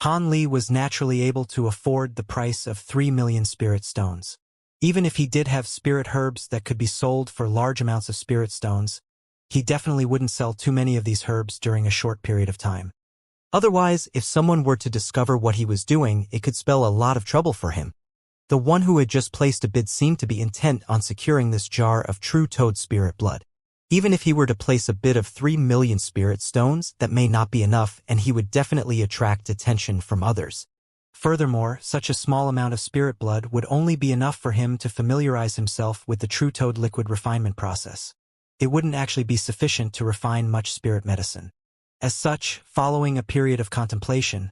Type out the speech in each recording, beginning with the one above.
Han Li was naturally able to afford the price of 3 million spirit stones. Even if he did have spirit herbs that could be sold for large amounts of spirit stones, he definitely wouldn't sell too many of these herbs during a short period of time. Otherwise, if someone were to discover what he was doing, it could spell a lot of trouble for him. The one who had just placed a bid seemed to be intent on securing this jar of true toad spirit blood. Even if he were to place a bid of 3 million spirit stones, that may not be enough, and he would definitely attract attention from others. Furthermore, such a small amount of spirit blood would only be enough for him to familiarize himself with the true toad liquid refinement process. It wouldn't actually be sufficient to refine much spirit medicine. As such, following a period of contemplation,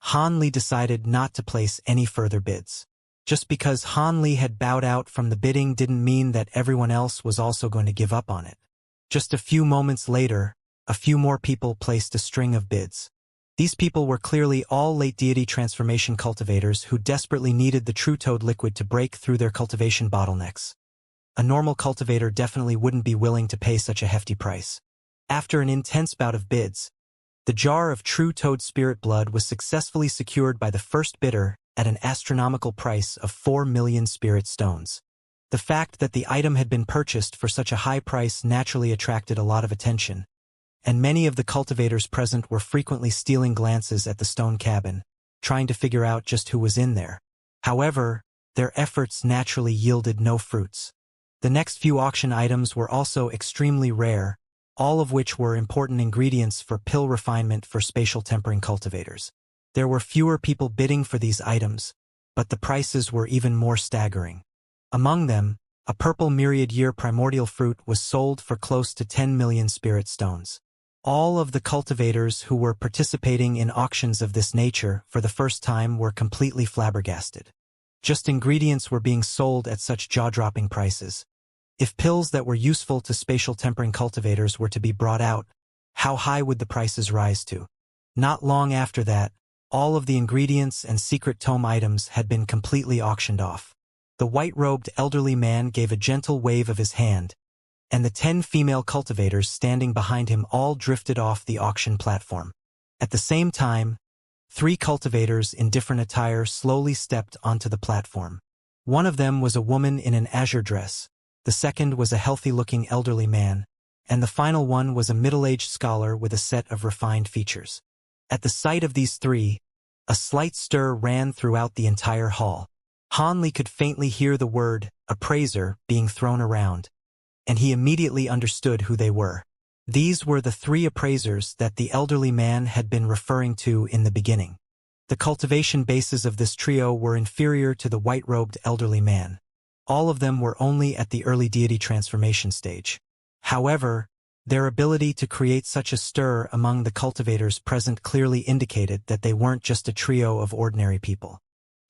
Han Li decided not to place any further bids. Just because Han Li had bowed out from the bidding didn't mean that everyone else was also going to give up on it. Just a few moments later, a few more people placed a string of bids. These people were clearly all late deity transformation cultivators who desperately needed the true toad liquid to break through their cultivation bottlenecks. A normal cultivator definitely wouldn't be willing to pay such a hefty price. After an intense bout of bids, the jar of true toad spirit blood was successfully secured by the first bidder at an astronomical price of 4 million spirit stones. The fact that the item had been purchased for such a high price naturally attracted a lot of attention, and many of the cultivators present were frequently stealing glances at the stone cabin, trying to figure out just who was in there. However, their efforts naturally yielded no fruits. The next few auction items were also extremely rare, all of which were important ingredients for pill refinement for spatial tempering cultivators. There were fewer people bidding for these items, but the prices were even more staggering. Among them, a purple myriad-year primordial fruit was sold for close to 10 million spirit stones. All of the cultivators who were participating in auctions of this nature for the first time were completely flabbergasted. Just ingredients were being sold at such jaw-dropping prices. If pills that were useful to spatial tempering cultivators were to be brought out, how high would the prices rise to? Not long after that, all of the ingredients and secret tome items had been completely auctioned off. The white-robed elderly man gave a gentle wave of his hand, and the 10 female cultivators standing behind him all drifted off the auction platform. At the same time, 3 cultivators in different attire slowly stepped onto the platform. One of them was a woman in an azure dress, the second was a healthy-looking elderly man, and the final one was a middle-aged scholar with a set of refined features. At the sight of these 3, a slight stir ran throughout the entire hall. Han Li could faintly hear the word appraiser being thrown around, and he immediately understood who they were. These were the 3 appraisers that the elderly man had been referring to in the beginning. The cultivation bases of this trio were inferior to the white-robed elderly man. All of them were only at the early deity transformation stage. However, their ability to create such a stir among the cultivators present clearly indicated that they weren't just a trio of ordinary people.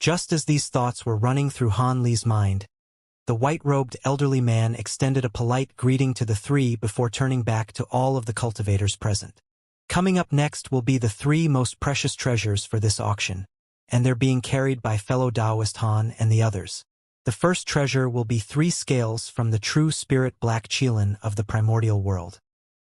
Just as these thoughts were running through Han Li's mind, the white-robed elderly man extended a polite greeting to the 3 before turning back to all of the cultivators present. Coming up next will be the 3 most precious treasures for this auction, and they're being carried by fellow Taoist Han and the others. The first treasure will be 3 scales from the true spirit black qilin of the primordial world.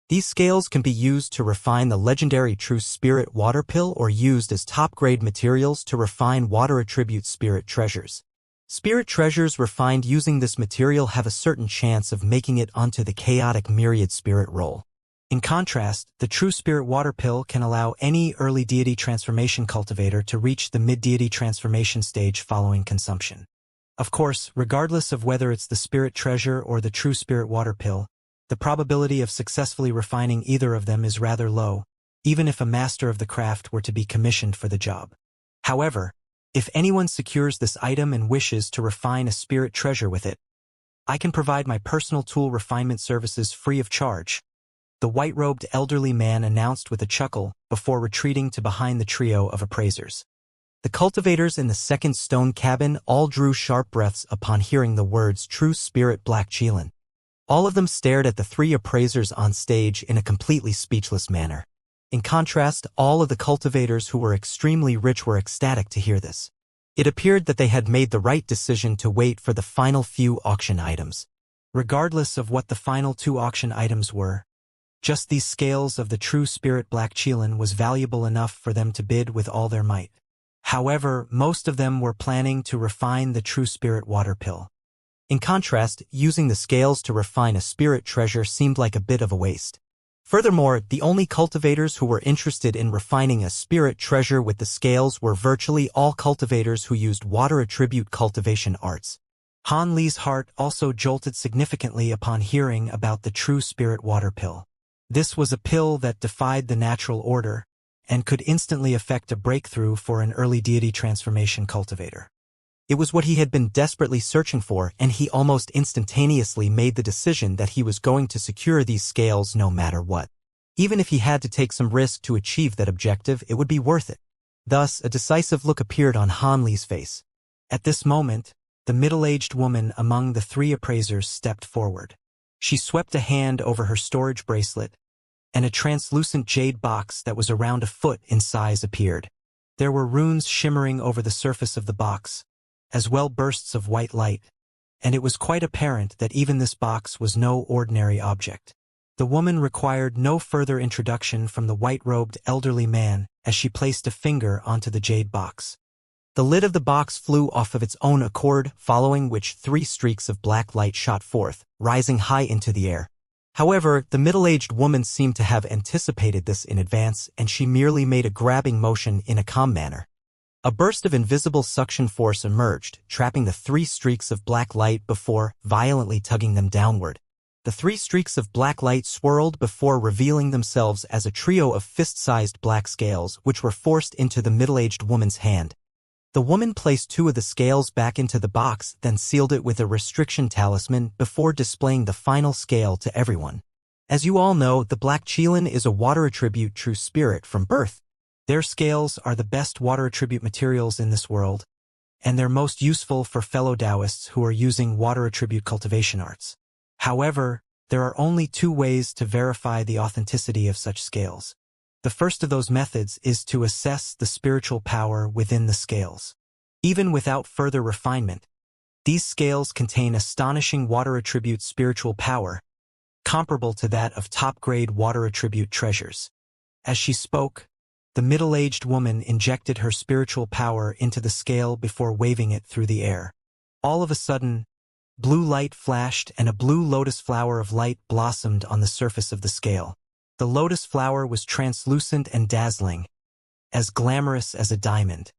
These scales can be used to refine the legendary true spirit water pill or used as top-grade materials to refine water attribute spirit treasures. Spirit treasures refined using this material have a certain chance of making it onto the chaotic myriad spirit roll. In contrast, the true spirit water pill can allow any early deity transformation cultivator to reach the mid-deity transformation stage following consumption. Of course, regardless of whether it's the spirit treasure or the true spirit water pill, the probability of successfully refining either of them is rather low, even if a master of the craft were to be commissioned for the job. However, if anyone secures this item and wishes to refine a spirit treasure with it, I can provide my personal tool refinement services free of charge, the white-robed elderly man announced with a chuckle before retreating to behind the trio of appraisers. The cultivators in the second stone cabin all drew sharp breaths upon hearing the words true spirit black qilin. All of them stared at the 3 appraisers on stage in a completely speechless manner. In contrast, all of the cultivators who were extremely rich were ecstatic to hear this. It appeared that they had made the right decision to wait for the final few auction items. Regardless of what the final 2 auction items were, Just these scales of the true spirit black Qilin was valuable enough for them to bid with all their might. However, most of them were planning to refine the true spirit water pill. In contrast, using the scales to refine a spirit treasure seemed like a bit of a waste. Furthermore, the only cultivators who were interested in refining a spirit treasure with the scales were virtually all cultivators who used water attribute cultivation arts. Han Li's heart also jolted significantly upon hearing about the true spirit water pill. This was a pill that defied the natural order and could instantly effect a breakthrough for an early deity transformation cultivator. It was what he had been desperately searching for, and he almost instantaneously made the decision that he was going to secure these scales no matter what. Even if he had to take some risk to achieve that objective, it would be worth it. Thus, a decisive look appeared on Han Li's face. At this moment, the middle-aged woman among the three appraisers stepped forward. She swept a hand over her storage bracelet, and a translucent jade box that was around a foot in size appeared. There were runes shimmering over the surface of the box, as well bursts of white light, and it was quite apparent that even this box was no ordinary object. The woman required no further introduction from the white-robed elderly man as she placed a finger onto the jade box. The lid of the box flew off of its own accord, following which 3 streaks of black light shot forth, rising high into the air. However, the middle-aged woman seemed to have anticipated this in advance, and she merely made a grabbing motion in a calm manner. A burst of invisible suction force emerged, trapping the 3 streaks of black light before violently tugging them downward. The 3 streaks of black light swirled before revealing themselves as a trio of fist-sized black scales which were forced into the middle-aged woman's hand. The woman placed 2 of the scales back into the box, then sealed it with a restriction talisman before displaying the final scale to everyone. As you all know, the black Qilin is a water attribute true spirit from birth. Their scales are the best water attribute materials in this world, and they're most useful for fellow Taoists who are using water attribute cultivation arts. However, there are only 2 ways to verify the authenticity of such scales. The first of those methods is to assess the spiritual power within the scales. Even without further refinement, these scales contain astonishing water attribute spiritual power, comparable to that of top-grade water attribute treasures. As she spoke, the middle-aged woman injected her spiritual power into the scale before waving it through the air. All of a sudden, blue light flashed and a blue lotus flower of light blossomed on the surface of the scale. The lotus flower was translucent and dazzling, as glamorous as a diamond.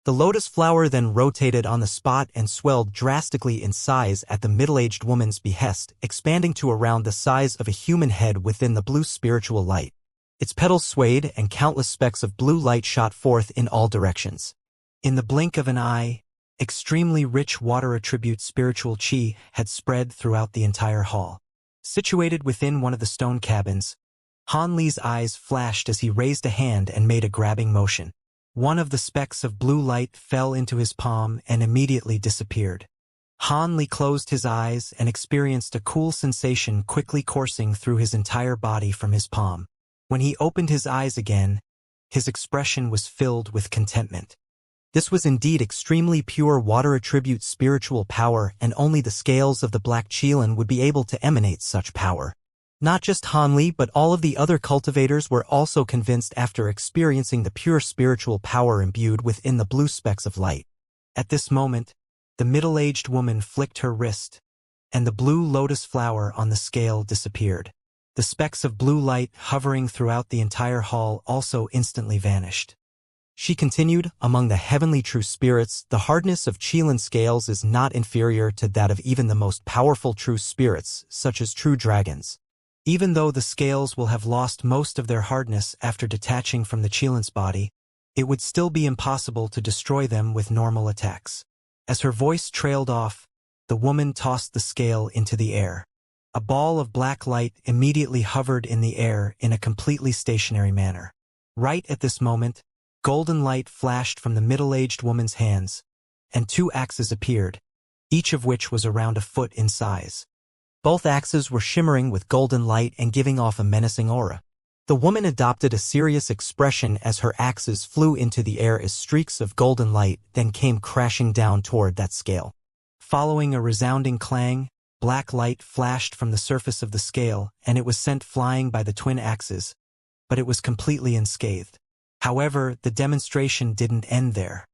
The lotus flower then rotated on the spot and swelled drastically in size at the middle-aged woman's behest, expanding to around the size of a human head within the blue spiritual light. Its petals swayed and countless specks of blue light shot forth in all directions. In the blink of an eye, extremely rich water attribute spiritual qi had spread throughout the entire hall. Situated within one of the stone cabins, Han Li's eyes flashed as he raised a hand and made a grabbing motion. One of the specks of blue light fell into his palm and immediately disappeared. Han Li closed his eyes and experienced a cool sensation quickly coursing through his entire body from his palm. When he opened his eyes again, his expression was filled with contentment. This was indeed extremely pure water attribute spiritual power, and only the scales of the black Qilin would be able to emanate such power. Not just Han Li, but all of the other cultivators were also convinced after experiencing the pure spiritual power imbued within the blue specks of light. At this moment, the middle-aged woman flicked her wrist, and the blue lotus flower on the scale disappeared. The specks of blue light hovering throughout the entire hall also instantly vanished. She continued, among the heavenly true spirits, the hardness of Qilin scales is not inferior to that of even the most powerful true spirits, such as true dragons. Even though the scales will have lost most of their hardness after detaching from the Qilin's body, it would still be impossible to destroy them with normal attacks. As her voice trailed off, the woman tossed the scale into the air. A ball of black light immediately hovered in the air in a completely stationary manner. Right at this moment, golden light flashed from the middle-aged woman's hands, and 2 axes appeared, each of which was around a foot in size. Both axes were shimmering with golden light and giving off a menacing aura. The woman adopted a serious expression as her axes flew into the air as streaks of golden light then came crashing down toward that scale. Following a resounding clang, black light flashed from the surface of the scale, and it was sent flying by the twin axes, but it was completely unscathed. However, the demonstration didn't end there.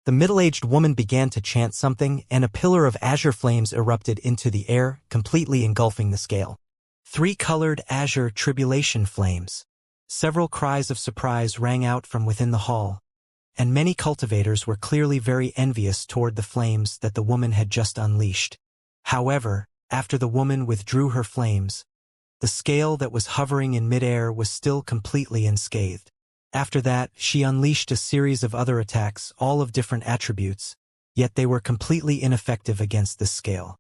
The middle-aged woman began to chant something, and a pillar of azure flames erupted into the air, completely engulfing the scale. 3 colored azure tribulation flames. Several cries of surprise rang out from within the hall, and many cultivators were clearly very envious toward the flames that the woman had just unleashed. However, after the woman withdrew her flames, the scale that was hovering in midair was still completely unscathed. After that, she unleashed a series of other attacks, all of different attributes, yet they were completely ineffective against this scale.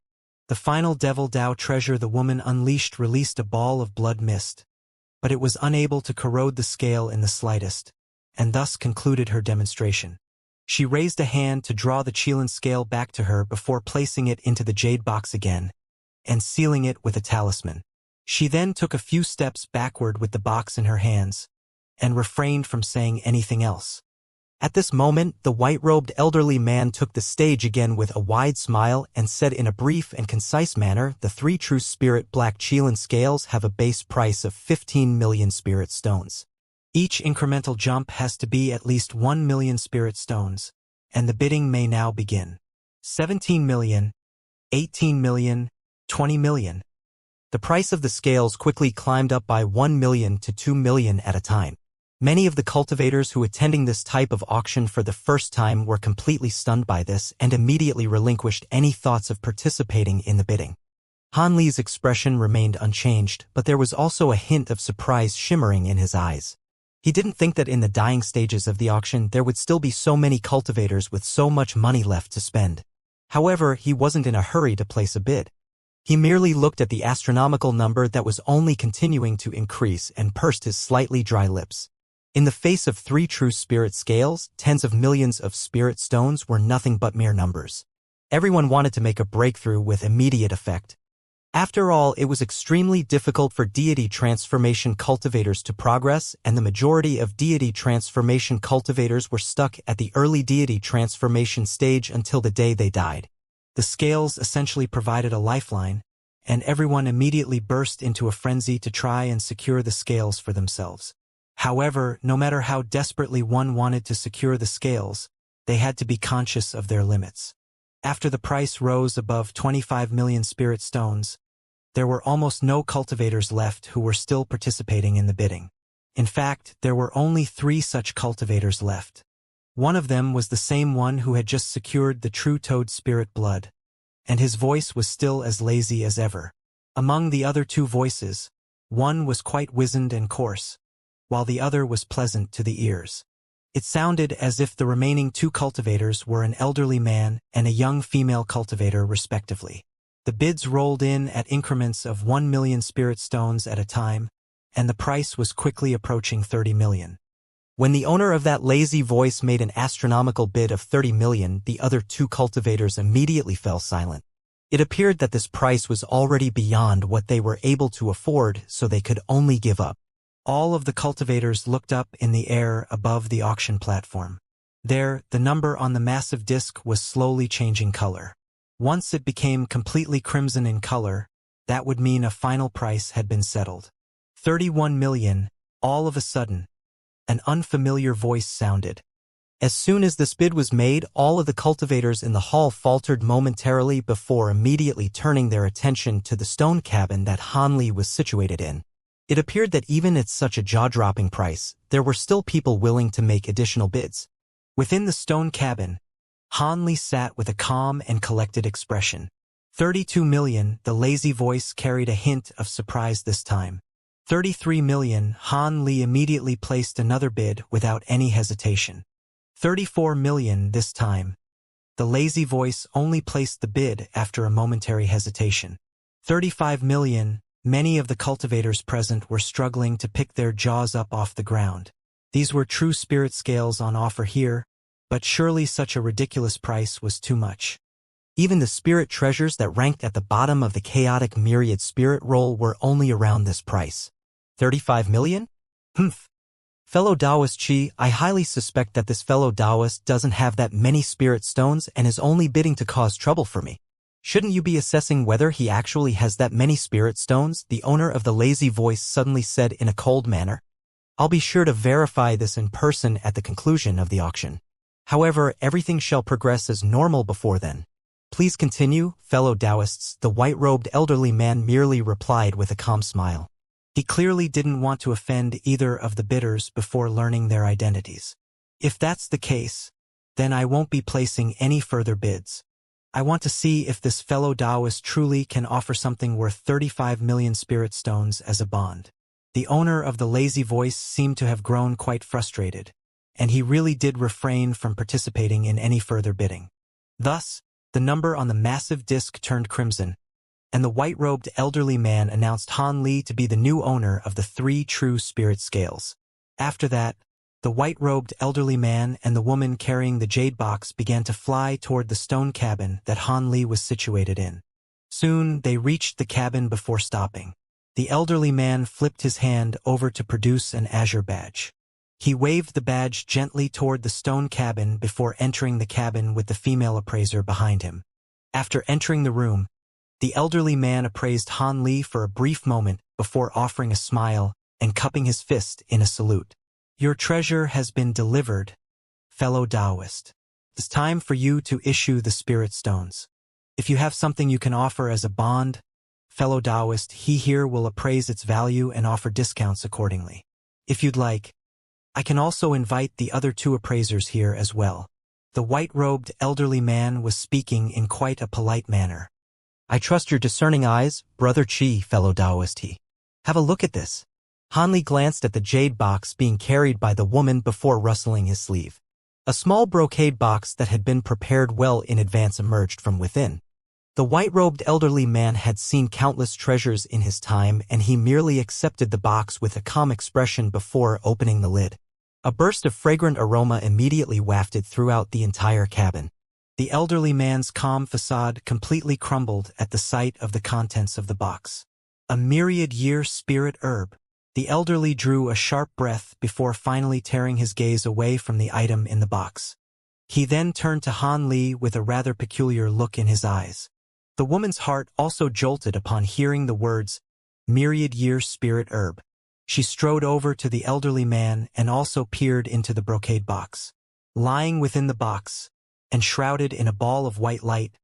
The final Devil Dao treasure the woman unleashed released a ball of blood mist, but it was unable to corrode the scale in the slightest, and thus concluded her demonstration. She raised a hand to draw the Qilin scale back to her before placing it into the jade box again, and sealing it with a talisman. She then took a few steps backward with the box in her hands, and refrained from saying anything else. At this moment, the white-robed elderly man took the stage again with a wide smile and said in a brief and concise manner, "The 3 true spirit black Qilin scales have a base price of 15 million spirit stones. Each incremental jump has to be at least 1 million spirit stones, and the bidding may now begin. 17 million, 18 million, 20 million. The price of the scales quickly climbed up by 1 million to 2 million at a time. Many of the cultivators who attending this type of auction for the first time were completely stunned by this and immediately relinquished any thoughts of participating in the bidding. Han Li's expression remained unchanged, but there was also a hint of surprise shimmering in his eyes. He didn't think that in the dying stages of the auction there would still be so many cultivators with so much money left to spend. However, he wasn't in a hurry to place a bid. He merely looked at the astronomical number that was only continuing to increase and pursed his slightly dry lips. In the face of 3 true spirit scales, tens of millions of spirit stones were nothing but mere numbers. Everyone wanted to make a breakthrough with immediate effect. After all, it was extremely difficult for deity transformation cultivators to progress, and the majority of deity transformation cultivators were stuck at the early deity transformation stage until the day they died. The scales essentially provided a lifeline, and everyone immediately burst into a frenzy to try and secure the scales for themselves. However, no matter how desperately one wanted to secure the scales, they had to be conscious of their limits. After the price rose above 25 million spirit stones, there were almost no cultivators left who were still participating in the bidding. In fact, there were only 3 such cultivators left. One of them was the same one who had just secured the true toad spirit blood, and his voice was still as lazy as ever. Among the other 2 voices, one was quite wizened and coarse, while the other was pleasant to the ears. It sounded as if the remaining 2 cultivators were an elderly man and a young female cultivator respectively. The bids rolled in at increments of 1 million spirit stones at a time, and the price was quickly approaching 30 million. When the owner of that lazy voice made an astronomical bid of 30 million, the other 2 cultivators immediately fell silent. It appeared that this price was already beyond what they were able to afford, so they could only give up. All of the cultivators looked up in the air above the auction platform. There, the number on the massive disc was slowly changing color. Once it became completely crimson in color, that would mean a final price had been settled. 31 million, all of a sudden, an unfamiliar voice sounded. As soon as this bid was made, all of the cultivators in the hall faltered momentarily before immediately turning their attention to the stone cabin that Han Li was situated in. It appeared that even at such a jaw-dropping price, there were still people willing to make additional bids. Within the stone cabin, Han Li sat with a calm and collected expression. 32 million, the lazy voice carried a hint of surprise this time. 33 million, Han Li immediately placed another bid without any hesitation. 34 million this time. The lazy voice only placed the bid after a momentary hesitation. 35 million. Many of the cultivators present were struggling to pick their jaws up off the ground. These were true spirit scales on offer here, but surely such a ridiculous price was too much. Even the spirit treasures that ranked at the bottom of the chaotic myriad spirit roll were only around this price. 35 million? Humph. Fellow Taoist Chi, I highly suspect that this fellow Taoist doesn't have that many spirit stones and is only bidding to cause trouble for me. Shouldn't you be assessing whether he actually has that many spirit stones? The owner of the lazy voice suddenly said in a cold manner. I'll be sure to verify this in person at the conclusion of the auction. However, everything shall progress as normal before then. Please continue, fellow Taoists. The white-robed elderly man merely replied with a calm smile. He clearly didn't want to offend either of the bidders before learning their identities. If that's the case, then I won't be placing any further bids. I want to see if this fellow Taoist truly can offer something worth 35 million spirit stones as a bond. The owner of the lazy voice seemed to have grown quite frustrated, and he really did refrain from participating in any further bidding. Thus, the number on the massive disc turned crimson, and the white-robed elderly man announced Han Li to be the new owner of the 3 true spirit scales. After that, the white-robed elderly man and the woman carrying the jade box began to fly toward the stone cabin that Han Li was situated in. Soon, they reached the cabin before stopping. The elderly man flipped his hand over to produce an azure badge. He waved the badge gently toward the stone cabin before entering the cabin with the female appraiser behind him. After entering the room, the elderly man appraised Han Li for a brief moment before offering a smile and cupping his fist in a salute. Your treasure has been delivered, fellow Taoist. It's time for you to issue the spirit stones. If you have something you can offer as a bond, fellow Taoist, he here will appraise its value and offer discounts accordingly. If you'd like, I can also invite the other 2 appraisers here as well. The white-robed elderly man was speaking in quite a polite manner. I trust your discerning eyes, Brother Chi, fellow Taoist he. Have a look at this. Han Li glanced at the jade box being carried by the woman before rustling his sleeve. A small brocade box that had been prepared well in advance emerged from within. The white-robed elderly man had seen countless treasures in his time, and he merely accepted the box with a calm expression before opening the lid. A burst of fragrant aroma immediately wafted throughout the entire cabin. The elderly man's calm facade completely crumbled at the sight of the contents of the box. A myriad-year spirit herb. The elderly drew a sharp breath before finally tearing his gaze away from the item in the box. He then turned to Han Li with a rather peculiar look in his eyes. The woman's heart also jolted upon hearing the words, myriad-year spirit herb. She strode over to the elderly man and also peered into the brocade box. Lying within the box, and shrouded in a ball of white light,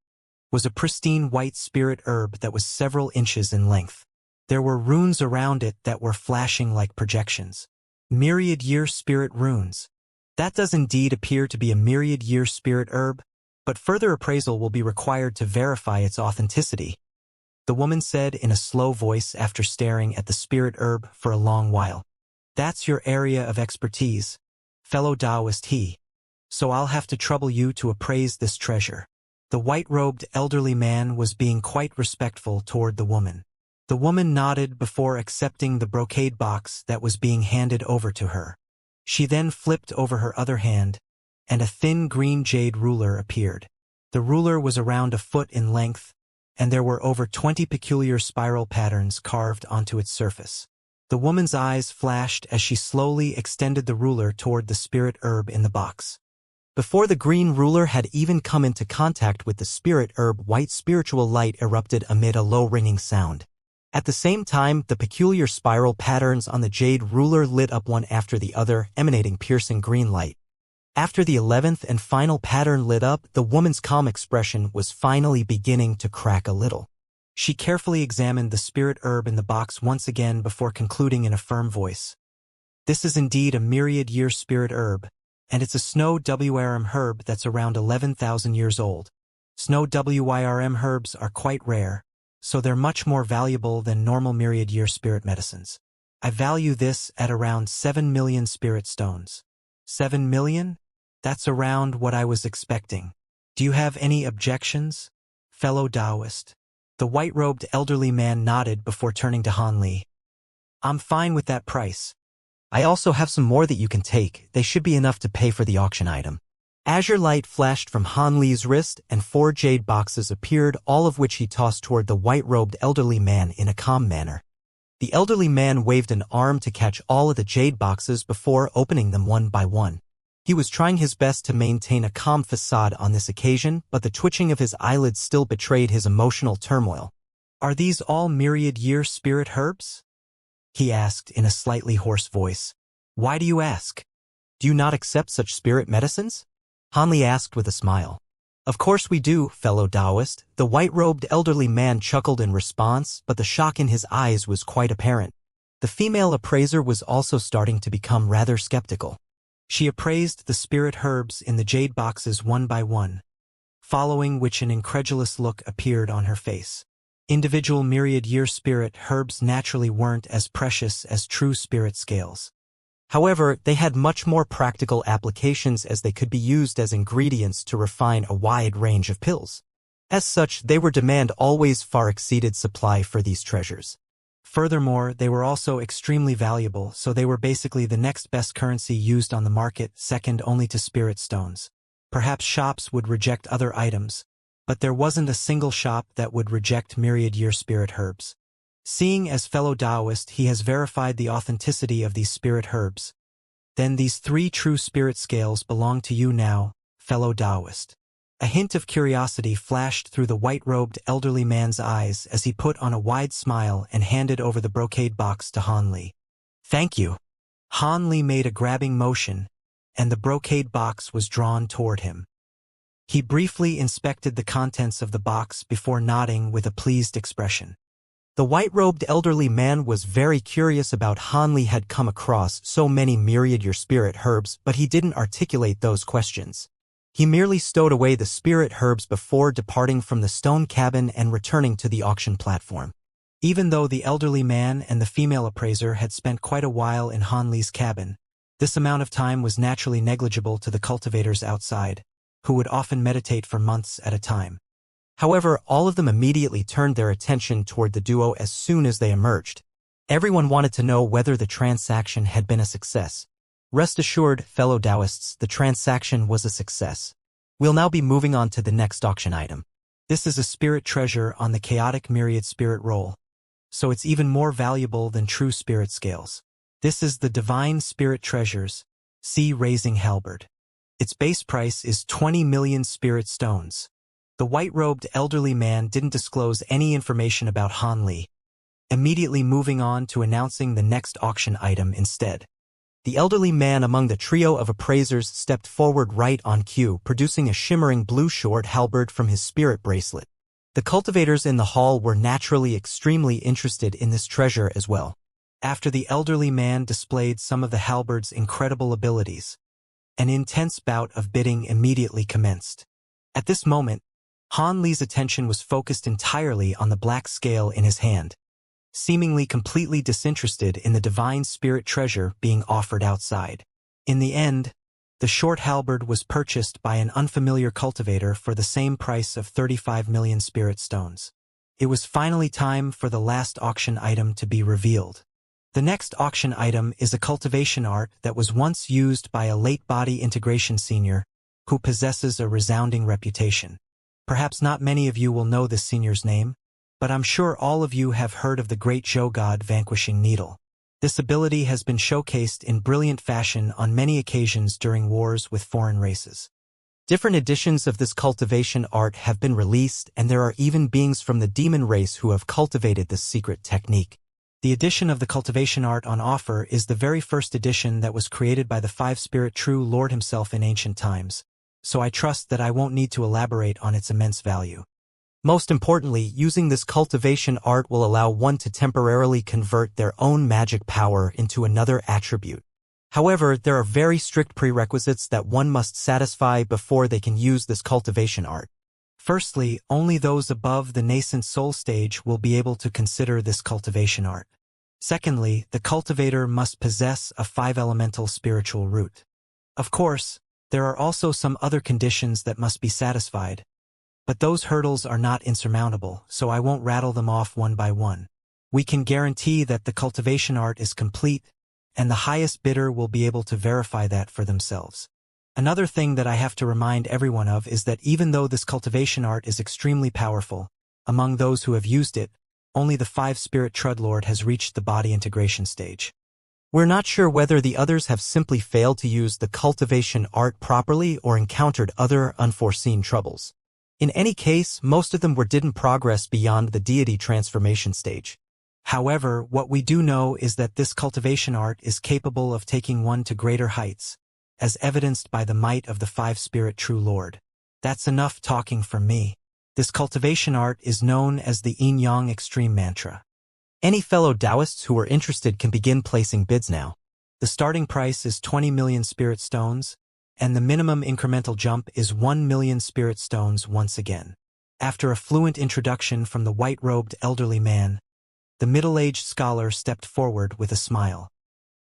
was a pristine white spirit herb that was several inches in length. There were runes around it that were flashing like projections. Myriad-year spirit runes. That does indeed appear to be a myriad-year spirit herb, but further appraisal will be required to verify its authenticity, the woman said in a slow voice after staring at the spirit herb for a long while. That's your area of expertise, fellow Taoist he. So I'll have to trouble you to appraise this treasure. The white-robed elderly man was being quite respectful toward the woman. The woman nodded before accepting the brocade box that was being handed over to her. She then flipped over her other hand, and a thin green jade ruler appeared. The ruler was around a foot in length, and there were over 20 peculiar spiral patterns carved onto its surface. The woman's eyes flashed as she slowly extended the ruler toward the spirit herb in the box. Before the green ruler had even come into contact with the spirit herb, white spiritual light erupted amid a low ringing sound. At the same time, the peculiar spiral patterns on the jade ruler lit up one after the other, emanating piercing green light. After the 11th and final pattern lit up, the woman's calm expression was finally beginning to crack a little. She carefully examined the spirit herb in the box once again before concluding in a firm voice. This is indeed a myriad-year spirit herb, and it's a snow WRM herb that's around 11,000 years old. Snow WYRM herbs are quite rare, so they're much more valuable than normal myriad-year spirit medicines. I value this at around 7 million spirit stones. 7 million? That's around what I was expecting. Do you have any objections, fellow Taoist? The white-robed elderly man nodded before turning to Han Li. I'm fine with that price. I also have some more that you can take. They should be enough to pay for the auction item. Azure light flashed from Han Li's wrist and 4 jade boxes appeared, all of which he tossed toward the white-robed elderly man in a calm manner. The elderly man waved an arm to catch all of the jade boxes before opening them one by one. He was trying his best to maintain a calm facade on this occasion, but the twitching of his eyelids still betrayed his emotional turmoil. "Are these all myriad-year spirit herbs?" he asked in a slightly hoarse voice. "Why do you ask? Do you not accept such spirit medicines?" Hanli asked with a smile. "Of course we do, fellow Taoist." The white-robed elderly man chuckled in response, but the shock in his eyes was quite apparent. The female appraiser was also starting to become rather skeptical. She appraised the spirit herbs in the jade boxes one by one, following which an incredulous look appeared on her face. Individual myriad-year spirit herbs naturally weren't as precious as true spirit scales. However, they had much more practical applications as they could be used as ingredients to refine a wide range of pills. As such, they were demand always far exceeded supply for these treasures. Furthermore, they were also extremely valuable, so they were basically the next best currency used on the market, second only to spirit stones. Perhaps shops would reject other items, but there wasn't a single shop that would reject myriad-year spirit herbs. Seeing as fellow Taoist he has verified the authenticity of these spirit herbs, then these 3 true spirit scales belong to you now, fellow Taoist. A hint of curiosity flashed through the white-robed elderly man's eyes as he put on a wide smile and handed over the brocade box to Hanli. "Thank you." Hanli made a grabbing motion, and the brocade box was drawn toward him. He briefly inspected the contents of the box before nodding with a pleased expression. The white-robed elderly man was very curious about Hanli had come across so many myriad-year spirit herbs, but he didn't articulate those questions. He merely stowed away the spirit herbs before departing from the stone cabin and returning to the auction platform. Even though the elderly man and the female appraiser had spent quite a while in Hanli's cabin, this amount of time was naturally negligible to the cultivators outside, who would often meditate for months at a time. However, all of them immediately turned their attention toward the duo as soon as they emerged. Everyone wanted to know whether the transaction had been a success. Rest assured, fellow Taoists, the transaction was a success. We'll now be moving on to the next auction item. This is a spirit treasure on the chaotic myriad spirit roll, so it's even more valuable than true spirit scales. This is the Divine Spirit Treasures, Sea Raising Halberd. Its base price is 20 million spirit stones. The white-robed elderly man didn't disclose any information about Hanli, immediately moving on to announcing the next auction item instead. The elderly man among the trio of appraisers stepped forward right on cue, producing a shimmering blue short halberd from his spirit bracelet. The cultivators in the hall were naturally extremely interested in this treasure as well. After the elderly man displayed some of the halberd's incredible abilities, an intense bout of bidding immediately commenced. At this moment, Hanli's attention was focused entirely on the black scale in his hand, seemingly completely disinterested in the divine spirit treasure being offered outside. In the end, the short halberd was purchased by an unfamiliar cultivator for the same price of 35 million spirit stones. It was finally time for the last auction item to be revealed. The next auction item is a cultivation art that was once used by a late body integration senior who possesses a resounding reputation. Perhaps not many of you will know this senior's name, but I'm sure all of you have heard of the great Zhou God vanquishing needle. This ability has been showcased in brilliant fashion on many occasions during wars with foreign races. Different editions of this cultivation art have been released, and there are even beings from the demon race who have cultivated this secret technique. The edition of the cultivation art on offer is the very first edition that was created by the 5-spirit true Lord himself in ancient times, so I trust that I won't need to elaborate on its immense value. Most importantly, using this cultivation art will allow one to temporarily convert their own magic power into another attribute. However, there are very strict prerequisites that one must satisfy before they can use this cultivation art. Firstly, only those above the nascent soul stage will be able to consider this cultivation art. Secondly, the cultivator must possess a 5-elemental spiritual root. Of course, there are also some other conditions that must be satisfied, but those hurdles are not insurmountable, so I won't rattle them off one by one. We can guarantee that the cultivation art is complete, and the highest bidder will be able to verify that for themselves. Another thing that I have to remind everyone of is that even though this cultivation art is extremely powerful, among those who have used it, only the 5-spirit Trudlord has reached the body integration stage. We're not sure whether the others have simply failed to use the cultivation art properly or encountered other unforeseen troubles. In any case, most of them didn't progress beyond the deity transformation stage. However, what we do know is that this cultivation art is capable of taking one to greater heights, as evidenced by the might of the five-spirit true Lord. That's enough talking from me. This cultivation art is known as the Yin-Yang Extreme Mantra. Any fellow Taoists who are interested can begin placing bids now. The starting price is 20 million spirit stones, and the minimum incremental jump is 1 million spirit stones once again. After a fluent introduction from the white-robed elderly man, the middle-aged scholar stepped forward with a smile.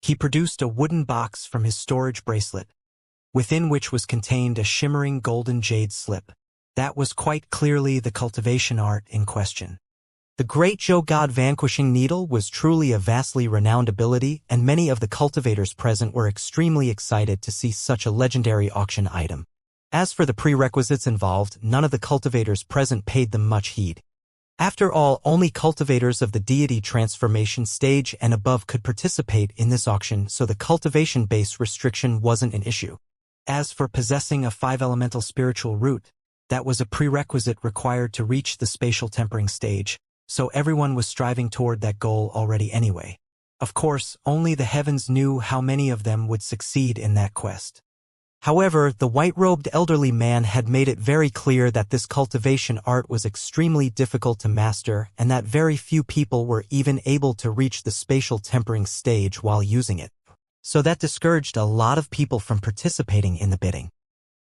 He produced a wooden box from his storage bracelet, within which was contained a shimmering golden jade slip. That was quite clearly the cultivation art in question. The Great Zhou God Vanquishing Needle was truly a vastly renowned ability, and many of the cultivators present were extremely excited to see such a legendary auction item. As for the prerequisites involved, none of the cultivators present paid them much heed. After all, only cultivators of the deity transformation stage and above could participate in this auction, so the cultivation-based restriction wasn't an issue. As for possessing a five-elemental spiritual root, that was a prerequisite required to reach the spatial tempering stage, so everyone was striving toward that goal already anyway. Of course, only the heavens knew how many of them would succeed in that quest. However, the white-robed elderly man had made it very clear that this cultivation art was extremely difficult to master and that very few people were even able to reach the spatial tempering stage while using it. So that discouraged a lot of people from participating in the bidding.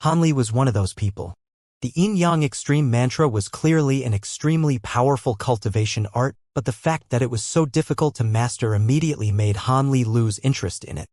Hanli was one of those people. The Yin-Yang Extreme Mantra was clearly an extremely powerful cultivation art, but the fact that it was so difficult to master immediately made Hanli lose interest in it.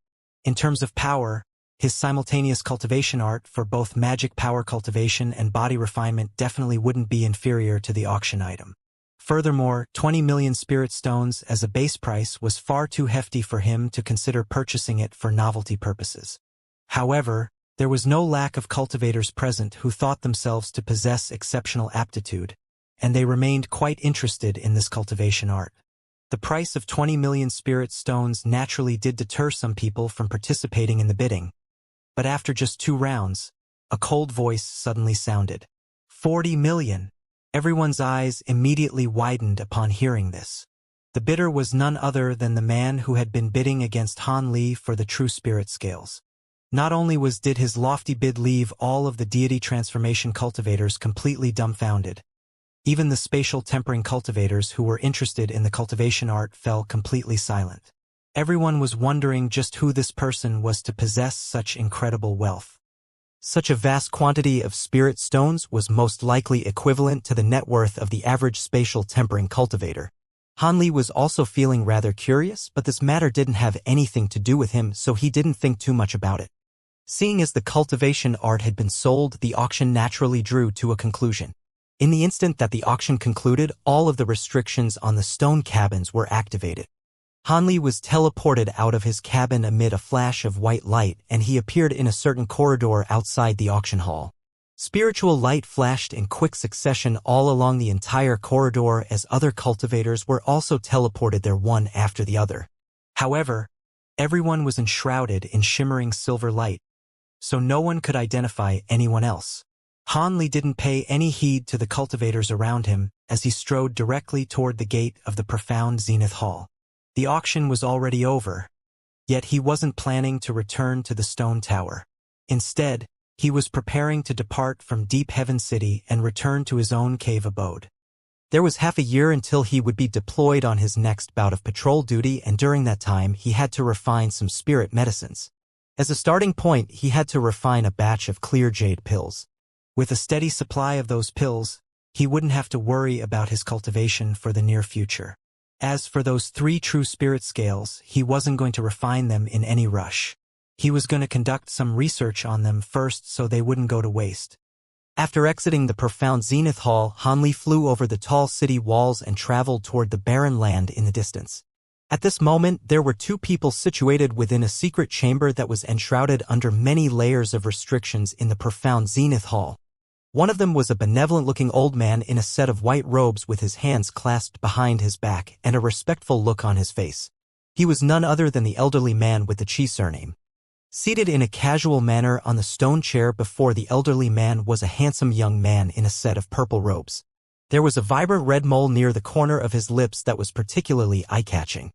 In terms of power, his simultaneous cultivation art for both magic power cultivation and body refinement definitely wouldn't be inferior to the auction item. Furthermore, 20 million spirit stones as a base price was far too hefty for him to consider purchasing it for novelty purposes. However, there was no lack of cultivators present who thought themselves to possess exceptional aptitude, and they remained quite interested in this cultivation art. The price of 20 million spirit stones naturally did deter some people from participating in the bidding, but after just 2 rounds, a cold voice suddenly sounded. 40 million! Everyone's eyes immediately widened upon hearing this. The bidder was none other than the man who had been bidding against Han Li for the true spirit scales. Not only did his lofty bid leave all of the deity transformation cultivators completely dumbfounded, even the spatial tempering cultivators who were interested in the cultivation art fell completely silent. Everyone was wondering just who this person was to possess such incredible wealth. Such a vast quantity of spirit stones was most likely equivalent to the net worth of the average spatial tempering cultivator. Hanli was also feeling rather curious, but this matter didn't have anything to do with him, so he didn't think too much about it. Seeing as the cultivation art had been sold, the auction naturally drew to a conclusion. In the instant that the auction concluded, all of the restrictions on the stone cabins were activated. Hanli was teleported out of his cabin amid a flash of white light, and he appeared in a certain corridor outside the auction hall. Spiritual light flashed in quick succession all along the entire corridor as other cultivators were also teleported there one after the other. However, everyone was enshrouded in shimmering silver light, so no one could identify anyone else. Hanli didn't pay any heed to the cultivators around him as he strode directly toward the gate of the profound Zenith Hall. The auction was already over, yet he wasn't planning to return to the stone tower. Instead, he was preparing to depart from Deep Heaven City and return to his own cave abode. There was half a year until he would be deployed on his next bout of patrol duty, and during that time he had to refine some spirit medicines. As a starting point, he had to refine a batch of clear jade pills. With a steady supply of those pills, he wouldn't have to worry about his cultivation for the near future. As for those 3 true spirit scales, he wasn't going to refine them in any rush. He was going to conduct some research on them first so they wouldn't go to waste. After exiting the profound Zenith Hall, Hanli flew over the tall city walls and traveled toward the barren land in the distance. At this moment, there were 2 people situated within a secret chamber that was enshrouded under many layers of restrictions in the profound Zenith Hall. One of them was a benevolent-looking old man in a set of white robes with his hands clasped behind his back and a respectful look on his face. He was none other than the elderly man with the Qi surname. Seated in a casual manner on the stone chair before the elderly man was a handsome young man in a set of purple robes. There was a vibrant red mole near the corner of his lips that was particularly eye-catching.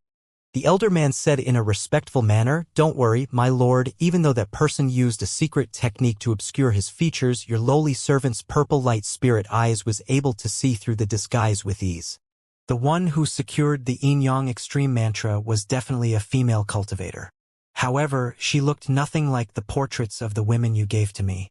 The elder man said in a respectful manner, "Don't worry, my lord, even though that person used a secret technique to obscure his features, your lowly servant's purple light spirit eyes was able to see through the disguise with ease." The one who secured the Yin-Yang Extreme mantra was definitely a female cultivator. However, she looked nothing like the portraits of the women you gave to me.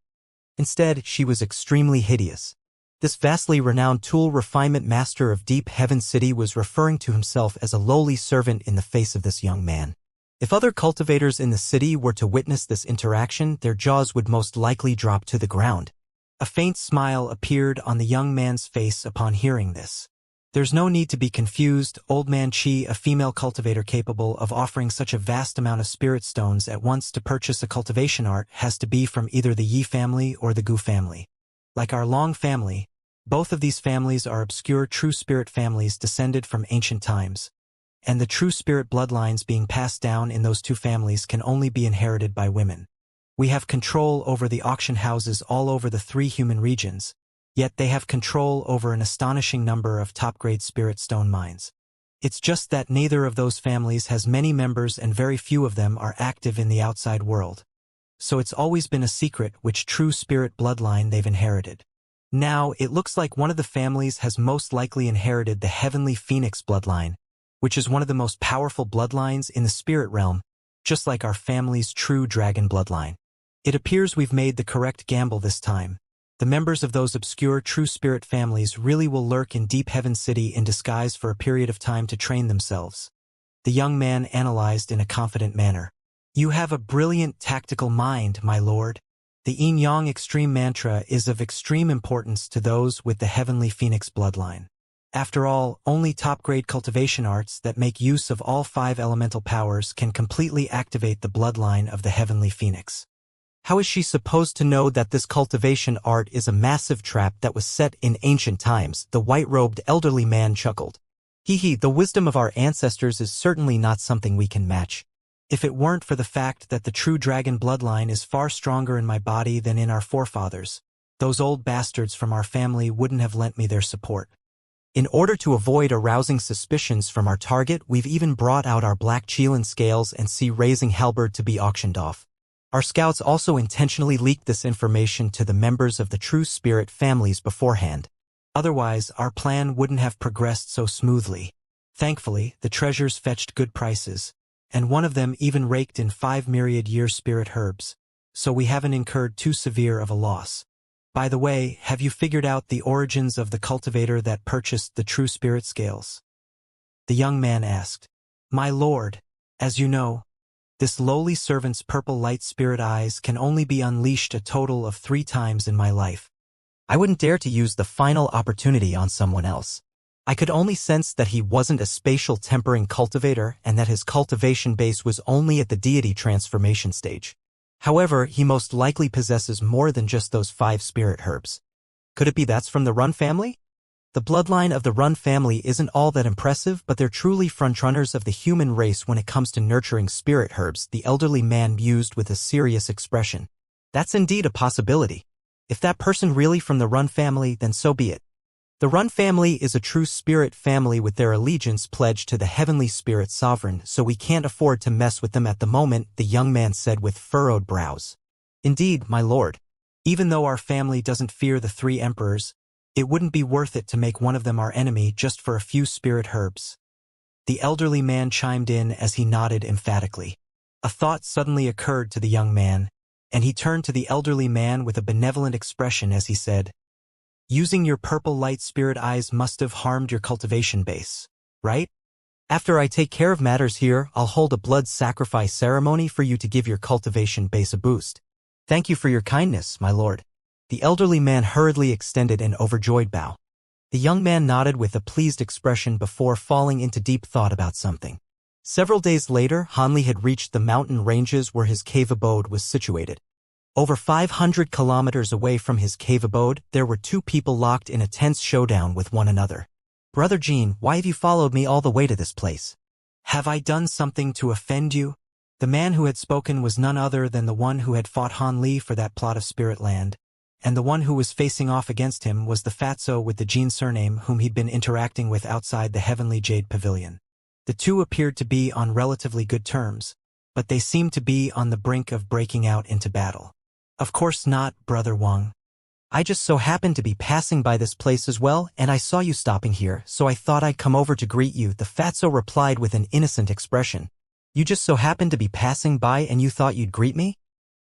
Instead, she was extremely hideous. This vastly renowned tool refinement master of Deep Heaven City was referring to himself as a lowly servant in the face of this young man. If other cultivators in the city were to witness this interaction, their jaws would most likely drop to the ground. A faint smile appeared on the young man's face upon hearing this. There's no need to be confused. Old Man Qi, a female cultivator capable of offering such a vast amount of spirit stones at once to purchase a cultivation art, has to be from either the Yi family or the Gu family. Like our Long family, both of these families are obscure true spirit families descended from ancient times, and the true spirit bloodlines being passed down in those two families can only be inherited by women. We have control over the auction houses all over the 3 human regions, yet they have control over an astonishing number of top-grade spirit stone mines. It's just that neither of those families has many members and very few of them are active in the outside world. So it's always been a secret which true spirit bloodline they've inherited. Now, it looks like one of the families has most likely inherited the Heavenly Phoenix bloodline, which is one of the most powerful bloodlines in the spirit realm, just like our family's true dragon bloodline. It appears we've made the correct gamble this time. The members of those obscure true spirit families really will lurk in Deep Heaven City in disguise for a period of time to train themselves. The young man analyzed in a confident manner. "You have a brilliant tactical mind, my lord. The Yin-Yang Extreme mantra is of extreme importance to those with the Heavenly Phoenix bloodline. After all, only top-grade cultivation arts that make use of all 5 elemental powers can completely activate the bloodline of the Heavenly Phoenix. How is she supposed to know that this cultivation art is a massive trap that was set in ancient times?" The white-robed elderly man chuckled. "Hee, the wisdom of our ancestors is certainly not something we can match. If it weren't for the fact that the true dragon bloodline is far stronger in my body than in our forefathers, those old bastards from our family wouldn't have lent me their support. In order to avoid arousing suspicions from our target, we've even brought out our black Qilin scales and sea-raising halberd to be auctioned off. Our scouts also intentionally leaked this information to the members of the true spirit families beforehand. Otherwise, our plan wouldn't have progressed so smoothly. Thankfully, the treasures fetched good prices, and one of them even raked in 5 myriad-year spirit herbs, so we haven't incurred too severe of a loss. By the way, have you figured out the origins of the cultivator that purchased the true spirit scales?" The young man asked. "My lord, as you know, this lowly servant's purple light spirit eyes can only be unleashed a total of 3 times in my life. I wouldn't dare to use the final opportunity on someone else. I could only sense that he wasn't a spatial tempering cultivator and that his cultivation base was only at the deity transformation stage. However, he most likely possesses more than just those 5 spirit herbs. Could it be that's from the Run family? The bloodline of the Run family isn't all that impressive, but they're truly frontrunners of the human race when it comes to nurturing spirit herbs," the elderly man mused with a serious expression. "That's indeed a possibility. If that person really from the Run family, then so be it. The Run family is a true spirit family with their allegiance pledged to the heavenly spirit sovereign, so we can't afford to mess with them at the moment," the young man said with furrowed brows. "Indeed, my lord. Even though our family doesn't fear the 3 emperors, it wouldn't be worth it to make one of them our enemy just for a few spirit herbs." The elderly man chimed in as he nodded emphatically. A thought suddenly occurred to the young man, and he turned to the elderly man with a benevolent expression as he said, "Using your purple light spirit eyes must have harmed your cultivation base, right? After I take care of matters here, I'll hold a blood sacrifice ceremony for you to give your cultivation base a boost. Thank you for your kindness, my lord." The elderly man hurriedly extended an overjoyed bow. The young man nodded with a pleased expression before falling into deep thought about something. Several days later, Hanli had reached the mountain ranges where his cave abode was situated. Over 500 kilometers away from his cave abode, there were 2 people locked in a tense showdown with one another. "Brother Jean, why have you followed me all the way to this place? Have I done something to offend you? The man who had spoken was none other than the one who had fought Han Li for that plot of Spirit Land, and the one who was facing off against him was the fatso with the Jin surname whom he'd been interacting with outside the Heavenly Jade Pavilion. The two appeared to be on relatively good terms, but they seemed to be on the brink of breaking out into battle. Of course not, Brother Wang. I just so happened to be passing by this place as well, and I saw you stopping here, so I thought I'd come over to greet you, the fatso replied with an innocent expression. You just so happened to be passing by and you thought you'd greet me?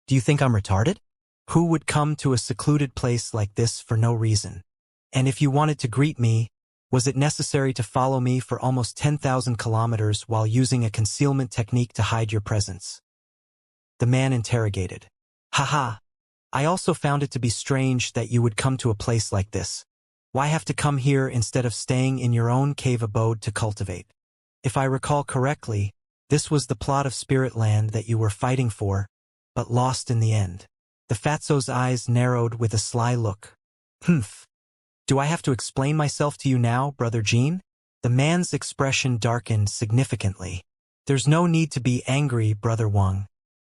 Do you think I'm retarded? Who would come to a secluded place like this for no reason? And if you wanted to greet me, was it necessary to follow me for almost 10,000 kilometers while using a concealment technique to hide your presence? The man interrogated. Haha. I also found it to be strange that you would come to a place like this. Why have to come here instead of staying in your own cave abode to cultivate? If I recall correctly, this was the plot of Spirit Land that you were fighting for, but lost in the end. The fatso's eyes narrowed with a sly look. Humph. Do I have to explain myself to you now, Brother Jean? The man's expression darkened significantly. There's no need to be angry, Brother Wang.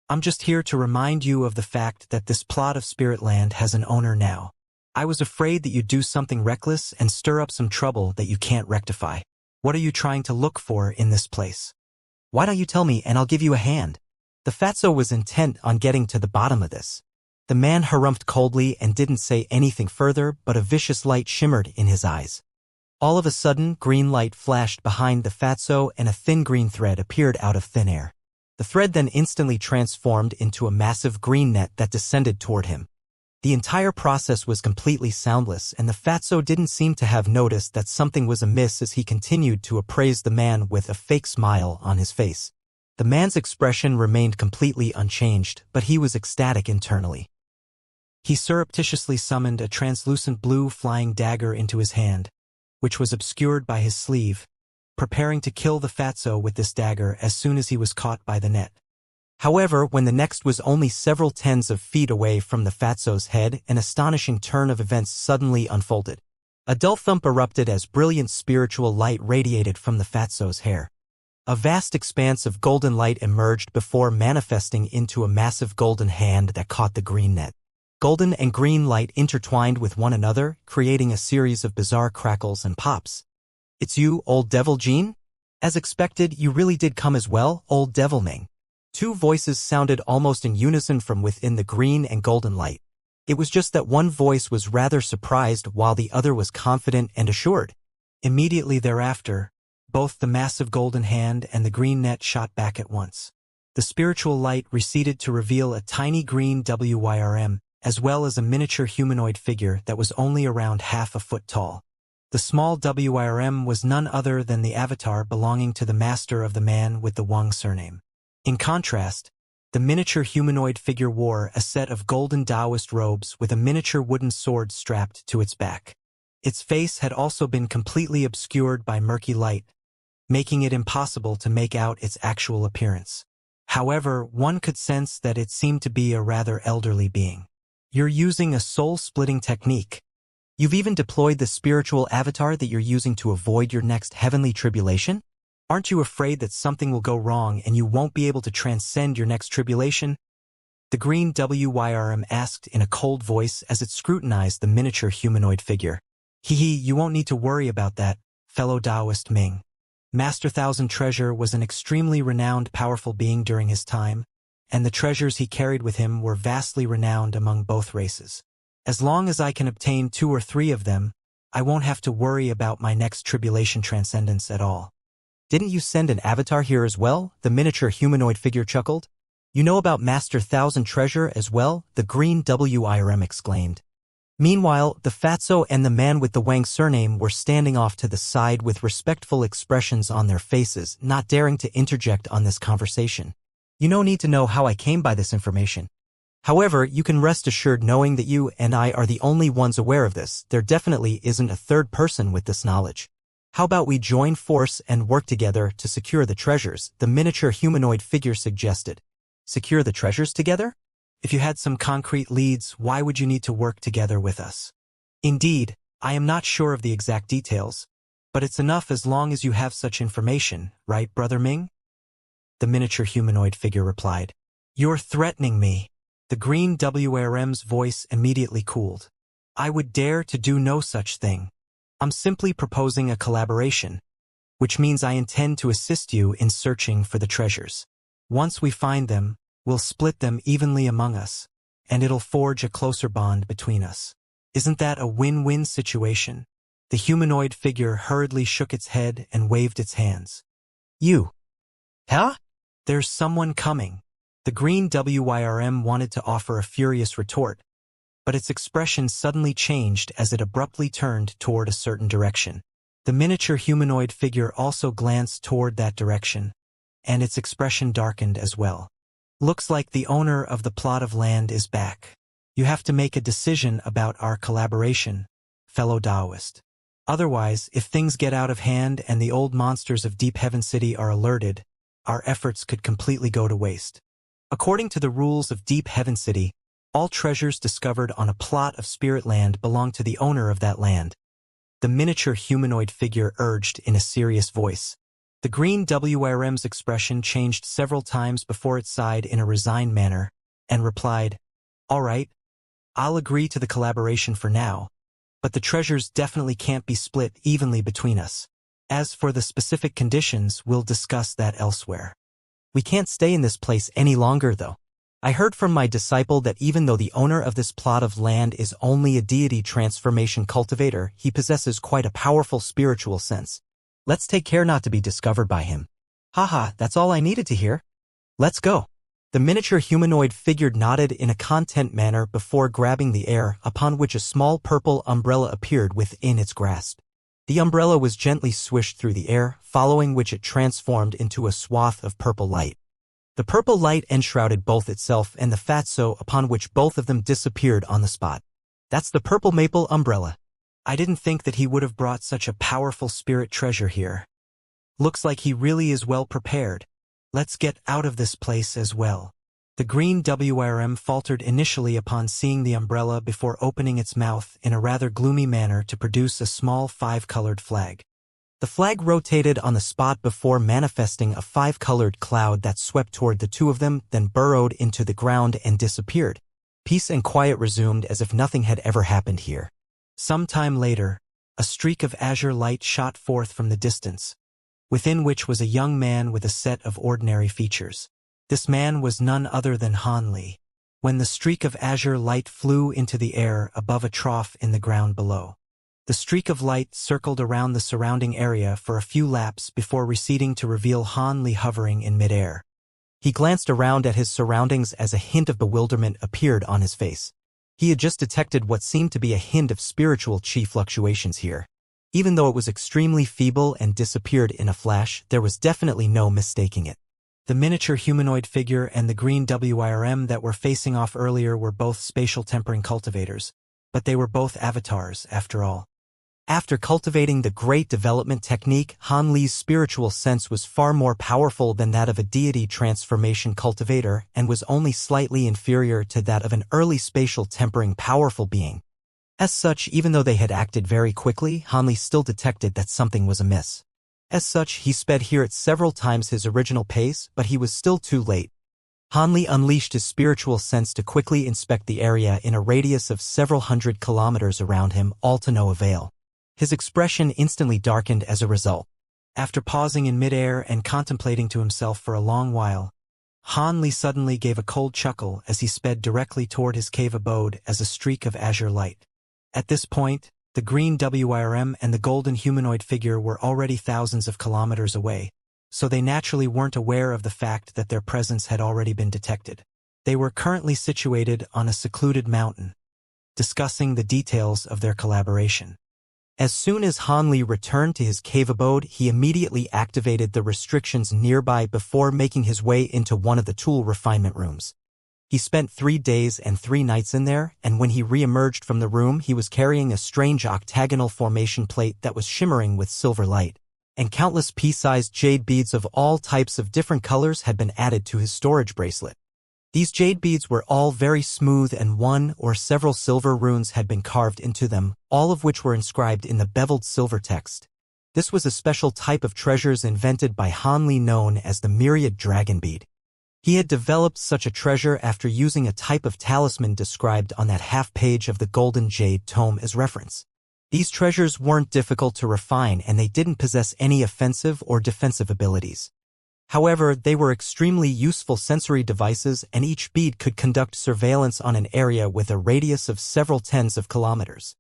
I'm just here to remind you of the fact that this plot of Spirit Land has an owner now. I was afraid that you'd do something reckless and stir up some trouble that you can't rectify. What are you trying to look for in this place? Why don't you tell me and I'll give you a hand? The fatso was intent on getting to the bottom of this. The man harumphed coldly and didn't say anything further, but a vicious light shimmered in his eyes. All of a sudden, green light flashed behind the fatso and a thin green thread appeared out of thin air. The thread then instantly transformed into a massive green net that descended toward him. The entire process was completely soundless, and the fatso didn't seem to have noticed that something was amiss as he continued to appraise the man with a fake smile on his face. The man's expression remained completely unchanged, but he was ecstatic internally. He surreptitiously summoned a translucent blue flying dagger into his hand, which was obscured by his sleeve, preparing to kill the fatso with this dagger as soon as he was caught by the net. However, when the next was only several tens of feet away from the fatso's head, an astonishing turn of events suddenly unfolded. A dull thump erupted as brilliant spiritual light radiated from the fatso's hair. A vast expanse of golden light emerged before manifesting into a massive golden hand that caught the green net. Golden and green light intertwined with one another, creating a series of bizarre crackles and pops. It's you, old devil Jean? As expected, you really did come as well, old devil Ming. Two voices sounded almost in unison from within the green and golden light. It was just that one voice was rather surprised while the other was confident and assured. Immediately thereafter, both the massive golden hand and the green net shot back at once. The spiritual light receded to reveal a tiny green WYRM, as well as a miniature humanoid figure that was only around half a foot tall. The small WYRM was none other than the avatar belonging to the master of the man with the Wang surname. In contrast, the miniature humanoid figure wore a set of golden Taoist robes with a miniature wooden sword strapped to its back. Its face had also been completely obscured by murky light, making it impossible to make out its actual appearance. However, one could sense that it seemed to be a rather elderly being. You're using a soul-splitting technique. You've even deployed the spiritual avatar that you're using to avoid your next heavenly tribulation? Aren't you afraid that something will go wrong and you won't be able to transcend your next tribulation? The green WYRM asked in a cold voice as it scrutinized the miniature humanoid figure. You won't need to worry about that, fellow Taoist Ming. Master Thousand Treasure was an extremely renowned powerful being during his time, and the treasures he carried with him were vastly renowned among both races. As long as I can obtain 2 or 3 of them, I won't have to worry about my next tribulation transcendence at all. Didn't you send an avatar here as well? The miniature humanoid figure chuckled. You know about Master Thousand Treasure as well? The green WIRM exclaimed. Meanwhile, the fatso and the man with the Wang surname were standing off to the side with respectful expressions on their faces, not daring to interject on this conversation. You no need to know how I came by this information. However, you can rest assured knowing that you and I are the only ones aware of this. There definitely isn't a third person with this knowledge. How about we join force and work together to secure the treasures? The miniature humanoid figure suggested. Secure the treasures together? If you had some concrete leads, why would you need to work together with us? Indeed, I am not sure of the exact details, But it's enough as long as you have such information, right, Brother Ming? The miniature humanoid figure replied. You're threatening me. The green WRM's voice immediately cooled. I would dare to do no such thing. I'm simply proposing a collaboration, which means I intend to assist you in searching for the treasures. Once we find them, we'll split them evenly among us, and it'll forge a closer bond between us. Isn't that a win-win situation? The humanoid figure hurriedly shook its head and waved its hands. You. Huh? There's someone coming. The green WYRM wanted to offer a furious retort, but its expression suddenly changed as it abruptly turned toward a certain direction. The miniature humanoid figure also glanced toward that direction, and its expression darkened as well. Looks like the owner of the plot of land is back. You have to make a decision about our collaboration, fellow Taoist. Otherwise, if things get out of hand and the old monsters of Deep Heaven City are alerted, our efforts could completely go to waste. According to the rules of Deep Heaven City, all treasures discovered on a plot of spirit land belong to the owner of that land. The miniature humanoid figure urged in a serious voice. The green WRM's expression changed several times before it sighed in a resigned manner, and replied, All right, I'll agree to the collaboration for now, but the treasures definitely can't be split evenly between us. As for the specific conditions, we'll discuss that elsewhere. We can't stay in this place any longer, though. I heard from my disciple that even though the owner of this plot of land is only a deity transformation cultivator, he possesses quite a powerful spiritual sense. Let's take care not to be discovered by him. Haha, that's all I needed to hear. Let's go. The miniature humanoid figure nodded in a content manner before grabbing the air, upon which a small purple umbrella appeared within its grasp. The umbrella was gently swished through the air, following which it transformed into a swath of purple light. The purple light enshrouded both itself and the fatso, upon which both of them disappeared on the spot. That's the purple maple umbrella. I didn't think that he would have brought such a powerful spirit treasure here. Looks like he really is well prepared. Let's get out of this place as well. The green WRM faltered initially upon seeing the umbrella before opening its mouth in a rather gloomy manner to produce a small 5-colored flag. The flag rotated on the spot before manifesting a 5-colored cloud that swept toward the two of them, then burrowed into the ground and disappeared. Peace and quiet resumed as if nothing had ever happened here. Some time later, a streak of azure light shot forth from the distance, within which was a young man with a set of ordinary features. This man was none other than Han Li. When the streak of azure light flew into the air above a trough in the ground below, the streak of light circled around the surrounding area for a few laps before receding to reveal Han Li hovering in midair. He glanced around at his surroundings as a hint of bewilderment appeared on his face. He had just detected what seemed to be a hint of spiritual chi fluctuations here. Even though it was extremely feeble and disappeared in a flash, there was definitely no mistaking it. The miniature humanoid figure and the green WIRM that were facing off earlier were both spatial tempering cultivators, but they were both avatars, after all. After cultivating the great development technique, Han Li's spiritual sense was far more powerful than that of a deity transformation cultivator and was only slightly inferior to that of an early spatial tempering powerful being. As such, even though they had acted very quickly, Han Li still detected that something was amiss. As such, he sped here at several times his original pace, but he was still too late. Han Li unleashed his spiritual sense to quickly inspect the area in a radius of several hundred kilometers around him, all to no avail. His expression instantly darkened as a result. After pausing in midair and contemplating to himself for a long while, Han Li suddenly gave a cold chuckle as he sped directly toward his cave abode as a streak of azure light. At this point, the green WIRM and the golden humanoid figure were already thousands of kilometers away, so they naturally weren't aware of the fact that their presence had already been detected. They were currently situated on a secluded mountain, discussing the details of their collaboration. As soon as Han Li returned to his cave abode, he immediately activated the restrictions nearby before making his way into one of the tool refinement rooms. He spent 3 days and 3 nights in there, and when he re-emerged from the room, he was carrying a strange octagonal formation plate that was shimmering with silver light, and countless pea-sized jade beads of all types of different colors had been added to his storage bracelet. These jade beads were all very smooth, and one or several silver runes had been carved into them, all of which were inscribed in the beveled silver text. This was a special type of treasures invented by Han Li known as the Myriad Dragon Bead. He had developed such a treasure after using a type of talisman described on that half page of the Golden Jade Tome as reference. These treasures weren't difficult to refine and they didn't possess any offensive or defensive abilities. However, they were extremely useful sensory devices and each bead could conduct surveillance on an area with a radius of several tens of kilometers.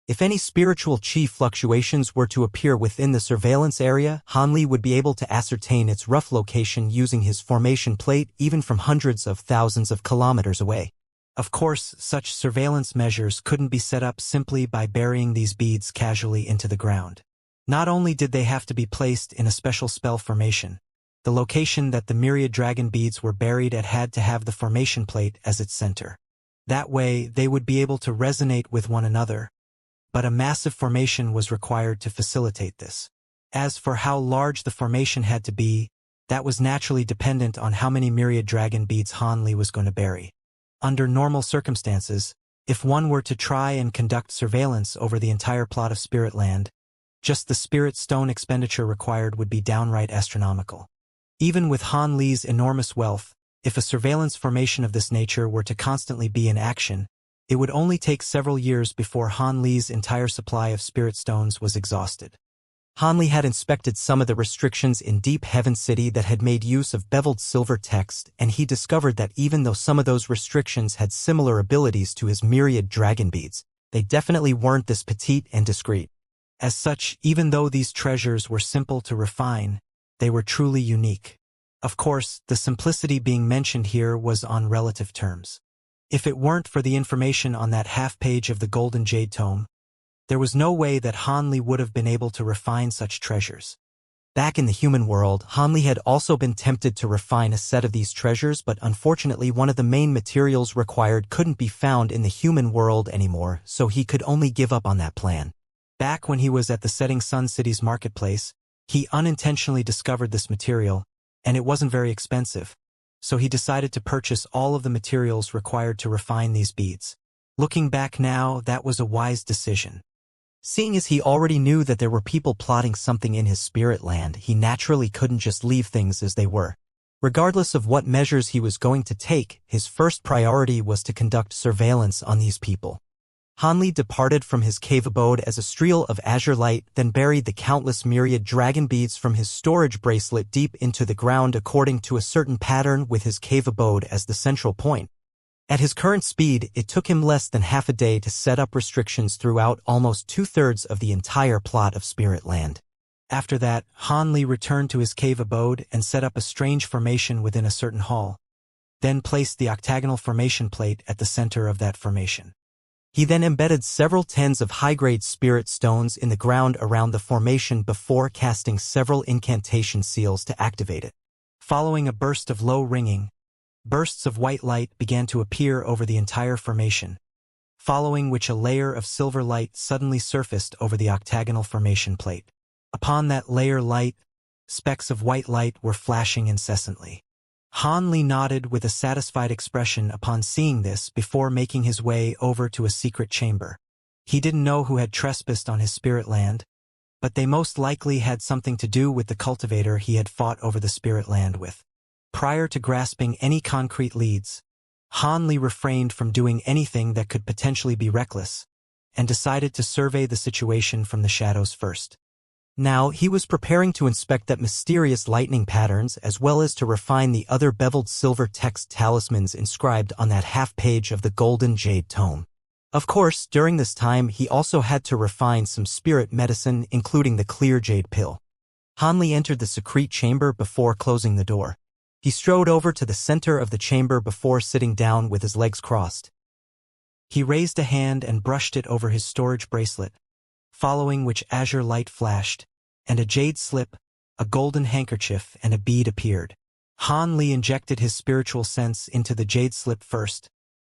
If any spiritual chi fluctuations were to appear within the surveillance area, Han Li would be able to ascertain its rough location using his formation plate even from hundreds of thousands of kilometers away. Of course, such surveillance measures couldn't be set up simply by burying these beads casually into the ground. Not only did they have to be placed in a special spell formation, the location that the myriad dragon beads were buried at had to have the formation plate as its center. That way, they would be able to resonate with one another, but a massive formation was required to facilitate this. As for how large the formation had to be, that was naturally dependent on how many myriad dragon beads Han Li was going to bury. Under normal circumstances, if one were to try and conduct surveillance over the entire plot of Spirit Land, just the spirit stone expenditure required would be downright astronomical. Even with Han Li's enormous wealth, if a surveillance formation of this nature were to constantly be in action, it would only take several years before Han Li's entire supply of spirit stones was exhausted. Han Li had inspected some of the restrictions in Deep Heaven City that had made use of beveled silver text, and he discovered that even though some of those restrictions had similar abilities to his myriad dragon beads, they definitely weren't this petite and discreet. As such, even though these treasures were simple to refine, they were truly unique. Of course, the simplicity being mentioned here was on relative terms. If it weren't for the information on that half page of the Golden Jade Tome, there was no way that Han Li would have been able to refine such treasures. Back in the human world, Han Li had also been tempted to refine a set of these treasures, but unfortunately one of the main materials required couldn't be found in the human world anymore, so he could only give up on that plan. Back when he was at the Setting Sun City's marketplace, he unintentionally discovered this material, and it wasn't very expensive, so he decided to purchase all of the materials required to refine these beads. Looking back now, that was a wise decision. Seeing as he already knew that there were people plotting something in his spirit land, he naturally couldn't just leave things as they were. Regardless of what measures he was going to take, his first priority was to conduct surveillance on these people. Han Li departed from his cave abode as a streal of azure light, then buried the countless myriad dragon beads from his storage bracelet deep into the ground according to a certain pattern with his cave abode as the central point. At his current speed, it took him less than half a day to set up restrictions throughout almost 2/3 of the entire plot of Spirit Land. After that, Han Li returned to his cave abode and set up a strange formation within a certain hall, then placed the octagonal formation plate at the center of that formation. He then embedded several tens of high-grade spirit stones in the ground around the formation before casting several incantation seals to activate it. Following a burst of low ringing, bursts of white light began to appear over the entire formation, following which a layer of silver light suddenly surfaced over the octagonal formation plate. Upon that layer light, specks of white light were flashing incessantly. Han Li nodded with a satisfied expression upon seeing this before making his way over to a secret chamber. He didn't know who had trespassed on his spirit land, but they most likely had something to do with the cultivator he had fought over the spirit land with. Prior to grasping any concrete leads, Han Li refrained from doing anything that could potentially be reckless, and decided to survey the situation from the shadows first. Now, he was preparing to inspect that mysterious lightning patterns as well as to refine the other beveled silver text talismans inscribed on that half page of the Golden Jade Tome. Of course, during this time, he also had to refine some spirit medicine, including the clear jade pill. Han Li entered the secrete chamber before closing the door. He strode over to the center of the chamber before sitting down with his legs crossed. He raised a hand and brushed it over his storage bracelet, following which azure light flashed, and a jade slip, a golden handkerchief, and a bead appeared. Han Li injected his spiritual sense into the jade slip first,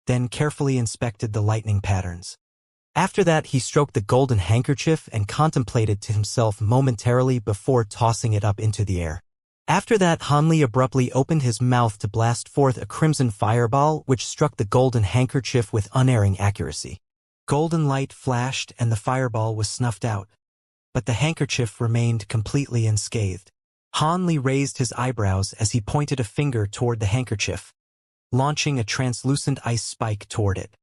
then carefully inspected the lightning patterns. After that, he stroked the golden handkerchief and contemplated to himself momentarily before tossing it up into the air. After that, Han Li abruptly opened his mouth to blast forth a crimson fireball which struck the golden handkerchief with unerring accuracy. Golden light flashed and the fireball was snuffed out. but the handkerchief remained completely unscathed. Han Li raised his eyebrows as he pointed a finger toward the handkerchief, launching a translucent ice spike toward it.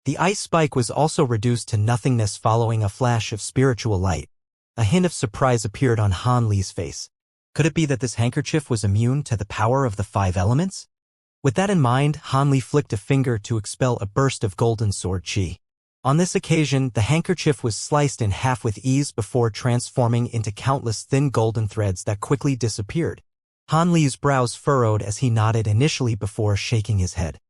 The ice spike was also reduced to nothingness following a flash of spiritual light. A hint of surprise appeared on Han Li's face. Could it be that this handkerchief was immune to the power of the 5 elements? With that in mind, Han Li flicked a finger to expel a burst of golden sword chi. On this occasion, the handkerchief was sliced in half with ease before transforming into countless thin golden threads that quickly disappeared. Han Li's brows furrowed as he nodded initially before shaking his head.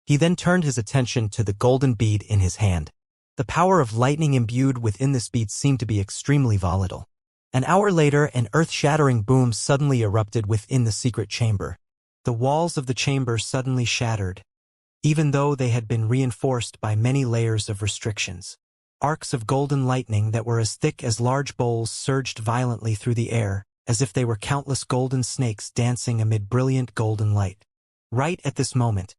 He then turned his attention to the golden bead in his hand. The power of lightning imbued within this bead seemed to be extremely volatile. An hour later, an earth-shattering boom suddenly erupted within the secret chamber. The walls of the chamber suddenly shattered, even though they had been reinforced by many layers of restrictions. Arcs of golden lightning that were as thick as large bowls surged violently through the air, as if they were countless golden snakes dancing amid brilliant golden light. Right at this moment,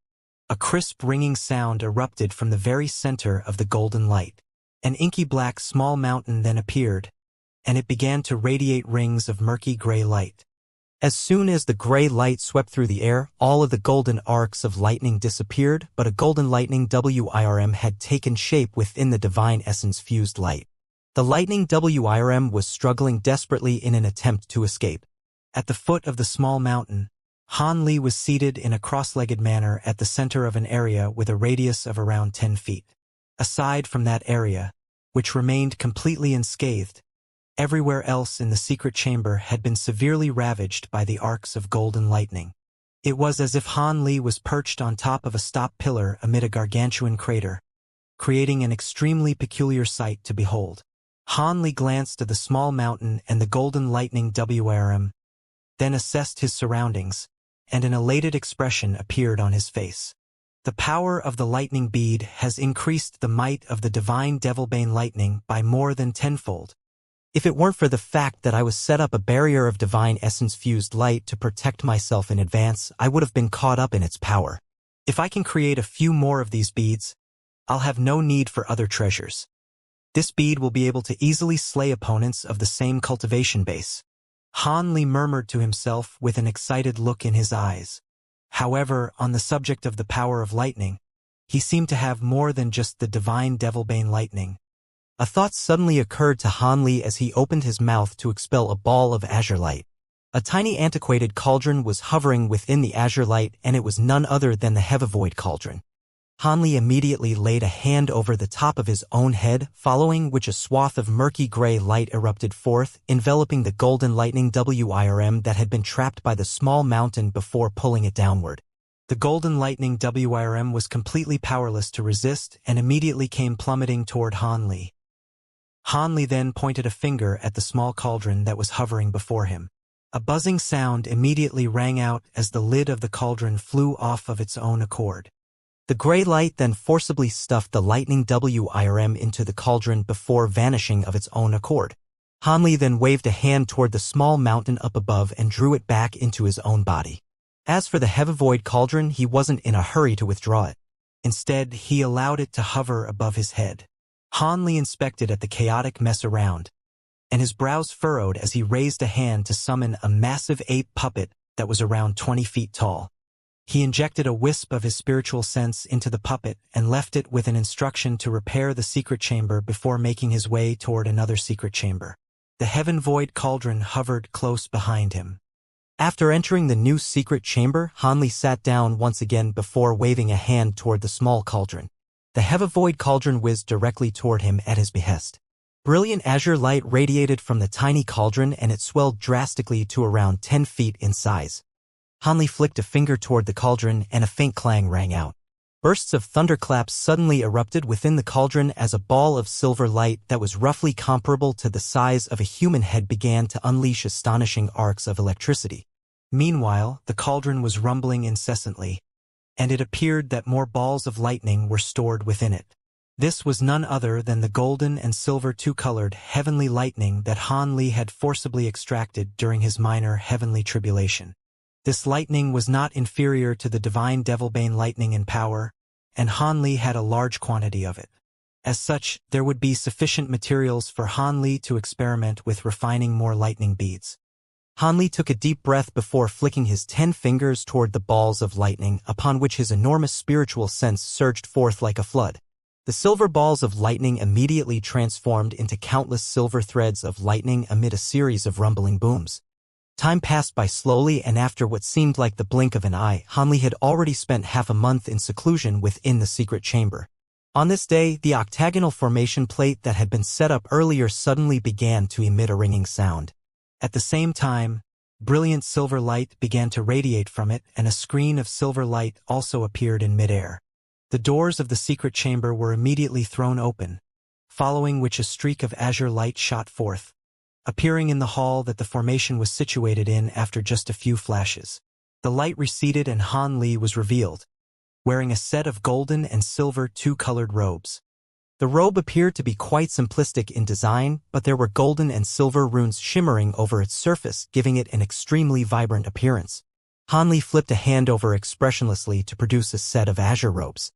a crisp ringing sound erupted from the very center of the golden light. An inky black small mountain then appeared, and it began to radiate rings of murky gray light. As soon as the gray light swept through the air, all of the golden arcs of lightning disappeared, but a golden lightning WIRM had taken shape within the divine essence-fused light. The lightning WIRM was struggling desperately in an attempt to escape. At the foot of the small mountain, Han Li was seated in a cross-legged manner at the center of an area with a radius of around 10 feet. Aside from that area, which remained completely unscathed, everywhere else in the secret chamber had been severely ravaged by the arcs of golden lightning. It was as if Han Li was perched on top of a stop pillar amid a gargantuan crater, creating an extremely peculiar sight to behold. Han Li glanced at the small mountain and the golden lightning WRM, then assessed his surroundings, and an elated expression appeared on his face. The power of the lightning bead has increased the might of the divine Devilbane lightning by more than tenfold. If it weren't for the fact that I was set up a barrier of divine essence-fused light to protect myself in advance, I would have been caught up in its power. If I can create a few more of these beads, I'll have no need for other treasures. This bead will be able to easily slay opponents of the same cultivation base. Han Li murmured to himself with an excited look in his eyes. However, on the subject of the power of lightning, he seemed to have more than just the divine Devilbane lightning. A thought suddenly occurred to Han Li as he opened his mouth to expel a ball of azure light. A tiny antiquated cauldron was hovering within the azure light, and it was none other than the Heavivoid cauldron. Han Li immediately laid a hand over the top of his own head, following which a swath of murky gray light erupted forth, enveloping the golden lightning WIRM that had been trapped by the small mountain before pulling it downward. The golden lightning WIRM was completely powerless to resist and immediately came plummeting toward Han Li. Han Li then pointed a finger at the small cauldron that was hovering before him. A buzzing sound immediately rang out as the lid of the cauldron flew off of its own accord. The gray light then forcibly stuffed the lightning WIRM into the cauldron before vanishing of its own accord. Han Li then waved a hand toward the small mountain up above and drew it back into his own body. As for the Heavivoid cauldron, he wasn't in a hurry to withdraw it. Instead, he allowed it to hover above his head. Han Li inspected at the chaotic mess around, and his brows furrowed as he raised a hand to summon a massive ape puppet that was around 20 feet tall. He injected a wisp of his spiritual sense into the puppet and left it with an instruction to repair the secret chamber before making his way toward another secret chamber. The Heavenvoid cauldron hovered close behind him. After entering the new secret chamber, Han Li sat down once again before waving a hand toward the small cauldron. The Heavenvoid cauldron whizzed directly toward him at his behest. Brilliant azure light radiated from the tiny cauldron, and it swelled drastically to around 10 feet in size. Han Li flicked a finger toward the cauldron, and a faint clang rang out. Bursts of thunderclaps suddenly erupted within the cauldron as a ball of silver light that was roughly comparable to the size of a human head began to unleash astonishing arcs of electricity. Meanwhile, the cauldron was rumbling incessantly, and it appeared that more balls of lightning were stored within it. This was none other than the golden and silver two-colored heavenly lightning that Han Li had forcibly extracted during his minor heavenly tribulation. This lightning was not inferior to the divine Devilbane lightning in power, and Han Li had a large quantity of it. As such, there would be sufficient materials for Han Li to experiment with refining more lightning beads. Han Li took a deep breath before flicking his 10 fingers toward the balls of lightning, upon which his enormous spiritual sense surged forth like a flood. The silver balls of lightning immediately transformed into countless silver threads of lightning amid a series of rumbling booms. Time passed by slowly, and after what seemed like the blink of an eye, Han Li had already spent half a month in seclusion within the secret chamber. On this day, the octagonal formation plate that had been set up earlier suddenly began to emit a ringing sound. At the same time, brilliant silver light began to radiate from it, and a screen of silver light also appeared in midair. The doors of the secret chamber were immediately thrown open, following which a streak of azure light shot forth, appearing in the hall that the formation was situated in after just a few flashes. The light receded and Han Li was revealed, wearing a set of golden and silver two-colored robes. The robe appeared to be quite simplistic in design, but there were golden and silver runes shimmering over its surface, giving it an extremely vibrant appearance. Han Li flipped a hand over expressionlessly to produce a set of azure robes.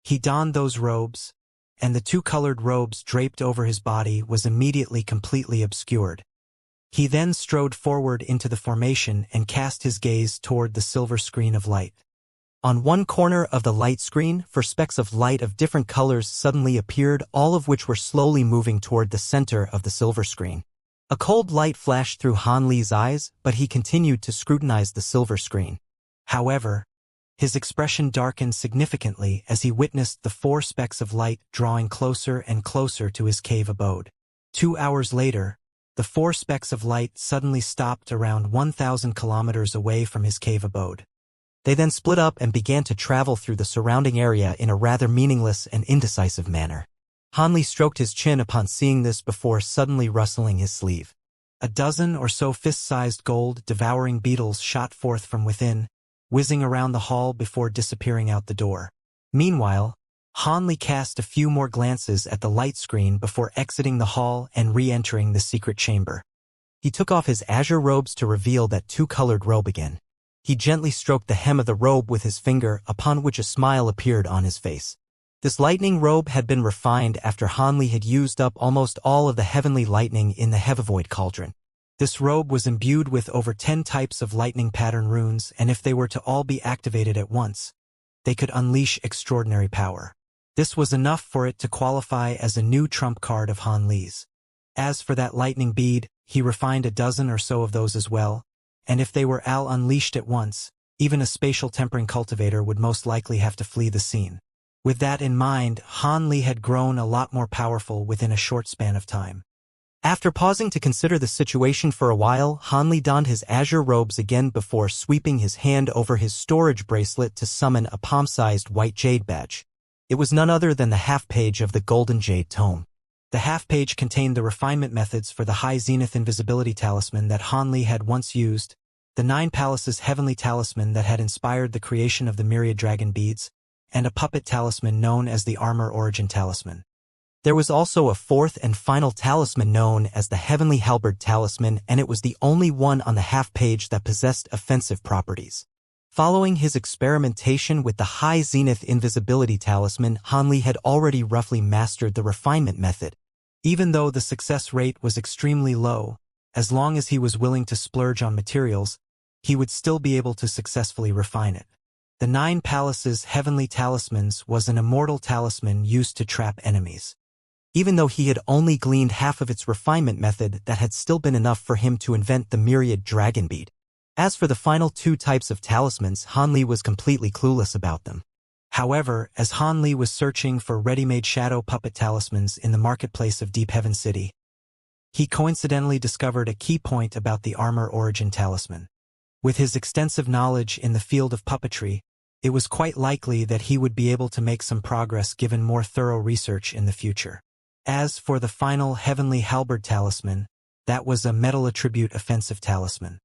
He donned those robes, and the two-colored robes draped over his body was immediately completely obscured. He then strode forward into the formation and cast his gaze toward the silver screen of light. On one corner of the light screen, specks of light of different colors suddenly appeared, all of which were slowly moving toward the center of the silver screen. A cold light flashed through Han Li's eyes, but he continued to scrutinize the silver screen. However, his expression darkened significantly as he witnessed the 4 specks of light drawing closer and closer to his cave abode. 2 hours later, the 4 specks of light suddenly stopped around 1,000 kilometers away from his cave abode. They then split up and began to travel through the surrounding area in a rather meaningless and indecisive manner. Han Li stroked his chin upon seeing this before suddenly rustling his sleeve. A dozen or so fist-sized gold-devouring beetles shot forth from within, whizzing around the hall before disappearing out the door. Meanwhile, Han Li cast a few more glances at the light screen before exiting the hall and re-entering the secret chamber. He took off his azure robes to reveal that two-colored robe again. He gently stroked the hem of the robe with his finger, upon which a smile appeared on his face. This lightning robe had been refined after Han Li had used up almost all of the heavenly lightning in the Heavivoid cauldron. This robe was imbued with over 10 types of lightning pattern runes, and if they were to all be activated at once, they could unleash extraordinary power. This was enough for it to qualify as a new trump card of Han Li's. As for that lightning bead, he refined a dozen or so of those as well, and if they were all unleashed at once, even a spatial tempering cultivator would most likely have to flee the scene. With that in mind, Han Li had grown a lot more powerful within a short span of time. After pausing to consider the situation for a while, Han Li donned his azure robes again before sweeping his hand over his storage bracelet to summon a palm-sized white jade badge. It was none other than the half-page of the Golden Jade Tome. The half-page contained the refinement methods for the High Zenith Invisibility Talisman that Han Li had once used, the 9 Palaces Heavenly Talisman that had inspired the creation of the myriad dragon beads, and a puppet talisman known as the Armor Origin Talisman. There was also a 4th and final talisman known as the Heavenly Halberd Talisman, and it was the only one on the half-page that possessed offensive properties. Following his experimentation with the High Zenith Invisibility Talisman, Han Li had already roughly mastered the refinement method. Even though the success rate was extremely low, as long as he was willing to splurge on materials, he would still be able to successfully refine it. The 9 Palaces Heavenly Talismans was an immortal talisman used to trap enemies. Even though he had only gleaned half of its refinement method, that had still been enough for him to invent the myriad dragon bead. As for the final 2 types of talismans, Han Li was completely clueless about them. However, as Han Li was searching for ready-made shadow puppet talismans in the marketplace of Deep Heaven City, he coincidentally discovered a key point about the Armor Origin Talisman. With his extensive knowledge in the field of puppetry, it was quite likely that he would be able to make some progress given more thorough research in the future. As for the final Heavenly Halberd Talisman, that was a metal attribute offensive talisman.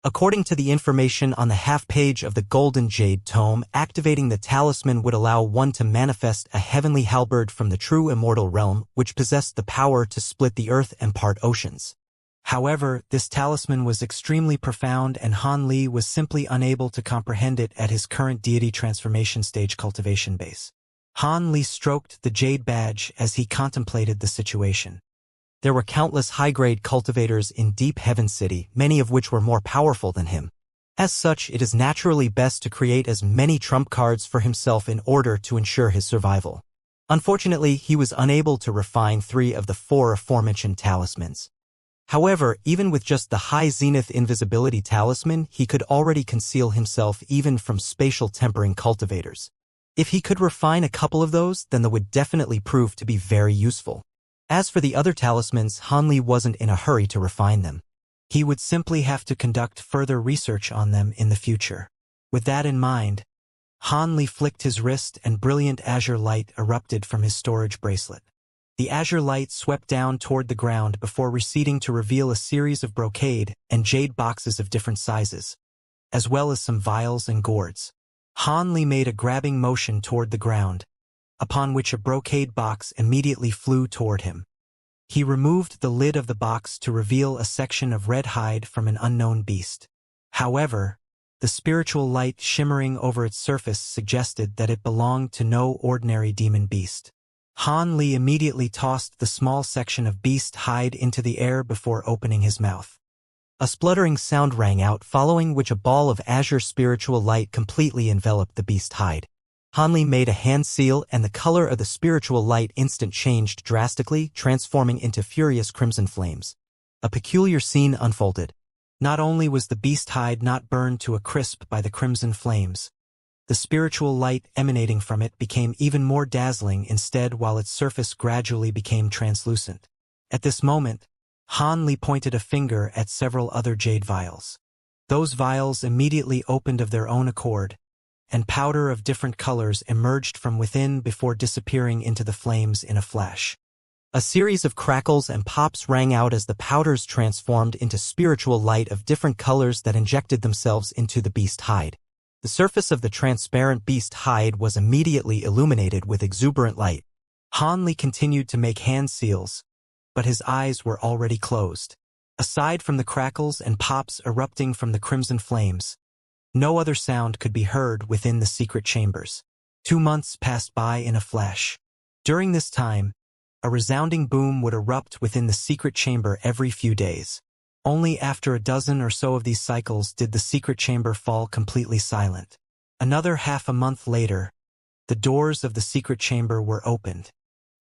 According to the information on the half-page of the Golden Jade Tome, activating the talisman would allow one to manifest a heavenly halberd from the true immortal realm, which possessed the power to split the earth and part oceans. However, this talisman was extremely profound, and Han Li was simply unable to comprehend it at his current deity transformation stage cultivation base. Han Li stroked the jade badge as he contemplated the situation. There were countless high-grade cultivators in Deep Heaven City, many of which were more powerful than him. As such, it is naturally best to create as many trump cards for himself in order to ensure his survival. Unfortunately, he was unable to refine 3 of the 4 aforementioned talismans. However, even with just the high zenith invisibility talisman, he could already conceal himself even from spatial tempering cultivators. If he could refine a couple of those, then that would definitely prove to be very useful. As for the other talismans, Han Li wasn't in a hurry to refine them. He would simply have to conduct further research on them in the future. With that in mind, Han Li flicked his wrist and brilliant azure light erupted from his storage bracelet. The azure light swept down toward the ground before receding to reveal a series of brocade and jade boxes of different sizes, as well as some vials and gourds. Han Li made a grabbing motion toward the ground, upon which a brocade box immediately flew toward him. He removed the lid of the box to reveal a section of red hide from an unknown beast. However, the spiritual light shimmering over its surface suggested that it belonged to no ordinary demon beast. Han Li immediately tossed the small section of beast hide into the air before opening his mouth. A spluttering sound rang out, following which a ball of azure spiritual light completely enveloped the beast hide. Han Li made a hand seal and the color of the spiritual light instant changed drastically, transforming into furious crimson flames. A peculiar scene unfolded. Not only was the beast hide not burned to a crisp by the crimson flames, the spiritual light emanating from it became even more dazzling instead, while its surface gradually became translucent. At this moment, Han Li pointed a finger at several other jade vials. Those vials immediately opened of their own accord, and powder of different colors emerged from within before disappearing into the flames in a flash. A series of crackles and pops rang out as the powders transformed into spiritual light of different colors that injected themselves into the beast hide. The surface of the transparent beast hide was immediately illuminated with exuberant light. Han Li continued to make hand seals, but his eyes were already closed. Aside from the crackles and pops erupting from the crimson flames, no other sound could be heard within the secret chambers. 2 months passed by in a flash. During this time, a resounding boom would erupt within the secret chamber every few days. Only after a dozen or so of these cycles did the secret chamber fall completely silent. Another half a month later, the doors of the secret chamber were opened.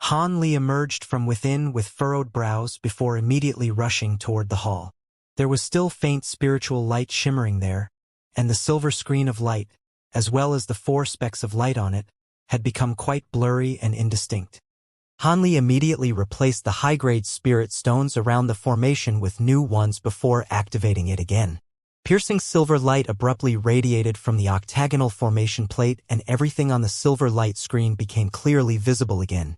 Han Li emerged from within with furrowed brows before immediately rushing toward the hall. There was still faint spiritual light shimmering there, and the silver screen of light, as well as the 4 specks of light on it, had become quite blurry and indistinct. Han Li immediately replaced the high-grade spirit stones around the formation with new ones before activating it again. Piercing silver light abruptly radiated from the octagonal formation plate, and everything on the silver light screen became clearly visible again.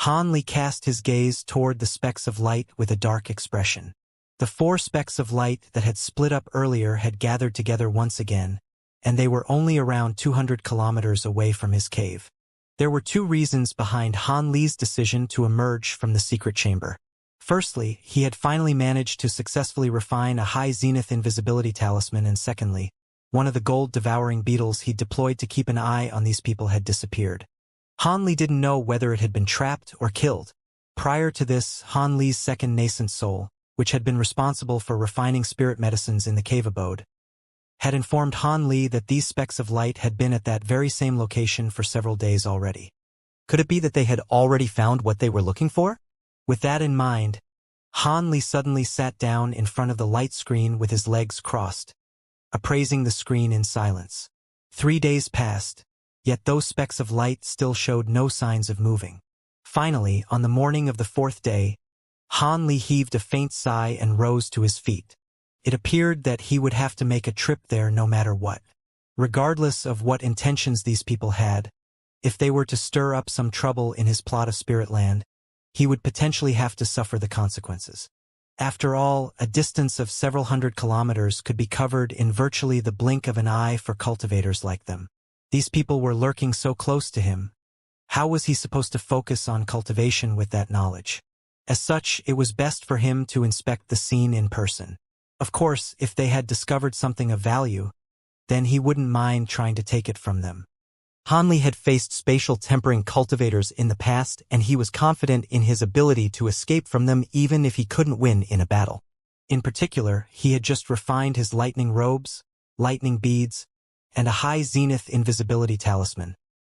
Han Li cast his gaze toward the specks of light with a dark expression. The 4 specks of light that had split up earlier had gathered together once again, and they were only around 200 kilometers away from his cave. There were 2 reasons behind Han Li's decision to emerge from the secret chamber. Firstly, he had finally managed to successfully refine a high zenith invisibility talisman, and secondly, one of the gold-devouring beetles he'd deployed to keep an eye on these people had disappeared. Han Li didn't know whether it had been trapped or killed. Prior to this, Han Li's second nascent soul, which had been responsible for refining spirit medicines in the cave abode, had informed Han Li that these specks of light had been at that very same location for several days already. Could it be that they had already found what they were looking for? With that in mind, Han Li suddenly sat down in front of the light screen with his legs crossed, appraising the screen in silence. 3 days passed, yet those specks of light still showed no signs of moving. Finally, on the morning of the 4th day, Han Li heaved a faint sigh and rose to his feet. It appeared that he would have to make a trip there no matter what. Regardless of what intentions these people had, if they were to stir up some trouble in his plot of Spiritland, he would potentially have to suffer the consequences. After all, a distance of several hundred kilometers could be covered in virtually the blink of an eye for cultivators like them. These people were lurking so close to him. How was he supposed to focus on cultivation with that knowledge? As such, it was best for him to inspect the scene in person. Of course, if they had discovered something of value, then he wouldn't mind trying to take it from them. Han Li had faced spatial tempering cultivators in the past, and he was confident in his ability to escape from them even if he couldn't win in a battle. In particular, he had just refined his lightning robes, lightning beads, and a high zenith invisibility talisman,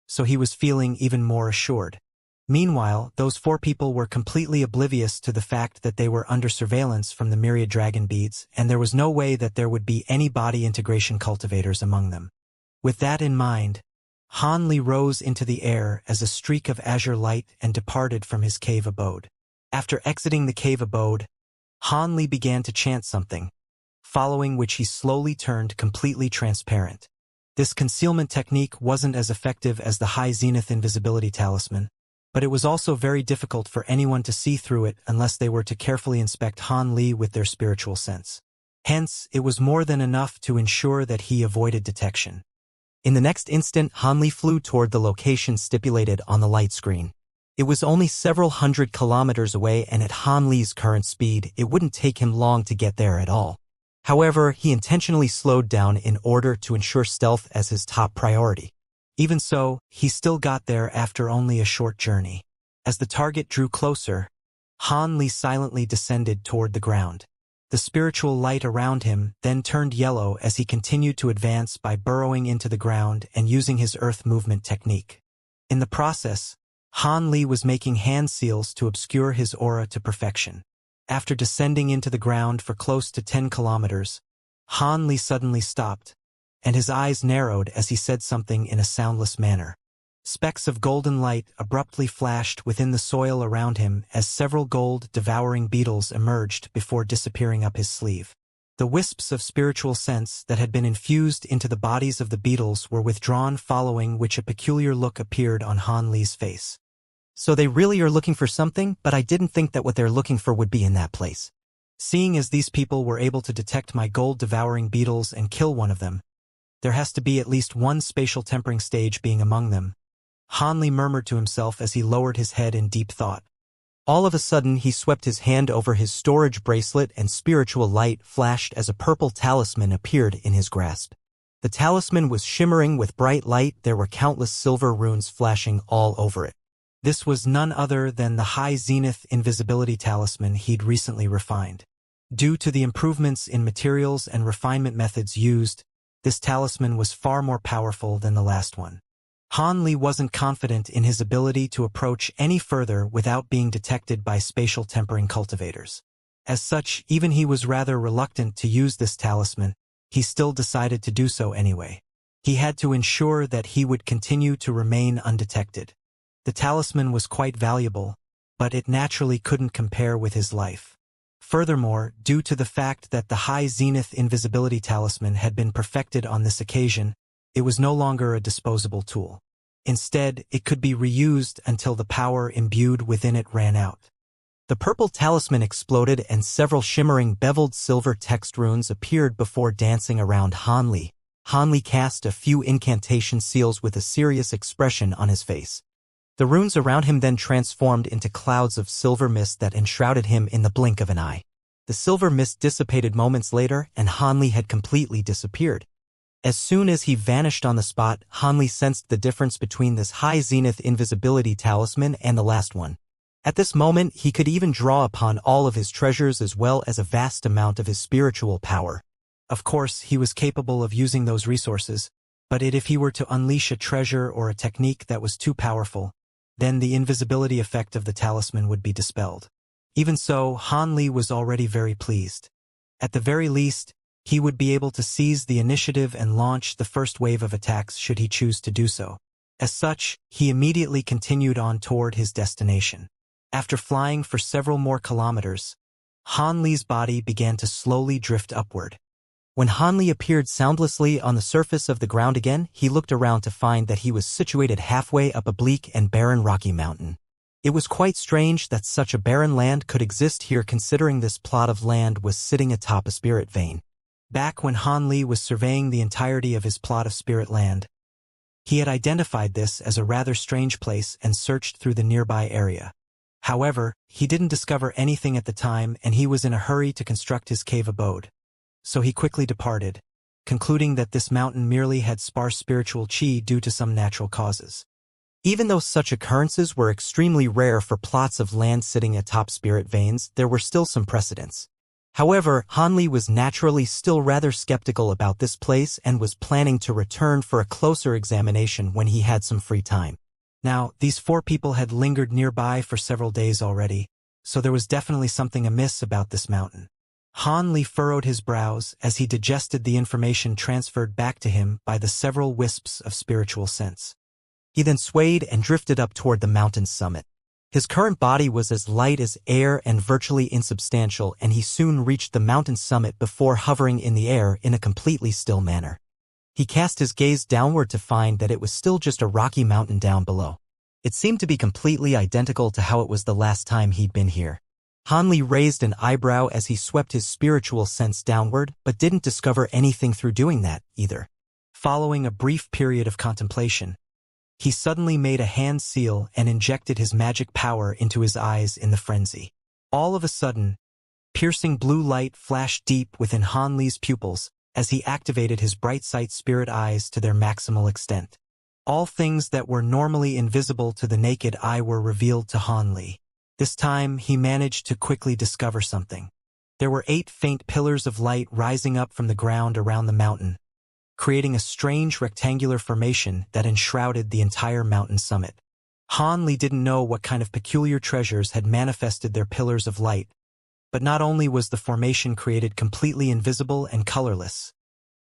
so he was feeling even more assured. Meanwhile, those 4 people were completely oblivious to the fact that they were under surveillance from the myriad dragon beads, and there was no way that there would be any body integration cultivators among them. With that in mind, Han Li rose into the air as a streak of azure light and departed from his cave abode. After exiting the cave abode, Han Li began to chant something, following which he slowly turned completely transparent. This concealment technique wasn't as effective as the high zenith invisibility talisman, but it was also very difficult for anyone to see through it unless they were to carefully inspect Han Li with their spiritual sense. Hence, it was more than enough to ensure that he avoided detection. In the next instant, Han Li flew toward the location stipulated on the light screen. It was only several hundred kilometers away, and at Han Li's current speed, it wouldn't take him long to get there at all. However, he intentionally slowed down in order to ensure stealth as his top priority. Even so, he still got there after only a short journey. As the target drew closer, Han Li silently descended toward the ground. The spiritual light around him then turned yellow as he continued to advance by burrowing into the ground and using his earth movement technique. In the process, Han Li was making hand seals to obscure his aura to perfection. After descending into the ground for close to 10 kilometers, Han Li suddenly stopped, and his eyes narrowed as he said something in a soundless manner. Specks of golden light abruptly flashed within the soil around him as several gold-devouring beetles emerged before disappearing up his sleeve. The wisps of spiritual sense that had been infused into the bodies of the beetles were withdrawn, following which a peculiar look appeared on Han Li's face. So they really are looking for something, but I didn't think that what they're looking for would be in that place. Seeing as these people were able to detect my gold-devouring beetles and kill one of them, there has to be at least one spatial tempering stage being among them, Han Li murmured to himself as he lowered his head in deep thought. All of a sudden, he swept his hand over his storage bracelet and spiritual light flashed as a purple talisman appeared in his grasp. The talisman was shimmering with bright light. There were countless silver runes flashing all over it. This was none other than the high zenith invisibility talisman he'd recently refined. Due to the improvements in materials and refinement methods used, this talisman was far more powerful than the last one. Han Li wasn't confident in his ability to approach any further without being detected by spatial tempering cultivators. As such, even he was rather reluctant to use this talisman, he still decided to do so anyway. He had to ensure that he would continue to remain undetected. The talisman was quite valuable, but it naturally couldn't compare with his life. Furthermore, due to the fact that the high zenith invisibility talisman had been perfected on this occasion, it was no longer a disposable tool. Instead, it could be reused until the power imbued within it ran out. The purple talisman exploded and several shimmering beveled silver text runes appeared before dancing around Han Li. Han Li cast a few incantation seals with a serious expression on his face. The runes around him then transformed into clouds of silver mist that enshrouded him in the blink of an eye. The silver mist dissipated moments later, and Han Li had completely disappeared. As soon as he vanished on the spot, Han Li sensed the difference between this high zenith invisibility talisman and the last one. At this moment, he could even draw upon all of his treasures as well as a vast amount of his spiritual power. Of course, he was capable of using those resources, but if he were to unleash a treasure or a technique that was too powerful, then the invisibility effect of the talisman would be dispelled. Even so, Han Li was already very pleased. At the very least, he would be able to seize the initiative and launch the first wave of attacks should he choose to do so. As such, he immediately continued on toward his destination. After flying for several more kilometers, Han Li's body began to slowly drift upward. When Han Li appeared soundlessly on the surface of the ground again, he looked around to find that he was situated halfway up a bleak and barren rocky mountain. It was quite strange that such a barren land could exist here, considering this plot of land was sitting atop a spirit vein. Back when Han Li was surveying the entirety of his plot of spirit land, he had identified this as a rather strange place and searched through the nearby area. However, he didn't discover anything at the time, and he was in a hurry to construct his cave abode. So he quickly departed, concluding that this mountain merely had sparse spiritual qi due to some natural causes. Even though such occurrences were extremely rare for plots of land sitting atop spirit veins, there were still some precedents. However, Han Li was naturally still rather skeptical about this place and was planning to return for a closer examination when he had some free time. Now, these 4 people had lingered nearby for several days already, so there was definitely something amiss about this mountain. Han Li furrowed his brows as he digested the information transferred back to him by the several wisps of spiritual sense. He then swayed and drifted up toward the mountain's summit. His current body was as light as air and virtually insubstantial, and he soon reached the mountain's summit before hovering in the air in a completely still manner. He cast his gaze downward to find that it was still just a rocky mountain down below. It seemed to be completely identical to how it was the last time he'd been here. Han Li raised an eyebrow as he swept his spiritual sense downward, but didn't discover anything through doing that, either. Following a brief period of contemplation, he suddenly made a hand seal and injected his magic power into his eyes in the frenzy. All of a sudden, piercing blue light flashed deep within Han Li's pupils as he activated his bright sight spirit eyes to their maximal extent. All things that were normally invisible to the naked eye were revealed to Han Li. This time, he managed to quickly discover something. There were 8 faint pillars of light rising up from the ground around the mountain, creating a strange rectangular formation that enshrouded the entire mountain summit. Han Li didn't know what kind of peculiar treasures had manifested their pillars of light, but not only was the formation created completely invisible and colorless,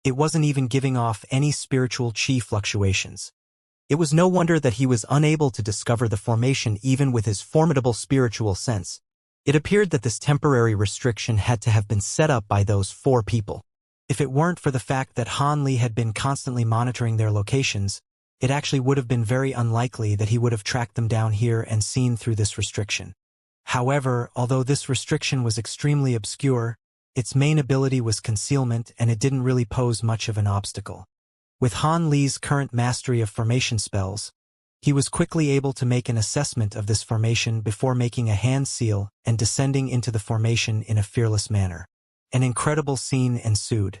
it wasn't even giving off any spiritual qi fluctuations. It was no wonder that he was unable to discover the formation even with his formidable spiritual sense. It appeared that this temporary restriction had to have been set up by those 4 people. If it weren't for the fact that Han Li had been constantly monitoring their locations, it actually would have been very unlikely that he would have tracked them down here and seen through this restriction. However, although this restriction was extremely obscure, its main ability was concealment, and it didn't really pose much of an obstacle. With Han Li's current mastery of formation spells, he was quickly able to make an assessment of this formation before making a hand seal and descending into the formation in a fearless manner. An incredible scene ensued.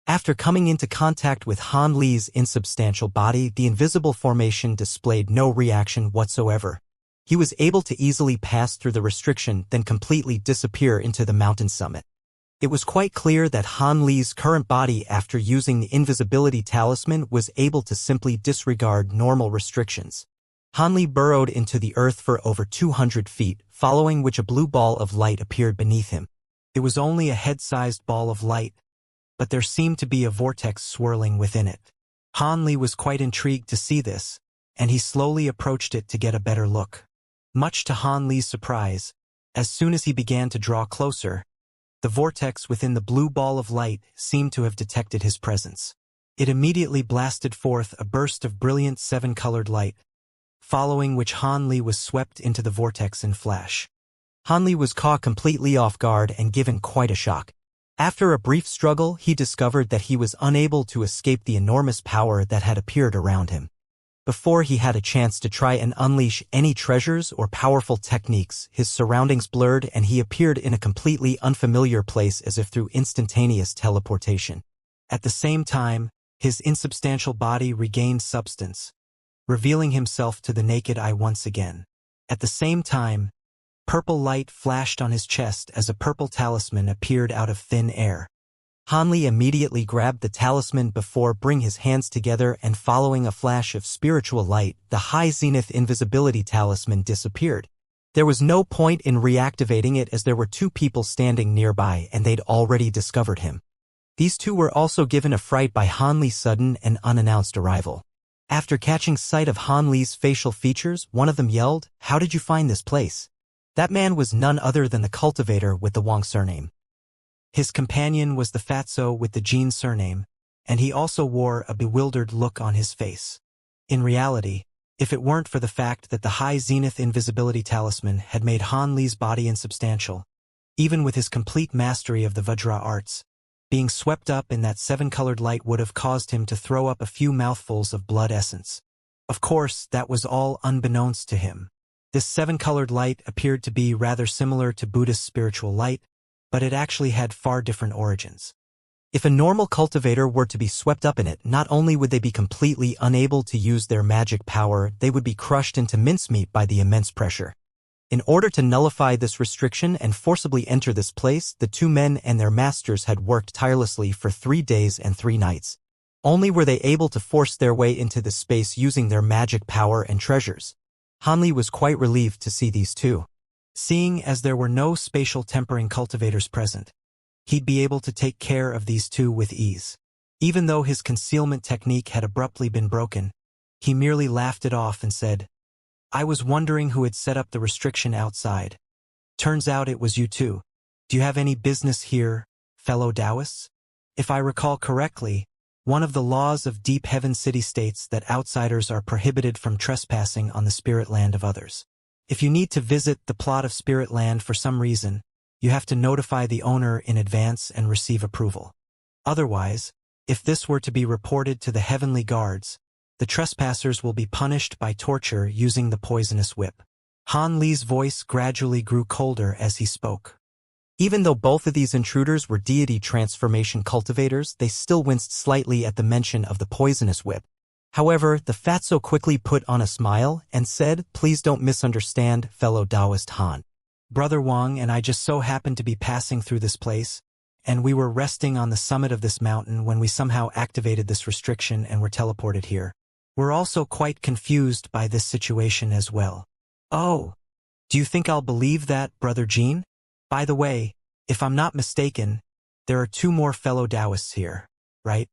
After coming into contact with Han Li's insubstantial body, the invisible formation displayed no reaction whatsoever. He was able to easily pass through the restriction, then completely disappear into the mountain summit. It was quite clear that Han Li's current body, after using the invisibility talisman, was able to simply disregard normal restrictions. Han Li burrowed into the earth for over 200 feet, following which a blue ball of light appeared beneath him. It was only a head-sized ball of light, but there seemed to be a vortex swirling within it. Han Li was quite intrigued to see this, and he slowly approached it to get a better look. Much to Han Li's surprise, as soon as he began to draw closer, the vortex within the blue ball of light seemed to have detected his presence. It immediately blasted forth a burst of brilliant 7-colored light, following which Han Li was swept into the vortex in flash. Han Li was caught completely off guard and given quite a shock. After a brief struggle, he discovered that he was unable to escape the enormous power that had appeared around him. Before he had a chance to try and unleash any treasures or powerful techniques, his surroundings blurred and he appeared in a completely unfamiliar place as if through instantaneous teleportation. At the same time, his insubstantial body regained substance, revealing himself to the naked eye once again. At the same time, purple light flashed on his chest as a purple talisman appeared out of thin air. Han Li immediately grabbed the talisman before bringing his hands together, and following a flash of spiritual light, the high zenith invisibility talisman disappeared. There was no point in reactivating it as there were 2 people standing nearby and they'd already discovered him. These 2 were also given a fright by Han Li's sudden and unannounced arrival. After catching sight of Han Li's facial features, one of them yelled, "How did you find this place?" That man was none other than the cultivator with the Wang surname. His companion was the fatso with the Jin surname, and he also wore a bewildered look on his face. In reality, if it weren't for the fact that the high zenith invisibility talisman had made Han Li's body insubstantial, even with his complete mastery of the Vajra arts, being swept up in that 7-colored light would have caused him to throw up a few mouthfuls of blood essence. Of course, that was all unbeknownst to him. This 7-colored light appeared to be rather similar to Buddhist spiritual light, but it actually had far different origins. If a normal cultivator were to be swept up in it, not only would they be completely unable to use their magic power, they would be crushed into mincemeat by the immense pressure. In order to nullify this restriction and forcibly enter this place, the two men and their masters had worked tirelessly for 3 days and 3 nights. Only were they able to force their way into this space using their magic power and treasures. Hanli was quite relieved to see these two. Seeing as there were no spatial tempering cultivators present, he'd be able to take care of these two with ease. Even though his concealment technique had abruptly been broken, he merely laughed it off and said, "I was wondering who had set up the restriction outside. Turns out it was you two. Do you have any business here, fellow Taoists? If I recall correctly, one of the laws of Deep Heaven City states that outsiders are prohibited from trespassing on the spirit land of others. If you need to visit the plot of spirit land for some reason, you have to notify the owner in advance and receive approval. Otherwise, if this were to be reported to the heavenly guards, the trespassers will be punished by torture using the poisonous whip." Han Li's voice gradually grew colder as he spoke. Even though both of these intruders were deity transformation cultivators, they still winced slightly at the mention of the poisonous whip. However, the fatso quickly put on a smile and said, "Please don't misunderstand, fellow Taoist Han. Brother Wang and I just so happened to be passing through this place, and we were resting on the summit of this mountain when we somehow activated this restriction and were teleported here. We're also quite confused by this situation as well." "Oh, do you think I'll believe that, Brother Jean? By the way, if I'm not mistaken, there are 2 more fellow Taoists here, right?"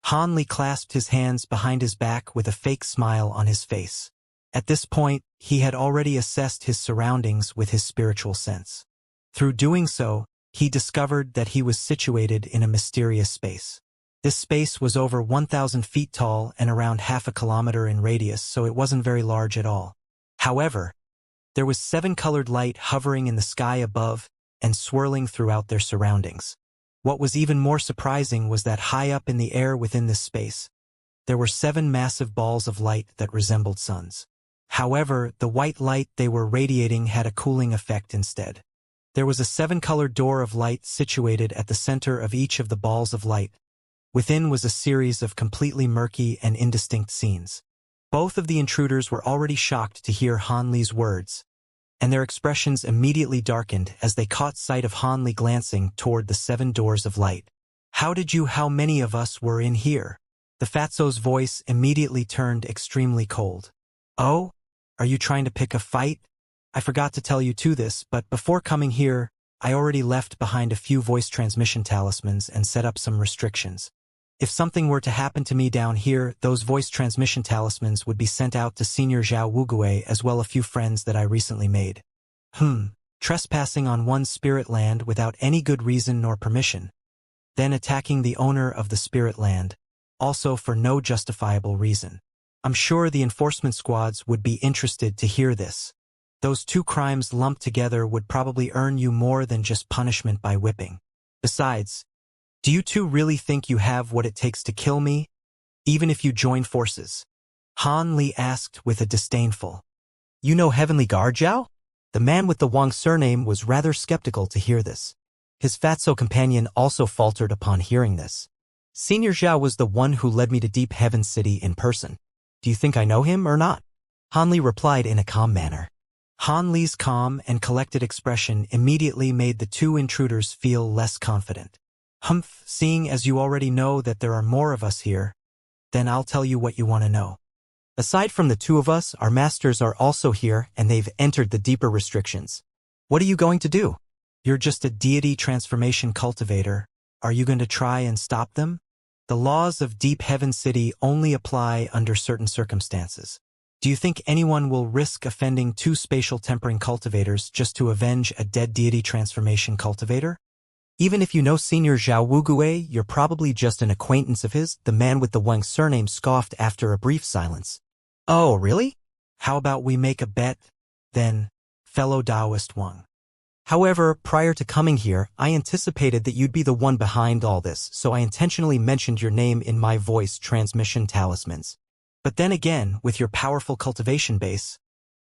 Han Li clasped his hands behind his back with a fake smile on his face. At this point, he had already assessed his surroundings with his spiritual sense. Through doing so, he discovered that he was situated in a mysterious space. This space was over 1,000 feet tall and around half a kilometer in radius, so it wasn't very large at all. However, there was 7-colored light hovering in the sky above and swirling throughout their surroundings. What was even more surprising was that high up in the air within this space, there were 7 massive balls of light that resembled suns. However, the white light they were radiating had a cooling effect instead. There was a 7-colored door of light situated at the center of each of the balls of light. Within was a series of completely murky and indistinct scenes. Both of the intruders were already shocked to hear Han Li's words, and their expressions immediately darkened as they caught sight of Han Li glancing toward the 7 doors of light. How many of us were in here?" The fatso's voice immediately turned extremely cold. "Oh, are you trying to pick a fight? I forgot to tell you this, but before coming here, I already left behind a few voice transmission talismans and set up some restrictions. If something were to happen to me down here, those voice transmission talismans would be sent out to Senior Zhao Wugui as well a few friends that I recently made." Trespassing on one's spirit land without any good reason nor permission, then attacking the owner of the spirit land, also for no justifiable reason. I'm sure the enforcement squads would be interested to hear this. Those 2 crimes lumped together would probably earn you more than just punishment by whipping. Besides, do you 2 really think you have what it takes to kill me, even if you join forces?" Han Li asked with a disdainful, "You know Heavenly Guard, Zhao?" The man with the Wang surname was rather skeptical to hear this. His fatso companion also faltered upon hearing this. "Senior Zhao was the one who led me to Deep Heaven City in person. Do you think I know him or not?" Han Li replied in a calm manner. Han Li's calm and collected expression immediately made the 2 intruders feel less confident. Seeing as you already know that there are more of us here, then I'll tell you what you want to know. Aside from the 2 of us, our masters are also here and they've entered the deeper restrictions. What are you going to do? You're just a deity transformation cultivator. Are you going to try and stop them? The laws of Deep Heaven City only apply under certain circumstances. Do you think anyone will risk offending 2 spatial tempering cultivators just to avenge a dead deity transformation cultivator? Even if you know Senior Zhao Wugui, you're probably just an acquaintance of his, the man with the Wang surname scoffed after a brief silence. "Oh, really? How about we make a bet, then, fellow Taoist Wang? However, prior to coming here, I anticipated that you'd be the one behind all this, so I intentionally mentioned your name in my voice transmission talismans. But then again, with your powerful cultivation base,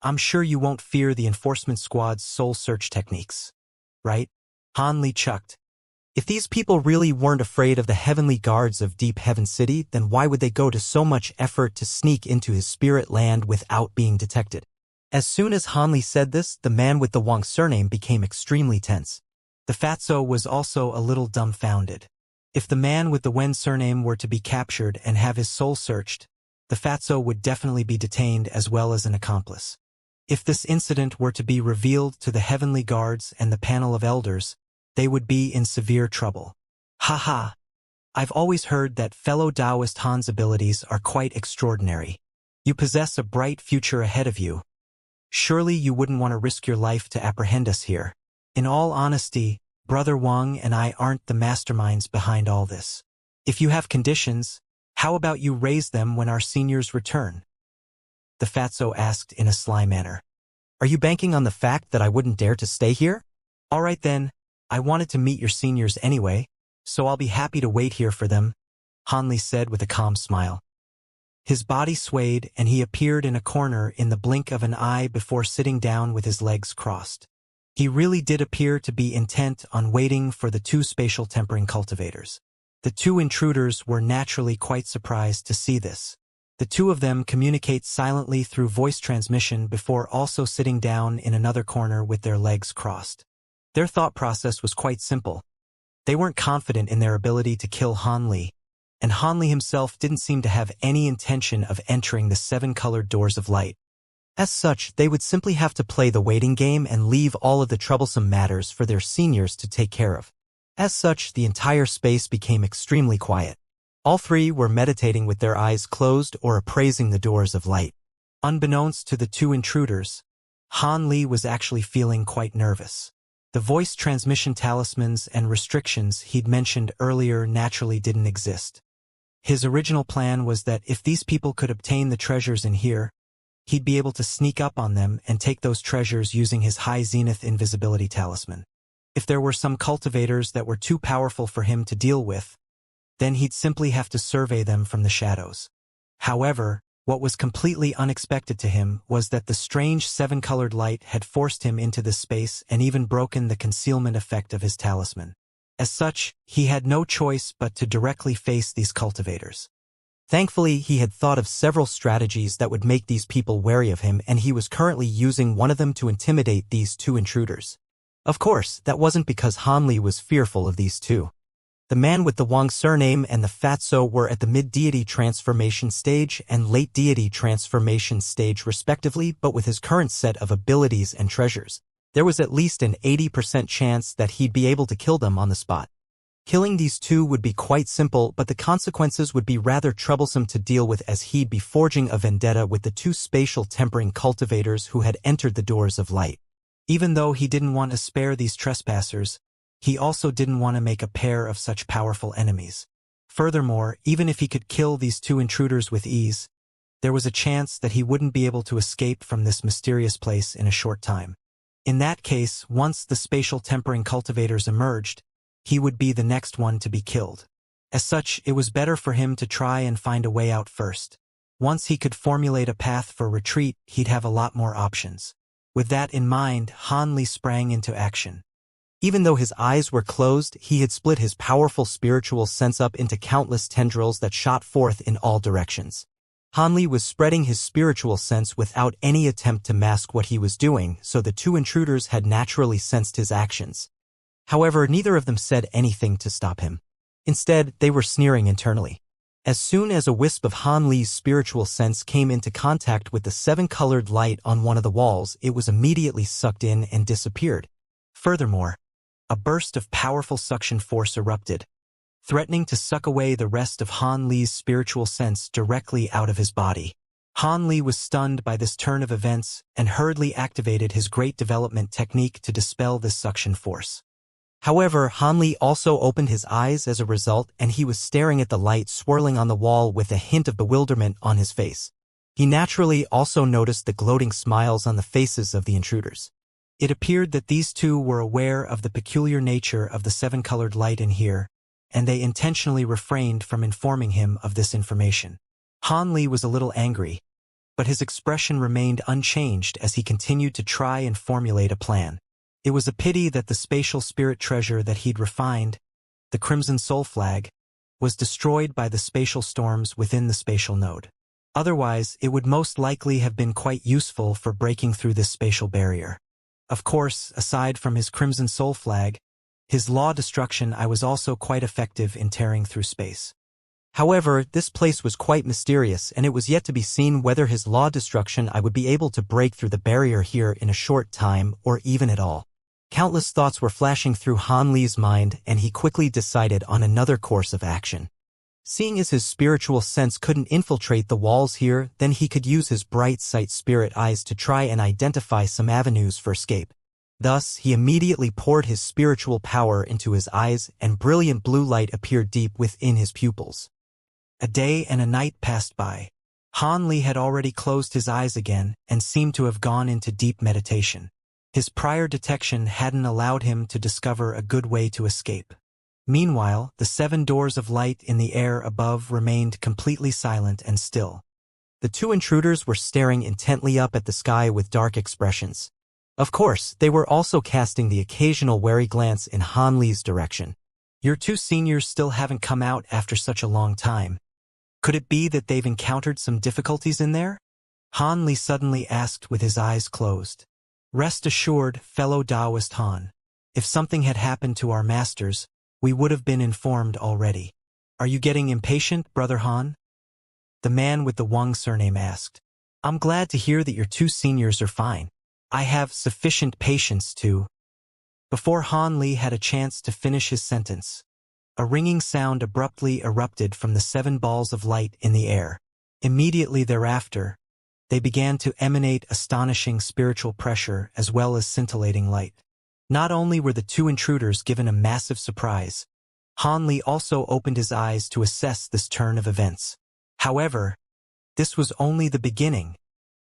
I'm sure you won't fear the enforcement squad's soul search techniques, right?" Han Li chucked. If these people really weren't afraid of the heavenly guards of Deep Heaven City, then why would they go to so much effort to sneak into his spirit land without being detected? As soon as Han Li said this, the man with the Wang surname became extremely tense. The fatso was also a little dumbfounded. If the man with the Wen surname were to be captured and have his soul searched, the fatso would definitely be detained as well as an accomplice. If this incident were to be revealed to the heavenly guards and the panel of elders, they would be in severe trouble. Haha. I've always heard that fellow Taoist Han's abilities are quite extraordinary. You possess a bright future ahead of you. Surely you wouldn't want to risk your life to apprehend us here. In all honesty, Brother Wang and I aren't the masterminds behind all this. If you have conditions, how about you raise them when our seniors return? The fatso asked in a sly manner. Are you banking on the fact that I wouldn't dare to stay here? All right then, I wanted to meet your seniors anyway, so I'll be happy to wait here for them, Han Li said with a calm smile. His body swayed and he appeared in a corner in the blink of an eye before sitting down with his legs crossed. He really did appear to be intent on waiting for the two spatial tempering cultivators. The two intruders were naturally quite surprised to see this. The two of them communicate silently through voice transmission before also sitting down in another corner with their legs crossed. Their thought process was quite simple. They weren't confident in their ability to kill Han Li, and Han Li himself didn't seem to have any intention of entering the seven-colored doors of light. As such, they would simply have to play the waiting game and leave all of the troublesome matters for their seniors to take care of. As such, the entire space became extremely quiet. All three were meditating with their eyes closed or appraising the doors of light. Unbeknownst to the two intruders, Han Li was actually feeling quite nervous. The voice transmission talismans and restrictions he'd mentioned earlier naturally didn't exist. His original plan was that if these people could obtain the treasures in here, he'd be able to sneak up on them and take those treasures using his high zenith invisibility talisman. If there were some cultivators that were too powerful for him to deal with, then he'd simply have to survey them from the shadows. However, what was completely unexpected to him was that the strange seven-colored light had forced him into this space and even broken the concealment effect of his talisman. As such, he had no choice but to directly face these cultivators. Thankfully, he had thought of several strategies that would make these people wary of him, and he was currently using one of them to intimidate these two intruders. Of course, that wasn't because Han Li was fearful of these two. The man with the Wang surname and the fatso were at the mid-deity transformation stage and late deity transformation stage respectively, but with his current set of abilities and treasures, there was at least an 80% chance that he'd be able to kill them on the spot. Killing these two would be quite simple, but the consequences would be rather troublesome to deal with, as he'd be forging a vendetta with the two spatial tempering cultivators who had entered the doors of light. Even though he didn't want to spare these trespassers, he also didn't want to make a pair of such powerful enemies. Furthermore, even if he could kill these two intruders with ease, there was a chance that he wouldn't be able to escape from this mysterious place in a short time. In that case, once the spatial tempering cultivators emerged, he would be the next one to be killed. As such, it was better for him to try and find a way out first. Once he could formulate a path for retreat, he'd have a lot more options. With that in mind, Han Li sprang into action. Even though his eyes were closed, he had split his powerful spiritual sense up into countless tendrils that shot forth in all directions. Han Li was spreading his spiritual sense without any attempt to mask what he was doing, so the two intruders had naturally sensed his actions. However, neither of them said anything to stop him. Instead, they were sneering internally. As soon as a wisp of Han Li's spiritual sense came into contact with the seven-colored light on one of the walls, it was immediately sucked in and disappeared. Furthermore, a burst of powerful suction force erupted, threatening to suck away the rest of Han Li's spiritual sense directly out of his body. Han Li was stunned by this turn of events and hurriedly activated his great development technique to dispel this suction force. However, Han Li also opened his eyes as a result, and he was staring at the light swirling on the wall with a hint of bewilderment on his face. He naturally also noticed the gloating smiles on the faces of the intruders. It appeared that these two were aware of the peculiar nature of the seven-colored light in here, and they intentionally refrained from informing him of this information. Han Li was a little angry, but his expression remained unchanged as he continued to try and formulate a plan. It was a pity that the spatial spirit treasure that he'd refined the Crimson Soul flag, was destroyed by the spatial storms within the spatial node. Otherwise, it would most likely have been quite useful for breaking through this spatial barrier. Of course, aside from his Crimson Soul flag, his law destruction I was also quite effective in tearing through space. However, this place was quite mysterious, and it was yet to be seen whether his law destruction I would be able to break through the barrier here in a short time or even at all. Countless thoughts were flashing through Han Li's mind, and he quickly decided on another course of action. Seeing as his spiritual sense couldn't infiltrate the walls here, then he could use his bright sight spirit eyes to try and identify some avenues for escape. Thus, he immediately poured his spiritual power into his eyes, and brilliant blue light appeared deep within his pupils. A day and a night passed by. Han Li had already closed his eyes again and seemed to have gone into deep meditation. His prior detection hadn't allowed him to discover a good way to escape. Meanwhile, the 7 doors of light in the air above remained completely silent and still. The 2 intruders were staring intently up at the sky with dark expressions. Of course, they were also casting the occasional wary glance in Han Li's direction. "Your 2 seniors still haven't come out after such a long time. Could it be that they've encountered some difficulties in there?" Han Li suddenly asked with his eyes closed. "Rest assured, fellow Taoist Han. If something had happened to our masters, we would have been informed already. Are you getting impatient, Brother Han?" The man with the Wang surname asked. "I'm glad to hear that your 2 seniors are fine. I have sufficient patience to—" Before Han Li had a chance to finish his sentence, a ringing sound abruptly erupted from the 7 balls of light in the air. Immediately thereafter, they began to emanate astonishing spiritual pressure as well as scintillating light. Not only were the 2 intruders given a massive surprise, Han Li also opened his eyes to assess this turn of events. However, this was only the beginning.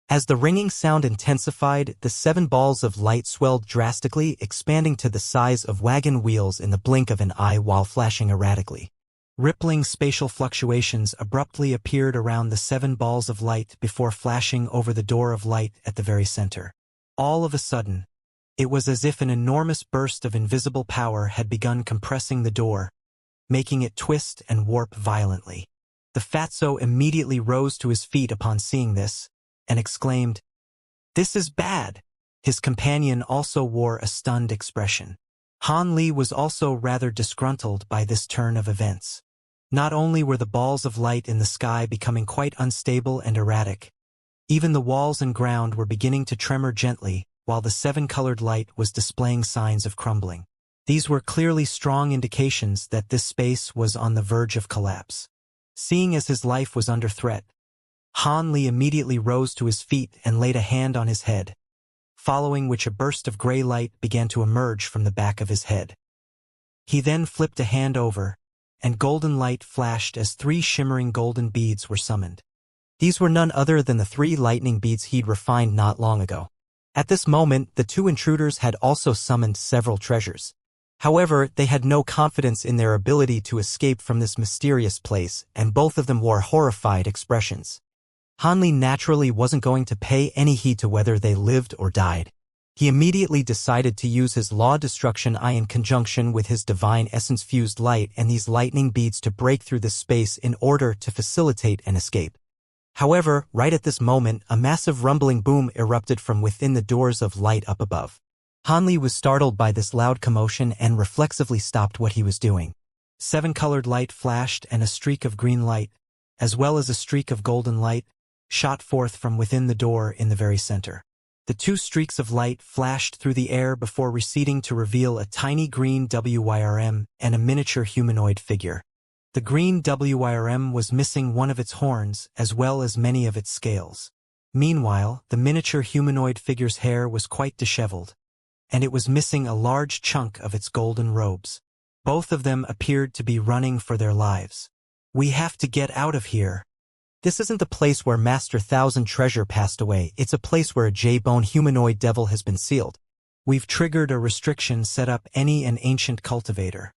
As the ringing sound intensified, the 7 balls of light swelled drastically, expanding to the size of wagon wheels in the blink of an eye while flashing erratically. Rippling spatial fluctuations abruptly appeared around the 7 balls of light before flashing over the door of light at the very center. All of a sudden, it was as if an enormous burst of invisible power had begun compressing the door, making it twist and warp violently. The fatso immediately rose to his feet upon seeing this, and exclaimed, "This is bad!" His companion also wore a stunned expression. Han Li was also rather disgruntled by this turn of events. Not only were the balls of light in the sky becoming quite unstable and erratic, even the walls and ground were beginning to tremor gently, while the 7-colored light was displaying signs of crumbling. These were clearly strong indications that this space was on the verge of collapse. Seeing as his life was under threat, Han Li immediately rose to his feet and laid a hand on his head, following which a burst of gray light began to emerge from the back of his head. He then flipped a hand over, and golden light flashed as 3 shimmering golden beads were summoned. These were none other than the 3 lightning beads he'd refined not long ago. At this moment, the 2 intruders had also summoned several treasures. However, they had no confidence in their ability to escape from this mysterious place, and both of them wore horrified expressions. Han Li naturally wasn't going to pay any heed to whether they lived or died. He immediately decided to use his law destruction eye in conjunction with his divine essence-fused light and these lightning beads to break through this space in order to facilitate an escape. However, right at this moment, a massive rumbling boom erupted from within the doors of light up above. Han Li was startled by this loud commotion and reflexively stopped what he was doing. 7-colored light flashed and a streak of green light, as well as a streak of golden light, shot forth from within the door in the very center. The 2 streaks of light flashed through the air before receding to reveal a tiny green WYRM and a miniature humanoid figure. The green WYRM was missing one of its horns as well as many of its scales. Meanwhile, the miniature humanoid figure's hair was quite disheveled, and it was missing a large chunk of its golden robes. Both of them appeared to be running for their lives. "We have to get out of here. This isn't the place where Master Thousand Treasure passed away, it's a place where a J-Bone humanoid devil has been sealed. We've triggered a restriction set up any an ancient cultivator,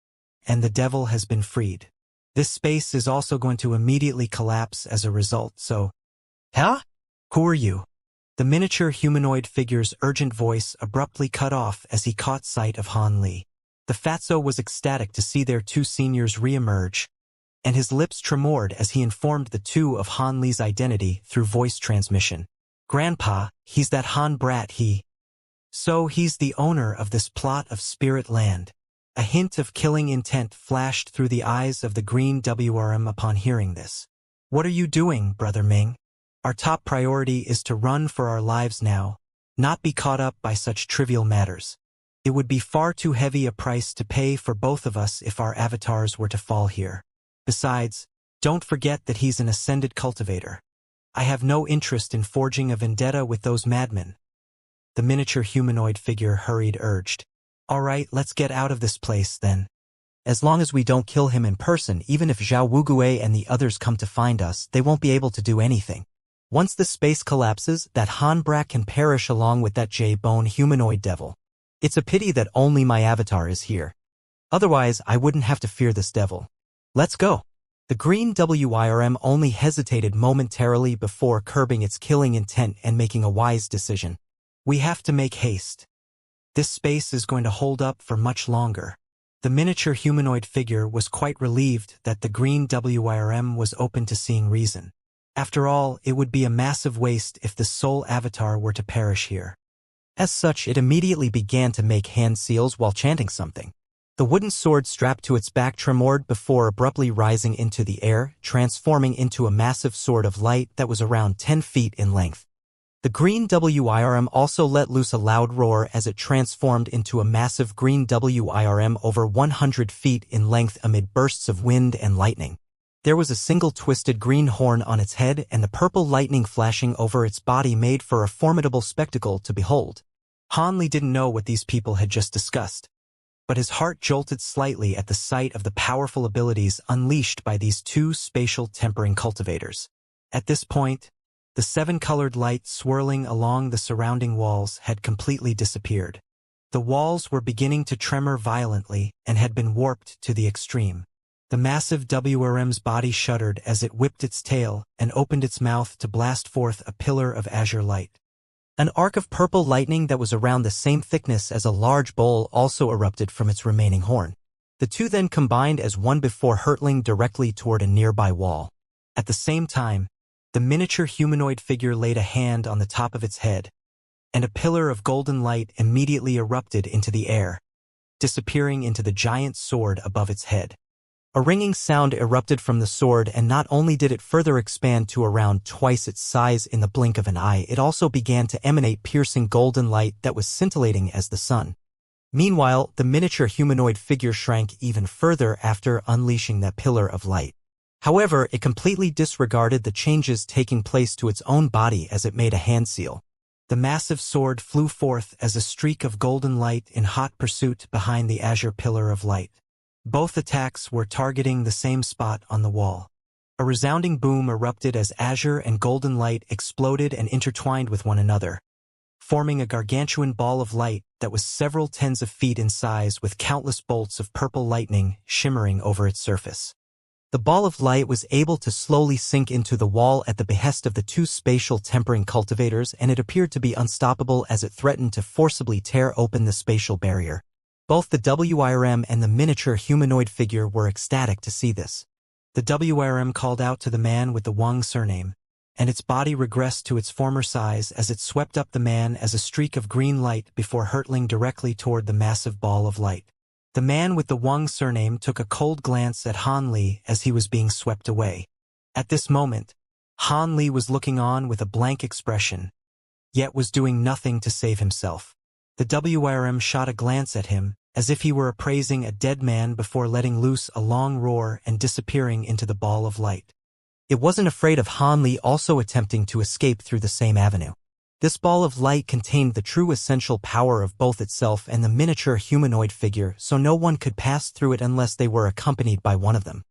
and the devil has been freed. This space is also going to immediately collapse as a result, so—" "Huh? Who are you?" The miniature humanoid figure's urgent voice abruptly cut off as he caught sight of Han Li. The fatso was ecstatic to see their two seniors re-emerge, and his lips tremored as he informed the two of Han Li's identity through voice transmission. "Grandpa, he's that Han brat So he's the owner of this plot of spirit land." A hint of killing intent flashed through the eyes of the green WRM upon hearing this. "What are you doing, Brother Ming? Our top priority is to run for our lives now, not be caught up by such trivial matters. It would be far too heavy a price to pay for both of us if our avatars were to fall here. Besides, don't forget that he's an ascended cultivator. I have no interest in forging a vendetta with those madmen." The miniature humanoid figure hurried urged. "All right, let's get out of this place, then. As long as we don't kill him in person, even if Zhao Wugui and the others come to find us, they won't be able to do anything. Once the space collapses, that Han brat can perish along with that J-bone humanoid devil. It's a pity that only my avatar is here. Otherwise, I wouldn't have to fear this devil. Let's go." The green WIRM only hesitated momentarily before curbing its killing intent and making a wise decision. "We have to make haste. This space is going to hold up for much longer." The miniature humanoid figure was quite relieved that the green WIRM was open to seeing reason. After all, it would be a massive waste if the sole avatar were to perish here. As such, it immediately began to make hand seals while chanting something. The wooden sword strapped to its back tremored before abruptly rising into the air, transforming into a massive sword of light that was around 10 feet in length. The green WIRM also let loose a loud roar as it transformed into a massive green WIRM over 100 feet in length amid bursts of wind and lightning. There was a single twisted green horn on its head, and the purple lightning flashing over its body made for a formidable spectacle to behold. Han Li didn't know what these people had just discussed, but his heart jolted slightly at the sight of the powerful abilities unleashed by these two spatial tempering cultivators. At this point, the seven-colored light swirling along the surrounding walls had completely disappeared. The walls were beginning to tremor violently and had been warped to the extreme. The massive WRM's body shuddered as it whipped its tail and opened its mouth to blast forth a pillar of azure light. An arc of purple lightning that was around the same thickness as a large bowl also erupted from its remaining horn. The two then combined as one before hurtling directly toward a nearby wall. At the same time, the miniature humanoid figure laid a hand on the top of its head, and a pillar of golden light immediately erupted into the air, disappearing into the giant sword above its head. A ringing sound erupted from the sword, and not only did it further expand to around twice its size in the blink of an eye, it also began to emanate piercing golden light that was scintillating as the sun. Meanwhile, the miniature humanoid figure shrank even further after unleashing that pillar of light. However, it completely disregarded the changes taking place to its own body as it made a hand seal. The massive sword flew forth as a streak of golden light in hot pursuit behind the azure pillar of light. Both attacks were targeting the same spot on the wall. A resounding boom erupted as azure and golden light exploded and intertwined with one another, forming a gargantuan ball of light that was several tens of feet in size with countless bolts of purple lightning shimmering over its surface. The ball of light was able to slowly sink into the wall at the behest of the two spatial tempering cultivators, and it appeared to be unstoppable as it threatened to forcibly tear open the spatial barrier. Both the WIRM and the miniature humanoid figure were ecstatic to see this. The WIRM called out to the man with the Wang surname, and its body regressed to its former size as it swept up the man as a streak of green light before hurtling directly toward the massive ball of light. The man with the Wang surname took a cold glance at Han Li as he was being swept away. At this moment, Han Li was looking on with a blank expression, yet was doing nothing to save himself. The WIRM shot a glance at him, as if he were appraising a dead man before letting loose a long roar and disappearing into the ball of light. It wasn't afraid of Han Li also attempting to escape through the same avenue. This ball of light contained the true essential power of both itself and the miniature humanoid figure, so no one could pass through it unless they were accompanied by one of them.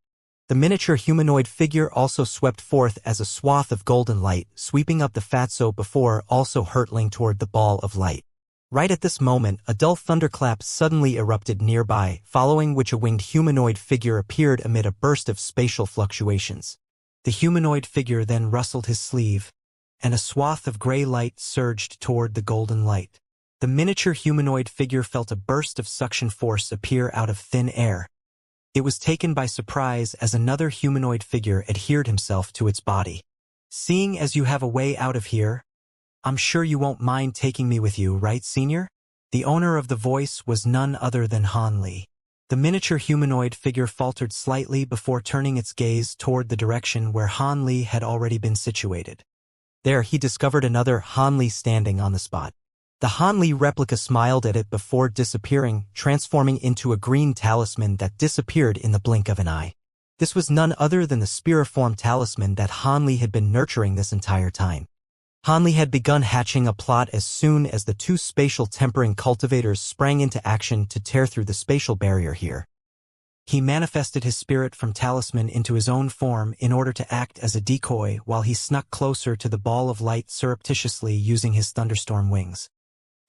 The miniature humanoid figure also swept forth as a swath of golden light, sweeping up the fatso before also hurtling toward the ball of light. Right at this moment, a dull thunderclap suddenly erupted nearby, following which a winged humanoid figure appeared amid a burst of spatial fluctuations. The humanoid figure then rustled his sleeve, and a swath of gray light surged toward the golden light. The miniature humanoid figure felt a burst of suction force appear out of thin air. It was taken by surprise as another humanoid figure adhered himself to its body. Seeing as you have a way out of here, I'm sure you won't mind taking me with you, right, Senior? The owner of the voice was none other than Han Li. The miniature humanoid figure faltered slightly before turning its gaze toward the direction where Han Li had already been situated. There he discovered another Han Li standing on the spot. The Han Li replica smiled at it before disappearing, transforming into a green talisman that disappeared in the blink of an eye. This was none other than the spiriform talisman that Han Li had been nurturing this entire time. Han Li had begun hatching a plot as soon as the two spatial tempering cultivators sprang into action to tear through the spatial barrier here. He manifested his spirit from talisman into his own form in order to act as a decoy while he snuck closer to the ball of light surreptitiously using his thunderstorm wings.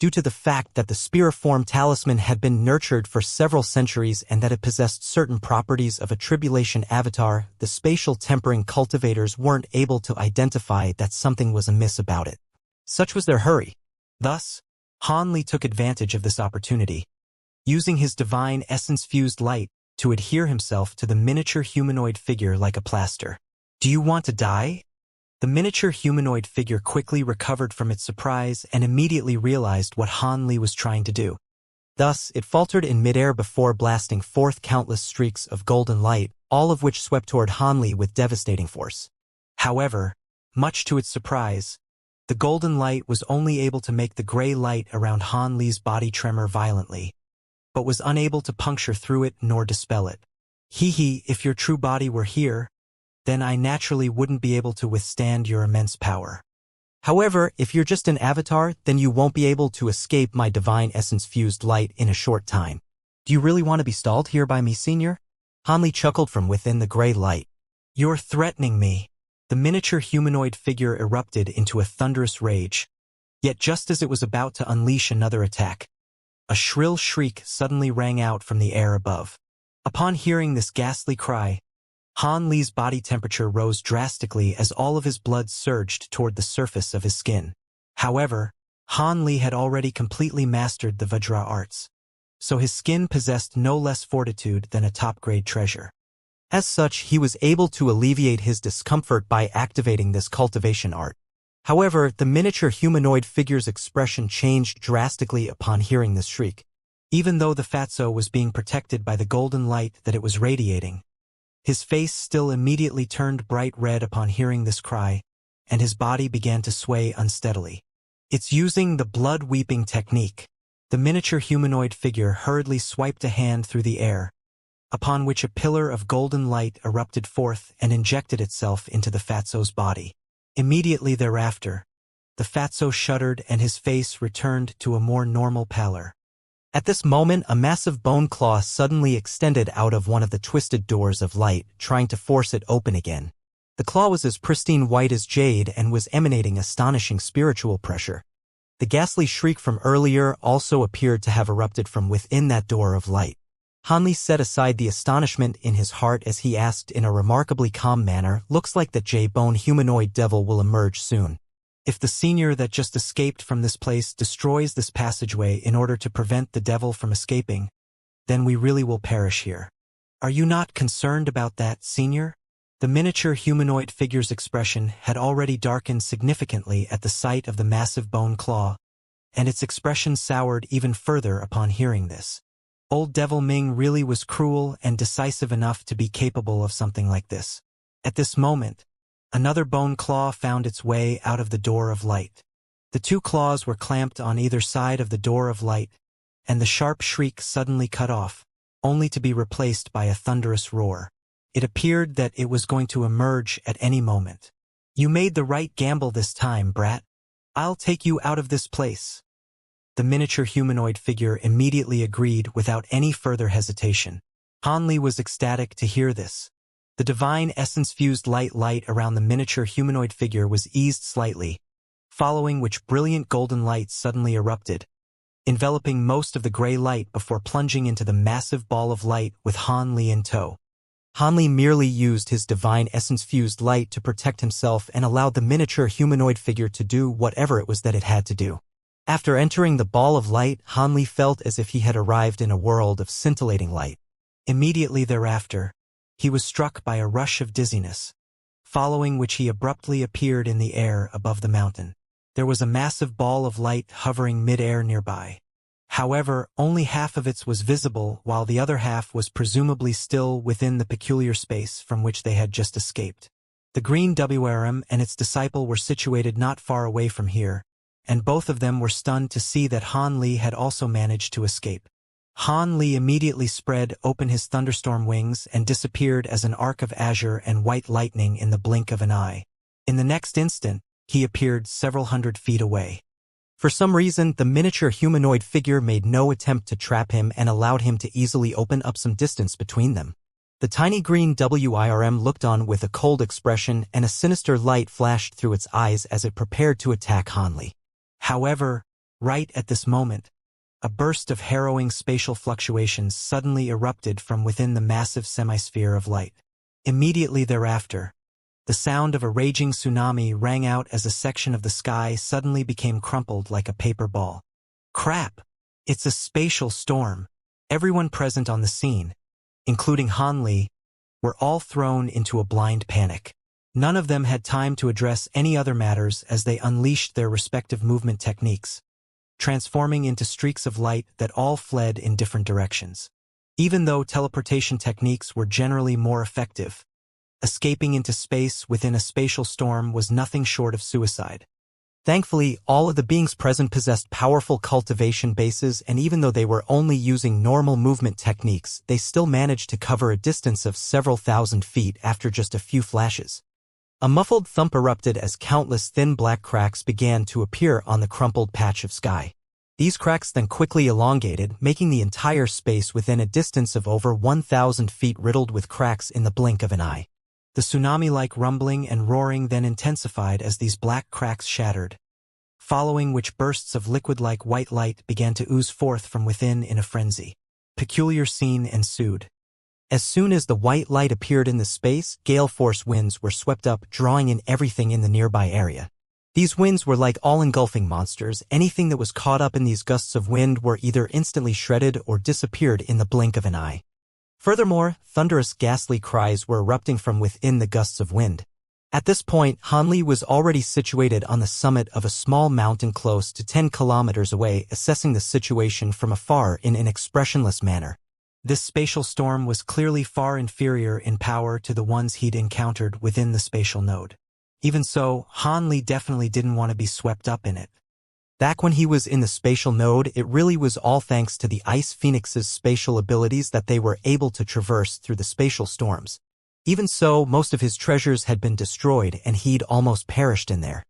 Due to the fact that the spiriform talisman had been nurtured for several centuries and that it possessed certain properties of a tribulation avatar, the spatial tempering cultivators weren't able to identify that something was amiss about it. Such was their hurry. Thus, Han Li took advantage of this opportunity, using his divine essence-fused light to adhere himself to the miniature humanoid figure like a plaster. Do you want to die? The miniature humanoid figure quickly recovered from its surprise and immediately realized what Han Li was trying to do. Thus, it faltered in midair before blasting forth countless streaks of golden light, all of which swept toward Han Li with devastating force. However, much to its surprise, the golden light was only able to make the gray light around Han Li's body tremor violently, but was unable to puncture through it nor dispel it. If your true body were here, then I naturally wouldn't be able to withstand your immense power. However, if you're just an avatar, then you won't be able to escape my divine essence-fused light in a short time. Do you really want to be stalled here by me, Senior? Han Li chuckled from within the gray light. You're threatening me. The miniature humanoid figure erupted into a thunderous rage. Yet just as it was about to unleash another attack, a shrill shriek suddenly rang out from the air above. Upon hearing this ghastly cry, Han Li's body temperature rose drastically as all of his blood surged toward the surface of his skin. However, Han Li had already completely mastered the Vajra arts, so his skin possessed no less fortitude than a top-grade treasure. As such, he was able to alleviate his discomfort by activating this cultivation art. However, the miniature humanoid figure's expression changed drastically upon hearing this shriek. Even though the fatso was being protected by the golden light that it was radiating, his face still immediately turned bright red upon hearing this cry, and his body began to sway unsteadily. It's using the blood-weeping technique. The miniature humanoid figure hurriedly swiped a hand through the air, upon which a pillar of golden light erupted forth and injected itself into the fatso's body. Immediately thereafter, the fatso shuddered and his face returned to a more normal pallor. At this moment, a massive bone claw suddenly extended out of one of the twisted doors of light, trying to force it open again. The claw was as pristine white as jade and was emanating astonishing spiritual pressure. The ghastly shriek from earlier also appeared to have erupted from within that door of light. Han Li set aside the astonishment in his heart as he asked in a remarkably calm manner, "Looks like that J-bone humanoid devil will emerge soon. If the senior that just escaped from this place destroys this passageway in order to prevent the devil from escaping, then we really will perish here. Are you not concerned about that, Senior?" The miniature humanoid figure's expression had already darkened significantly at the sight of the massive bone claw, and its expression soured even further upon hearing this. Old Devil Ming really was cruel and decisive enough to be capable of something like this. At this moment, another bone claw found its way out of the door of light. The two claws were clamped on either side of the door of light, and the sharp shriek suddenly cut off, only to be replaced by a thunderous roar. It appeared that it was going to emerge at any moment. "You made the right gamble this time, brat. I'll take you out of this place." The miniature humanoid figure immediately agreed without any further hesitation. Han Li was ecstatic to hear this. The divine essence-fused light around the miniature humanoid figure was eased slightly, following which brilliant golden light suddenly erupted, enveloping most of the gray light before plunging into the massive ball of light with Han Li in tow. Han Li merely used his divine essence-fused light to protect himself and allowed the miniature humanoid figure to do whatever it was that it had to do. After entering the ball of light, Hanli felt as if he had arrived in a world of scintillating light. Immediately thereafter, he was struck by a rush of dizziness, following which he abruptly appeared in the air above the mountain. There was a massive ball of light hovering mid-air nearby. However, only half of it was visible, while the other half was presumably still within the peculiar space from which they had just escaped. The green WRM and its disciple were situated not far away from here, and both of them were stunned to see that Han Li had also managed to escape. Han Li immediately spread open his thunderstorm wings and disappeared as an arc of azure and white lightning in the blink of an eye. In the next instant, he appeared several hundred feet away. For some reason, the miniature humanoid figure made no attempt to trap him and allowed him to easily open up some distance between them. The tiny green WIRM looked on with a cold expression, and a sinister light flashed through its eyes as it prepared to attack Han Li. However, right at this moment, a burst of harrowing spatial fluctuations suddenly erupted from within the massive semisphere of light. Immediately thereafter, the sound of a raging tsunami rang out as a section of the sky suddenly became crumpled like a paper ball. Crap! It's a spatial storm. Everyone present on the scene, including Han Li, were all thrown into a blind panic. None of them had time to address any other matters as they unleashed their respective movement techniques, transforming into streaks of light that all fled in different directions. Even though teleportation techniques were generally more effective, escaping into space within a spatial storm was nothing short of suicide. Thankfully, all of the beings present possessed powerful cultivation bases, and even though they were only using normal movement techniques, they still managed to cover a distance of several thousand feet after just a few flashes. A muffled thump erupted as countless thin black cracks began to appear on the crumpled patch of sky. These cracks then quickly elongated, making the entire space within a distance of over 1,000 feet riddled with cracks in the blink of an eye. The tsunami-like rumbling and roaring then intensified as these black cracks shattered, following which bursts of liquid-like white light began to ooze forth from within in a frenzy. Peculiar scene ensued. As soon as the white light appeared in the space, gale-force winds were swept up, drawing in everything in the nearby area. These winds were like all-engulfing monsters. Anything that was caught up in these gusts of wind were either instantly shredded or disappeared in the blink of an eye. Furthermore, thunderous ghastly cries were erupting from within the gusts of wind. At this point, Han Li was already situated on the summit of a small mountain close to 10 kilometers away, assessing the situation from afar in an expressionless manner. This spatial storm was clearly far inferior in power to the ones he'd encountered within the spatial node. Even so, Han Li definitely didn't want to be swept up in it. Back when he was in the spatial node, it really was all thanks to the Ice Phoenix's spatial abilities that they were able to traverse through the spatial storms. Even so, most of his treasures had been destroyed and he'd almost perished in there.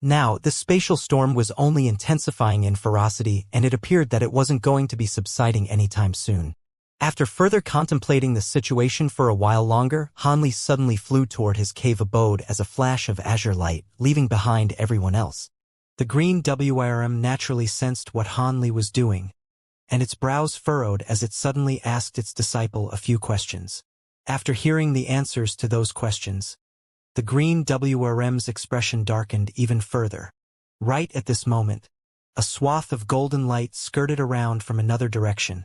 Now, the spatial storm was only intensifying in ferocity, and it appeared that it wasn't going to be subsiding anytime soon. After further contemplating the situation for a while longer, Han Li suddenly flew toward his cave abode as a flash of azure light, leaving behind everyone else. The green WRM naturally sensed what Han Li was doing, and its brows furrowed as it suddenly asked its disciple a few questions. After hearing the answers to those questions, the green WRM's expression darkened even further. Right at this moment, a swath of golden light skirted around from another direction,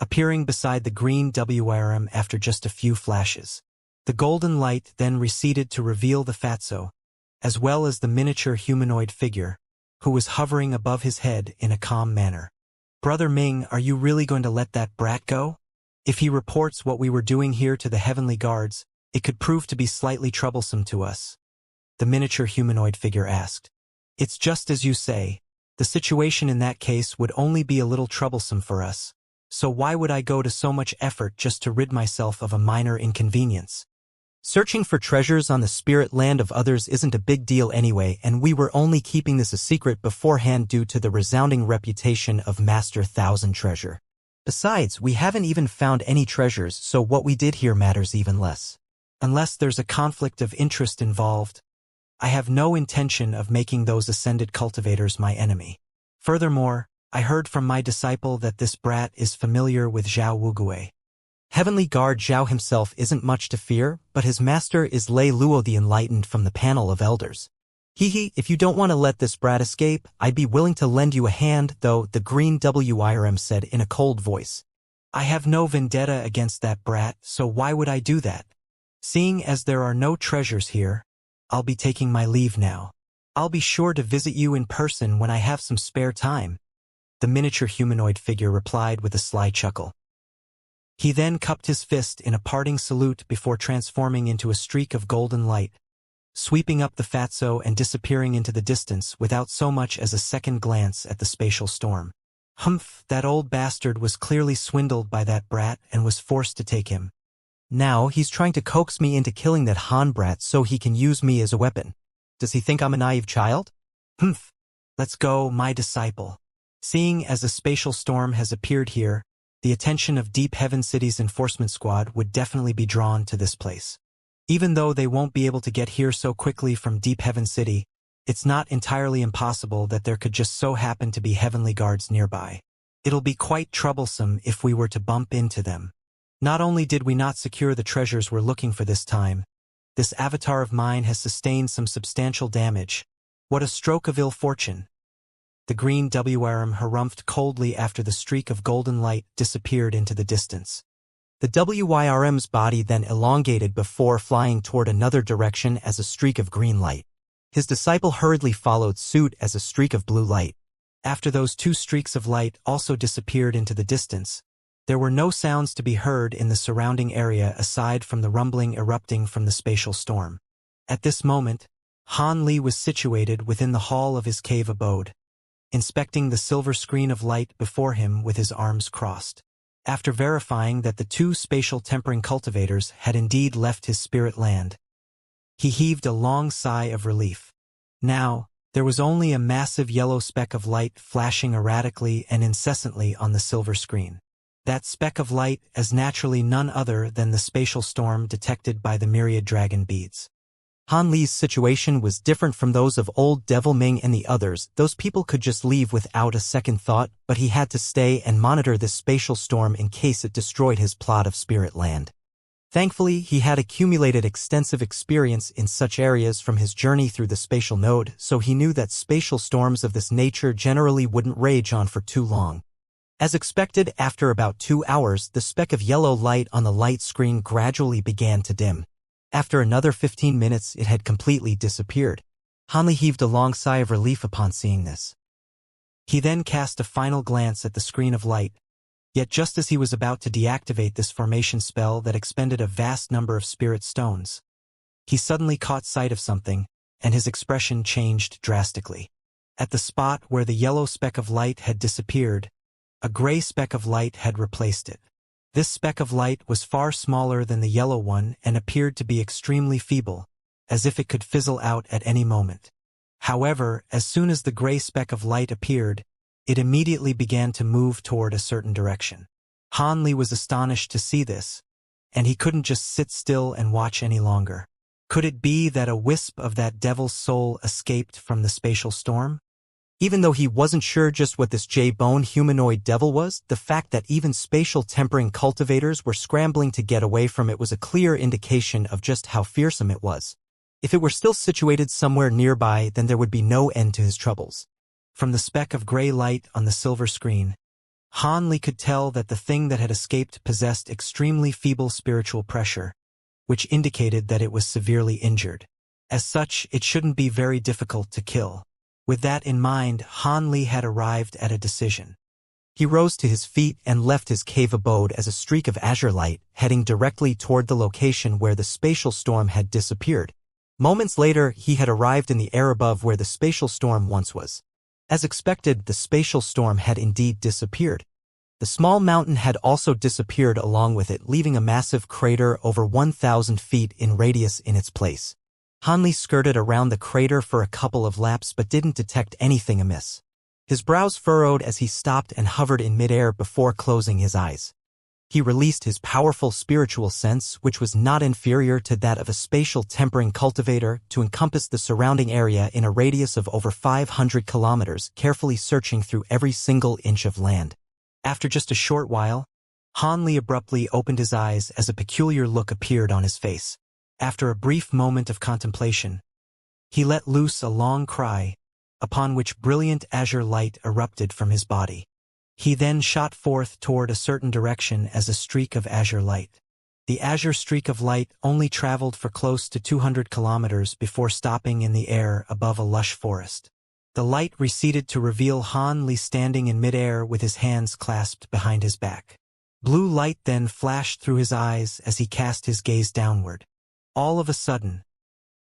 appearing beside the green WRM after just a few flashes. The golden light then receded to reveal the fatso, as well as the miniature humanoid figure, who was hovering above his head in a calm manner. "Brother Ming, are you really going to let that brat go? If he reports what we were doing here to the heavenly guards, it could prove to be slightly troublesome to us," the miniature humanoid figure asked. "It's just as you say. The situation in that case would only be a little troublesome for us. So why would I go to so much effort just to rid myself of a minor inconvenience? Searching for treasures on the spirit land of others isn't a big deal anyway, and we were only keeping this a secret beforehand due to the resounding reputation of Master Thousand Treasure. Besides, we haven't even found any treasures, so what we did here matters even less. Unless there's a conflict of interest involved, I have no intention of making those ascended cultivators my enemy. Furthermore, I heard from my disciple that this brat is familiar with Zhao Wugui. Heavenly Guard Zhao himself isn't much to fear, but his master is Lei Luo the Enlightened from the panel of elders. Hee, if you don't want to let this brat escape, I'd be willing to lend you a hand, though, the green WIRM said in a cold voice. I have no vendetta against that brat, so why would I do that? Seeing as there are no treasures here, I'll be taking my leave now. I'll be sure to visit you in person when I have some spare time, the miniature humanoid figure replied with a sly chuckle. He then cupped his fist in a parting salute before transforming into a streak of golden light, sweeping up the fatso and disappearing into the distance without so much as a second glance at the spatial storm. Humph, that old bastard was clearly swindled by that brat and was forced to take him. Now he's trying to coax me into killing that Han brat so he can use me as a weapon. Does he think I'm a naive child? Humph. Let's go, my disciple. Seeing as a spatial storm has appeared here, the attention of Deep Heaven City's enforcement squad would definitely be drawn to this place. Even though they won't be able to get here so quickly from Deep Heaven City, it's not entirely impossible that there could just so happen to be heavenly guards nearby. It'll be quite troublesome if we were to bump into them. Not only did we not secure the treasures we're looking for this time, this avatar of mine has sustained some substantial damage. What a stroke of ill fortune. The green WRM harumphed coldly after the streak of golden light disappeared into the distance. The WIRM's body then elongated before flying toward another direction as a streak of green light. His disciple hurriedly followed suit as a streak of blue light. After those two streaks of light also disappeared into the distance, there were no sounds to be heard in the surrounding area aside from the rumbling erupting from the spatial storm. At this moment, Han Li was situated within the hall of his cave abode, inspecting the silver screen of light before him with his arms crossed. After verifying that the two spatial tempering cultivators had indeed left his spirit land, he heaved a long sigh of relief. Now, there was only a massive yellow speck of light flashing erratically and incessantly on the silver screen. That speck of light is naturally none other than the spatial storm detected by the myriad dragon beads. Han Li's situation was different from those of old Devil Ming and the others. Those people could just leave without a second thought, but he had to stay and monitor this spatial storm in case it destroyed his plot of spirit land. Thankfully, he had accumulated extensive experience in such areas from his journey through the spatial node, so he knew that spatial storms of this nature generally wouldn't rage on for too long. As expected, after about 2 hours, the speck of yellow light on the light screen gradually began to dim. After another 15 minutes, it had completely disappeared. Han Li heaved a long sigh of relief upon seeing this. He then cast a final glance at the screen of light, yet just as he was about to deactivate this formation spell that expended a vast number of spirit stones, he suddenly caught sight of something, and his expression changed drastically. At the spot where the yellow speck of light had disappeared, a gray speck of light had replaced it. This speck of light was far smaller than the yellow one and appeared to be extremely feeble, as if it could fizzle out at any moment. However, as soon as the gray speck of light appeared, it immediately began to move toward a certain direction. Han Li was astonished to see this, and he couldn't just sit still and watch any longer. Could it be that a wisp of that devil's soul escaped from the spatial storm? Even though he wasn't sure just what this J-bone humanoid devil was, the fact that even spatial tempering cultivators were scrambling to get away from it was a clear indication of just how fearsome it was. If it were still situated somewhere nearby, then there would be no end to his troubles. From the speck of gray light on the silver screen, Han Li could tell that the thing that had escaped possessed extremely feeble spiritual pressure, which indicated that it was severely injured. As such, it shouldn't be very difficult to kill. With that in mind, Han Li had arrived at a decision. He rose to his feet and left his cave abode as a streak of azure light, heading directly toward the location where the spatial storm had disappeared. Moments later, he had arrived in the air above where the spatial storm once was. As expected, the spatial storm had indeed disappeared. The small mountain had also disappeared along with it, leaving a massive crater over 1,000 feet in radius in its place. Han Li skirted around the crater for a couple of laps but didn't detect anything amiss. His brows furrowed as he stopped and hovered in midair before closing his eyes. He released his powerful spiritual sense, which was not inferior to that of a spatial tempering cultivator, to encompass the surrounding area in a radius of over 500 kilometers, carefully searching through every single inch of land. After just a short while, Han Li abruptly opened his eyes as a peculiar look appeared on his face. After a brief moment of contemplation, He let loose a long cry, upon which brilliant azure light erupted from his body. He then shot forth toward a certain direction as a streak of azure light. The azure streak of light only traveled for close to 200 kilometers before stopping in the air above a lush forest. The light receded to reveal Han Li standing in midair with his hands clasped behind his back. Blue light then flashed through his eyes as he cast his gaze downward. All of a sudden,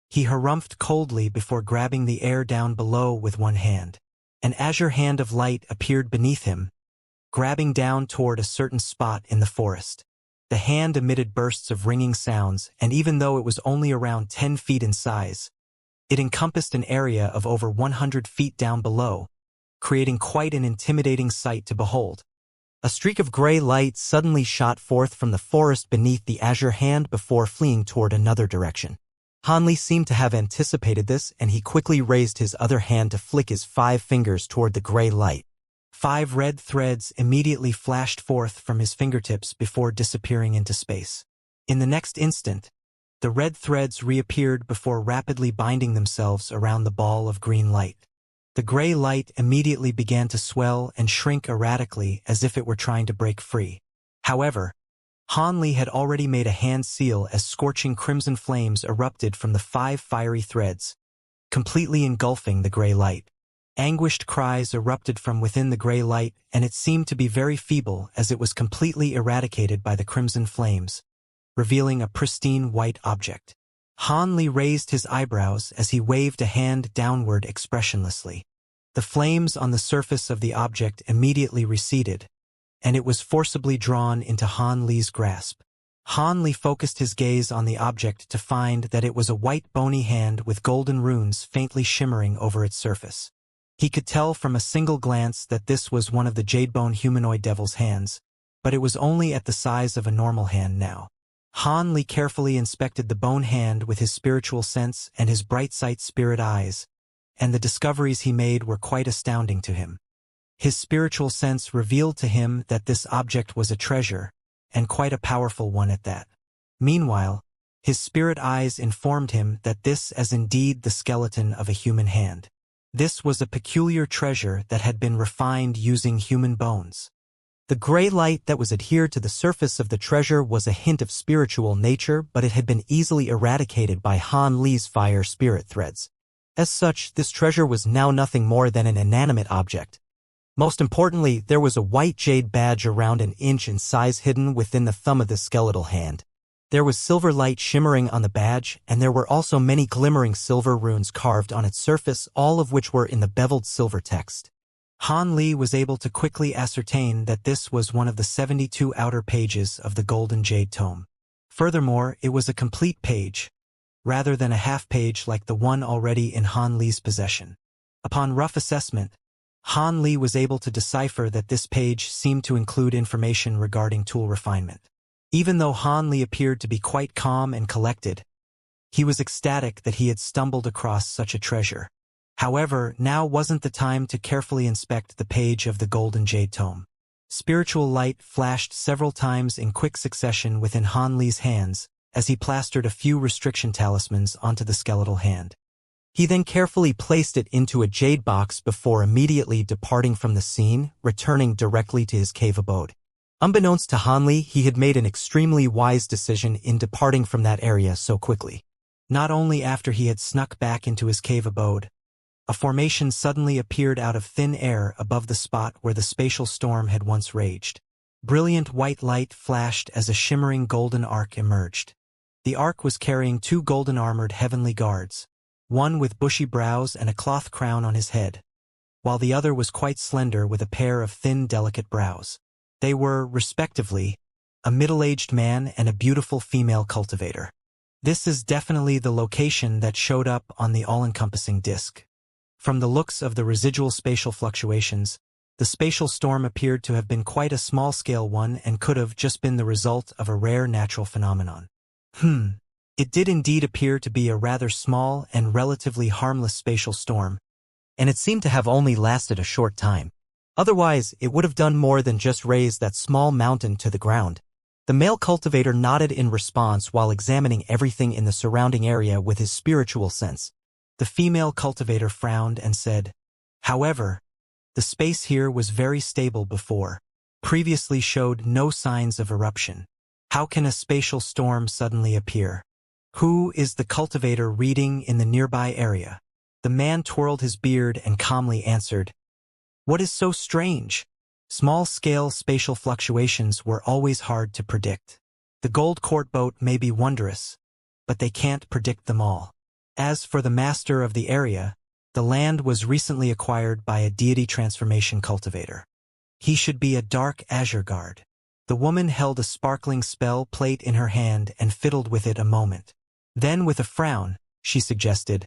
he harumphed coldly before grabbing the air down below with one hand. An azure hand of light appeared beneath him, grabbing down toward a certain spot in the forest. The hand emitted bursts of ringing sounds, and even though it was only around 10 feet in size, it encompassed an area of over 100 feet down below, creating quite an intimidating sight to behold. A streak of gray light suddenly shot forth from the forest beneath the azure hand before fleeing toward another direction. Han Li seemed to have anticipated this, and he quickly raised his other hand to flick his 5 fingers toward the gray light. 5 red threads immediately flashed forth from his fingertips before disappearing into space. In the next instant, the red threads reappeared before rapidly binding themselves around the ball of green light. The gray light immediately began to swell and shrink erratically as if it were trying to break free. However, Han Li had already made a hand seal as scorching crimson flames erupted from the 5 fiery threads, completely engulfing the gray light. Anguished cries erupted from within the gray light, and it seemed to be very feeble as it was completely eradicated by the crimson flames, revealing a pristine white object. Han Li raised his eyebrows as he waved a hand downward expressionlessly. The flames on the surface of the object immediately receded, and it was forcibly drawn into Han Li's grasp. Han Li focused his gaze on the object to find that it was a white bony hand with golden runes faintly shimmering over its surface. He could tell from a single glance that this was one of the jadebone humanoid devil's hands, but it was only at the size of a normal hand now. Han Li carefully inspected the bone hand with his spiritual sense and his bright sight spirit eyes, and the discoveries he made were quite astounding to him. His spiritual sense revealed to him that this object was a treasure, and quite a powerful one at that. Meanwhile, his spirit eyes informed him that this is indeed the skeleton of a human hand. This was a peculiar treasure that had been refined using human bones. The gray light that was adhered to the surface of the treasure was a hint of spiritual nature, but it had been easily eradicated by Han Li's fire spirit threads. As such, this treasure was now nothing more than an inanimate object. Most importantly, there was a white jade badge around an inch in size hidden within the thumb of the skeletal hand. There was silver light shimmering on the badge, and there were also many glimmering silver runes carved on its surface, all of which were in the beveled silver text. Han Li was able to quickly ascertain that this was one of the 72 outer pages of the Golden Jade Tome. Furthermore, it was a complete page, rather than a half page like the one already in Han Li's possession. Upon rough assessment, Han Li was able to decipher that this page seemed to include information regarding tool refinement. Even though Han Li appeared to be quite calm and collected, he was ecstatic that he had stumbled across such a treasure. However, now wasn't the time to carefully inspect the page of the Golden Jade Tome. Spiritual light flashed several times in quick succession within Han Li's hands as he plastered a few restriction talismans onto the skeletal hand. He then carefully placed it into a jade box before immediately departing from the scene, returning directly to his cave abode. Unbeknownst to Han Li, he had made an extremely wise decision in departing from that area so quickly. Not only after he had snuck back into his cave abode, a formation suddenly appeared out of thin air above the spot where the spatial storm had once raged. Brilliant white light flashed as a shimmering golden ark emerged. The ark was carrying 2 golden-armored heavenly guards, one with bushy brows and a cloth crown on his head, while the other was quite slender with a pair of thin, delicate brows. They were, respectively, a middle-aged man and a beautiful female cultivator. This is definitely the location that showed up on the all-encompassing disk. From the looks of the residual spatial fluctuations, the spatial storm appeared to have been quite a small-scale one and could have just been the result of a rare natural phenomenon. It did indeed appear to be a rather small and relatively harmless spatial storm, and it seemed to have only lasted a short time. Otherwise, it would have done more than just raise that small mountain to the ground. The male cultivator nodded in response while examining everything in the surrounding area with his spiritual sense. The female cultivator frowned and said, "However, the space here was very stable before. Previously showed no signs of eruption. How can a spatial storm suddenly appear? Who is the cultivator reading in the nearby area?" The man twirled his beard and calmly answered, "What is so strange? Small-scale spatial fluctuations were always hard to predict. The gold court boat may be wondrous, but they can't predict them all. As for the master of the area, the land was recently acquired by a deity transformation cultivator. He should be a dark azure guard." The woman held a sparkling spell plate in her hand and fiddled with it a moment. Then, with a frown, she suggested,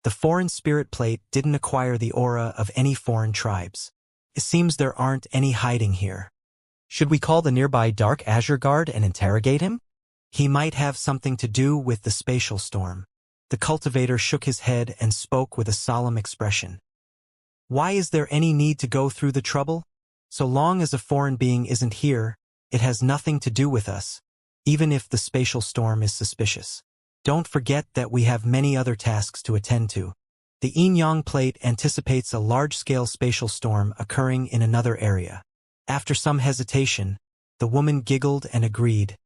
"The foreign spirit plate didn't acquire the aura of any foreign tribes. It seems there aren't any hiding here. Should we call the nearby Dark Azure Guard and interrogate him? He might have something to do with the spatial storm." The cultivator shook his head and spoke with a solemn expression. "Why is there any need to go through the trouble? So long as a foreign being isn't here, it has nothing to do with us, even if the spatial storm is suspicious. Don't forget that we have many other tasks to attend to. The Yin-Yang plate anticipates a large-scale spatial storm occurring in another area." After some hesitation, the woman giggled and agreed.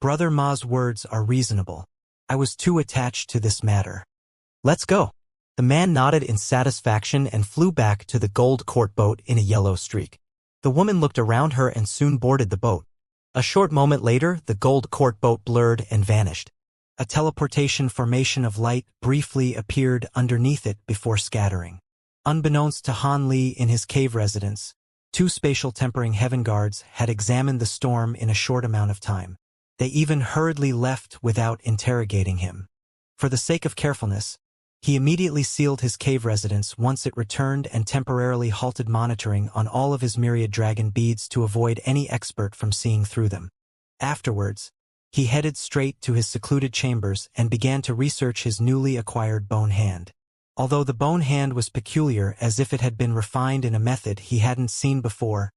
"Brother Ma's words are reasonable. I was too attached to this matter. Let's go." The man nodded in satisfaction and flew back to the gold court boat in a yellow streak. The woman looked around her and soon boarded the boat. A short moment later, the gold court boat blurred and vanished. A teleportation formation of light briefly appeared underneath it before scattering. Unbeknownst to Han Li in his cave residence, 2 spatial tempering heaven guards had examined the storm in a short amount of time. They even hurriedly left without interrogating him. For the sake of carefulness, he immediately sealed his cave residence once it returned and temporarily halted monitoring on all of his myriad dragon beads to avoid any expert from seeing through them. Afterwards, he headed straight to his secluded chambers and began to research his newly acquired bone hand. Although the bone hand was peculiar as if it had been refined in a method he hadn't seen before,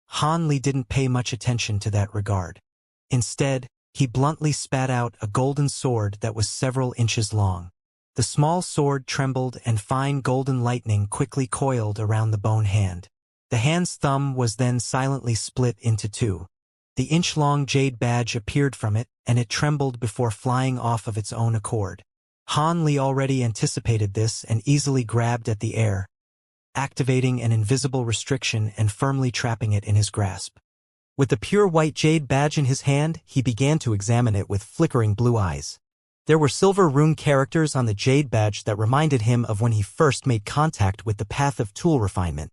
Han Li didn't pay much attention to that regard. Instead, he bluntly spat out a golden sword that was several inches long. The small sword trembled and fine golden lightning quickly coiled around the bone hand. The hand's thumb was then silently split into 2. The inch-long jade badge appeared from it, and it trembled before flying off of its own accord. Han Li already anticipated this and easily grabbed at the air, activating an invisible restriction and firmly trapping it in his grasp. With the pure white jade badge in his hand, he began to examine it with flickering blue eyes. There were silver rune characters on the jade badge that reminded him of when he first made contact with the path of tool refinement.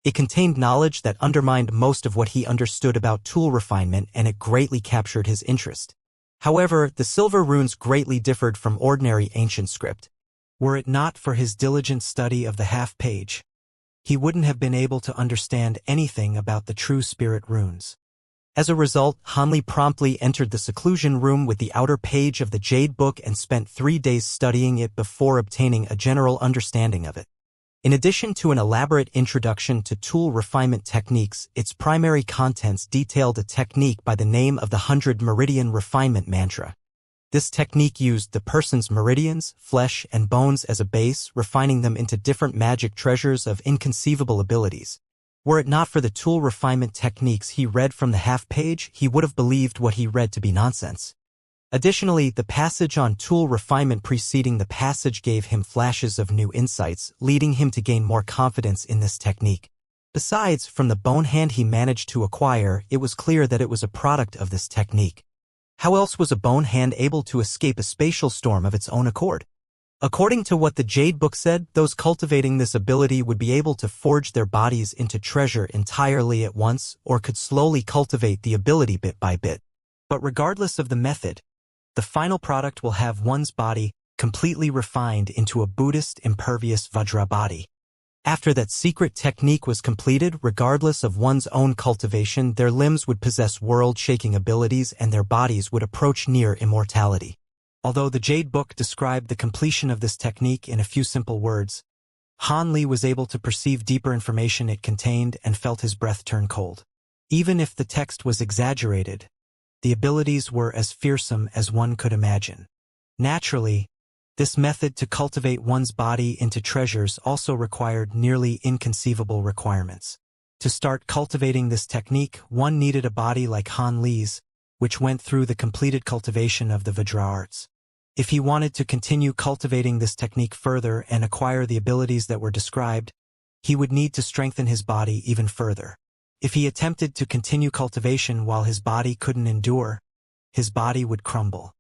It contained knowledge that undermined most of what he understood about tool refinement, and it greatly captured his interest. However, the silver runes greatly differed from ordinary ancient script. Were it not for his diligent study of the half-page, he wouldn't have been able to understand anything about the true spirit runes. As a result, Han Li promptly entered the seclusion room with the outer page of the Jade Book and spent 3 days studying it before obtaining a general understanding of it. In addition to an elaborate introduction to tool refinement techniques, its primary contents detailed a technique by the name of the 100 Meridian Refinement Mantra. This technique used the person's meridians, flesh, and bones as a base, refining them into different magic treasures of inconceivable abilities. Were it not for the tool refinement techniques he read from the half-page, he would have believed what he read to be nonsense. Additionally, the passage on tool refinement preceding the passage gave him flashes of new insights, leading him to gain more confidence in this technique. Besides, from the bone hand he managed to acquire, it was clear that it was a product of this technique. How else was a bone hand able to escape a spatial storm of its own accord? According to what the Jade Book said, those cultivating this ability would be able to forge their bodies into treasure entirely at once, or could slowly cultivate the ability bit by bit. But regardless of the method, the final product will have one's body completely refined into a Buddhist impervious Vajra body. After that secret technique was completed, regardless of one's own cultivation, their limbs would possess world-shaking abilities and their bodies would approach near immortality. Although the Jade Book described the completion of this technique in a few simple words, Han Li was able to perceive deeper information it contained and felt his breath turn cold. Even if the text was exaggerated, the abilities were as fearsome as one could imagine. Naturally, This method to cultivate one's body into treasures also required nearly inconceivable requirements. To start cultivating this technique, one needed a body like Han Li's, which went through the completed cultivation of the Vajra arts. If he wanted to continue cultivating this technique further and acquire the abilities that were described, he would need to strengthen his body even further. If he attempted to continue cultivation while his body couldn't endure, his body would crumble.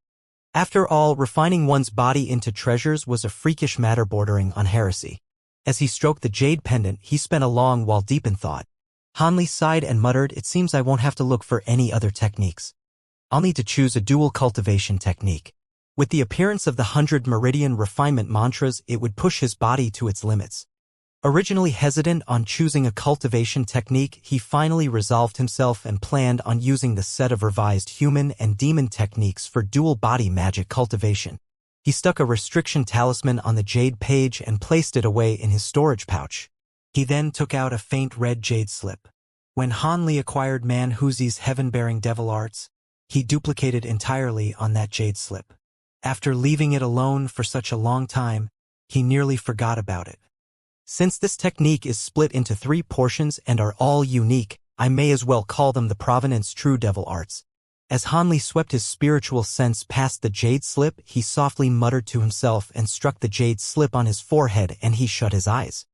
After all, refining one's body into treasures was a freakish matter bordering on heresy. As he stroked the jade pendant, he spent a long while deep in thought. Han Li sighed and muttered, "It seems I won't have to look for any other techniques. I'll need to choose a dual cultivation technique." With the appearance of the 100 meridian refinement mantras, it would push his body to its limits. Originally hesitant on choosing a cultivation technique, he finally resolved himself and planned on using the set of revised human and demon techniques for dual body magic cultivation. He stuck a restriction talisman on the jade page and placed it away in his storage pouch. He then took out a faint red jade slip. When Han Li acquired Man Huzi's heaven-bearing devil arts, he duplicated entirely on that jade slip. After leaving it alone for such a long time, he nearly forgot about it. Since this technique is split into 3 portions and are all unique, I may as well call them the Provenance True Devil Arts. As Han Li swept his spiritual sense past the jade slip, he softly muttered to himself and struck the jade slip on his forehead, and he shut his eyes,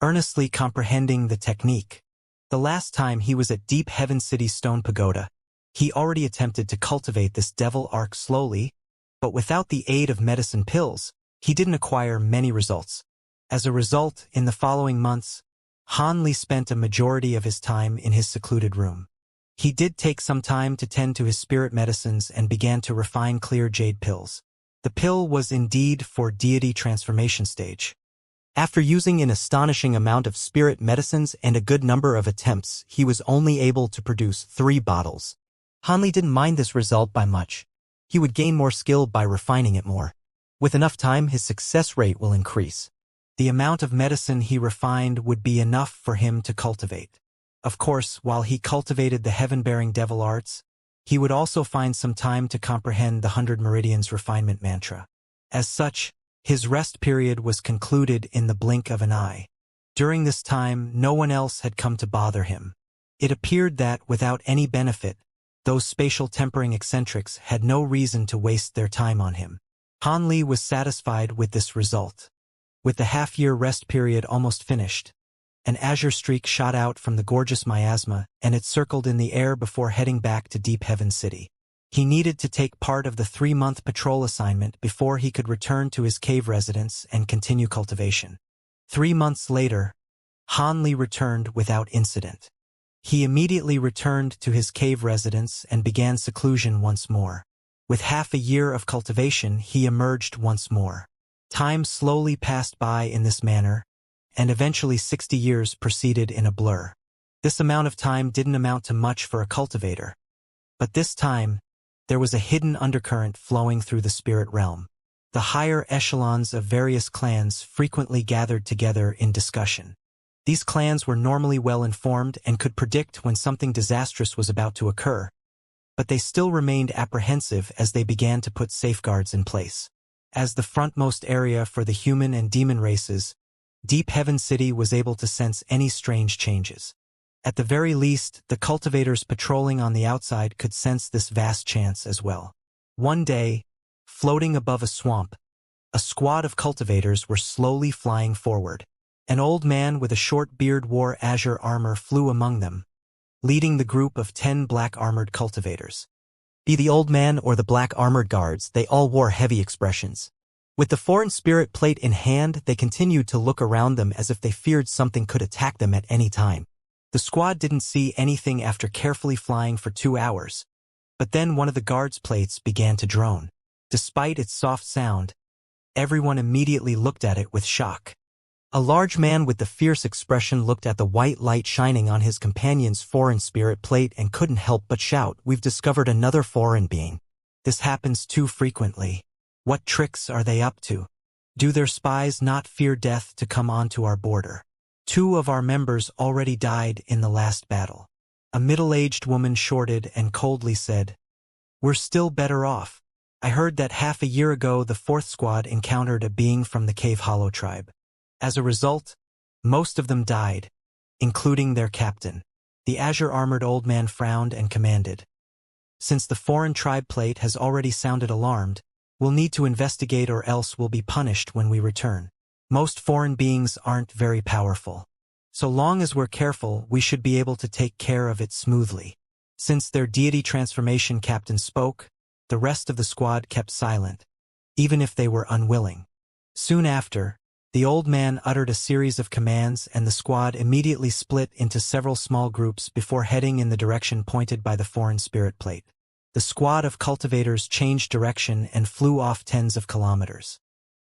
earnestly comprehending the technique. The last time he was at Deep Heaven City Stone Pagoda, he already attempted to cultivate this devil arc slowly, but without the aid of medicine pills, he didn't acquire many results. As a result, in the following months, Han Li spent a majority of his time in his secluded room. He did take some time to tend to his spirit medicines and began to refine clear jade pills. The pill was indeed for deity transformation stage. After using an astonishing amount of spirit medicines and a good number of attempts, he was only able to produce 3 bottles. Han Li didn't mind this result by much. He would gain more skill by refining it more. With enough time, his success rate will increase. The amount of medicine he refined would be enough for him to cultivate. Of course, while he cultivated the heaven-bearing devil arts, he would also find some time to comprehend the 100 meridians refinement mantra. As such, his rest period was concluded in the blink of an eye. During this time, no one else had come to bother him. It appeared that, without any benefit, those spatial tempering eccentrics had no reason to waste their time on him. Han Li was satisfied with this result. With the half-year rest period almost finished, an azure streak shot out from the gorgeous miasma, and it circled in the air before heading back to Deep Heaven City. He needed to take part of the 3-month patrol assignment before he could return to his cave residence and continue cultivation. 3 months later, Han Li returned without incident. He immediately returned to his cave residence and began seclusion once more. With half a year of cultivation, he emerged once more. Time slowly passed by in this manner, and eventually 60 years proceeded in a blur. This amount of time didn't amount to much for a cultivator. But this time, there was a hidden undercurrent flowing through the spirit realm. The higher echelons of various clans frequently gathered together in discussion. These clans were normally well-informed and could predict when something disastrous was about to occur, but they still remained apprehensive as they began to put safeguards in place. As the frontmost area for the human and demon races, Deep Heaven City was able to sense any strange changes. At the very least, the cultivators patrolling on the outside could sense this vast chance as well. One day, floating above a swamp, a squad of cultivators were slowly flying forward. An old man with a short beard wore azure armor flew among them, leading the group of 10 black-armored cultivators. Be the old man or the black-armored guards, they all wore heavy expressions. With the foreign spirit plate in hand, they continued to look around them as if they feared something could attack them at any time. The squad didn't see anything after carefully flying for 2 hours, but then one of the guards' plates began to drone. Despite its soft sound, everyone immediately looked at it with shock. A large man with the fierce expression looked at the white light shining on his companion's foreign spirit plate and couldn't help but shout, "We've discovered another foreign being. This happens too frequently. What tricks are they up to? Do their spies not fear death to come onto our border? 2 of our members already died in the last battle." A middle-aged woman shorted and coldly said, "We're still better off. I heard that half a year ago the fourth squad encountered a being from the Cave Hollow tribe. As a result, most of them died, including their captain. The azure-armored old man frowned and commanded. Since the foreign tribe plate has already sounded alarmed, we'll need to investigate or else we'll be punished when we return. Most foreign beings aren't very powerful. So long as we're careful, we should be able to take care of it smoothly. Since their deity transformation captain spoke, the rest of the squad kept silent, even if they were unwilling. Soon after, the old man uttered a series of commands and the squad immediately split into several small groups before heading in the direction pointed by the foreign spirit plate. The squad of cultivators changed direction and flew off tens of kilometers.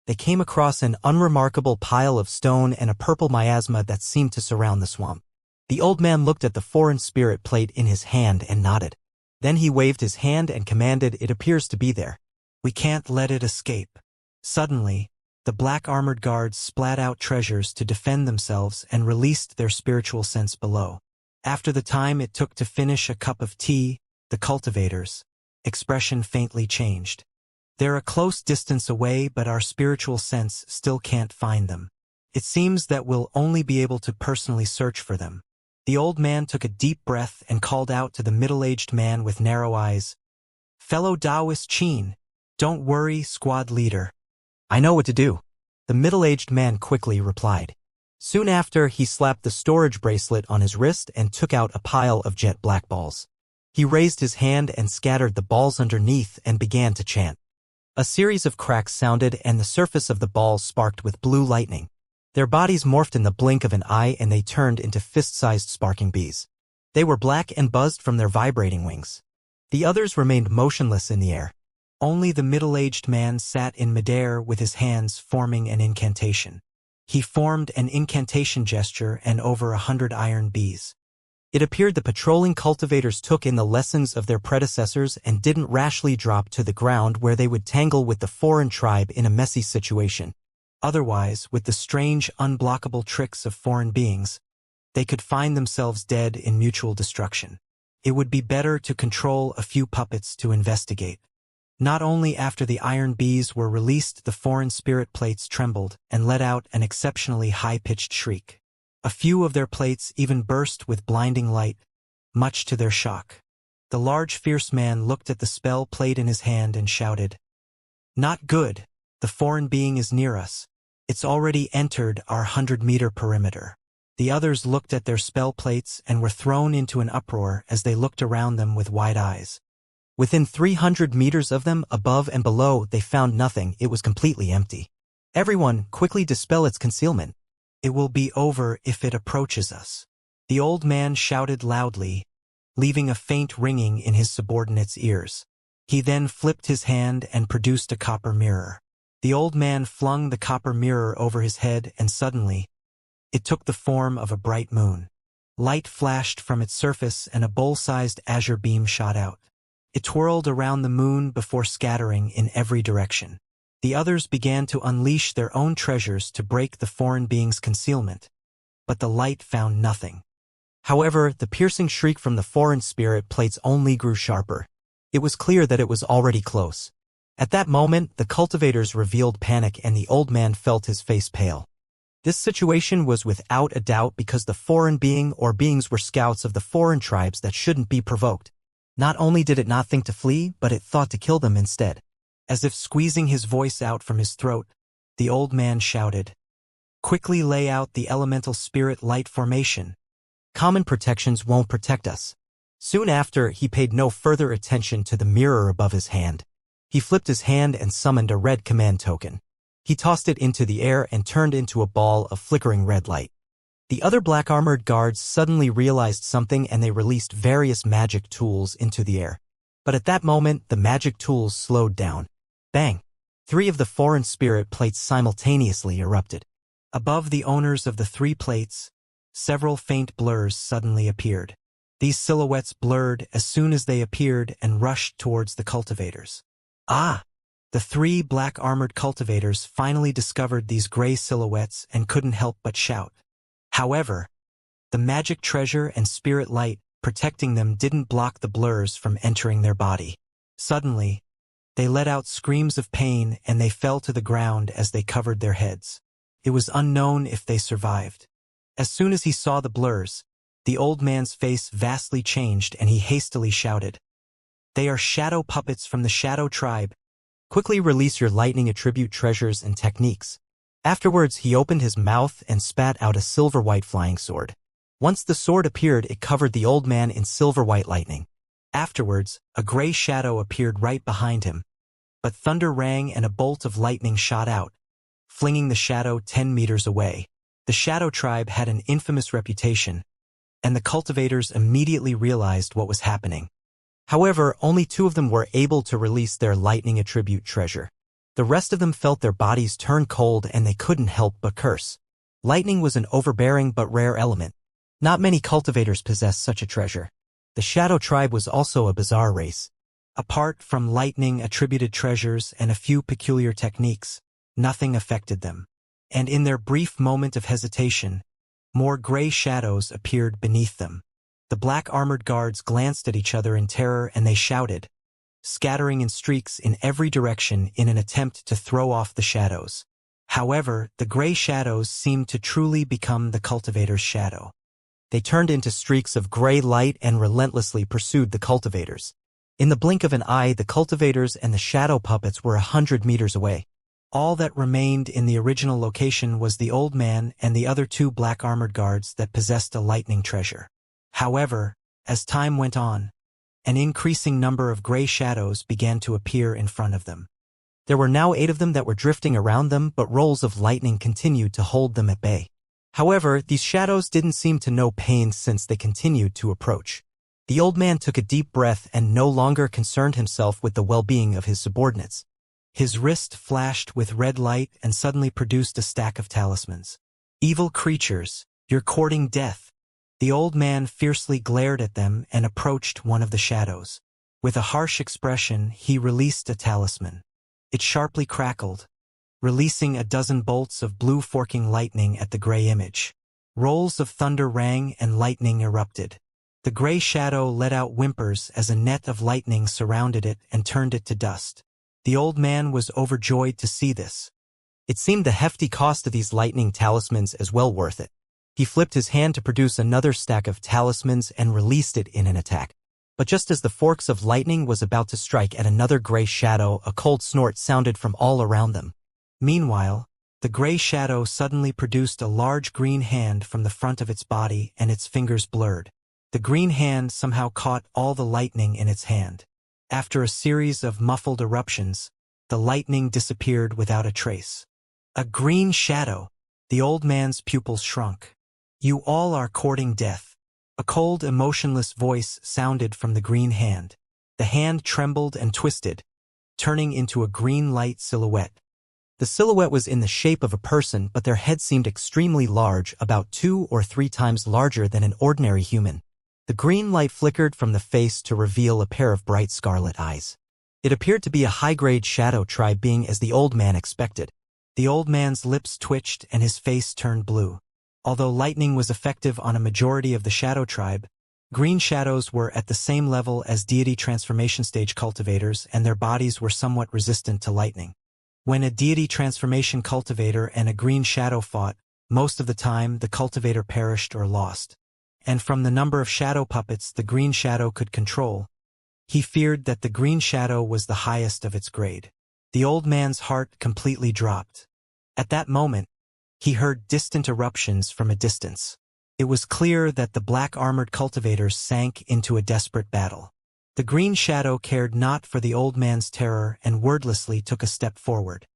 They came across an unremarkable pile of stone and a purple miasma that seemed to surround the swamp. The old man looked at the foreign spirit plate in his hand and nodded. Then he waved his hand and commanded, "It appears to be there. We can't let it escape." Suddenly, the black-armored guards splat out treasures to defend themselves and released their spiritual sense below. After the time it took to finish a cup of tea, the cultivators' expression faintly changed. They're a close distance away, but our spiritual sense still can't find them. It seems that we'll only be able to personally search for them. The old man took a deep breath and called out to the middle-aged man with narrow eyes, "Fellow Taoist Qin, don't worry, squad leader. I know what to do." The middle-aged man quickly replied. Soon after, he slapped the storage bracelet on his wrist and took out a pile of jet black balls. He raised his hand and scattered the balls underneath and began to chant. A series of cracks sounded and the surface of the balls sparked with blue lightning. Their bodies morphed in the blink of an eye and they turned into fist-sized sparking bees. They were black and buzzed from their vibrating wings. The others remained motionless in the air. Only the middle-aged man sat in midair with his hands forming an incantation. He formed an incantation gesture and over 100 iron bees. It appeared the patrolling cultivators took in the lessons of their predecessors and didn't rashly drop to the ground where they would tangle with the foreign tribe in a messy situation. Otherwise, with the strange, unblockable tricks of foreign beings, they could find themselves dead in mutual destruction. It would be better to control a few puppets to investigate. Not only after the iron bees were released, the foreign spirit plates trembled and let out an exceptionally high-pitched shriek. A few of their plates even burst with blinding light, much to their shock. The large, fierce man looked at the spell plate in his hand and shouted, "Not good. The foreign being is near us. It's already entered our 100-meter perimeter." The others looked at their spell plates and were thrown into an uproar as they looked around them with wide eyes. Within 300 meters of them, above and below, they found nothing. It was completely empty. "Everyone, quickly dispel its concealment. It will be over if it approaches us." The old man shouted loudly, leaving a faint ringing in his subordinates' ears. He then flipped his hand and produced a copper mirror. The old man flung the copper mirror over his head and suddenly, it took the form of a bright moon. Light flashed from its surface and a bowl-sized azure beam shot out. It twirled around the moon before scattering in every direction. The others began to unleash their own treasures to break the foreign being's concealment, but the light found nothing. However, the piercing shriek from the foreign spirit plates only grew sharper. It was clear that it was already close. At that moment, the cultivators revealed panic and the old man felt his face pale. This situation was without a doubt because the foreign being or beings were scouts of the foreign tribes that shouldn't be provoked. Not only did it not think to flee, but it thought to kill them instead. As if squeezing his voice out from his throat, the old man shouted, "Quickly lay out the elemental spirit light formation. Common protections won't protect us." Soon after, he paid no further attention to the mirror above his hand. He flipped his hand and summoned a red command token. He tossed it into the air and turned into a ball of flickering red light. The other black-armored guards suddenly realized something and they released various magic tools into the air. But at that moment, the magic tools slowed down. Bang! 3 of the foreign spirit plates simultaneously erupted. Above the owners of the 3 plates, several faint blurs suddenly appeared. These silhouettes blurred as soon as they appeared and rushed towards the cultivators. Ah! The 3 black-armored cultivators finally discovered these gray silhouettes and couldn't help but shout. However, the magic treasure and spirit light protecting them didn't block the blurs from entering their body. Suddenly, They let out screams of pain and they fell to the ground as they covered their heads. It was unknown if they survived. As soon as he saw the blurs, the old man's face vastly changed and he hastily shouted, "They are shadow puppets from the Shadow Tribe. Quickly release your lightning attribute treasures and techniques." Afterwards, he opened his mouth and spat out a silver-white flying sword. Once the sword appeared, it covered the old man in silver-white lightning. Afterwards, a gray shadow appeared right behind him, but thunder rang and a bolt of lightning shot out, flinging the shadow 10 meters away. The Shadow Tribe had an infamous reputation, and the cultivators immediately realized what was happening. However, only 2 of them were able to release their lightning attribute treasure. The rest of them felt their bodies turn cold and they couldn't help but curse. Lightning was an overbearing but rare element. Not many cultivators possessed such a treasure. The Shadow Tribe was also a bizarre race. Apart from lightning attributed treasures and a few peculiar techniques, nothing affected them. And in their brief moment of hesitation, more gray shadows appeared beneath them. The black armored guards glanced at each other in terror and they shouted, scattering in streaks in every direction in an attempt to throw off the shadows. However, the gray shadows seemed to truly become the cultivator's shadow. They turned into streaks of gray light and relentlessly pursued the cultivators. In the blink of an eye, the cultivators and the shadow puppets were 100 meters away. All that remained in the original location was the old man and the other 2 black armored guards that possessed a lightning treasure. However, as time went on, an increasing number of gray shadows began to appear in front of them. There were now 8 of them that were drifting around them, but rolls of lightning continued to hold them at bay. However, these shadows didn't seem to know pain since they continued to approach. The old man took a deep breath and no longer concerned himself with the well-being of his subordinates. His wrist flashed with red light and suddenly produced a stack of talismans. "Evil creatures, you're courting death." The old man fiercely glared at them and approached one of the shadows. With a harsh expression, he released a talisman. It sharply crackled, releasing a dozen bolts of blue forking lightning at the gray image. Rolls of thunder rang and lightning erupted. The gray shadow let out whimpers as a net of lightning surrounded it and turned it to dust. The old man was overjoyed to see this. It seemed the hefty cost of these lightning talismans as well worth it. He flipped his hand to produce another stack of talismans and released it in an attack. But just as the forks of lightning was about to strike at another gray shadow, a cold snort sounded from all around them. Meanwhile, the gray shadow suddenly produced a large green hand from the front of its body and its fingers blurred. The green hand somehow caught all the lightning in its hand. After a series of muffled eruptions, the lightning disappeared without a trace. A green shadow! The old man's pupils shrunk. "You all are courting death." A cold, emotionless voice sounded from the green hand. The hand trembled and twisted, turning into a green light silhouette. The silhouette was in the shape of a person, but their head seemed extremely large, about 2 or 3 times larger than an ordinary human. The green light flickered from the face to reveal a pair of bright scarlet eyes. It appeared to be a high-grade Shadow Tribe being, as the old man expected. The old man's lips twitched and his face turned blue. Although lightning was effective on a majority of the Shadow Tribe, green shadows were at the same level as deity transformation stage cultivators, and their bodies were somewhat resistant to lightning. When a deity transformation cultivator and a green shadow fought, most of the time the cultivator perished or lost. And from the number of shadow puppets the green shadow could control, he feared that the green shadow was the highest of its grade. The old man's heart completely dropped. At that moment, he heard distant eruptions from a distance. It was clear that the black-armored cultivators sank into a desperate battle. The green shadow cared not for the old man's terror and wordlessly took a step forward.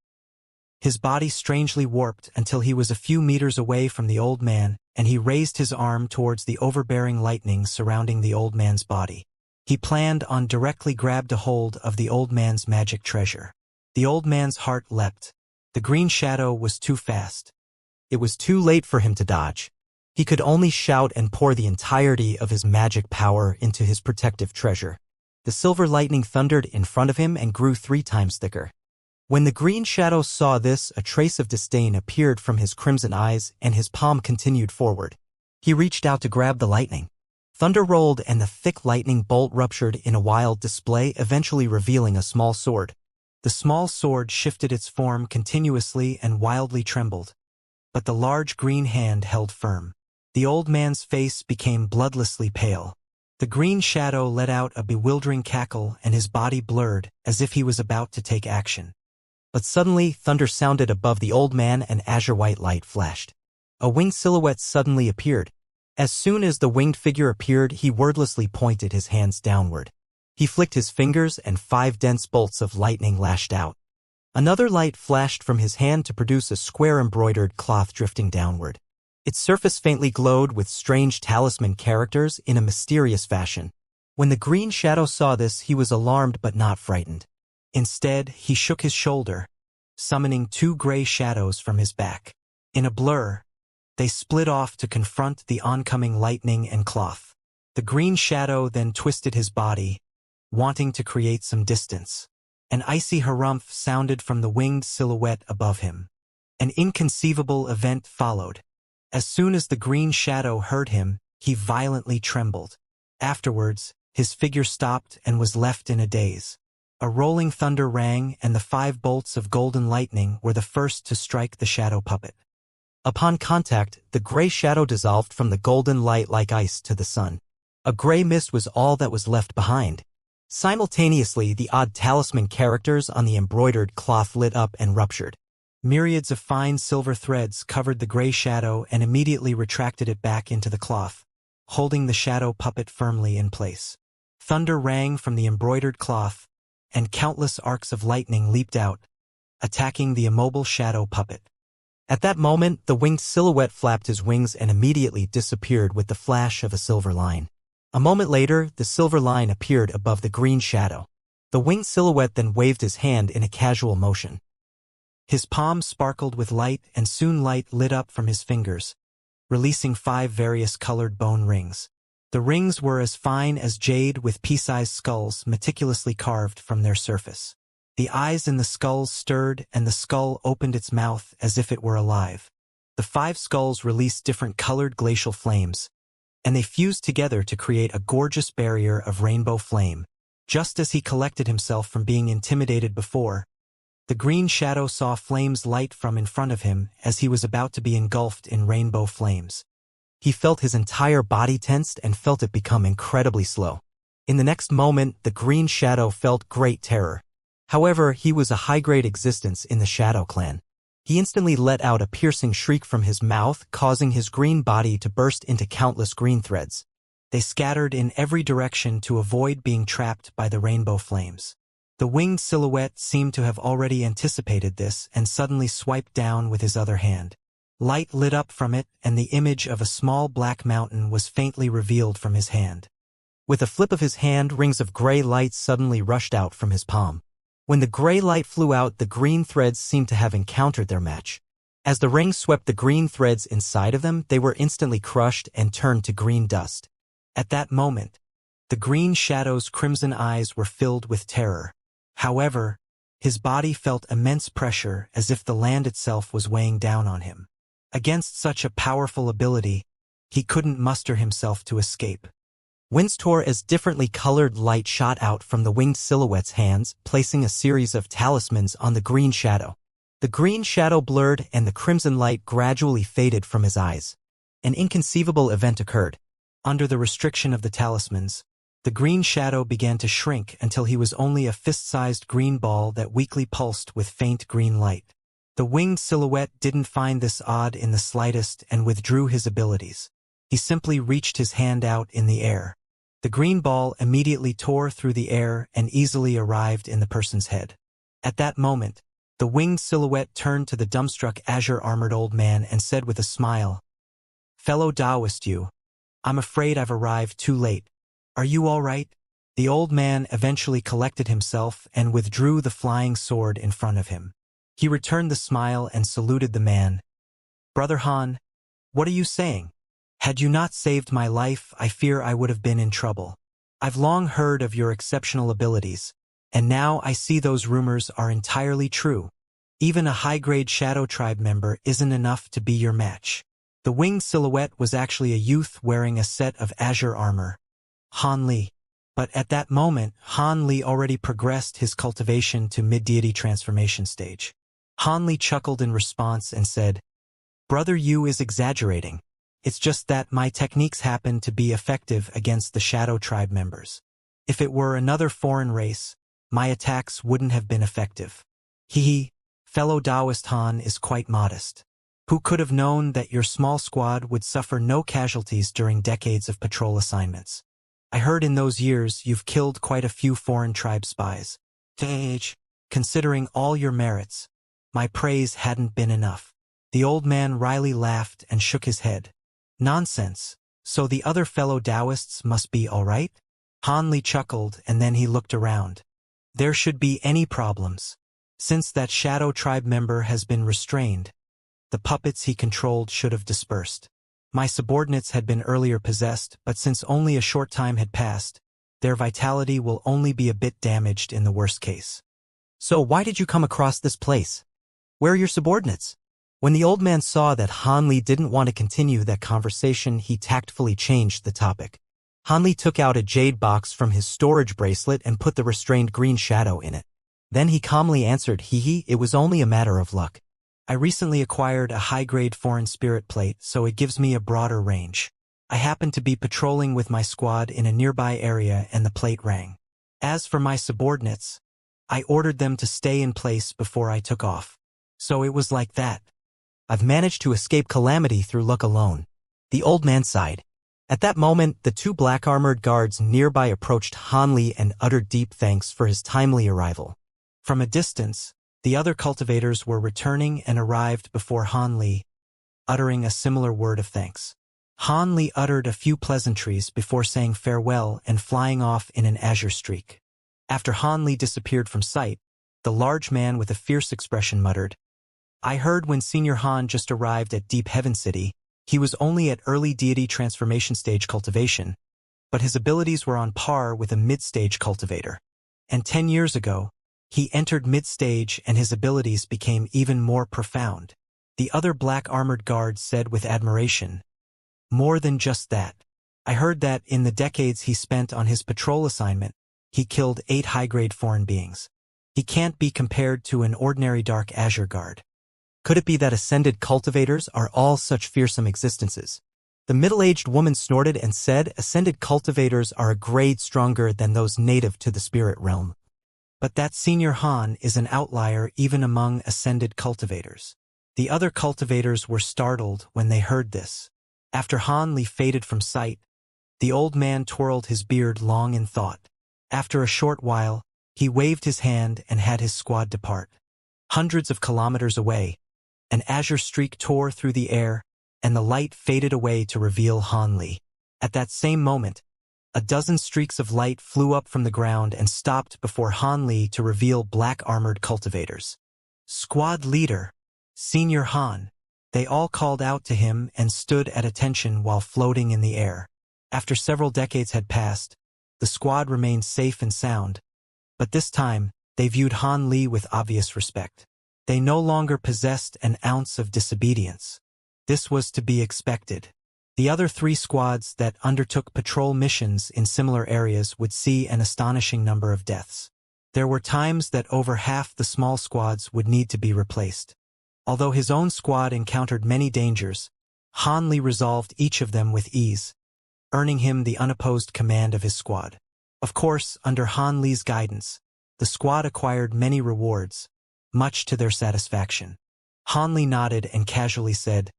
His body strangely warped until he was a few meters away from the old man, and he raised his arm towards the overbearing lightning surrounding the old man's body. He planned on directly grabbed a hold of the old man's magic treasure. The old man's heart leapt. The green shadow was too fast. It was too late for him to dodge. He could only shout and pour the entirety of his magic power into his protective treasure. The silver lightning thundered in front of him and grew 3 times thicker. When the green shadow saw this, a trace of disdain appeared from his crimson eyes and his palm continued forward. He reached out to grab the lightning. Thunder rolled and the thick lightning bolt ruptured in a wild display, eventually revealing a small sword. The small sword shifted its form continuously and wildly trembled, but the large green hand held firm. The old man's face became bloodlessly pale. The green shadow let out a bewildering cackle and his body blurred, as if he was about to take action. But suddenly, thunder sounded above the old man and azure-white light flashed. A winged silhouette suddenly appeared. As soon as the winged figure appeared, he wordlessly pointed his hands downward. He flicked his fingers and 5 dense bolts of lightning lashed out. Another light flashed from his hand to produce a square embroidered cloth drifting downward. Its surface faintly glowed with strange talisman characters in a mysterious fashion. When the green shadow saw this, he was alarmed but not frightened. Instead, he shook his shoulder, summoning 2 gray shadows from his back. In a blur, they split off to confront the oncoming lightning and cloth. The green shadow then twisted his body, wanting to create some distance. An icy harumph sounded from the winged silhouette above him. An inconceivable event followed. As soon as the green shadow heard him, he violently trembled. Afterwards, his figure stopped and was left in a daze. A rolling thunder rang, and the 5 bolts of golden lightning were the first to strike the shadow puppet. Upon contact, the gray shadow dissolved from the golden light like ice to the sun. A gray mist was all that was left behind. Simultaneously, the odd talisman characters on the embroidered cloth lit up and ruptured. Myriads of fine silver threads covered the gray shadow and immediately retracted it back into the cloth, holding the shadow puppet firmly in place. Thunder rang from the embroidered cloth, and countless arcs of lightning leaped out, attacking the immobile shadow puppet. At that moment, the winged silhouette flapped his wings and immediately disappeared with the flash of a silver line. A moment later, the silver line appeared above the green shadow. The winged silhouette then waved his hand in a casual motion. His palm sparkled with light, and soon light lit up from his fingers, releasing 5 various colored bone rings. The rings were as fine as jade, with pea-sized skulls meticulously carved from their surface. The eyes in the skulls stirred, and the skull opened its mouth as if it were alive. The 5 skulls released different colored glacial flames, and they fused together to create a gorgeous barrier of rainbow flame. Just as he collected himself from being intimidated before, the green shadow saw flames light from in front of him as he was about to be engulfed in rainbow flames. He felt his entire body tensed and felt it become incredibly slow. In the next moment, the green shadow felt great terror. However, he was a high-grade existence in the Shadow Clan. He instantly let out a piercing shriek from his mouth, causing his green body to burst into countless green threads. They scattered in every direction to avoid being trapped by the rainbow flames. The winged silhouette seemed to have already anticipated this and suddenly swiped down with his other hand. Light lit up from it, and the image of a small black mountain was faintly revealed from his hand. With a flip of his hand, rings of gray light suddenly rushed out from his palm. When the gray light flew out, the green threads seemed to have encountered their match. As the rings swept the green threads inside of them, they were instantly crushed and turned to green dust. At that moment, the green shadow's crimson eyes were filled with terror. However, his body felt immense pressure, as if the land itself was weighing down on him. Against such a powerful ability, he couldn't muster himself to escape. Windstor as differently colored light shot out from the winged silhouette's hands, placing a series of talismans on the green shadow. The green shadow blurred and the crimson light gradually faded from his eyes. An inconceivable event occurred. Under the restriction of the talismans, the green shadow began to shrink until he was only a fist-sized green ball that weakly pulsed with faint green light. The winged silhouette didn't find this odd in the slightest and withdrew his abilities. He simply reached his hand out in the air. The green ball immediately tore through the air and easily arrived in the person's head. At that moment, the winged silhouette turned to the dumbstruck azure-armored old man and said with a smile, "Fellow Taoist, I'm afraid I've arrived too late. Are you all right?" The old man eventually collected himself and withdrew the flying sword in front of him. He returned the smile and saluted the man. "Brother Han, what are you saying? Had you not saved my life, I fear I would have been in trouble. I've long heard of your exceptional abilities, and now I see those rumors are entirely true. Even a high-grade Shadow Tribe member isn't enough to be your match." The winged silhouette was actually a youth wearing a set of azure armor. Han Li. But at that moment, Han Li already progressed his cultivation to mid-deity transformation stage. Han Li chuckled in response and said, "Brother Yu is exaggerating. It's just that my techniques happen to be effective against the Shadow Tribe members. If it were another foreign race, my attacks wouldn't have been effective." Hee, fellow Taoist Han is quite modest. Who could have known that your small squad would suffer no casualties during decades of patrol assignments? I heard in those years you've killed quite a few foreign tribe spies. Considering all your merits, my praise hadn't been enough. The old man wryly laughed and shook his head. Nonsense. So the other fellow Taoists must be all right? Han Li chuckled and then he looked around. There should be any problems. Since that Shadow Tribe member has been restrained, the puppets he controlled should have dispersed. My subordinates had been earlier possessed, but since only a short time had passed, their vitality will only be a bit damaged in the worst case. So why did you come across this place? Where are your subordinates? When the old man saw that Han Li didn't want to continue that conversation, he tactfully changed the topic. Han Li took out a jade box from his storage bracelet and put the restrained green shadow in it. Then he calmly answered, it was only a matter of luck. I recently acquired a high-grade foreign spirit plate, so it gives me a broader range. I happened to be patrolling with my squad in a nearby area and the plate rang. As for my subordinates, I ordered them to stay in place before I took off. So it was like that. I've managed to escape calamity through luck alone. The old man sighed. At that moment, the two black-armored guards nearby approached Han Li and uttered deep thanks for his timely arrival. From a distance, the other cultivators were returning and arrived before Han Li, uttering a similar word of thanks. Han Li uttered a few pleasantries before saying farewell and flying off in an azure streak. After Han Li disappeared from sight, the large man with a fierce expression muttered, "I heard when Senior Han just arrived at Deep Heaven City, he was only at early deity transformation stage cultivation, but his abilities were on par with a mid-stage cultivator. And 10 years ago, he entered mid-stage and his abilities became even more profound." The other black-armored guard said with admiration, "More than just that. I heard that in the decades he spent on his patrol assignment, he killed 8 high-grade foreign beings. He can't be compared to an ordinary Dark Azure guard. Could it be that ascended cultivators are all such fearsome existences?" The middle-aged woman snorted and said, "Ascended cultivators are a grade stronger than those native to the spirit realm. But that Senior Han is an outlier even among ascended cultivators." The other cultivators were startled when they heard this. After Han Li faded from sight, the old man twirled his beard long in thought. After a short while, he waved his hand and had his squad depart. Hundreds of kilometers away, an azure streak tore through the air, and the light faded away to reveal Han Li. At that same moment, a dozen streaks of light flew up from the ground and stopped before Han Li to reveal black-armored cultivators. "Squad leader, Senior Han." They all called out to him and stood at attention while floating in the air. After several decades had passed, the squad remained safe and sound, but this time, they viewed Han Li with obvious respect. They no longer possessed an ounce of disobedience. This was to be expected. The other 3 squads that undertook patrol missions in similar areas would see an astonishing number of deaths. There were times that over half the small squads would need to be replaced. Although his own squad encountered many dangers, Han Li resolved each of them with ease, earning him the unopposed command of his squad. Of course, under Han Li's guidance, the squad acquired many rewards, much to their satisfaction. Han Li nodded and casually said,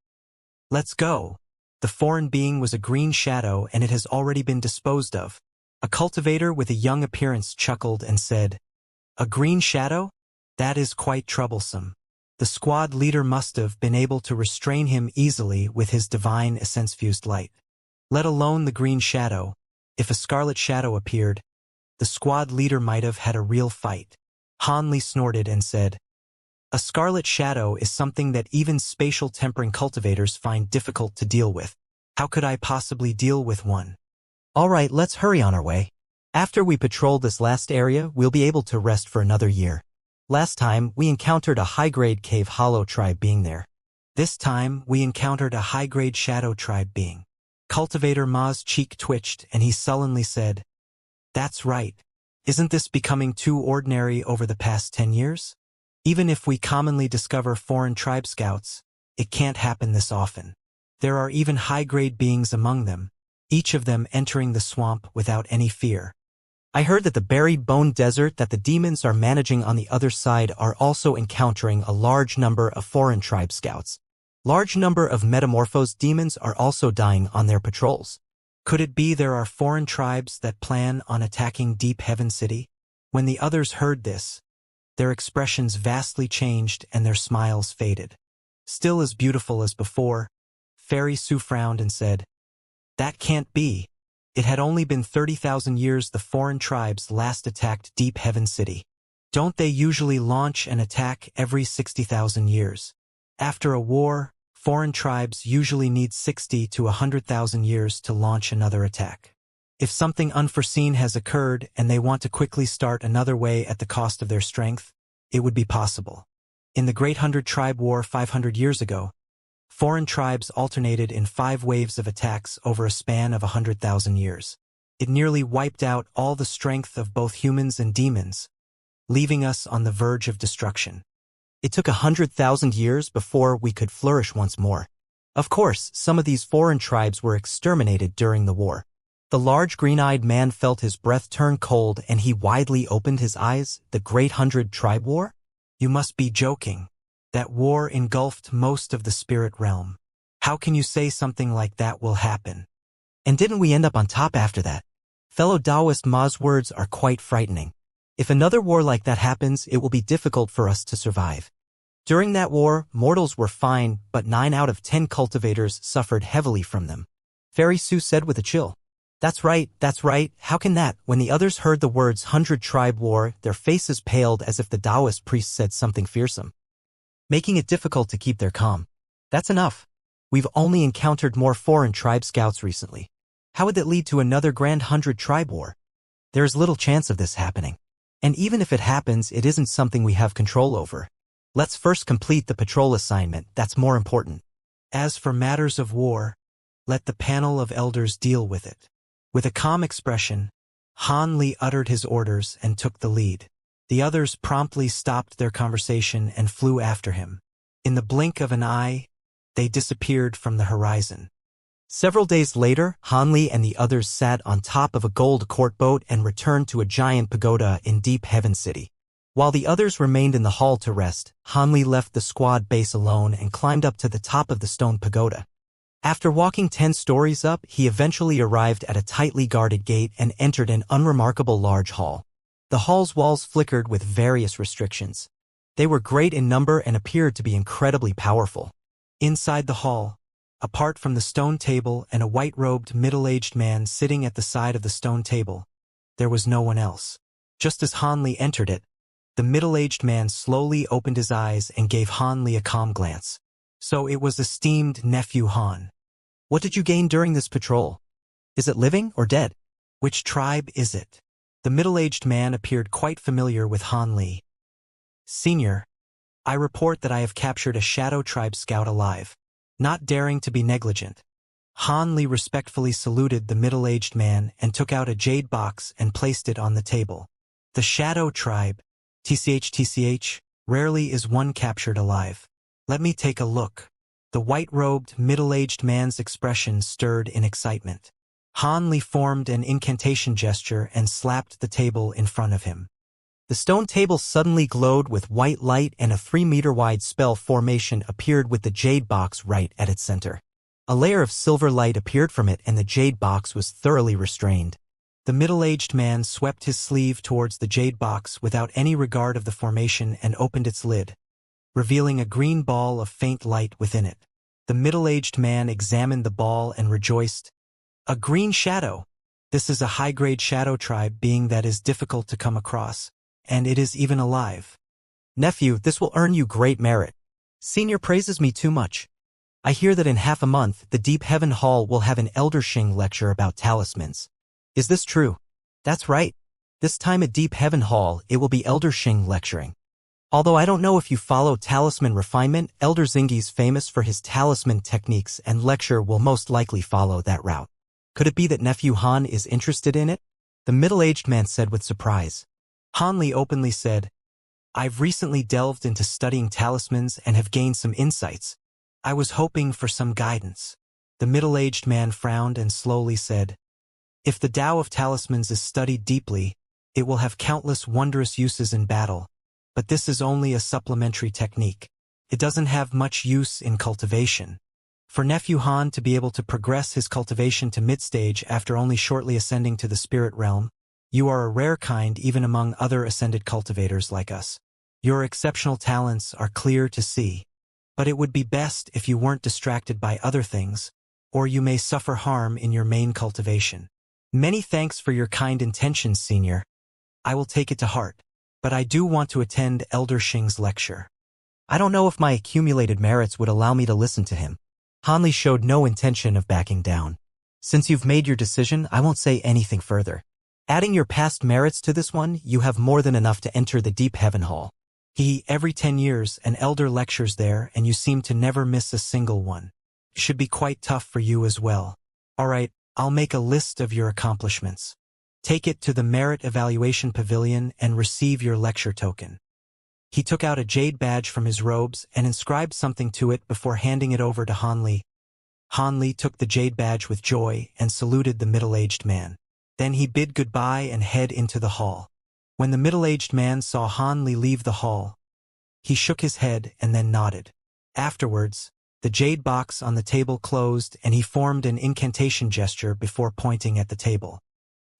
"Let's go." The foreign being was a green shadow and it has already been disposed of. A cultivator with a young appearance chuckled and said, "A green shadow? That is quite troublesome." The squad leader must have been able to restrain him easily with his divine essence-fused light. Let alone the green shadow, if a scarlet shadow appeared, the squad leader might have had a real fight. Han Li snorted and said, "A scarlet shadow is something that even spatial tempering cultivators find difficult to deal with. How could I possibly deal with one?" "All right, let's hurry on our way. After we patrol this last area, we'll be able to rest for another year. Last time, we encountered a high-grade cave hollow tribe being there. This time, we encountered a high-grade shadow tribe being." Cultivator Ma's cheek twitched and he sullenly said, That's right. Isn't this becoming too ordinary over the past 10 years? Even if we commonly discover foreign tribe scouts, it can't happen this often. There are even high-grade beings among them, each of them entering the swamp without any fear. I heard that the buried bone desert that the demons are managing on the other side are also encountering a large number of foreign tribe scouts. Large number of metamorphosed demons are also dying on their patrols. Could it be there are foreign tribes that plan on attacking Deep Heaven City? When the others heard this, their expressions vastly changed and their smiles faded. Still as beautiful as before, Fairy Sue frowned and said, "That can't be. It had only been 30,000 years the foreign tribes last attacked Deep Heaven City. Don't they usually launch an attack every 60,000 years? After a war, foreign tribes usually need 60 to 100,000 years to launch another attack. If something unforeseen has occurred and they want to quickly start another way at the cost of their strength, it would be possible. In the Great 100 Tribe War 500 years ago, foreign tribes alternated in 5 waves of attacks over a span of 100,000 years. It nearly wiped out all the strength of both humans and demons, leaving us on the verge of destruction. It took 100,000 years before we could flourish once more. Of course, some of these foreign tribes were exterminated during the war. The large green-eyed man felt his breath turn cold and he widely opened his eyes. The Great 100 Tribe War? You must be joking. That war engulfed most of the spirit realm. How can you say something like that will happen? And didn't we end up on top after that? Fellow Taoist Ma's words are quite frightening. If another war like that happens, it will be difficult for us to survive. During that war, mortals were fine, but 9 out of 10 cultivators suffered heavily from them. Fairy Sue said with a chill. That's right, how can that? When the others heard the words 100 Tribe War, their faces paled as if the Taoist priest said something fearsome, making it difficult to keep their calm. That's enough. We've only encountered more foreign tribe scouts recently. How would that lead to another grand 100 Tribe War? There is little chance of this happening. And even if it happens, it isn't something we have control over. Let's first complete the patrol assignment, that's more important. As for matters of war, let the panel of elders deal with it. With a calm expression, Han Li uttered his orders and took the lead. The others promptly stopped their conversation and flew after him. In the blink of an eye, they disappeared from the horizon. Several days later, Han Li and the others sat on top of a gold court boat and returned to a giant pagoda in Deep Heaven City. While the others remained in the hall to rest, Han Li left the squad base alone and climbed up to the top of the stone pagoda. After walking 10 stories up, he eventually arrived at a tightly guarded gate and entered an unremarkable large hall. The hall's walls flickered with various restrictions. They were great in number and appeared to be incredibly powerful. Inside the hall, apart from the stone table and a white-robed middle-aged man sitting at the side of the stone table, there was no one else. Just as Han Li entered it, the middle-aged man slowly opened his eyes and gave Han Li a calm glance. So it was esteemed nephew Han. What did you gain during this patrol? Is it living or dead? Which tribe is it? The middle-aged man appeared quite familiar with Han Li. Senior, I report that I have captured a shadow tribe scout alive. Not daring to be negligent, Han Li respectfully saluted the middle-aged man and took out a jade box and placed it on the table. The shadow tribe, TCH, rarely is one captured alive. Let me take a look. The white-robed, middle-aged man's expression stirred in excitement. Han Li formed an incantation gesture and slapped the table in front of him. The stone table suddenly glowed with white light and a 3-meter-wide spell formation appeared with the jade box right at its center. A layer of silver light appeared from it and the jade box was thoroughly restrained. The middle-aged man swept his sleeve towards the jade box without any regard of the formation and opened its lid, revealing a green ball of faint light within it. The middle-aged man examined the ball and rejoiced. A green shadow! This is a high-grade shadow tribe being that is difficult to come across, and it is even alive. Nephew, this will earn you great merit. Senior praises me too much. I hear that in half a month, the Deep Heaven Hall will have an Elder Xing lecture about talismans. Is this true? That's right. This time at Deep Heaven Hall, it will be Elder Xing lecturing. Although I don't know if you follow talisman refinement, Elder Xing's famous for his talisman techniques and lecture will most likely follow that route. Could it be that Nephew Han is interested in it? the middle-aged man said with surprise. Hanli openly said, I've recently delved into studying talismans and have gained some insights. I was hoping for some guidance. The middle-aged man frowned and slowly said, if the Tao of talismans is studied deeply, it will have countless wondrous uses in battle, but this is only a supplementary technique. It doesn't have much use in cultivation. For nephew Han to be able to progress his cultivation to mid-stage after only shortly ascending to the spirit realm, you are a rare kind even among other ascended cultivators like us. Your exceptional talents are clear to see, but it would be best if you weren't distracted by other things, or you may suffer harm in your main cultivation. Many thanks for your kind intentions, Senior. I will take it to heart, but I do want to attend Elder Xing's lecture. I don't know if my accumulated merits would allow me to listen to him. Hanli showed no intention of backing down. Since you've made your decision, I won't say anything further. Adding your past merits to this one, you have more than enough to enter the Deep Heaven Hall. Every 10 years, an elder lectures there, and you seem to never miss a single one. It should be quite tough for you as well. All right, I'll make a list of your accomplishments. Take it to the Merit Evaluation Pavilion and receive your lecture token. He took out a jade badge from his robes and inscribed something to it before handing it over to Hanli. Hanli took the jade badge with joy and saluted the middle-aged man. Then he bid goodbye and head into the hall. When the middle-aged man saw Hanli leave the hall, he shook his head and then nodded. Afterwards, the jade box on the table closed and he formed an incantation gesture before pointing at the table.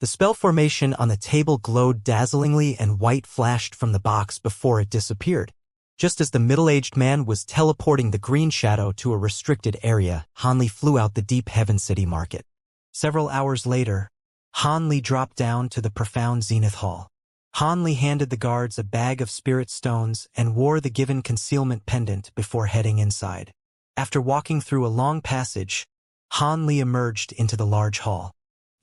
The spell formation on the table glowed dazzlingly and white flashed from the box before it disappeared. Just as the middle-aged man was teleporting the green shadow to a restricted area, Hanli flew out the Deep Heaven City Market. Several hours later, Hanli dropped down to the profound Zenith Hall. Hanli handed the guards a bag of spirit stones and wore the given concealment pendant before heading inside. After walking through a long passage, Hanli emerged into the large hall.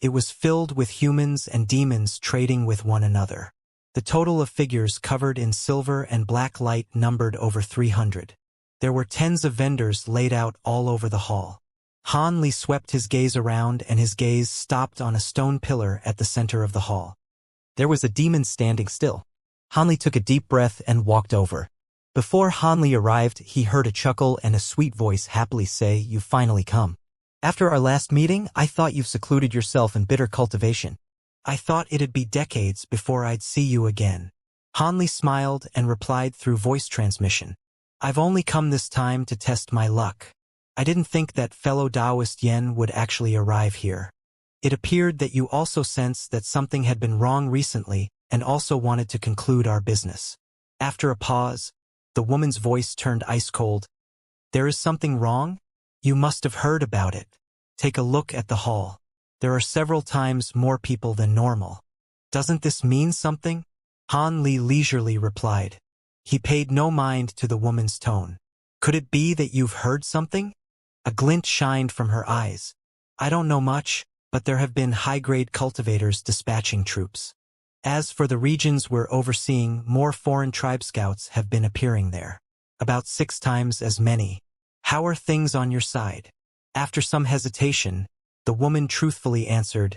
It was filled with humans and demons trading with one another. The total of figures covered in silver and black light numbered over 300. There were tens of vendors laid out all over the hall. Hanli swept his gaze around and his gaze stopped on a stone pillar at the center of the hall. There was a demon standing still. Hanli took a deep breath and walked over. Before Hanli arrived, he heard a chuckle and a sweet voice happily say, "You've finally come. After our last meeting, I thought you've secluded yourself in bitter cultivation. I thought it'd be decades before I'd see you again." Hanli smiled and replied through voice transmission. "I've only come this time to test my luck. I didn't think that fellow Taoist Yen would actually arrive here. It appeared that you also sensed that something had been wrong recently and also wanted to conclude our business." After a pause, the woman's voice turned ice-cold. "There is something wrong? You must have heard about it. Take a look at the hall. There are several times more people than normal. Doesn't this mean something?" Hanli leisurely replied. He paid no mind to the woman's tone. "Could it be that you've heard something?" A glint shined from her eyes. "I don't know much, but there have been high-grade cultivators dispatching troops. As for the regions we're overseeing, more foreign tribe scouts have been appearing there. About 6 times as many. How are things on your side?" After some hesitation, the woman truthfully answered,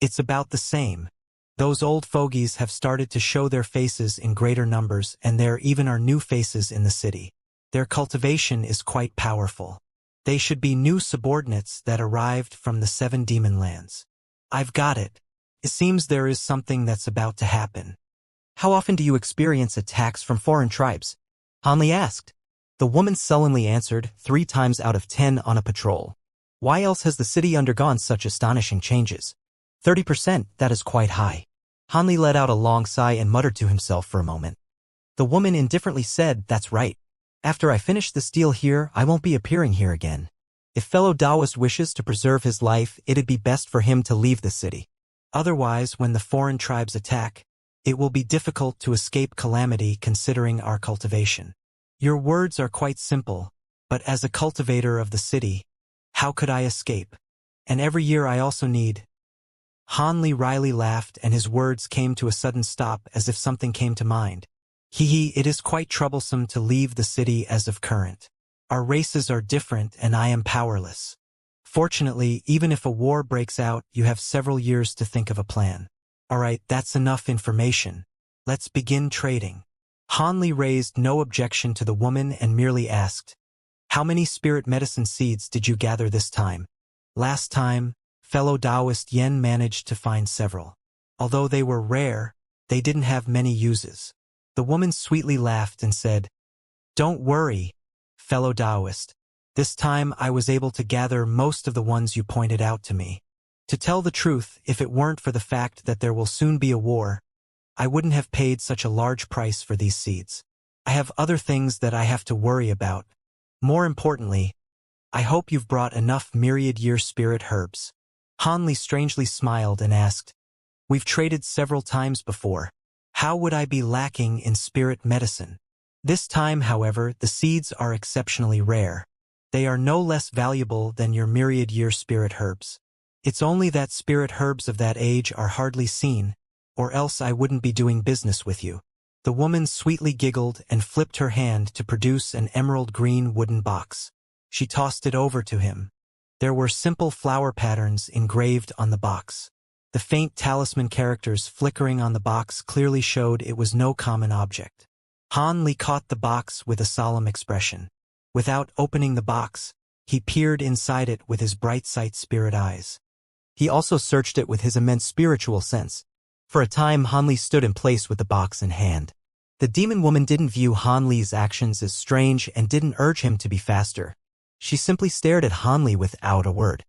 "It's about the same. Those old fogies have started to show their faces in greater numbers, and there even are new faces in the city. Their cultivation is quite powerful. They should be new subordinates that arrived from the 7 demon lands. I've got it. It seems there is something that's about to happen." "How often do you experience attacks from foreign tribes?" Hanli asked. The woman sullenly answered, 3 times out of 10 on a patrol. "Why else has the city undergone such astonishing changes?" 30%, that is quite high. Hanli let out a long sigh and muttered to himself for a moment. The woman indifferently said, "That's right. After I finish this deal here, I won't be appearing here again. If fellow Taoist wishes to preserve his life, it'd be best for him to leave the city. Otherwise, when the foreign tribes attack, it will be difficult to escape calamity considering our cultivation. Your words are quite simple, but as a cultivator of the city, how could I escape? And every year I also need—" Hanli wryly laughed and his words came to a sudden stop as if something came to mind. It is quite troublesome to leave the city as of current. Our races are different and I am powerless. Fortunately, even if a war breaks out, you have several years to think of a plan. Alright, that's enough information. Let's begin trading. Hanli raised no objection to the woman and merely asked, "How many spirit medicine seeds did you gather this time?" Last time, fellow Taoist Yen managed to find several. Although they were rare, they didn't have many uses. The woman sweetly laughed and said, "Don't worry, fellow Taoist. This time I was able to gather most of the ones you pointed out to me. To tell the truth, if it weren't for the fact that there will soon be a war, I wouldn't have paid such a large price for these seeds. I have other things that I have to worry about. More importantly, I hope you've brought enough myriad-year spirit herbs." Hanli strangely smiled and asked, "We've traded several times before. How would I be lacking in spirit medicine?" This time, however, the seeds are exceptionally rare. They are no less valuable than your myriad-year spirit herbs. It's only that spirit herbs of that age are hardly seen, or else I wouldn't be doing business with you. The woman sweetly giggled and flipped her hand to produce an emerald green wooden box. She tossed it over to him. There were simple flower patterns engraved on the box. The faint talisman characters flickering on the box clearly showed it was no common object. Hanli caught the box with a solemn expression. Without opening the box, he peered inside it with his bright sight spirit eyes. He also searched it with his immense spiritual sense. For a time, Hanli stood in place with the box in hand. The demon woman didn't view Hanli's actions as strange and didn't urge him to be faster. She simply stared at Hanli without a word.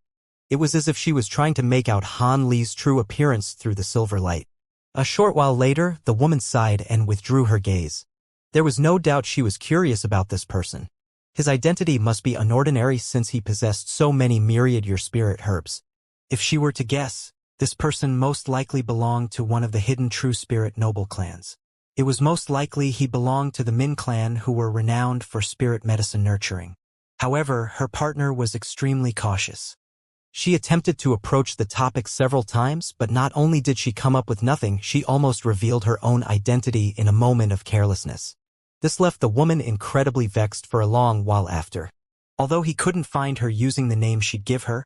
It was as if she was trying to make out Hanli's true appearance through the silver light. A short while later, the woman sighed and withdrew her gaze. There was no doubt she was curious about this person. His identity must be unordinary since he possessed so many myriad-year spirit herbs. If she were to guess, this person most likely belonged to one of the hidden true spirit noble clans. It was most likely he belonged to the Min clan, who were renowned for spirit medicine nurturing. However, her partner was extremely cautious. She attempted to approach the topic several times, but not only did she come up with nothing, she almost revealed her own identity in a moment of carelessness. This left the woman incredibly vexed for a long while after. Although he couldn't find her using the name she'd give her,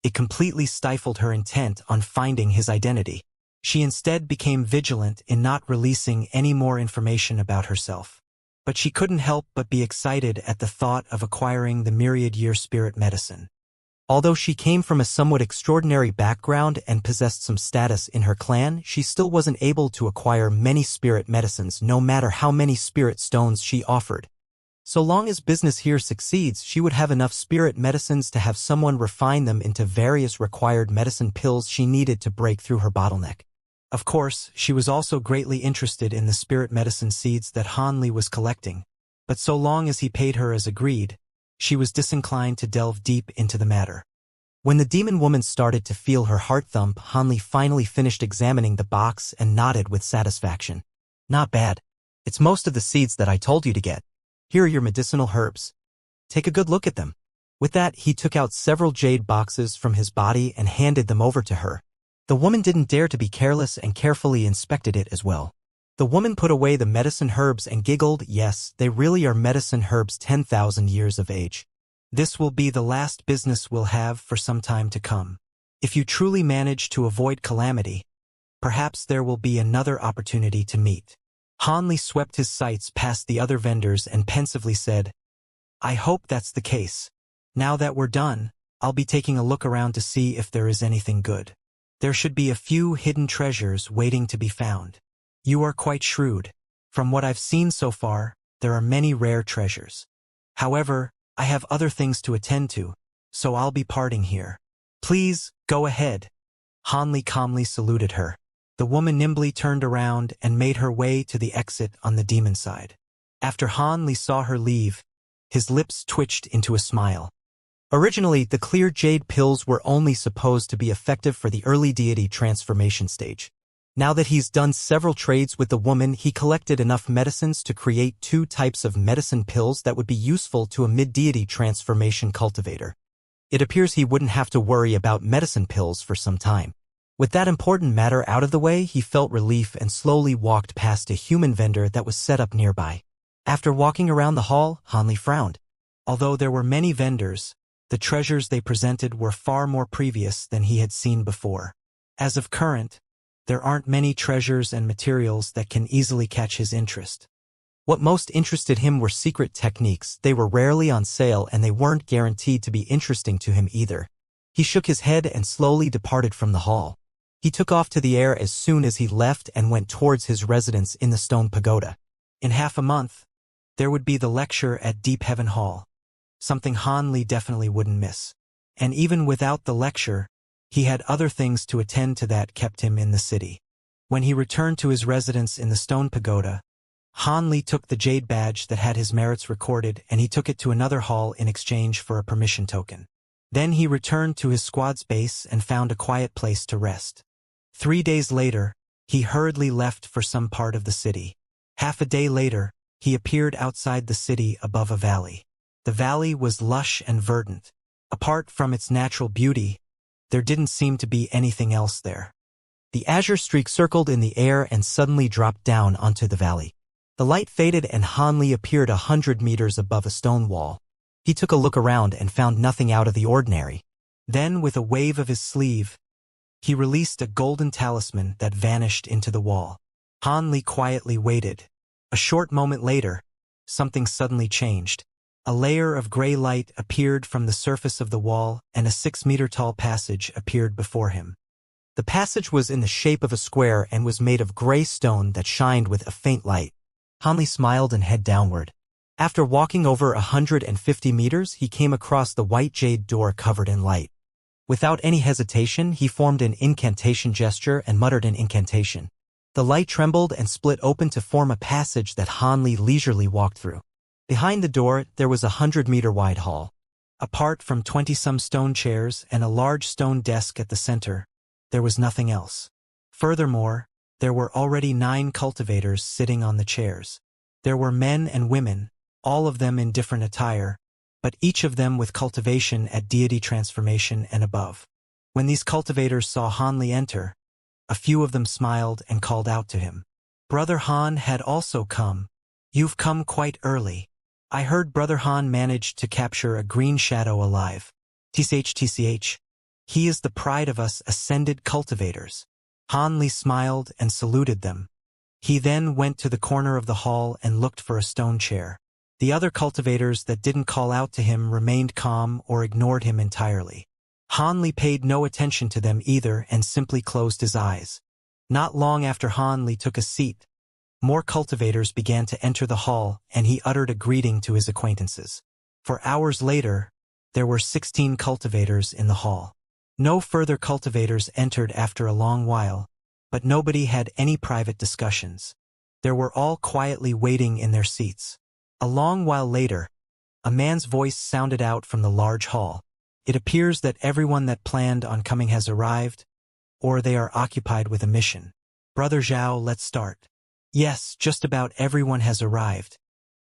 it completely stifled her intent on finding his identity. She instead became vigilant in not releasing any more information about herself. But she couldn't help but be excited at the thought of acquiring the myriad-year spirit medicine. Although she came from a somewhat extraordinary background and possessed some status in her clan, she still wasn't able to acquire many spirit medicines no matter how many spirit stones she offered. So long as business here succeeds, she would have enough spirit medicines to have someone refine them into various required medicine pills she needed to break through her bottleneck. Of course, she was also greatly interested in the spirit medicine seeds that Hanli was collecting, but so long as he paid her as agreed, she was disinclined to delve deep into the matter. When the demon woman started to feel her heart thump, Hanli finally finished examining the box and nodded with satisfaction. "Not bad. It's most of the seeds that I told you to get. Here are your medicinal herbs. Take a good look at them." With that, he took out several jade boxes from his body and handed them over to her. The woman didn't dare to be careless and carefully inspected it as well. The woman put away the medicine herbs and giggled. "Yes, they really are medicine herbs, 10,000 years of age. This will be the last business we'll have for some time to come. If you truly manage to avoid calamity, perhaps there will be another opportunity to meet." Hanli swept his sights past the other vendors and pensively said, "I hope that's the case. Now that we're done, I'll be taking a look around to see if there is anything good. There should be a few hidden treasures waiting to be found. You are quite shrewd. From what I've seen so far, there are many rare treasures. However, I have other things to attend to, so I'll be parting here. Please, go ahead." Hanli calmly saluted her. The woman nimbly turned around and made her way to the exit on the demon side. After Hanli saw her leave, his lips twitched into a smile. Originally, the clear jade pills were only supposed to be effective for the early deity transformation stage. Now that he's done several trades with the woman, he collected enough medicines to create 2 types of medicine pills that would be useful to a mid-deity transformation cultivator. It appears he wouldn't have to worry about medicine pills for some time. With that important matter out of the way, he felt relief and slowly walked past a human vendor that was set up nearby. After walking around the hall, Hanli frowned. Although there were many vendors, the treasures they presented were far more previous than he had seen before. As of current, There aren't many treasures and materials that can easily catch his interest. What most interested him were secret techniques. They were rarely on sale and they weren't guaranteed to be interesting to him either. He shook his head and slowly departed from the hall. He took off to the air as soon as he left and went towards his residence in the stone pagoda. In half a month, there would be the lecture at Deep Heaven Hall. Something Han Li definitely wouldn't miss. And even without the lecture, he had other things to attend to that kept him in the city. When he returned to his residence in the stone pagoda, Han Li took the jade badge that had his merits recorded and he took it to another hall in exchange for a permission token. Then he returned to his squad's base and found a quiet place to rest. 3 days later, he hurriedly left for some part of the city. Half a day later, he appeared outside the city above a valley. The valley was lush and verdant. Apart from its natural beauty, there didn't seem to be anything else there. The azure streak circled in the air and suddenly dropped down onto the valley. The light faded and Han Li appeared 100 meters above a stone wall. He took a look around and found nothing out of the ordinary. Then, with a wave of his sleeve, he released a golden talisman that vanished into the wall. Han Li quietly waited. A short moment later, something suddenly changed. A layer of gray light appeared from the surface of the wall and a 6-meter-tall passage appeared before him. The passage was in the shape of a square and was made of gray stone that shined with a faint light. Han Li smiled and headed downward. After walking over 150 meters, he came across the white jade door covered in light. Without any hesitation, he formed an incantation gesture and muttered an incantation. The light trembled and split open to form a passage that Han Li leisurely walked through. Behind the door, there was a 100-meter-wide hall. Apart from 20-some stone chairs and a large stone desk at the center, there was nothing else. Furthermore, there were already 9 cultivators sitting on the chairs. There were men and women, all of them in different attire, but each of them with cultivation at deity transformation and above. When these cultivators saw Han Li enter, a few of them smiled and called out to him. Brother Han had also come. You've come quite early. I heard Brother Han managed to capture a green shadow alive. TCH. He is the pride of us ascended cultivators. Han Li smiled and saluted them. He then went to the corner of the hall and looked for a stone chair. The other cultivators that didn't call out to him remained calm or ignored him entirely. Han Li paid no attention to them either and simply closed his eyes. Not long after Han Li took a seat, more cultivators began to enter the hall and he uttered a greeting to his acquaintances. For hours later, there were 16 cultivators in the hall. No further cultivators entered after a long while, but nobody had any private discussions. They were all quietly waiting in their seats. A long while later, a man's voice sounded out from the large hall. It appears that everyone that planned on coming has arrived, or they are occupied with a mission. Brother Zhao, let's start. Yes, just about everyone has arrived.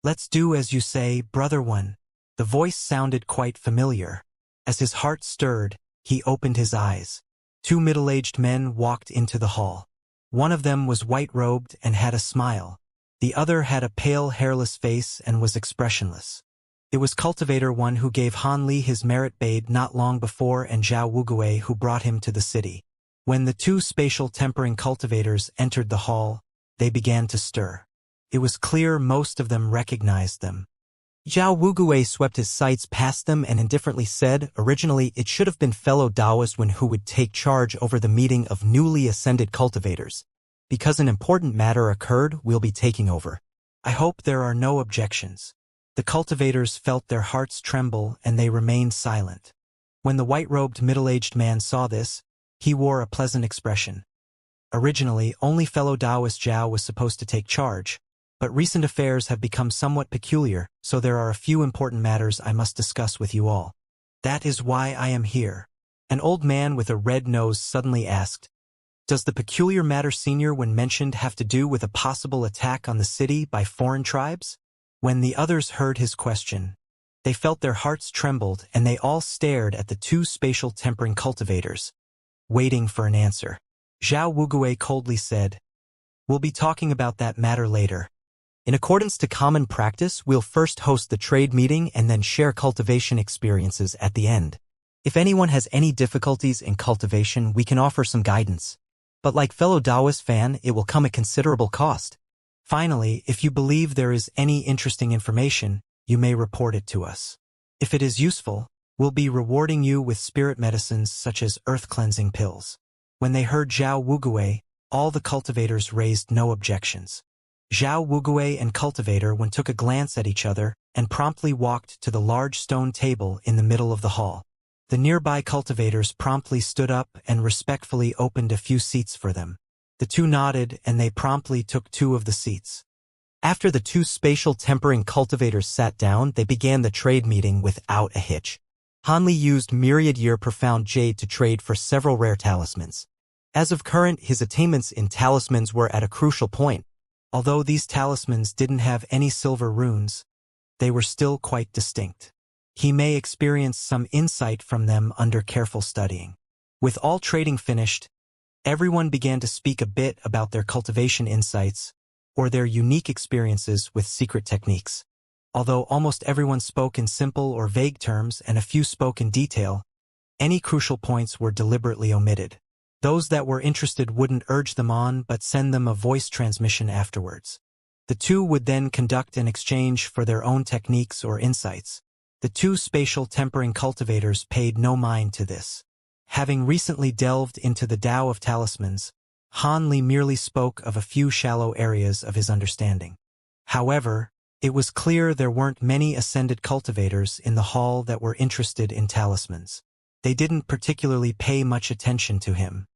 Let's do as you say, Brother One. The voice sounded quite familiar. As his heart stirred, he opened his eyes. 2 middle-aged men walked into the hall. One of them was white-robed and had a smile. The other had a pale, hairless face and was expressionless. It was Cultivator One who gave Han Li his merit badge not long before and Zhao Wugui who brought him to the city. When the 2 spatial tempering cultivators entered the hall, they began to stir. It was clear most of them recognized them. Zhao Wugui swept his sights past them and indifferently said, originally it should have been fellow Taoist Wen who would take charge over the meeting of newly ascended cultivators. Because an important matter occurred, we'll be taking over. I hope there are no objections. The cultivators felt their hearts tremble and they remained silent. When the white-robed middle-aged man saw this, he wore a pleasant expression. Originally, only fellow Taoist Zhao was supposed to take charge, but recent affairs have become somewhat peculiar, so there are a few important matters I must discuss with you all. That is why I am here. An old man with a red nose suddenly asked, does the peculiar matter Senior when mentioned have to do with a possible attack on the city by foreign tribes? When the others heard his question, they felt their hearts trembled and they all stared at the 2 spatial tempering cultivators, waiting for an answer. Zhao Wugui coldly said, we'll be talking about that matter later. In accordance to common practice, we'll first host the trade meeting and then share cultivation experiences at the end. If anyone has any difficulties in cultivation, we can offer some guidance. But like fellow Taoist fan, it will come at considerable cost. Finally, if you believe there is any interesting information, you may report it to us. If it is useful, we'll be rewarding you with spirit medicines such as earth-cleansing pills. When they heard Zhao Wugui, all the cultivators raised no objections. Zhao Wugui and Cultivator took a glance at each other and promptly walked to the large stone table in the middle of the hall. The nearby cultivators promptly stood up and respectfully opened a few seats for them. The two nodded and they promptly took 2 of the seats. After the 2 spatial tempering cultivators sat down, they began the trade meeting without a hitch. Hanli used myriad year profound jade to trade for several rare talismans. As of current, his attainments in talismans were at a crucial point. Although these talismans didn't have any silver runes, they were still quite distinct. He may experience some insight from them under careful studying. With all trading finished, everyone began to speak a bit about their cultivation insights or their unique experiences with secret techniques. Although almost everyone spoke in simple or vague terms and a few spoke in detail, any crucial points were deliberately omitted. Those that were interested wouldn't urge them on but send them a voice transmission afterwards. The two would then conduct an exchange for their own techniques or insights. The 2 spatial tempering cultivators paid no mind to this. Having recently delved into the Tao of talismans, Han Li merely spoke of a few shallow areas of his understanding. However, it was clear there weren't many ascended cultivators in the hall that were interested in talismans. They didn't particularly pay much attention to him.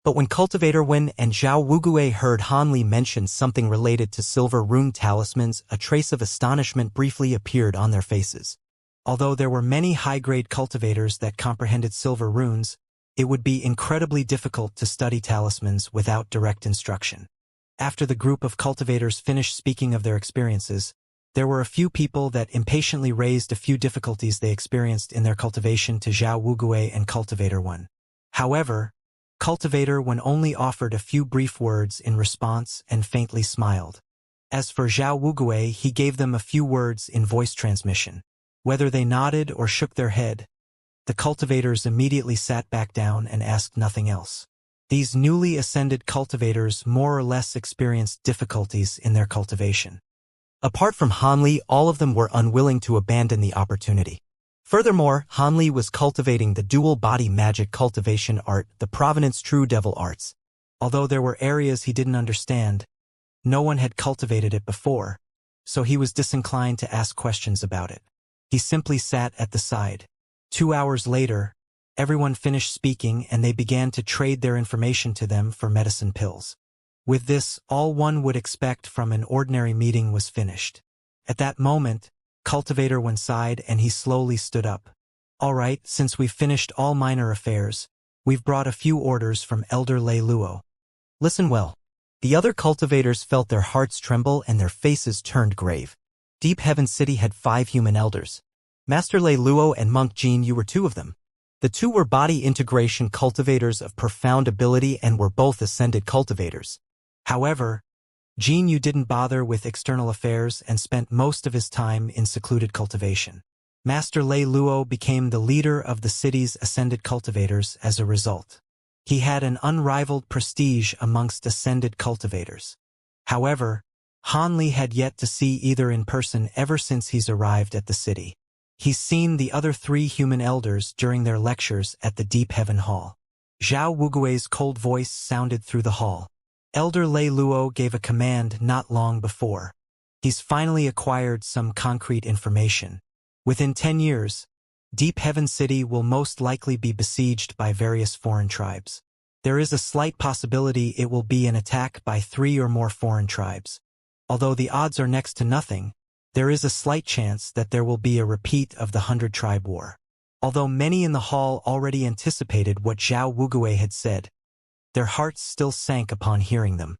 But when Cultivator Wen and Zhao Wugui heard Han Li mention something related to silver rune talismans, a trace of astonishment briefly appeared on their faces. Although there were many high-grade cultivators that comprehended silver runes, it would be incredibly difficult to study talismans without direct instruction. After the group of cultivators finished speaking of their experiences, there were a few people that impatiently raised a few difficulties they experienced in their cultivation to Zhao Wugui and Cultivator Wen. However, Cultivator Wen only offered a few brief words in response and faintly smiled. As for Zhao Wugui, he gave them a few words in voice transmission. Whether they nodded or shook their head, the cultivators immediately sat back down and asked nothing else. These newly ascended cultivators more or less experienced difficulties in their cultivation. Apart from Han Li, all of them were unwilling to abandon the opportunity. Furthermore, Han Li was cultivating the dual-body magic cultivation art, the Provenance True Devil Arts. Although there were areas he didn't understand, no one had cultivated it before, so he was disinclined to ask questions about it. He simply sat at the side. 2 hours later, everyone finished speaking and they began to trade their information to them for medicine pills. With this, all one would expect from an ordinary meeting was finished. At that moment, Cultivator Wen sighed and he slowly stood up. All right, since we've finished all minor affairs, we've brought a few orders from Elder Lei Luo. Listen well. The other cultivators felt their hearts tremble and their faces turned grave. Deep Heaven City had 5 human elders. Master Lei Luo and Monk Jin Yu were 2 of them. The 2 were body integration cultivators of profound ability and were both ascended cultivators. However, Jin Yu didn't bother with external affairs and spent most of his time in secluded cultivation. Master Lei Luo became the leader of the city's ascended cultivators as a result. He had an unrivaled prestige amongst ascended cultivators. However, Han Li had yet to see either in person ever since he's arrived at the city. He's seen the other 3 human elders during their lectures at the Deep Heaven Hall. Zhao Wugui's cold voice sounded through the hall. Elder Lei Luo gave a command not long before. He's finally acquired some concrete information. Within 10 years, Deep Heaven City will most likely be besieged by various foreign tribes. There is a slight possibility it will be an attack by 3 or more foreign tribes. Although the odds are next to nothing, there is a slight chance that there will be a repeat of the 100-tribe war. Although many in the hall already anticipated what Zhao Wugui had said, their hearts still sank upon hearing them.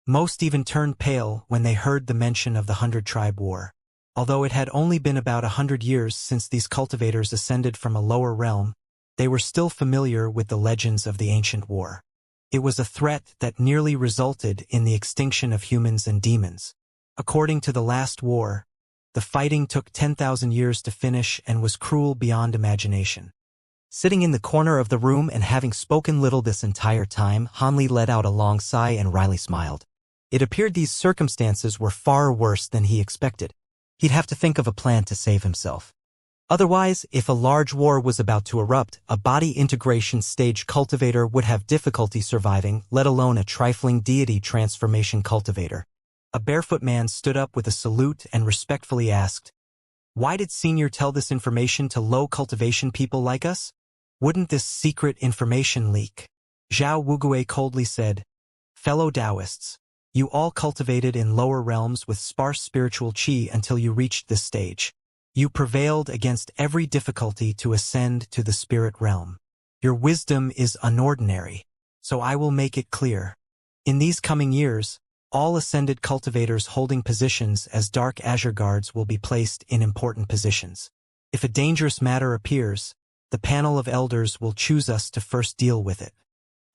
Most even turned pale when they heard the mention of the 100-tribe war. Although it had only been about 100 years since these cultivators ascended from a lower realm, they were still familiar with the legends of the ancient war. It was a threat that nearly resulted in the extinction of humans and demons. According to the last war, the fighting took 10,000 years to finish and was cruel beyond imagination. Sitting in the corner of the room and having spoken little this entire time, Han Li let out a long sigh and wryly smiled. It appeared these circumstances were far worse than he expected. He'd have to think of a plan to save himself. Otherwise, if a large war was about to erupt, a body integration stage cultivator would have difficulty surviving, let alone a trifling deity transformation cultivator. A barefoot man stood up with a salute and respectfully asked, "Why did Senior tell this information to low cultivation people like us? Wouldn't this secret information leak?" Zhao Wugui coldly said, "Fellow Taoists, you all cultivated in lower realms with sparse spiritual qi until you reached this stage. You prevailed against every difficulty to ascend to the spirit realm. Your wisdom is unordinary, so I will make it clear. In these coming years, all ascended cultivators holding positions as Dark Azure Guards will be placed in important positions. If a dangerous matter appears, the panel of elders will choose us to first deal with it.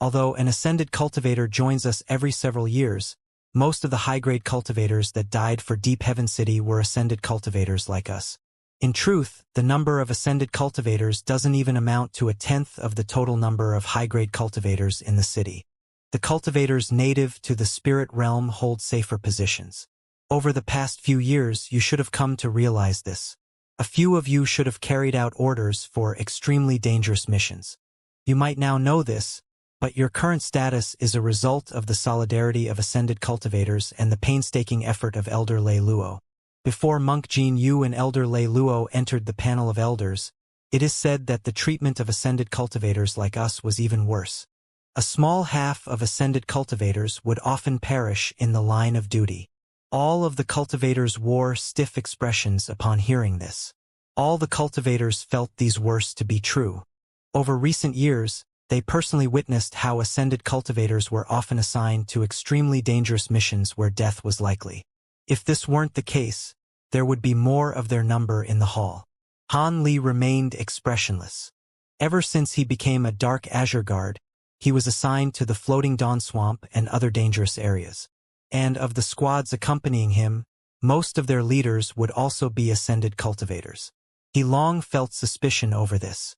Although an ascended cultivator joins us every several years, most of the high-grade cultivators that died for Deep Heaven City were ascended cultivators like us. In truth, the number of ascended cultivators doesn't even amount to a tenth of the total number of high-grade cultivators in the city. The cultivators native to the spirit realm hold safer positions. Over the past few years, you should have come to realize this. A few of you should have carried out orders for extremely dangerous missions. You might now know this, but your current status is a result of the solidarity of ascended cultivators and the painstaking effort of Elder Lei Luo. Before Monk Jin Yu and Elder Lei Luo entered the panel of elders, it is said that the treatment of ascended cultivators like us was even worse. A small half of ascended cultivators would often perish in the line of duty. All of the cultivators wore stiff expressions upon hearing this. All the cultivators felt these worst to be true. Over recent years, they personally witnessed how ascended cultivators were often assigned to extremely dangerous missions where death was likely. If this weren't the case, there would be more of their number in the hall. Han Li remained expressionless. Ever since he became a Dark Azure Guard, he was assigned to the Floating Dawn Swamp and other dangerous areas. And of the squads accompanying him, most of their leaders would also be ascended cultivators. He long felt suspicion over this.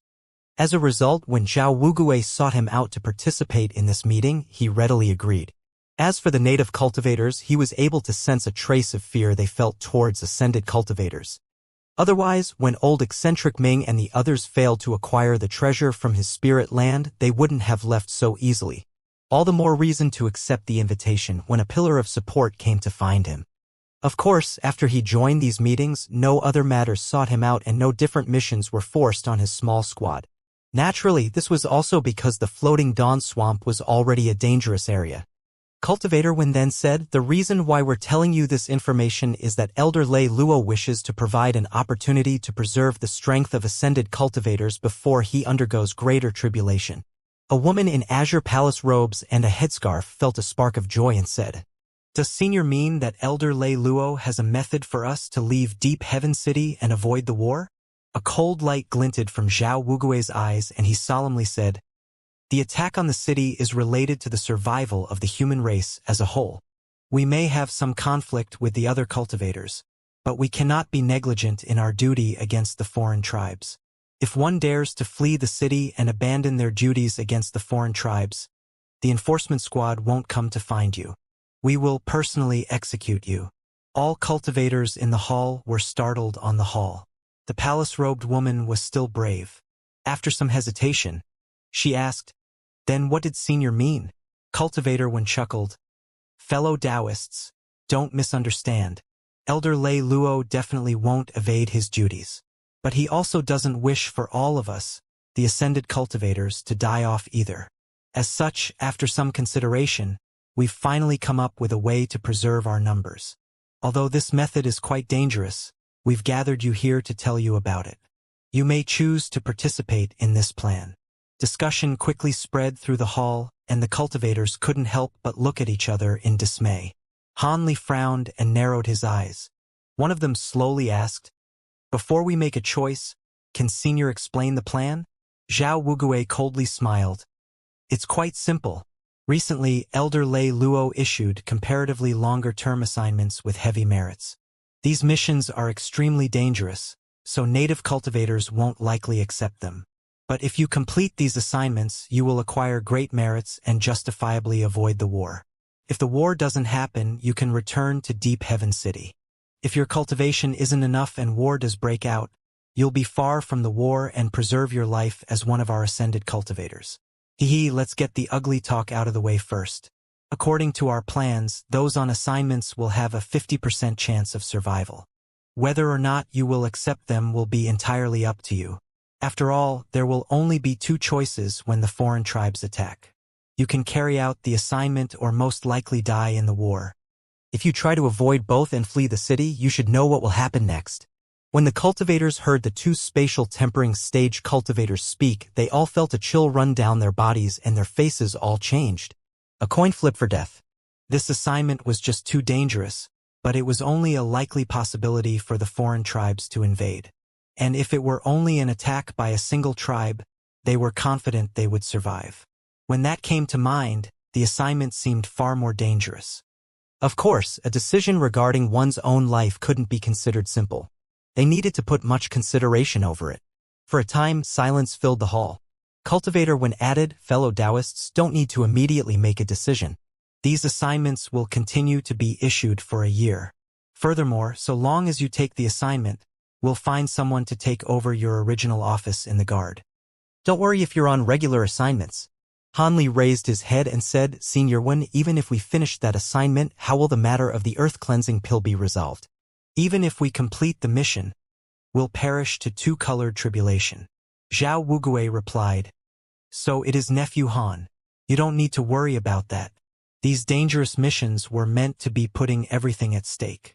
As a result, when Zhao Wugui sought him out to participate in this meeting, he readily agreed. As for the native cultivators, he was able to sense a trace of fear they felt towards ascended cultivators. Otherwise, when old eccentric Ming and the others failed to acquire the treasure from his spirit land, they wouldn't have left so easily. All the more reason to accept the invitation when a pillar of support came to find him. Of course, after he joined these meetings, no other matters sought him out and no different missions were forced on his small squad. Naturally, this was also because the Floating Dawn Swamp was already a dangerous area. Cultivator Wen then said, "The reason why we're telling you this information is that Elder Lei Luo wishes to provide an opportunity to preserve the strength of ascended cultivators before he undergoes greater tribulation." A woman in azure palace robes and a headscarf felt a spark of joy and said, "Does Senior mean that Elder Lei Luo has a method for us to leave Deep Heaven City and avoid the war?" A cold light glinted from Zhao Wugui's eyes and he solemnly said, "The attack on the city is related to the survival of the human race as a whole. We may have some conflict with the other cultivators, but we cannot be negligent in our duty against the foreign tribes. If one dares to flee the city and abandon their duties against the foreign tribes, the enforcement squad won't come to find you. We will personally execute you." All cultivators in the hall were startled on the hall. The palace-robed woman was still brave. After some hesitation, she asked, "Then what did Senior mean?" Cultivator Wen chuckled, "Fellow Taoists, don't misunderstand. Elder Lei Luo definitely won't evade his duties. But he also doesn't wish for all of us, the ascended cultivators, to die off either. As such, after some consideration, we've finally come up with a way to preserve our numbers. Although this method is quite dangerous, we've gathered you here to tell you about it. You may choose to participate in this plan." Discussion quickly spread through the hall, and the cultivators couldn't help but look at each other in dismay. Han Li frowned and narrowed his eyes. One of them slowly asked, "Before we make a choice, can Senior explain the plan?" Zhao Wugui coldly smiled. "It's quite simple. Recently, Elder Lei Luo issued comparatively longer-term assignments with heavy merits. These missions are extremely dangerous, so native cultivators won't likely accept them. But if you complete these assignments, you will acquire great merits and justifiably avoid the war. If the war doesn't happen, you can return to Deep Heaven City. If your cultivation isn't enough and war does break out, you'll be far from the war and preserve your life as one of our ascended cultivators. Let's get the ugly talk out of the way first. According to our plans, those on assignments will have a 50% chance of survival. Whether or not you will accept them will be entirely up to you. After all, there will only be two choices when the foreign tribes attack. You can carry out the assignment or most likely die in the war. If you try to avoid both and flee the city, you should know what will happen next. When the cultivators heard the two spatial tempering stage cultivators speak, they all felt a chill run down their bodies and their faces all changed. A coin flip for death. This assignment was just too dangerous, but it was only a likely possibility for the foreign tribes to invade. And if it were only an attack by a single tribe, they were confident they would survive. When that came to mind, the assignment seemed far more dangerous. Of course, a decision regarding one's own life couldn't be considered simple. They needed to put much consideration over it. For a time, silence filled the hall. Cultivator, when added, fellow Taoists don't need to immediately make a decision. These assignments will continue to be issued for a year. Furthermore, so long as you take the assignment, we'll find someone to take over your original office in the guard. Don't worry if you're on regular assignments. Hanli raised his head and said, Senior One, even if we finish that assignment, how will the matter of the earth cleansing pill be resolved? Even if we complete the mission, we'll perish to two-colored tribulation. Zhao Wugui replied, So it is Nephew Han. You don't need to worry about that. These dangerous missions were meant to be putting everything at stake.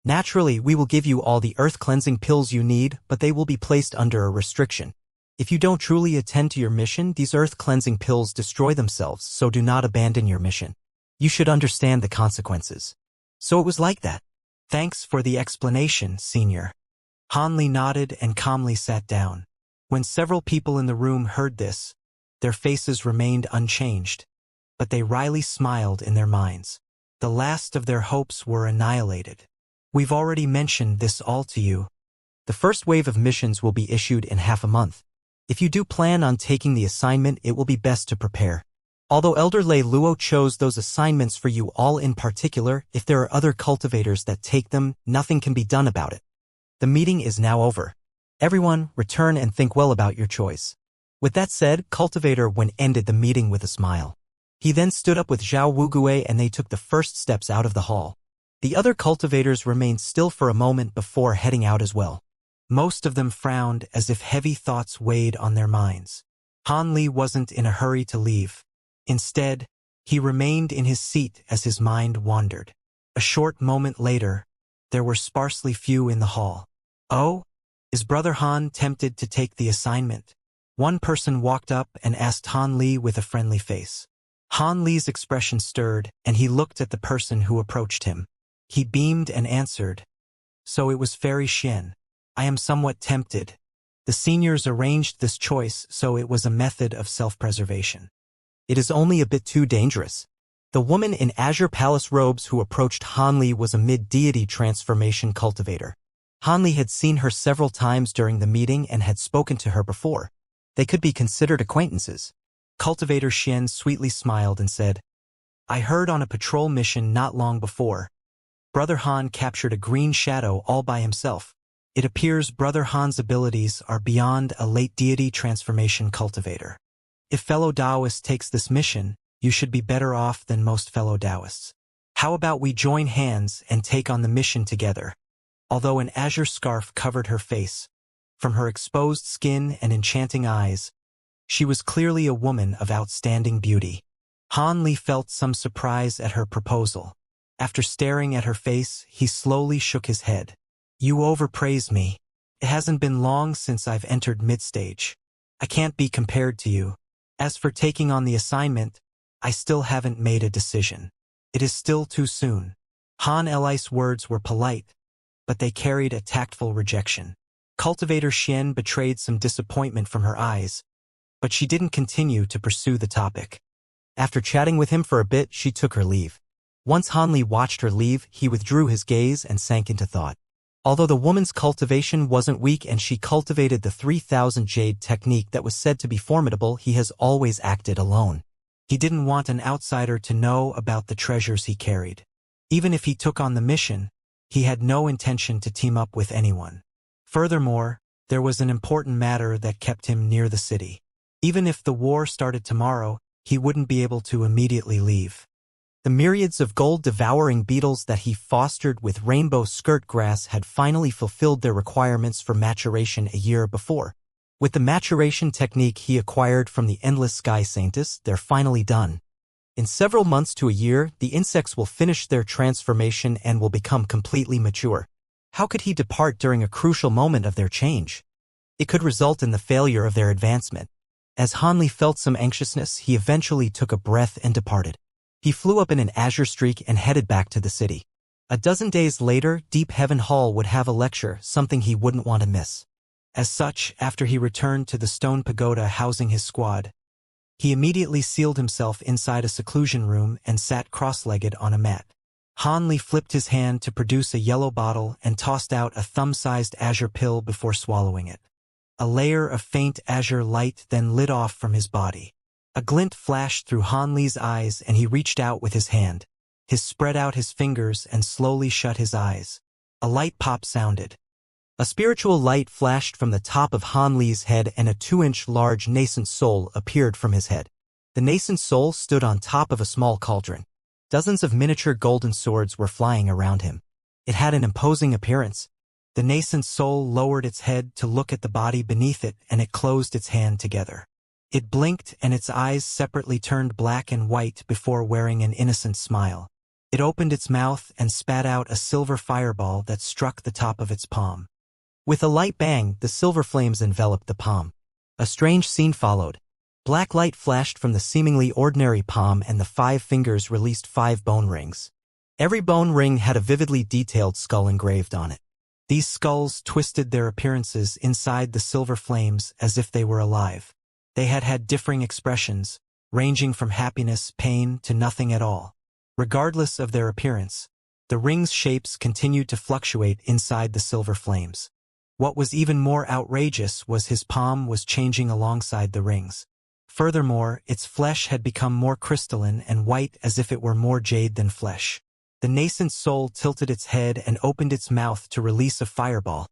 Naturally, we will give you all the earth cleansing pills you need, but they will be placed under a restriction. If you don't truly attend to your mission, these earth cleansing pills destroy themselves, so do not abandon your mission. You should understand the consequences. So it was like that. Thanks for the explanation, Senior. Hanli nodded and calmly sat down. When several people in the room heard this, their faces remained unchanged, but they wryly smiled in their minds. The last of their hopes were annihilated. We've already mentioned this all to you. The first wave of missions will be issued in half a month. If you do plan on taking the assignment, it will be best to prepare. Although Elder Lei Luo chose those assignments for you all in particular, if there are other cultivators that take them, nothing can be done about it. The meeting is now over. Everyone, return and think well about your choice. With that said, Cultivator Wen ended the meeting with a smile. He then stood up with Zhao Wugui and they took the first steps out of the hall. The other cultivators remained still for a moment before heading out as well. Most of them frowned as if heavy thoughts weighed on their minds. Han Li wasn't in a hurry to leave. Instead, he remained in his seat as his mind wandered. A short moment later, there were sparsely few in the hall. Oh? Is Brother Han tempted to take the assignment? One person walked up and asked Han Li with a friendly face. Han Li's expression stirred, and he looked at the person who approached him. He beamed and answered, So it was Fairy Xian. I am somewhat tempted. The seniors arranged this choice, so it was a method of self-preservation. It is only a bit too dangerous. The woman in azure palace robes who approached Han Li was a mid-deity transformation cultivator. Han Li had seen her several times during the meeting and had spoken to her before. They could be considered acquaintances. Cultivator Xian sweetly smiled and said, I heard on a patrol mission not long before. Brother Han captured a green shadow all by himself. It appears Brother Han's abilities are beyond a late deity transformation cultivator. If fellow Taoist takes this mission, you should be better off than most fellow Taoists. How about we join hands and take on the mission together? Although an azure scarf covered her face, from her exposed skin and enchanting eyes, she was clearly a woman of outstanding beauty. Han Li felt some surprise at her proposal. After staring at her face, he slowly shook his head. You overpraise me. It hasn't been long since I've entered mid-stage. I can't be compared to you. As for taking on the assignment, I still haven't made a decision. It is still too soon. Han Li's words were polite, but they carried a tactful rejection. Cultivator Xian betrayed some disappointment from her eyes, but she didn't continue to pursue the topic. After chatting with him for a bit, she took her leave. Once Han Li watched her leave, he withdrew his gaze and sank into thought. Although the woman's cultivation wasn't weak and she cultivated the 3000 jade technique that was said to be formidable, he has always acted alone. He didn't want an outsider to know about the treasures he carried. Even if he took on the mission, he had no intention to team up with anyone. Furthermore, there was an important matter that kept him near the city. Even if the war started tomorrow, he wouldn't be able to immediately leave. The myriads of gold-devouring beetles that he fostered with rainbow skirt grass had finally fulfilled their requirements for maturation a year before. With the maturation technique he acquired from the endless sky scientists, they're finally done. In several months to a year, the insects will finish their transformation and will become completely mature. How could he depart during a crucial moment of their change? It could result in the failure of their advancement. As Hanli felt some anxiousness, he eventually took a breath and departed. He flew up in an azure streak and headed back to the city. A dozen days later, Deep Heaven Hall would have a lecture, something he wouldn't want to miss. As such, after he returned to the stone pagoda housing his squad, he immediately sealed himself inside a seclusion room and sat cross-legged on a mat. Hanli flipped his hand to produce a yellow bottle and tossed out a thumb-sized azure pill before swallowing it. A layer of faint azure light then lit off from his body. A glint flashed through Hanli's eyes and he reached out with his hand. He spread out his fingers and slowly shut his eyes. A light pop sounded. A spiritual light flashed from the top of Hanli's head and a 2-inch large nascent soul appeared from his head. The nascent soul stood on top of a small cauldron. Dozens of miniature golden swords were flying around him. It had an imposing appearance. The nascent soul lowered its head to look at the body beneath it and it closed its hand together. It blinked and its eyes separately turned black and white before wearing an innocent smile. It opened its mouth and spat out a silver fireball that struck the top of its palm. With a light bang, the silver flames enveloped the palm. A strange scene followed. Black light flashed from the seemingly ordinary palm and the 5 fingers released 5 bone rings. Every bone ring had a vividly detailed skull engraved on it. These skulls twisted their appearances inside the silver flames as if they were alive. They had differing expressions, ranging from happiness, pain, to nothing at all. Regardless of their appearance, the ring's shapes continued to fluctuate inside the silver flames. What was even more outrageous was his palm was changing alongside the rings. Furthermore, its flesh had become more crystalline and white as if it were more jade than flesh. The nascent soul tilted its head and opened its mouth to release a fireball,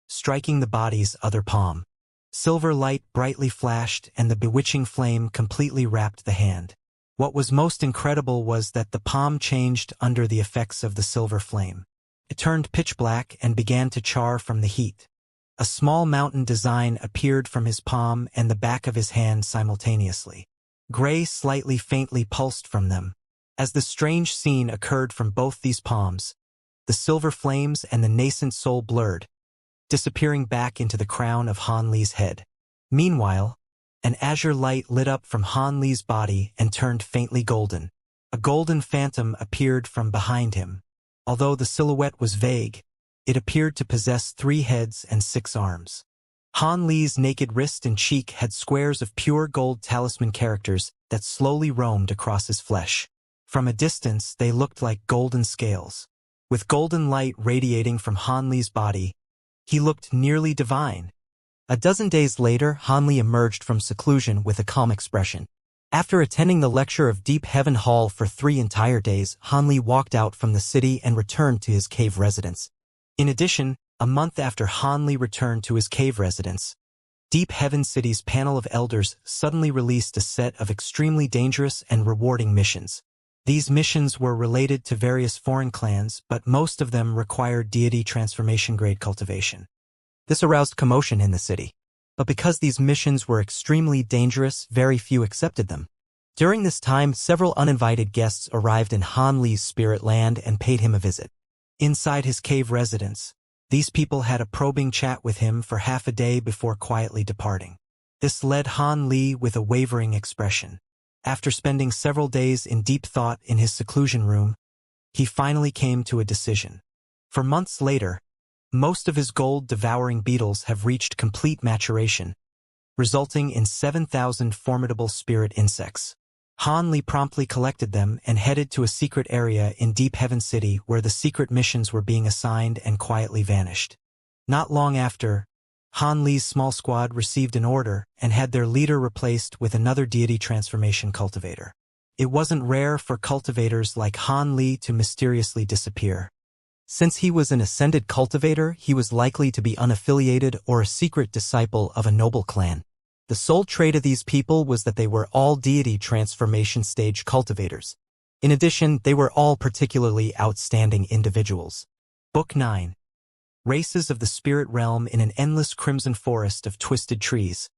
striking the body's other palm. Silver light brightly flashed and the bewitching flame completely wrapped the hand. What was most incredible was that the palm changed under the effects of the silver flame. It turned pitch black and began to char from the heat. A small mountain design appeared from his palm and the back of his hand simultaneously. Gray slightly faintly pulsed from them. As the strange scene occurred from both these palms, the silver flames and the nascent soul blurred, disappearing back into the crown of Hanli's head. Meanwhile, an azure light lit up from Hanli's body and turned faintly golden. A golden phantom appeared from behind him. Although the silhouette was vague, it appeared to possess 3 heads and 6 arms. Hanli's naked wrist and cheek had squares of pure gold talisman characters that slowly roamed across his flesh. From a distance, they looked like golden scales. With golden light radiating from Hanli's body, he looked nearly divine. A dozen days later, Hanli emerged from seclusion with a calm expression. After attending the lecture of Deep Heaven Hall for 3 entire days, Hanli walked out from the city and returned to his cave residence. In addition, a month after Hanli returned to his cave residence, Deep Heaven City's panel of elders suddenly released a set of extremely dangerous and rewarding missions. These missions were related to various foreign clans, but most of them required deity transformation-grade cultivation. This aroused commotion in the city. But because these missions were extremely dangerous, very few accepted them. During this time, several uninvited guests arrived in Hanli's spirit land and paid him a visit. Inside his cave residence, these people had a probing chat with him for half a day before quietly departing. This led Hanli with a wavering expression. After spending several days in deep thought in his seclusion room, he finally came to a decision. For months later, most of his gold-devouring beetles have reached complete maturation, resulting in 7,000 formidable spirit insects. Han Li promptly collected them and headed to a secret area in Deep Heaven City where the secret missions were being assigned and quietly vanished. Not long after, Han Li's small squad received an order and had their leader replaced with another deity transformation cultivator. It wasn't rare for cultivators like Han Li to mysteriously disappear. Since he was an ascended cultivator, he was likely to be unaffiliated or a secret disciple of a noble clan. The sole trait of these people was that they were all deity transformation stage cultivators. In addition, they were all particularly outstanding individuals. Book 9. Races of the Spirit Realm in an endless crimson forest of twisted trees.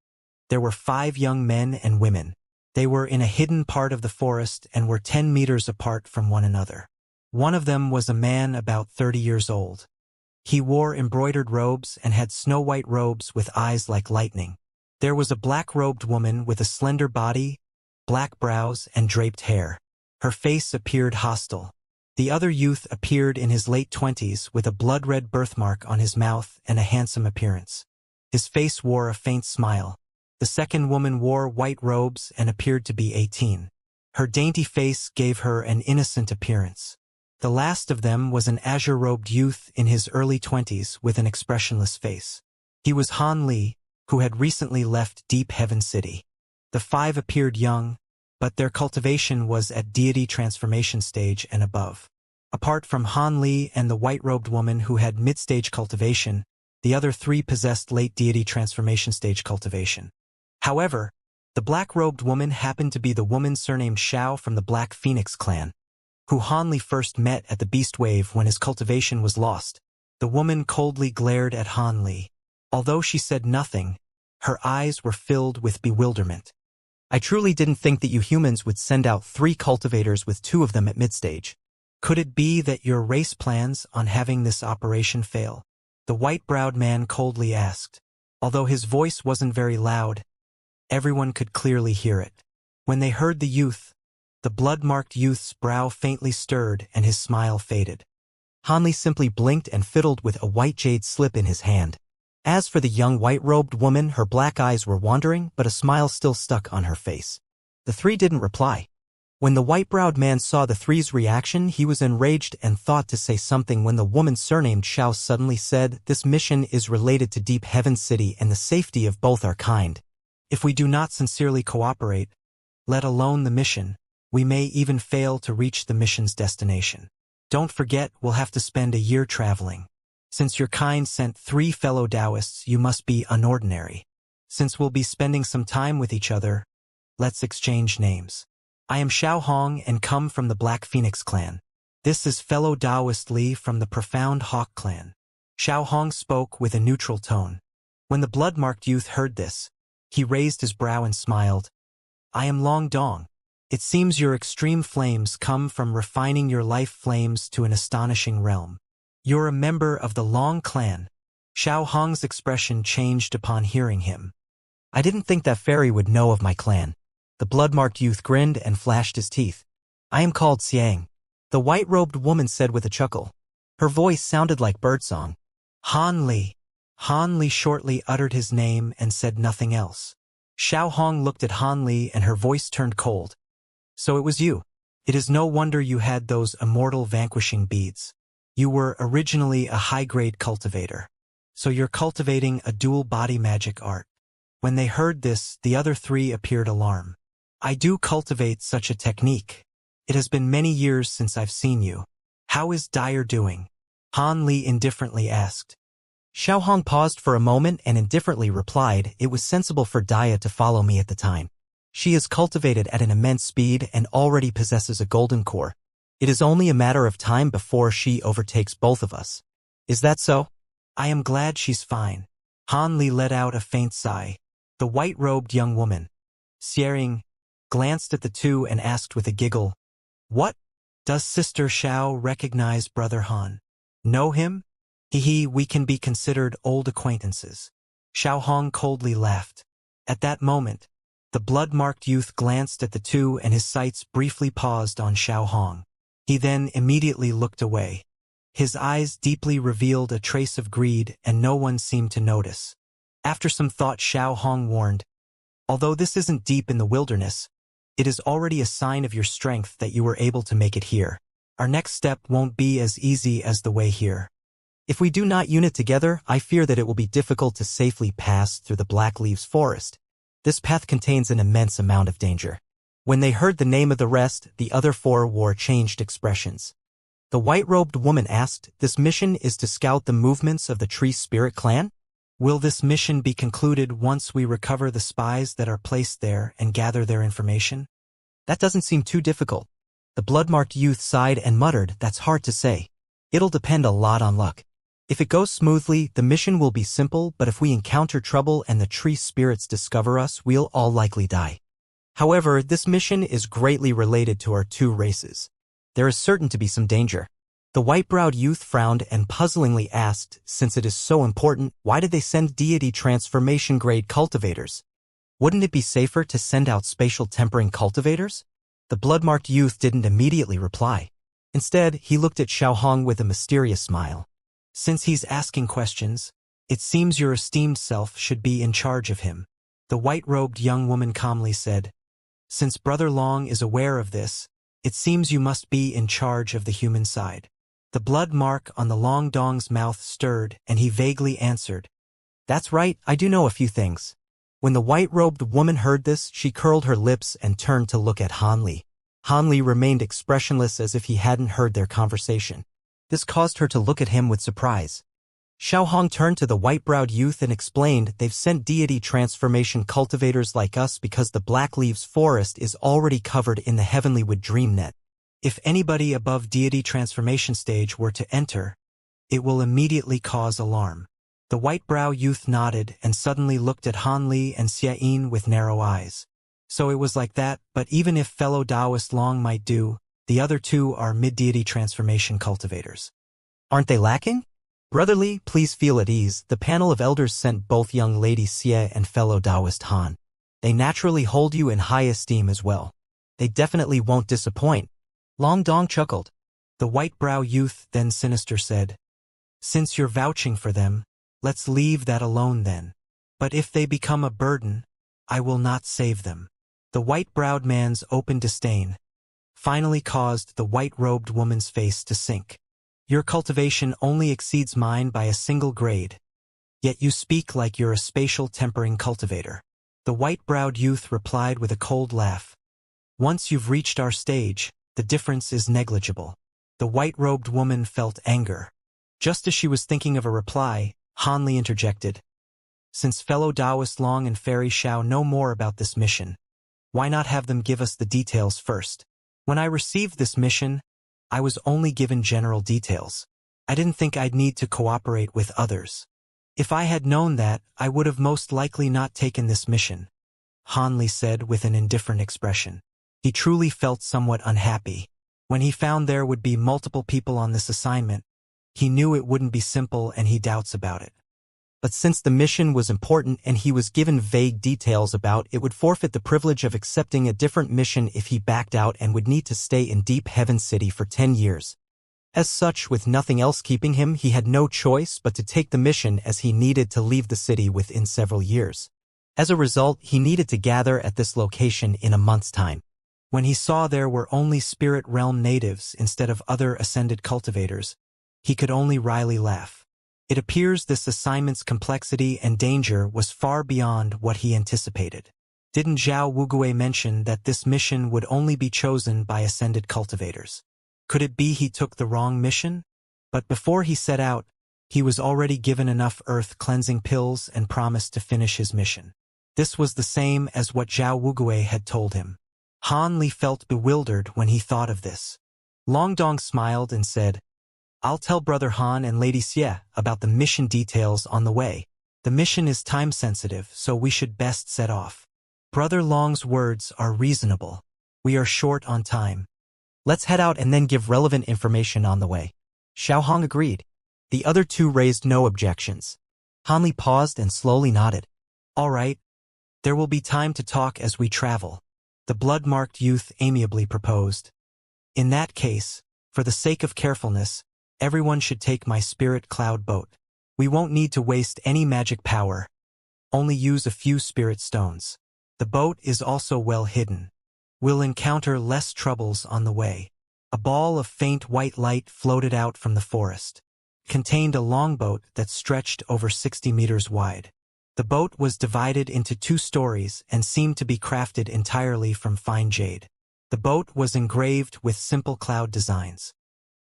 There were 5 young men and women. They were in a hidden part of the forest and were 10 meters apart from one another. One of them was a man about 30 years old. He wore embroidered robes and had snow-white robes with eyes like lightning. There was a black-robed woman with a slender body, black brows, and draped hair. Her face appeared hostile. The other youth appeared in his late 20s with a blood-red birthmark on his mouth and a handsome appearance. His face wore a faint smile. The second woman wore white robes and appeared to be 18. Her dainty face gave her an innocent appearance. The last of them was an azure-robed youth in his early 20s with an expressionless face. He was Han Li, who had recently left Deep Heaven City. The 5 appeared young, but their cultivation was at deity transformation stage and above. Apart from Han Li and the white-robed woman who had mid-stage cultivation, the other 3 possessed late deity transformation stage cultivation. However, the black-robed woman happened to be the woman surnamed Xiao from the Black Phoenix clan, who Han Li first met at the Beast Wave when his cultivation was lost. The woman coldly glared at Han Li. Although she said nothing, her eyes were filled with bewilderment. I truly didn't think that you humans would send out 3 cultivators with 2 of them at mid-stage. Could it be that your race plans on having this operation fail? The white-browed man coldly asked. Although his voice wasn't very loud, everyone could clearly hear it. When they heard the youth, the blood-marked youth's brow faintly stirred and his smile faded. Han Li simply blinked and fiddled with a white jade slip in his hand. As for the young white-robed woman, her black eyes were wandering, but a smile still stuck on her face. The 3 didn't reply. When the white-browed man saw the 3's reaction, he was enraged and thought to say something when the woman surnamed Xiao suddenly said, "This mission is related to Deep Heaven City and the safety of both our kind. If we do not sincerely cooperate, let alone the mission, we may even fail to reach the mission's destination. Don't forget, we'll have to spend a year traveling. Since your kind sent 3 fellow Taoists, you must be unordinary. Since we'll be spending some time with each other, let's exchange names. I am Xiao Hong and come from the Black Phoenix clan. This is fellow Taoist Li from the Profound Hawk clan." Xiao Hong spoke with a neutral tone. When the blood-marked youth heard this, he raised his brow and smiled. "I am Long Dong. It seems your extreme flames come from refining your life flames to an astonishing realm. You're a member of the Long clan." Xiao Hong's expression changed upon hearing him. "I didn't think that fairy would know of my clan." The blood-marked youth grinned and flashed his teeth. "I am called Xiang," the white-robed woman said with a chuckle. Her voice sounded like birdsong. Han Li. Han Li shortly uttered his name and said nothing else. Xiao Hong looked at Han Li and her voice turned cold. "So it was you. It is no wonder you had those immortal vanquishing beads. You were originally a high-grade cultivator. So you're cultivating a dual body magic art." When they heard this, the other 3 appeared alarmed. "I do cultivate such a technique. It has been many years since I've seen you. How is Dyer doing?" Han Li indifferently asked. Xiao Hong paused for a moment and indifferently replied, "It was sensible for Daya to follow me at the time. She is cultivated at an immense speed and already possesses a golden core. It is only a matter of time before she overtakes both of us. Is that so?" "I am glad she's fine." Han Li let out a faint sigh. The white-robed young woman, Xiang, glanced at the 2 and asked with a giggle, "What? Does Sister Xiao recognize Brother Han? Know him? Hee, we can be considered old acquaintances." Xiao Hong coldly laughed. At that moment, the blood-marked youth glanced at the 2 and his sights briefly paused on Xiao Hong. He then immediately looked away. His eyes deeply revealed a trace of greed and no one seemed to notice. After some thought, Xiao Hong warned, "Although this isn't deep in the wilderness, It is already a sign of your strength that you were able to make it here. Our next step won't be as easy as the way here. If we do not unite together, I fear that it will be difficult to safely pass through the Black Leaves Forest. This path contains an immense amount of danger. When they heard the name of the rest, the other four wore changed expressions. The white-robed woman asked, "This mission is to scout the movements of the Tree Spirit clan? Will this mission be concluded once we recover the spies that are placed there and gather their information?" That doesn't seem too difficult. The blood-marked youth sighed and muttered, "That's hard to say. It'll depend a lot on luck. If it goes smoothly, the mission will be simple, but if we encounter trouble and the tree spirits discover us, we'll all likely die. However, this mission is greatly related to our two races. There is certain to be some danger." The white-browed youth frowned and puzzlingly asked, "Since it is so important, why did they send deity transformation-grade cultivators? Wouldn't it be safer to send out spatial tempering cultivators?" The blood-marked youth didn't immediately reply. Instead, he looked at Xiaohong with a mysterious smile. "Since he's asking questions, it seems your esteemed self should be in charge of him," the white-robed young woman calmly said. "Since Brother Long is aware of this, it seems you must be in charge of the human side." The blood mark on the Long Dong's mouth stirred, and he vaguely answered, "That's right, I do know a few things." When the white-robed woman heard this, she curled her lips and turned to look at Han Li. Han Li remained expressionless as if he hadn't heard their conversation. This caused her to look at him with surprise. Xiaohong turned to the white-browed youth and explained, "They've sent deity transformation cultivators like us because the Black Leaves Forest is already covered in the Heavenlywood Dream Net. If anybody above deity transformation stage were to enter, it will immediately cause alarm." The white-brow youth nodded and suddenly looked at Han Li and Xiayin with narrow eyes. So it was like that, but even if fellow Taoist Long might do, the other two are mid-deity transformation cultivators. Aren't they lacking? Brotherly, please feel at ease. The panel of elders sent both young lady Xie and fellow Taoist Han. They naturally hold you in high esteem as well. They definitely won't disappoint. Long Dong chuckled. The white-brow youth, then sinister, said, "Since you're vouching for them, let's leave that alone then. But if they become a burden, I will not save them." The white-browed man's open disdain finally caused the white-robed woman's face to sink. "Your cultivation only exceeds mine by a single grade, yet you speak like you're a spatial tempering cultivator." The white-browed youth replied with a cold laugh. "Once you've reached our stage, the difference is negligible." The white-robed woman felt anger. Just as she was thinking of a reply, Han Li interjected, "Since fellow Taoist Long and Fairy Xiao know more about this mission, why not have them give us the details first? When I received this mission, I was only given general details. I didn't think I'd need to cooperate with others. If I had known that, I would have most likely not taken this mission," Han Li said with an indifferent expression. He truly felt somewhat unhappy. When he found there would be multiple people on this assignment, he knew it wouldn't be simple and he doubts about it. But since the mission was important and he was given vague details about it, would forfeit the privilege of accepting a different mission if he backed out and would need to stay in Deep Heaven City for 10 years. As such, with nothing else keeping him, he had no choice but to take the mission as he needed to leave the city within several years. As a result, he needed to gather at this location in a month's time. When he saw there were only Spirit Realm natives instead of other ascended cultivators, he could only wryly laugh. It appears this assignment's complexity and danger was far beyond what he anticipated. Didn't Zhao Wugui mention that this mission would only be chosen by ascended cultivators? Could it be he took the wrong mission? But before he set out, he was already given enough earth-cleansing pills and promised to finish his mission. This was the same as what Zhao Wugui had told him. Han Li felt bewildered when he thought of this. Long Dong smiled and said, "I'll tell Brother Han and Lady Xie about the mission details on the way. The mission is time-sensitive, so we should best set off." Brother Long's words are reasonable. We are short on time. Let's head out and then give relevant information on the way. Xiaohong agreed. The other two raised no objections. Han Li paused and slowly nodded. "All right. There will be time to talk as we travel," the blood-marked youth amiably proposed. "In that case, for the sake of carefulness, everyone should take my spirit cloud boat. We won't need to waste any magic power, only use a few spirit stones. The boat is also well hidden. We'll encounter less troubles on the way. A ball of faint white light floated out from the forest. It contained a longboat that stretched over 60 meters wide. The boat was divided into 2 stories and seemed to be crafted entirely from fine jade. The boat was engraved with simple cloud designs.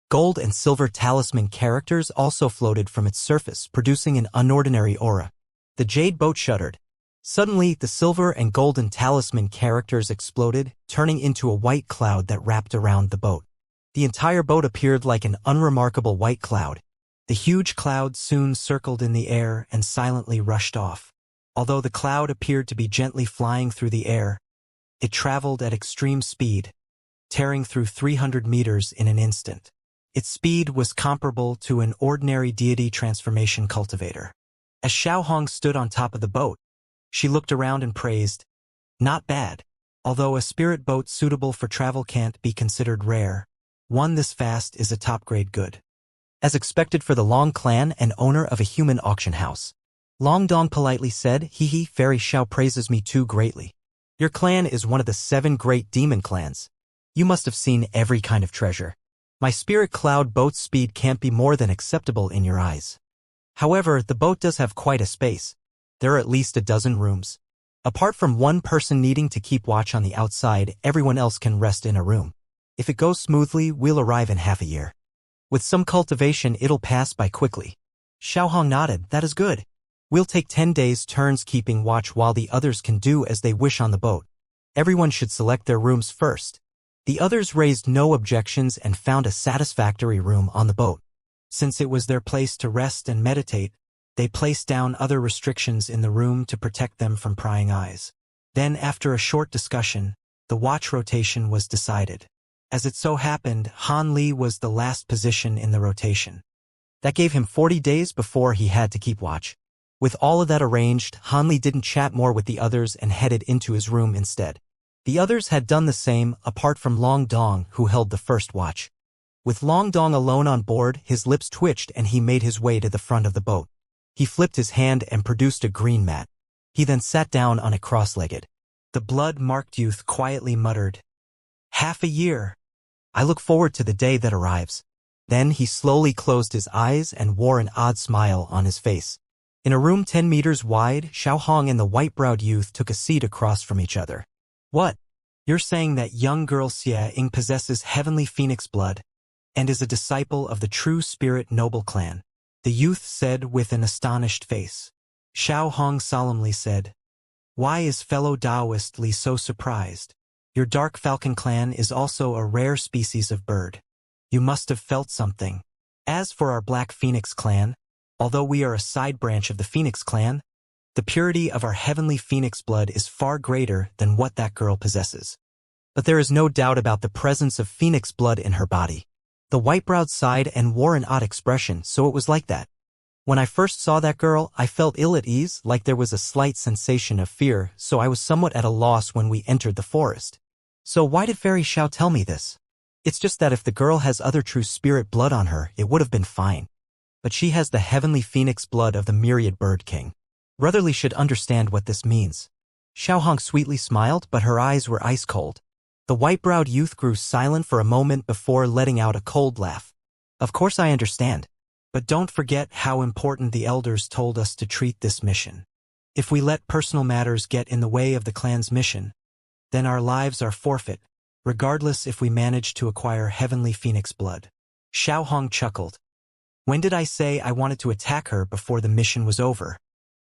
Gold and silver talisman characters also floated from its surface, producing an unordinary aura. The jade boat shuddered. Suddenly, the silver and golden talisman characters exploded, turning into a white cloud that wrapped around the boat. The entire boat appeared like an unremarkable white cloud. The huge cloud soon circled in the air and silently rushed off. Although the cloud appeared to be gently flying through the air, it traveled at extreme speed, tearing through 300 meters in an instant. Its speed was comparable to an ordinary deity transformation cultivator. As Xiaohong stood on top of the boat, she looked around and praised, "Not bad. Although a spirit boat suitable for travel can't be considered rare, one this fast is a top-grade good." As expected for the Long clan and owner of a human auction house, Long Dong politely said, "Hee, Fairy Xiao praises me too greatly. Your clan is one of the 7 great demon clans. You must have seen every kind of treasure. My spirit cloud boat's speed can't be more than acceptable in your eyes. However, the boat does have quite a space. There are at least a dozen rooms. Apart from one person needing to keep watch on the outside, everyone else can rest in a room. If it goes smoothly, we'll arrive in half a year. With some cultivation, it'll pass by quickly." Xiaohong nodded. "That is good. We'll take 10 days turns keeping watch while the others can do as they wish on the boat. Everyone should select their rooms first." The others raised no objections and found a satisfactory room on the boat. Since it was their place to rest and meditate, they placed down other restrictions in the room to protect them from prying eyes. Then, after a short discussion, the watch rotation was decided. As it so happened, Han Li was the last position in the rotation. That gave him 40 days before he had to keep watch. With all of that arranged, Han Li didn't chat more with the others and headed into his room instead. The others had done the same, apart from Long Dong, who held the first watch. With Long Dong alone on board, his lips twitched and he made his way to the front of the boat. He flipped his hand and produced a green mat. He then sat down on it cross-legged. The blood-marked youth quietly muttered, "Half a year. I look forward to the day that arrives." Then he slowly closed his eyes and wore an odd smile on his face. In a room 10 meters wide, Xiaohong and the white-browed youth took a seat across from each other. "What? You're saying that young girl Xie possesses heavenly phoenix blood and is a disciple of the true spirit noble clan?" the youth said with an astonished face. Xiaohong solemnly said, "Why is fellow Taoist Li so surprised? Your dark falcon clan is also a rare species of bird. You must have felt something. As for our black phoenix clan, although we are a side branch of the phoenix clan, the purity of our heavenly phoenix blood is far greater than what that girl possesses. But there is no doubt about the presence of phoenix blood in her body." The white-browed sighed and wore an odd expression, "So it was like that. When I first saw that girl, I felt ill at ease, like there was a slight sensation of fear, so I was somewhat at a loss when we entered the forest. So why did Fairy Xiao tell me this? It's just that if the girl has other true spirit blood on her, it would have been fine. But she has the heavenly phoenix blood of the myriad bird king. Brotherly should understand what this means." Xiaohong sweetly smiled, but her eyes were ice-cold. The white-browed youth grew silent for a moment before letting out a cold laugh. "Of course I understand. But don't forget how important the elders told us to treat this mission. If we let personal matters get in the way of the clan's mission, then our lives are forfeit, regardless if we manage to acquire heavenly phoenix blood." Xiaohong chuckled. "When did I say I wanted to attack her before the mission was over?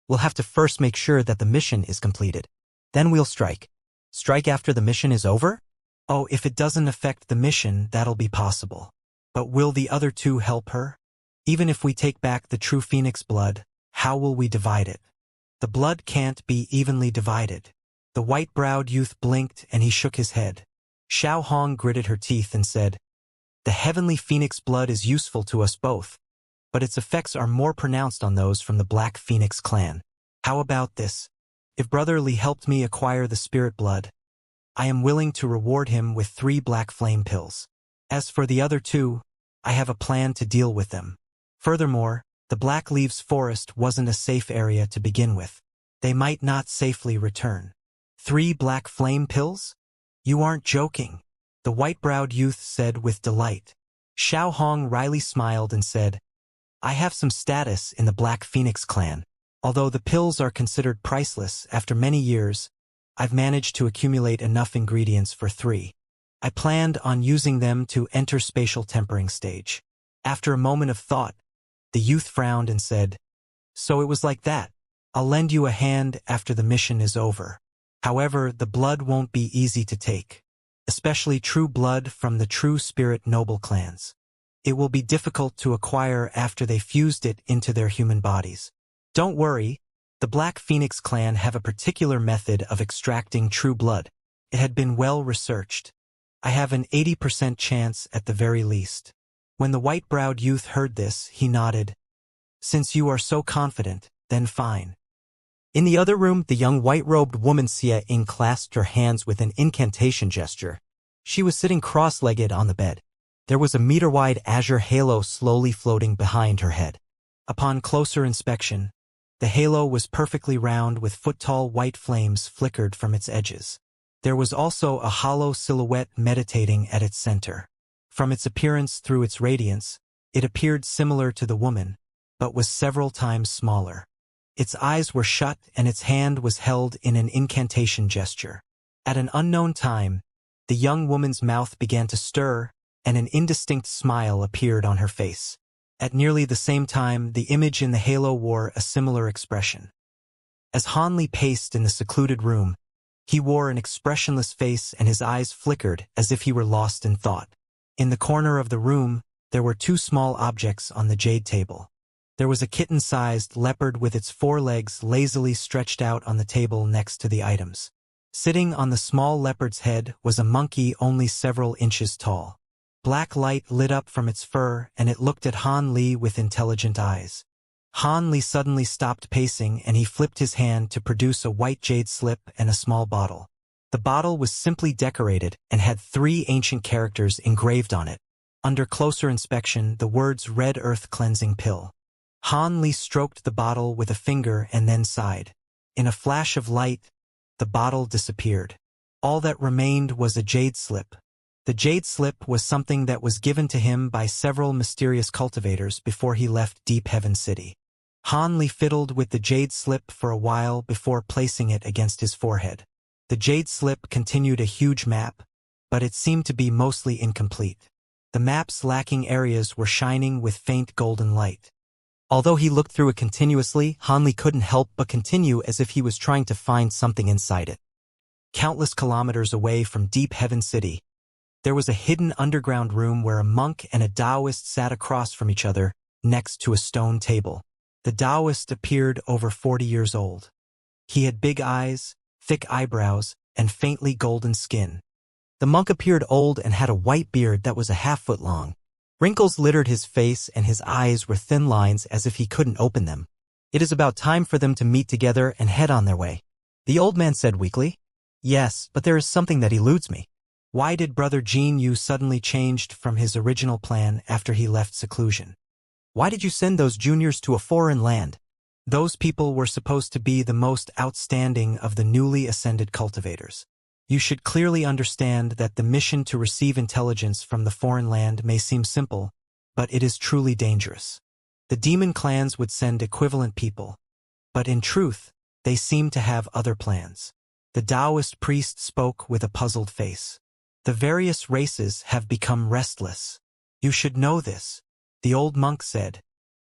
We'll have to first make sure that the mission is completed. Then we'll strike." "Strike after the mission is over?" "Oh, if it doesn't affect the mission, that'll be possible. But will the other 2 help her? Even if we take back the true phoenix blood, how will we divide it? The blood can't be evenly divided." The white-browed youth blinked and he shook his head. Xiaohong gritted her teeth and said, "The heavenly phoenix blood is useful to us both, but its effects are more pronounced on those from the Black Phoenix clan. How about this? If Brother Li helped me acquire the spirit blood, I am willing to reward him with 3 black flame pills. As for the other 2, I have a plan to deal with them. Furthermore, the Black Leaves Forest wasn't a safe area to begin with. They might not safely return." 3 black flame pills? You aren't joking, the white-browed youth said with delight. Xiao Hong wryly smiled and said, I have some status in the Black Phoenix clan. Although the pills are considered priceless, after many years, I've managed to accumulate enough ingredients for 3. I planned on using them to enter spatial tempering stage. After a moment of thought, the youth frowned and said, So it was like that. I'll lend you a hand after the mission is over. However, the blood won't be easy to take, especially true blood from the true spirit noble clans. It will be difficult to acquire after they fused it into their human bodies. Don't worry, the Black Phoenix clan have a particular method of extracting true blood. It had been well researched. I have an 80% chance at the very least. When the white-browed youth heard this, he nodded. Since you are so confident, then fine. In the other room, the young white-robed woman Xia clasped her hands with an incantation gesture. She was sitting cross-legged on the bed. There was a meter-wide azure halo slowly floating behind her head. Upon closer inspection, the halo was perfectly round with foot-tall white flames flickered from its edges. There was also a hollow silhouette meditating at its center. From its appearance through its radiance, it appeared similar to the woman, but was several times smaller. Its eyes were shut and its hand was held in an incantation gesture. At an unknown time, the young woman's mouth began to stir, and an indistinct smile appeared on her face. At nearly the same time, the image in the halo wore a similar expression. As Han Li paced in the secluded room, he wore an expressionless face and his eyes flickered as if he were lost in thought. In the corner of the room, there were 2 small objects on the jade table. There was a kitten-sized leopard with its 4 legs lazily stretched out on the table next to the items. Sitting on the small leopard's head was a monkey only several inches tall. Black light lit up from its fur and it looked at Han Li with intelligent eyes. Han Li suddenly stopped pacing and he flipped his hand to produce a white jade slip and a small bottle. The bottle was simply decorated and had 3 ancient characters engraved on it. Under closer inspection, the words Red Earth Cleansing Pill. Han Li stroked the bottle with a finger and then sighed. In a flash of light, the bottle disappeared. All that remained was a jade slip. The jade slip was something that was given to him by several mysterious cultivators before he left Deep Heaven City. Han Li fiddled with the jade slip for a while before placing it against his forehead. The jade slip continued a huge map, but it seemed to be mostly incomplete. The map's lacking areas were shining with faint golden light. Although he looked through it continuously, Han Li couldn't help but continue as if he was trying to find something inside it. Countless kilometers away from Deep Heaven City, there was a hidden underground room where a monk and a Taoist sat across from each other, next to a stone table. The Taoist appeared over 40 years old. He had big eyes, thick eyebrows, and faintly golden skin. The monk appeared old and had a white beard that was a half-foot long. Wrinkles littered his face and his eyes were thin lines as if he couldn't open them. It is about time for them to meet together and head on their way, the old man said weakly. Yes, but there is something that eludes me. Why did Brother Jin Yu suddenly changed from his original plan after he left seclusion? Why did you send those juniors to a foreign land? Those people were supposed to be the most outstanding of the newly ascended cultivators. You should clearly understand that the mission to receive intelligence from the foreign land may seem simple, but it is truly dangerous. The demon clans would send equivalent people, but in truth, they seem to have other plans. The Taoist priest spoke with a puzzled face. The various races have become restless. You should know this, the old monk said.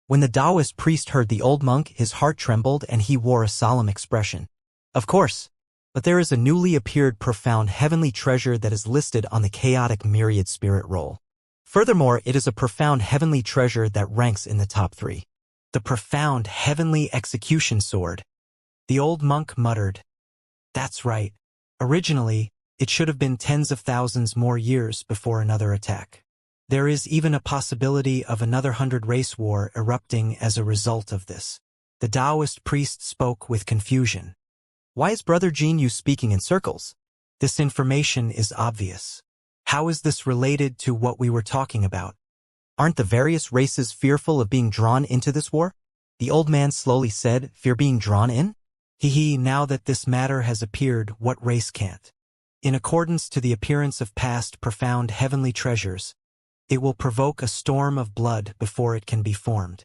When the Taoist priest heard the old monk, his heart trembled and he wore a solemn expression. Of course. But there is a newly appeared profound heavenly treasure that is listed on the chaotic myriad spirit roll. Furthermore, it is a profound heavenly treasure that ranks in the top 3. The profound heavenly execution sword. The old monk muttered. That's right. Originally, it should have been tens of thousands more years before another attack. There is even a possibility of another 100 race war erupting as a result of this. The Taoist priest spoke with confusion. Why is Brother Jin Yu speaking in circles? This information is obvious. How is this related to what we were talking about? Aren't the various races fearful of being drawn into this war? The old man slowly said, fear being drawn in? Now that this matter has appeared, what race can't? In accordance to the appearance of past profound heavenly treasures, it will provoke a storm of blood before it can be formed.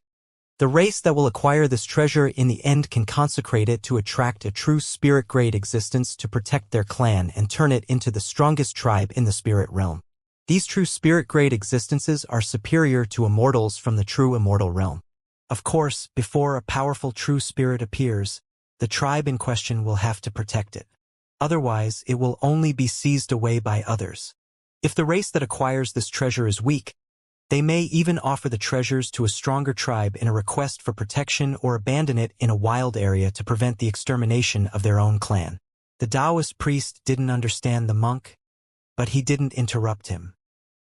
The race that will acquire this treasure in the end can consecrate it to attract a true spirit-grade existence to protect their clan and turn it into the strongest tribe in the spirit realm. These true spirit-grade existences are superior to immortals from the true immortal realm. Of course, before a powerful true spirit appears, the tribe in question will have to protect it. Otherwise, it will only be seized away by others. If the race that acquires this treasure is weak, they may even offer the treasures to a stronger tribe in a request for protection or abandon it in a wild area to prevent the extermination of their own clan. The Taoist priest didn't understand the monk, but he didn't interrupt him.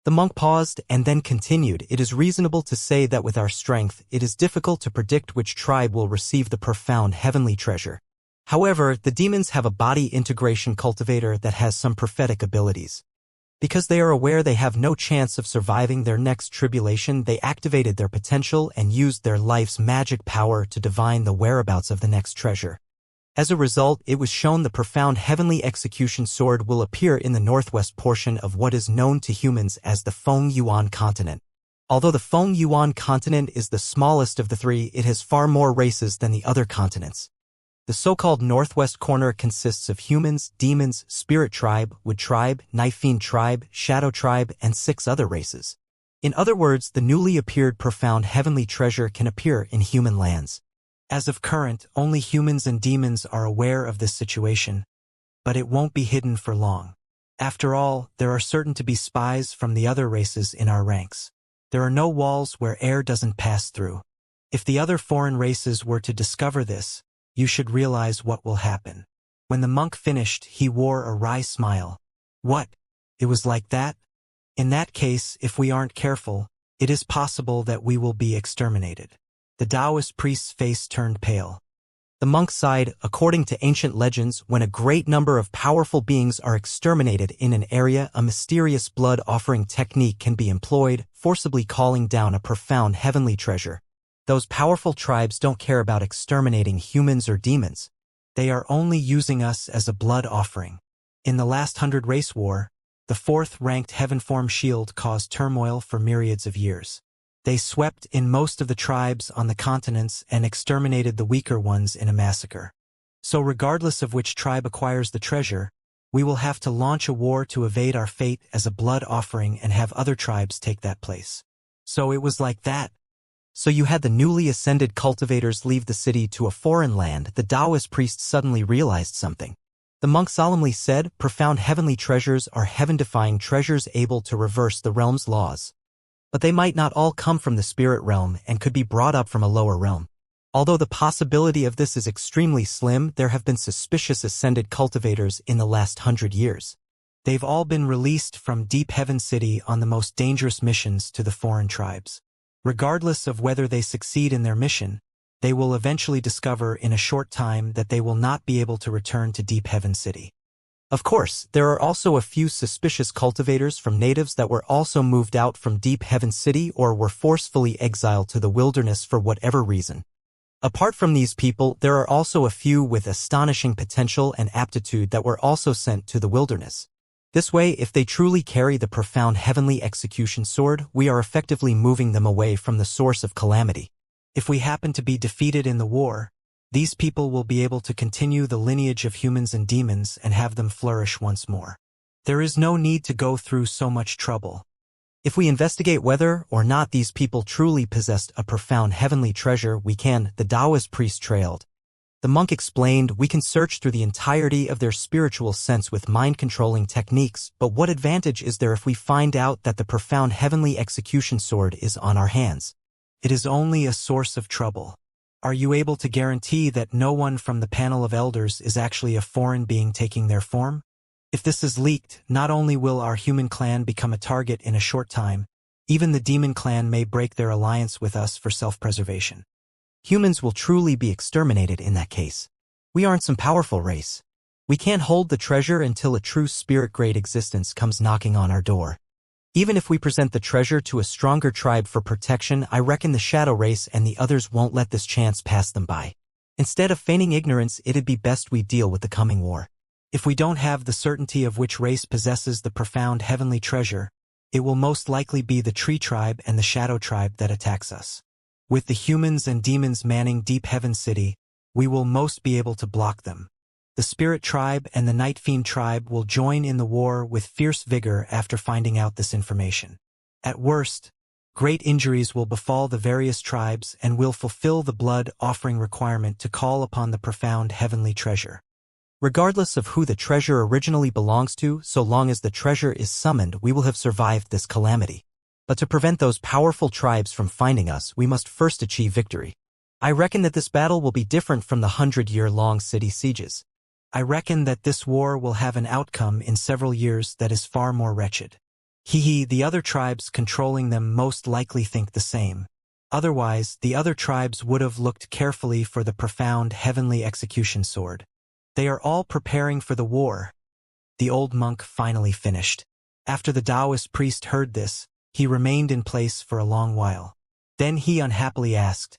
The monk paused and then continued, "It is reasonable to say that with our strength, it is difficult to predict which tribe will receive the profound heavenly treasure. However, the demons have a body integration cultivator that has some prophetic abilities. Because they are aware they have no chance of surviving their next tribulation, they activated their potential and used their life's magic power to divine the whereabouts of the next treasure. As a result, it was shown the profound heavenly execution sword will appear in the northwest portion of what is known to humans as the Feng Yuan continent. Although the Feng Yuan continent is the smallest of the three, it has far more races than the other continents. The so-called northwest corner consists of humans, demons, spirit tribe, wood tribe, knife fiend tribe, shadow tribe, and 6 other races. In other words, the newly appeared profound heavenly treasure can appear in human lands. As of current, only humans and demons are aware of this situation, but it won't be hidden for long. After all, there are certain to be spies from the other races in our ranks. There are no walls where air doesn't pass through. If the other foreign races were to discover this, you should realize what will happen." When the monk finished, he wore a wry smile. "What? It was like that? In that case, if we aren't careful, it is possible that we will be exterminated." The Taoist priest's face turned pale. The monk sighed. "According to ancient legends, when a great number of powerful beings are exterminated in an area, a mysterious blood-offering technique can be employed, forcibly calling down a profound heavenly treasure. Those powerful tribes don't care about exterminating humans or demons. They are only using us as a blood offering. In the last 100 race war, the 4th-ranked heaven-form shield caused turmoil for myriads of years. They swept in most of the tribes on the continents and exterminated the weaker ones in a massacre. So regardless of which tribe acquires the treasure, we will have to launch a war to evade our fate as a blood offering and have other tribes take that place." So it was like that. So you had the newly ascended cultivators leave the city to a foreign land. The Taoist priest suddenly realized something. The monk solemnly said, "Profound heavenly treasures are heaven-defying treasures able to reverse the realm's laws. But they might not all come from the spirit realm and could be brought up from a lower realm. Although the possibility of this is extremely slim, there have been suspicious ascended cultivators in the last 100 years. They've all been released from Deep Heaven City on the most dangerous missions to the foreign tribes. Regardless of whether they succeed in their mission, they will eventually discover in a short time that they will not be able to return to Deep Heaven City. Of course, there are also a few suspicious cultivators from natives that were also moved out from Deep Heaven City or were forcefully exiled to the wilderness for whatever reason. Apart from these people, there are also a few with astonishing potential and aptitude that were also sent to the wilderness. This way, if they truly carry the profound heavenly execution sword, we are effectively moving them away from the source of calamity. If we happen to be defeated in the war, these people will be able to continue the lineage of humans and demons and have them flourish once more. There is no need to go through so much trouble. If we investigate whether or not these people truly possessed a profound heavenly treasure, we can." The Taoist priest trailed. The monk explained, "We can search through the entirety of their spiritual sense with mind-controlling techniques, but what advantage is there if we find out that the profound heavenly execution sword is on our hands? It is only a source of trouble. Are you able to guarantee that no one from the panel of elders is actually a foreign being taking their form? If this is leaked, not only will our human clan become a target in a short time, even the demon clan may break their alliance with us for self-preservation. Humans will truly be exterminated in that case. We aren't some powerful race. We can't hold the treasure until a true spirit-grade existence comes knocking on our door. Even if we present the treasure to a stronger tribe for protection, I reckon the shadow race and the others won't let this chance pass them by. Instead of feigning ignorance, it'd be best we deal with the coming war. If we don't have the certainty of which race possesses the profound heavenly treasure, it will most likely be the Tree Tribe and the Shadow Tribe that attacks us. With the humans and demons manning Deep Heaven City, we will most be able to block them. The Spirit Tribe and the Night Fiend Tribe will join in the war with fierce vigor after finding out this information. At worst, great injuries will befall the various tribes and will fulfill the blood offering requirement to call upon the profound heavenly treasure. Regardless of who the treasure originally belongs to, so long as the treasure is summoned, we will have survived this calamity. But to prevent those powerful tribes from finding us, we must first achieve victory. I reckon that this battle will be different from the 100-year-long city sieges. I reckon that this war will have an outcome in several years that is far more wretched. The other tribes controlling them most likely think the same. Otherwise, the other tribes would have looked carefully for the profound heavenly execution sword. They are all preparing for the war. The old monk finally finished. After the Taoist priest heard this, he remained in place for a long while. Then he unhappily asked,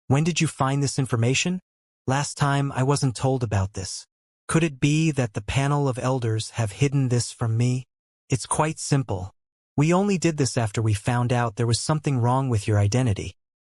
"When did you find this information? Last time I wasn't told about this. Could it be that the panel of elders have hidden this from me? It's quite simple. We only did this after we found out there was something wrong with your identity.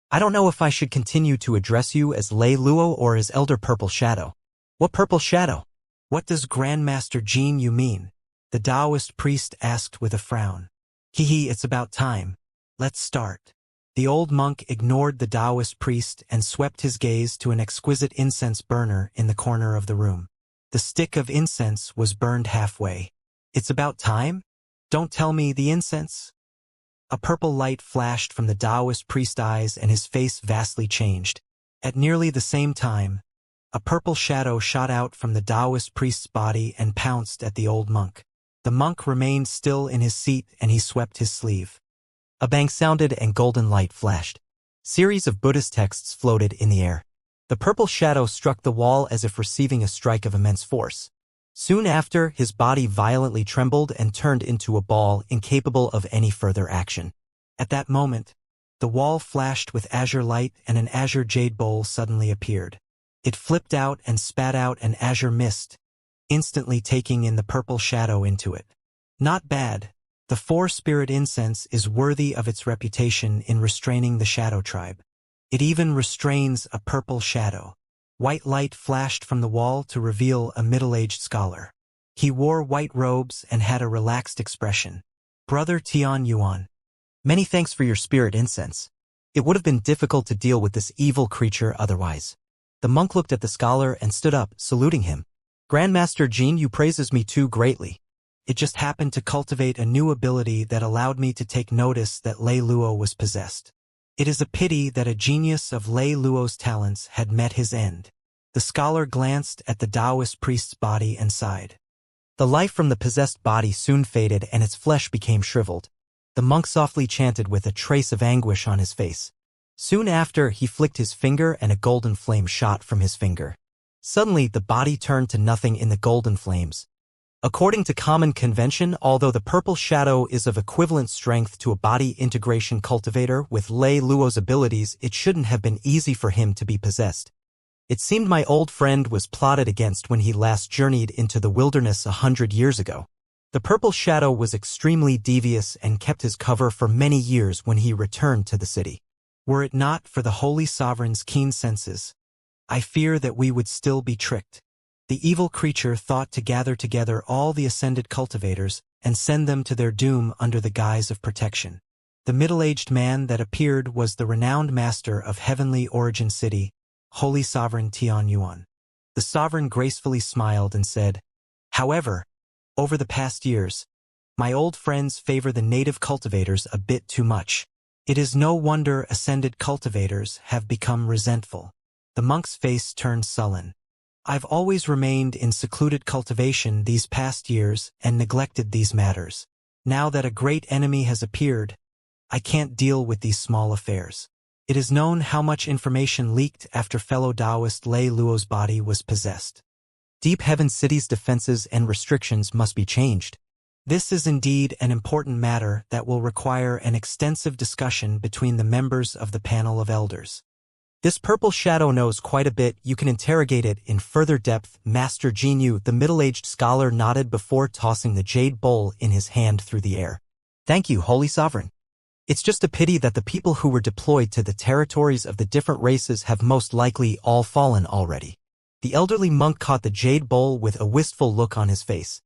I don't know if I should continue to address you as Lei Luo or as Elder Purple Shadow." "What Purple Shadow? What does Grandmaster Jean you mean?" the Taoist priest asked with a frown. It's about time. Let's start." The old monk ignored the Taoist priest and swept his gaze to an exquisite incense burner in the corner of the room. The stick of incense was burned halfway. "It's about time? Don't tell me the incense." A purple light flashed from the Taoist priest's eyes and his face vastly changed. At nearly the same time, a purple shadow shot out from the Taoist priest's body and pounced at the old monk. The monk remained still in his seat and he swept his sleeve. A bang sounded and golden light flashed. Series of Buddhist texts floated in the air. The purple shadow struck the wall as if receiving a strike of immense force. Soon after, his body violently trembled and turned into a ball incapable of any further action. At that moment, the wall flashed with azure light and an azure jade bowl suddenly appeared. It flipped out and spat out an azure mist, instantly taking in the purple shadow into it. Not bad. The 4-spirit incense is worthy of its reputation in restraining the Shadow Tribe. It even restrains a purple shadow. White light flashed from the wall to reveal a middle-aged scholar. He wore white robes and had a relaxed expression. "Brother Tian Yuan, many thanks for your spirit incense. It would have been difficult to deal with this evil creature otherwise." The monk looked at the scholar and stood up, saluting him. "Grandmaster Jean, you praises me too greatly. It just happened to cultivate a new ability that allowed me to take notice that Lei Luo was possessed. It is a pity that a genius of Lei Luo's talents had met his end." The scholar glanced at the Taoist priest's body and sighed. The life from the possessed body soon faded and its flesh became shriveled. The monk softly chanted with a trace of anguish on his face. Soon after, he flicked his finger and a golden flame shot from his finger. Suddenly, the body turned to nothing in the golden flames. According to common convention, although the purple shadow is of equivalent strength to a body integration cultivator with Lei Luo's abilities, it shouldn't have been easy for him to be possessed. It seemed my old friend was plotted against when he last journeyed into the wilderness 100 years ago. The purple shadow was extremely devious and kept his cover for many years when he returned to the city. Were it not for the Holy Sovereign's keen senses, I fear that we would still be tricked. The evil creature thought to gather together all the ascended cultivators and send them to their doom under the guise of protection. The middle-aged man that appeared was the renowned master of Heavenly Origin City, Holy Sovereign Tian Yuan. The sovereign gracefully smiled and said, "However, over the past years, my old friends favor the native cultivators a bit too much. It is no wonder ascended cultivators have become resentful." The monk's face turned sullen. "I've always remained in secluded cultivation these past years and neglected these matters. Now that a great enemy has appeared, I can't deal with these small affairs. It is known how much information leaked after fellow Taoist Lei Luo's body was possessed. Deep Heaven City's defenses and restrictions must be changed. This is indeed an important matter that will require an extensive discussion between the members of the panel of elders. This purple shadow knows quite a bit. You can interrogate it in further depth. Master Jinyu, the middle-aged scholar, nodded before tossing the jade bowl in his hand through the air. Thank you, Holy Sovereign. It's just a pity that the people who were deployed to the territories of the different races have most likely all fallen already. The elderly monk caught the jade bowl with a wistful look on his face.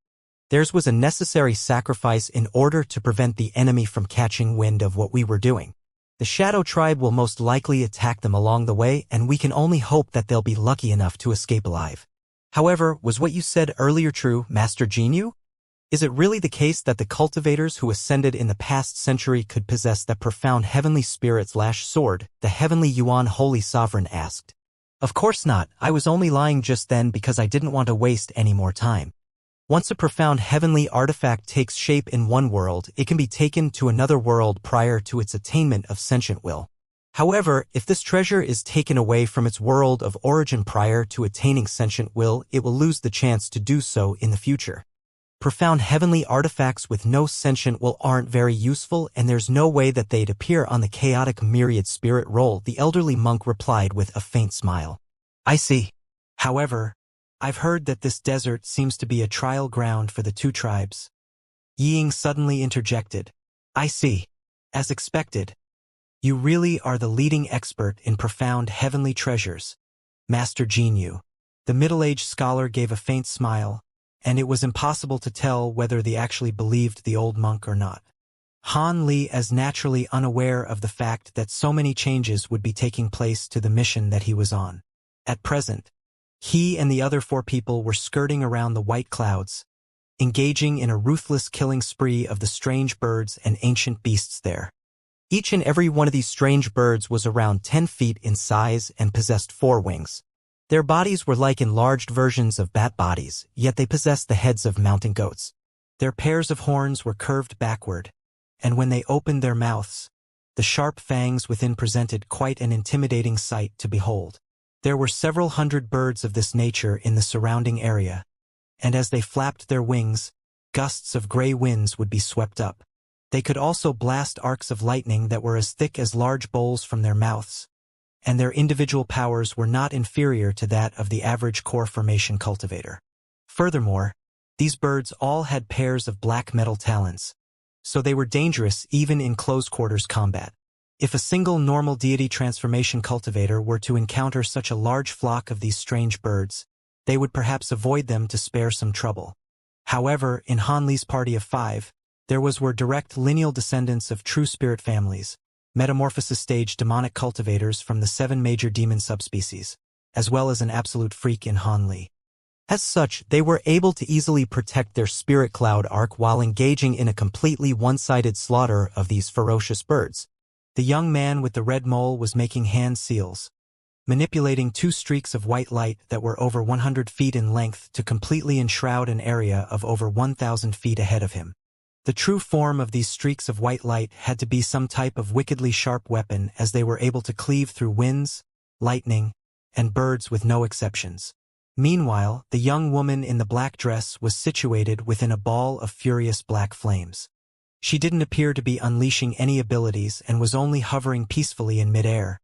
Theirs was a necessary sacrifice in order to prevent the enemy from catching wind of what we were doing. The Shadow Tribe will most likely attack them along the way, and we can only hope that they'll be lucky enough to escape alive. However, was what you said earlier true, Master Jinyu? Is it really the case that the cultivators who ascended in the past century could possess that profound heavenly spirit/sword? The heavenly Yuan Holy Sovereign asked. Of course not. I was only lying just then because I didn't want to waste any more time. Once a profound heavenly artifact takes shape in one world, it can be taken to another world prior to its attainment of sentient will. However, if this treasure is taken away from its world of origin prior to attaining sentient will, it will lose the chance to do so in the future. Profound heavenly artifacts with no sentient will aren't very useful, and there's no way that they'd appear on the chaotic myriad spirit roll, the elderly monk replied with a faint smile. I see. However, I've heard that this desert seems to be a trial ground for the two tribes. Ying suddenly interjected. I see. As expected. You really are the leading expert in profound heavenly treasures, Master Jinyu. The middle-aged scholar gave a faint smile, and it was impossible to tell whether they actually believed the old monk or not. Han Li, as naturally unaware of the fact that so many changes would be taking place to the mission that he was on. At present, he and the other 4 people were skirting around the white clouds, engaging in a ruthless killing spree of the strange birds and ancient beasts there. Each and every one of these strange birds was around 10 feet in size and possessed 4 wings. Their bodies were like enlarged versions of bat bodies, yet they possessed the heads of mountain goats. Their pairs of horns were curved backward, and when they opened their mouths, the sharp fangs within presented quite an intimidating sight to behold. There were several hundred birds of this nature in the surrounding area, and as they flapped their wings, gusts of gray winds would be swept up. They could also blast arcs of lightning that were as thick as large bowls from their mouths, and their individual powers were not inferior to that of the average core formation cultivator. Furthermore, these birds all had pairs of black metal talons, so they were dangerous even in close-quarters combat. If a single normal deity transformation cultivator were to encounter such a large flock of these strange birds, they would perhaps avoid them to spare some trouble. However, in Han Li's party of 5, there were direct lineal descendants of true spirit families, metamorphosis stage demonic cultivators from the 7 major demon subspecies, as well as an absolute freak in Han Li. As such, they were able to easily protect their spirit cloud arc while engaging in a completely one-sided slaughter of these ferocious birds. The young man with the red mole was making hand seals, manipulating 2 streaks of white light that were over 100 feet in length to completely enshroud an area of over 1,000 feet ahead of him. The true form of these streaks of white light had to be some type of wickedly sharp weapon, as they were able to cleave through winds, lightning, and birds with no exceptions. Meanwhile, the young woman in the black dress was situated within a ball of furious black flames. She didn't appear to be unleashing any abilities and was only hovering peacefully in midair.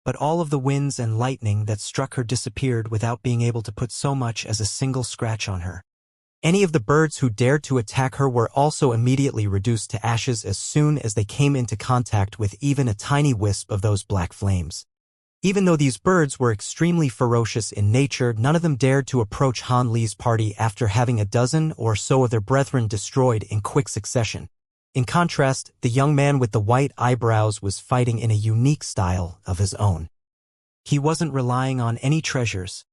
But all of the winds and lightning that struck her disappeared without being able to put so much as a single scratch on her. Any of the birds who dared to attack her were also immediately reduced to ashes as soon as they came into contact with even a tiny wisp of those black flames. Even though these birds were extremely ferocious in nature, none of them dared to approach Han Li's party after having a dozen or so of their brethren destroyed in quick succession. In contrast, the young man with the white eyebrows was fighting in a unique style of his own. He wasn't relying on any treasures,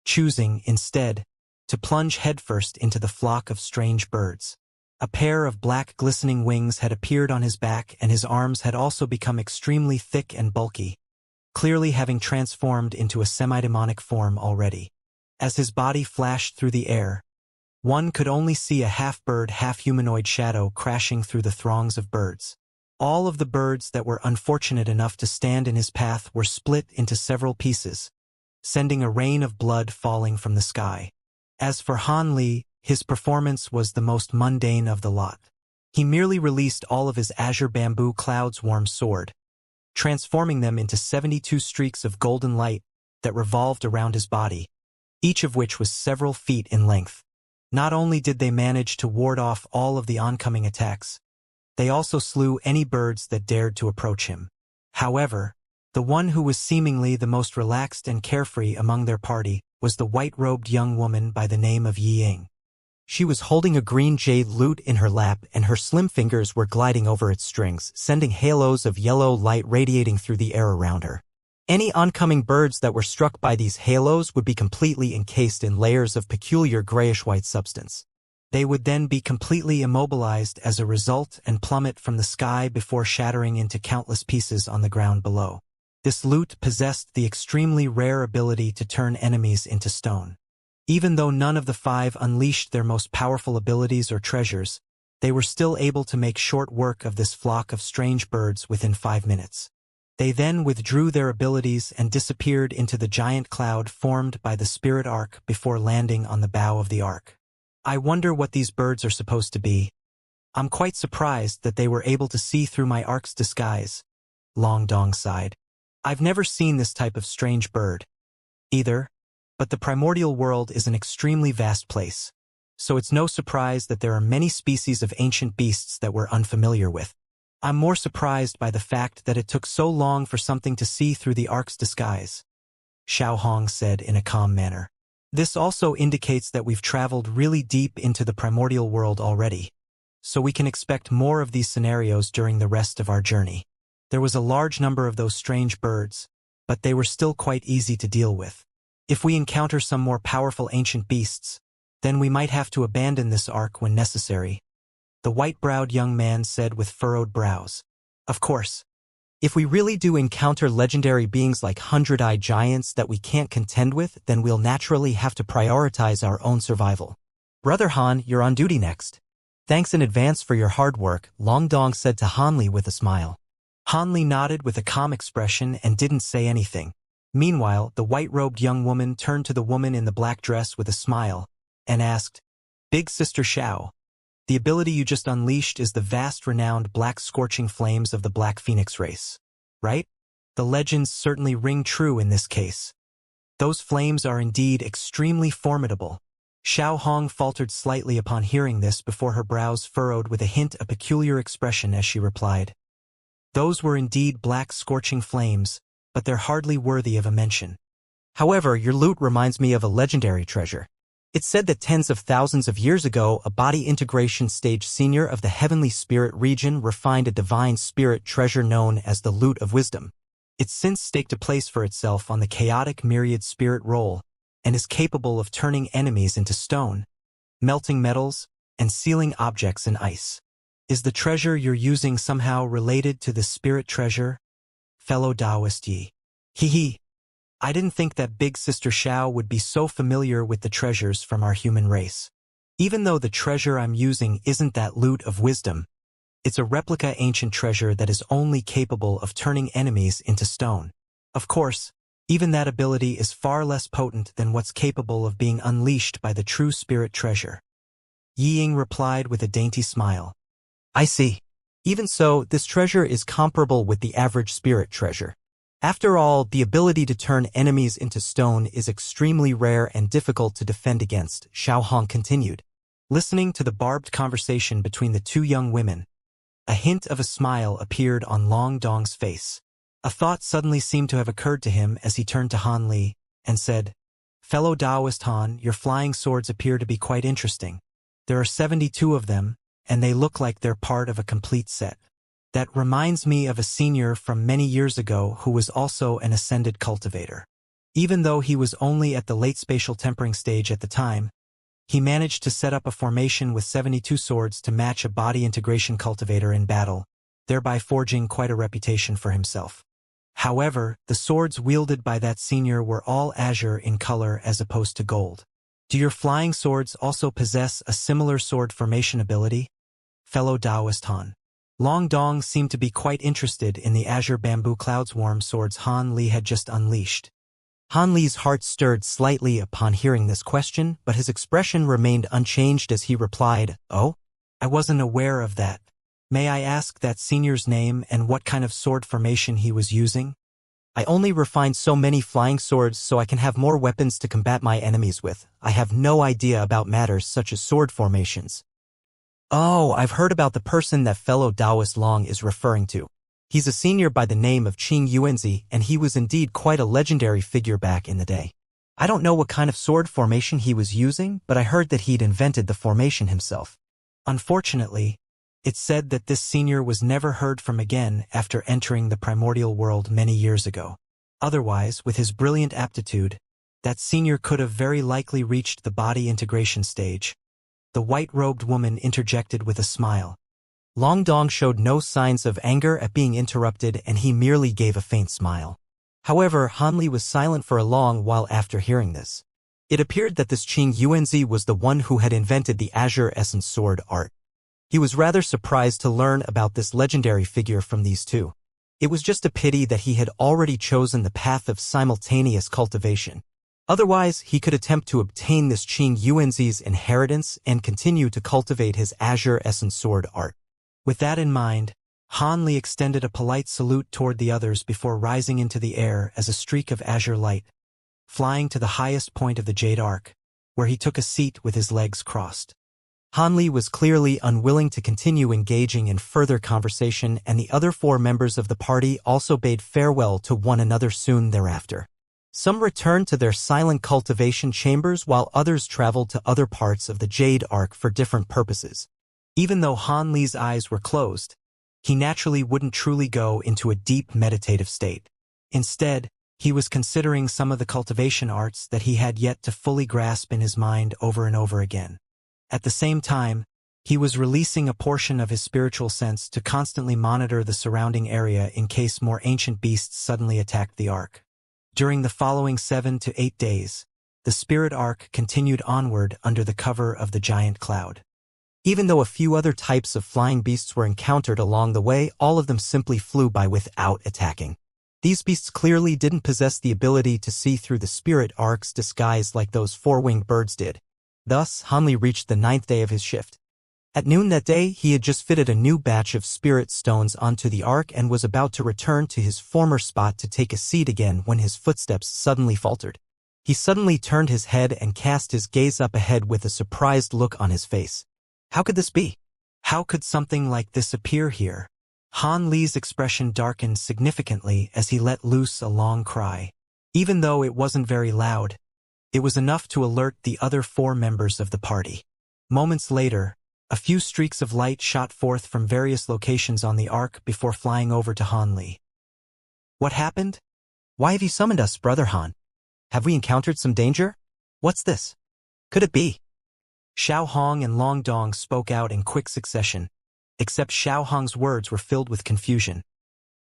choosing, instead, to plunge headfirst into the flock of strange birds. A pair of black glistening wings had appeared on his back, and his arms had also become extremely thick and bulky, clearly having transformed into a semi-demonic form already. As his body flashed through the air, one could only see a half-bird, half-humanoid shadow crashing through the throngs of birds. All of the birds that were unfortunate enough to stand in his path were split into several pieces, sending a rain of blood falling from the sky. As for Han Li, his performance was the most mundane of the lot. He merely released all of his azure bamboo clouds warm sword, transforming them into 72 streaks of golden light that revolved around his body, each of which was several feet in length. Not only did they manage to ward off all of the oncoming attacks, they also slew any birds that dared to approach him. However, the one who was seemingly the most relaxed and carefree among their party was the white-robed young woman by the name of Ying. She was holding a green jade lute in her lap, and her slim fingers were gliding over its strings, sending halos of yellow light radiating through the air around her. Any oncoming birds that were struck by these halos would be completely encased in layers of peculiar grayish-white substance. They would then be completely immobilized as a result and plummet from the sky before shattering into countless pieces on the ground below. This lute possessed the extremely rare ability to turn enemies into stone. Even though none of the 5 unleashed their most powerful abilities or treasures, they were still able to make short work of this flock of strange birds within 5 minutes. They then withdrew their abilities and disappeared into the giant cloud formed by the spirit arc before landing on the bow of the arc. I wonder what these birds are supposed to be. I'm quite surprised that they were able to see through my arc's disguise. Long Dong sighed. I've never seen this type of strange bird either, but the primordial world is an extremely vast place, so it's no surprise that there are many species of ancient beasts that we're unfamiliar with. I'm more surprised by the fact that it took so long for something to see through the arc's disguise, Xiao Hong said in a calm manner. This also indicates that we've traveled really deep into the primordial world already, so we can expect more of these scenarios during the rest of our journey. There was a large number of those strange birds, but they were still quite easy to deal with. If we encounter some more powerful ancient beasts, then we might have to abandon this arc when necessary, the white-browed young man said with furrowed brows. Of course, if we really do encounter legendary beings like hundred-eyed giants that we can't contend with, then we'll naturally have to prioritize our own survival. Brother Han, you're on duty next. Thanks in advance for your hard work, Long Dong said to Han Li with a smile. Han Li nodded with a calm expression and didn't say anything. Meanwhile, the white-robed young woman turned to the woman in the black dress with a smile and asked, Big Sister Xiao, the ability you just unleashed is the vast renowned black scorching flames of the Black Phoenix race, right? The legends certainly ring true in this case. Those flames are indeed extremely formidable. Xiao Hong faltered slightly upon hearing this before her brows furrowed with a hint of peculiar expression as she replied. Those were indeed black scorching flames, but they're hardly worthy of a mention. However, your lute reminds me of a legendary treasure. It's said that tens of thousands of years ago, a body integration stage senior of the heavenly spirit region refined a divine spirit treasure known as the Lute of Wisdom. It's since staked a place for itself on the chaotic myriad spirit roll, and is capable of turning enemies into stone, melting metals, and sealing objects in ice. Is the treasure you're using somehow related to the spirit treasure, fellow Taoist Yi? Hee. I didn't think that Big Sister Xiao would be so familiar with the treasures from our human race. Even though the treasure I'm using isn't that Lute of Wisdom, it's a replica ancient treasure that is only capable of turning enemies into stone. Of course, even that ability is far less potent than what's capable of being unleashed by the true spirit treasure. Yi Ying replied with a dainty smile. I see. Even so, this treasure is comparable with the average spirit treasure. After all, the ability to turn enemies into stone is extremely rare and difficult to defend against, Xiao Hong continued. Listening to the barbed conversation between the two young women, a hint of a smile appeared on Long Dong's face. A thought suddenly seemed to have occurred to him as he turned to Han Li and said, Fellow Taoist Han, your flying swords appear to be quite interesting. There are 72 of them, and they look like they're part of a complete set. That reminds me of a senior from many years ago who was also an ascended cultivator. Even though he was only at the late spatial tempering stage at the time, he managed to set up a formation with 72 swords to match a body integration cultivator in battle, thereby forging quite a reputation for himself. However, the swords wielded by that senior were all azure in color as opposed to gold. Do your flying swords also possess a similar sword formation ability, fellow Taoist Han? Long Dong seemed to be quite interested in the azure bamboo cloudswarm swords Han Li had just unleashed. Han Li's heart stirred slightly upon hearing this question, but his expression remained unchanged as he replied, Oh? I wasn't aware of that. May I ask that senior's name and what kind of sword formation he was using? I only refined so many flying swords so I can have more weapons to combat my enemies with. I have no idea about matters such as sword formations. Oh, I've heard about the person that fellow Taoist Long is referring to. He's a senior by the name of Qing Yuanzi, and he was indeed quite a legendary figure back in the day. I don't know what kind of sword formation he was using, but I heard that he'd invented the formation himself. Unfortunately, it's said that this senior was never heard from again after entering the primordial world many years ago. Otherwise, with his brilliant aptitude, that senior could have very likely reached the body integration stage. The white-robed woman interjected with a smile. Long Dong showed no signs of anger at being interrupted, and he merely gave a faint smile. However, Han Li was silent for a long while after hearing this. It appeared that this Qing Yuanzi was the one who had invented the Azure Essence sword art. He was rather surprised to learn about this legendary figure from these two. It was just a pity that he had already chosen the path of simultaneous cultivation. Otherwise, he could attempt to obtain this Qing Yuanzi's inheritance and continue to cultivate his Azure Essence sword art. With that in mind, Han Li extended a polite salute toward the others before rising into the air as a streak of azure light, flying to the highest point of the Jade Arc, where he took a seat with his legs crossed. Han Li was clearly unwilling to continue engaging in further conversation, and the other four members of the party also bade farewell to one another soon thereafter. Some returned to their silent cultivation chambers while others traveled to other parts of the Jade Arc for different purposes. Even though Han Li's eyes were closed, he naturally wouldn't truly go into a deep meditative state. Instead, he was considering some of the cultivation arts that he had yet to fully grasp in his mind over and over again. At the same time, he was releasing a portion of his spiritual sense to constantly monitor the surrounding area in case more ancient beasts suddenly attacked the Ark. During the following 7 to 8 days, the spirit arc continued onward under the cover of the giant cloud. Even though a few other types of flying beasts were encountered along the way, all of them simply flew by without attacking. These beasts clearly didn't possess the ability to see through the spirit arc's disguise like those four-winged birds did. Thus, Han Li reached the 9th day of his shift. At noon that day, he had just fitted a new batch of spirit stones onto the ark and was about to return to his former spot to take a seat again when his footsteps suddenly faltered. He suddenly turned his head and cast his gaze up ahead with a surprised look on his face. How could this be? How could something like this appear here? Han Li's expression darkened significantly as he let loose a long cry. Even though it wasn't very loud, it was enough to alert the other four members of the party. Moments later, a few streaks of light shot forth from various locations on the ark before flying over to Han Li. What happened? Why have you summoned us, Brother Han? Have we encountered some danger? What's this? Could it be? Xiao Hong and Long Dong spoke out in quick succession, except Xiao Hong's words were filled with confusion.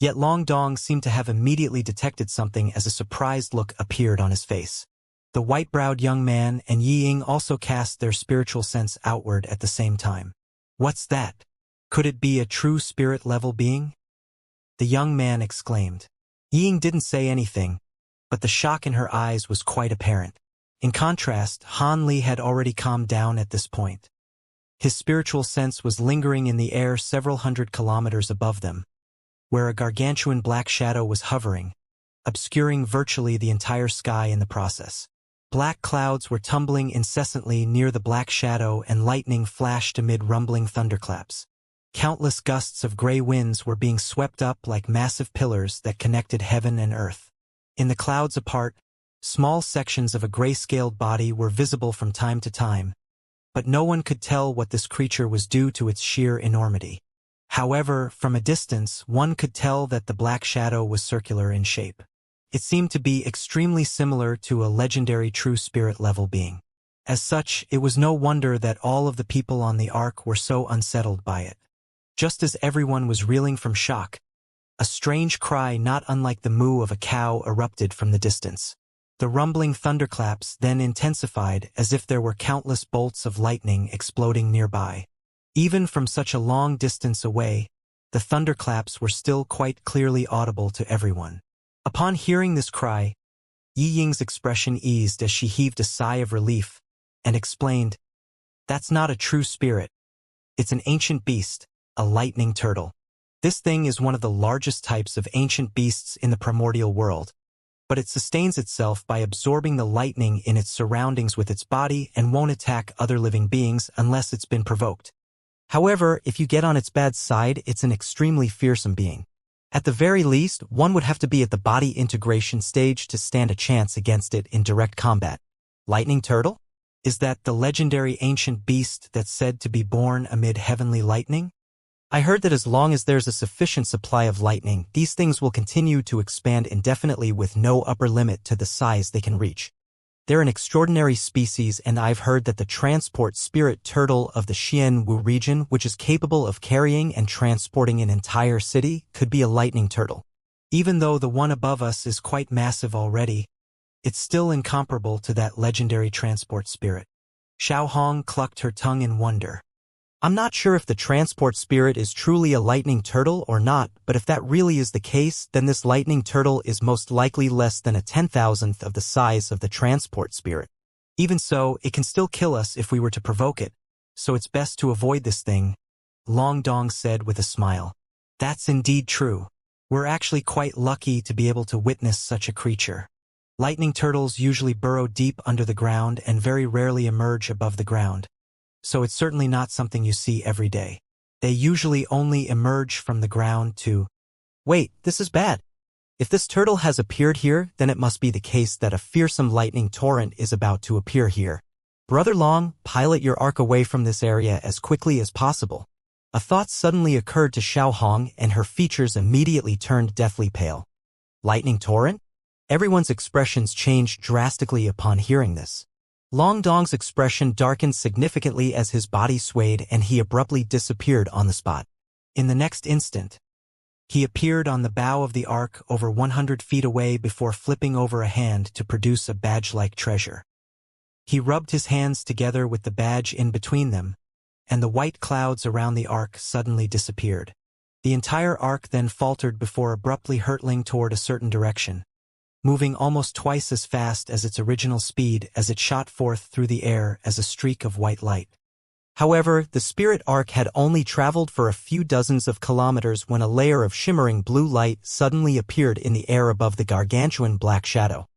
Yet Long Dong seemed to have immediately detected something as a surprised look appeared on his face. The white-browed young man and Yi Ying also cast their spiritual sense outward at the same time. What's that? Could it be a true spirit-level being? The young man exclaimed. Yi Ying didn't say anything, but the shock in her eyes was quite apparent. In contrast, Han Li had already calmed down at this point. His spiritual sense was lingering in the air several hundred kilometers above them, where a gargantuan black shadow was hovering, obscuring virtually the entire sky in the process. Black clouds were tumbling incessantly near the black shadow and lightning flashed amid rumbling thunderclaps. Countless gusts of gray winds were being swept up like massive pillars that connected heaven and earth. In the clouds apart, small sections of a gray-scaled body were visible from time to time, but no one could tell what this creature was due to its sheer enormity. However, from a distance, one could tell that the black shadow was circular in shape. It seemed to be extremely similar to a legendary true spirit-level being. As such, it was no wonder that all of the people on the ark were so unsettled by it. Just as everyone was reeling from shock, a strange cry not unlike the moo of a cow erupted from the distance. The rumbling thunderclaps then intensified as if there were countless bolts of lightning exploding nearby. Even from such a long distance away, the thunderclaps were still quite clearly audible to everyone. Upon hearing this cry, Yi Ying's expression eased as she heaved a sigh of relief and explained, "That's not a true spirit. It's an ancient beast, a lightning turtle. This thing is one of the largest types of ancient beasts in the primordial world, but it sustains itself by absorbing the lightning in its surroundings with its body and won't attack other living beings unless it's been provoked. However, if you get on its bad side, it's an extremely fearsome being. At the very least, one would have to be at the body integration stage to stand a chance against it in direct combat. Lightning turtle? Is that the legendary ancient beast that's said to be born amid heavenly lightning? I heard that as long as there's a sufficient supply of lightning, these things will continue to expand indefinitely with no upper limit to the size they can reach. They're an extraordinary species, and I've heard that the transport spirit turtle of the Xianxia region, which is capable of carrying and transporting an entire city, could be a lightning turtle. Even though the one above us is quite massive already, it's still incomparable to that legendary transport spirit. Xiao Hong clucked her tongue in wonder. I'm not sure if the transport spirit is truly a lightning turtle or not, but if that really is the case, then this lightning turtle is most likely less than a 10,000th of the size of the transport spirit. Even so, it can still kill us if we were to provoke it, so it's best to avoid this thing, Long Dong said with a smile. That's indeed true. We're actually quite lucky to be able to witness such a creature. Lightning turtles usually burrow deep under the ground and very rarely emerge above the ground, so it's certainly not something you see every day. They usually only emerge from the ground to... Wait, this is bad. If this turtle has appeared here, then it must be the case that a fearsome lightning torrent is about to appear here. Brother Long, pilot your ark away from this area as quickly as possible. A thought suddenly occurred to Xiao Hong, and her features immediately turned deathly pale. Lightning torrent? Everyone's expressions changed drastically upon hearing this. Long Dong's expression darkened significantly as his body swayed and he abruptly disappeared on the spot. In the next instant, he appeared on the bow of the ark over 100 feet away before flipping over a hand to produce a badge-like treasure. He rubbed his hands together with the badge in between them, and the white clouds around the ark suddenly disappeared. The entire ark then faltered before abruptly hurtling toward a certain direction, moving almost twice as fast as its original speed as it shot forth through the air as a streak of white light. However, the spirit ark had only traveled for a few dozens of kilometers when a layer of shimmering blue light suddenly appeared in the air above the gargantuan black shadow.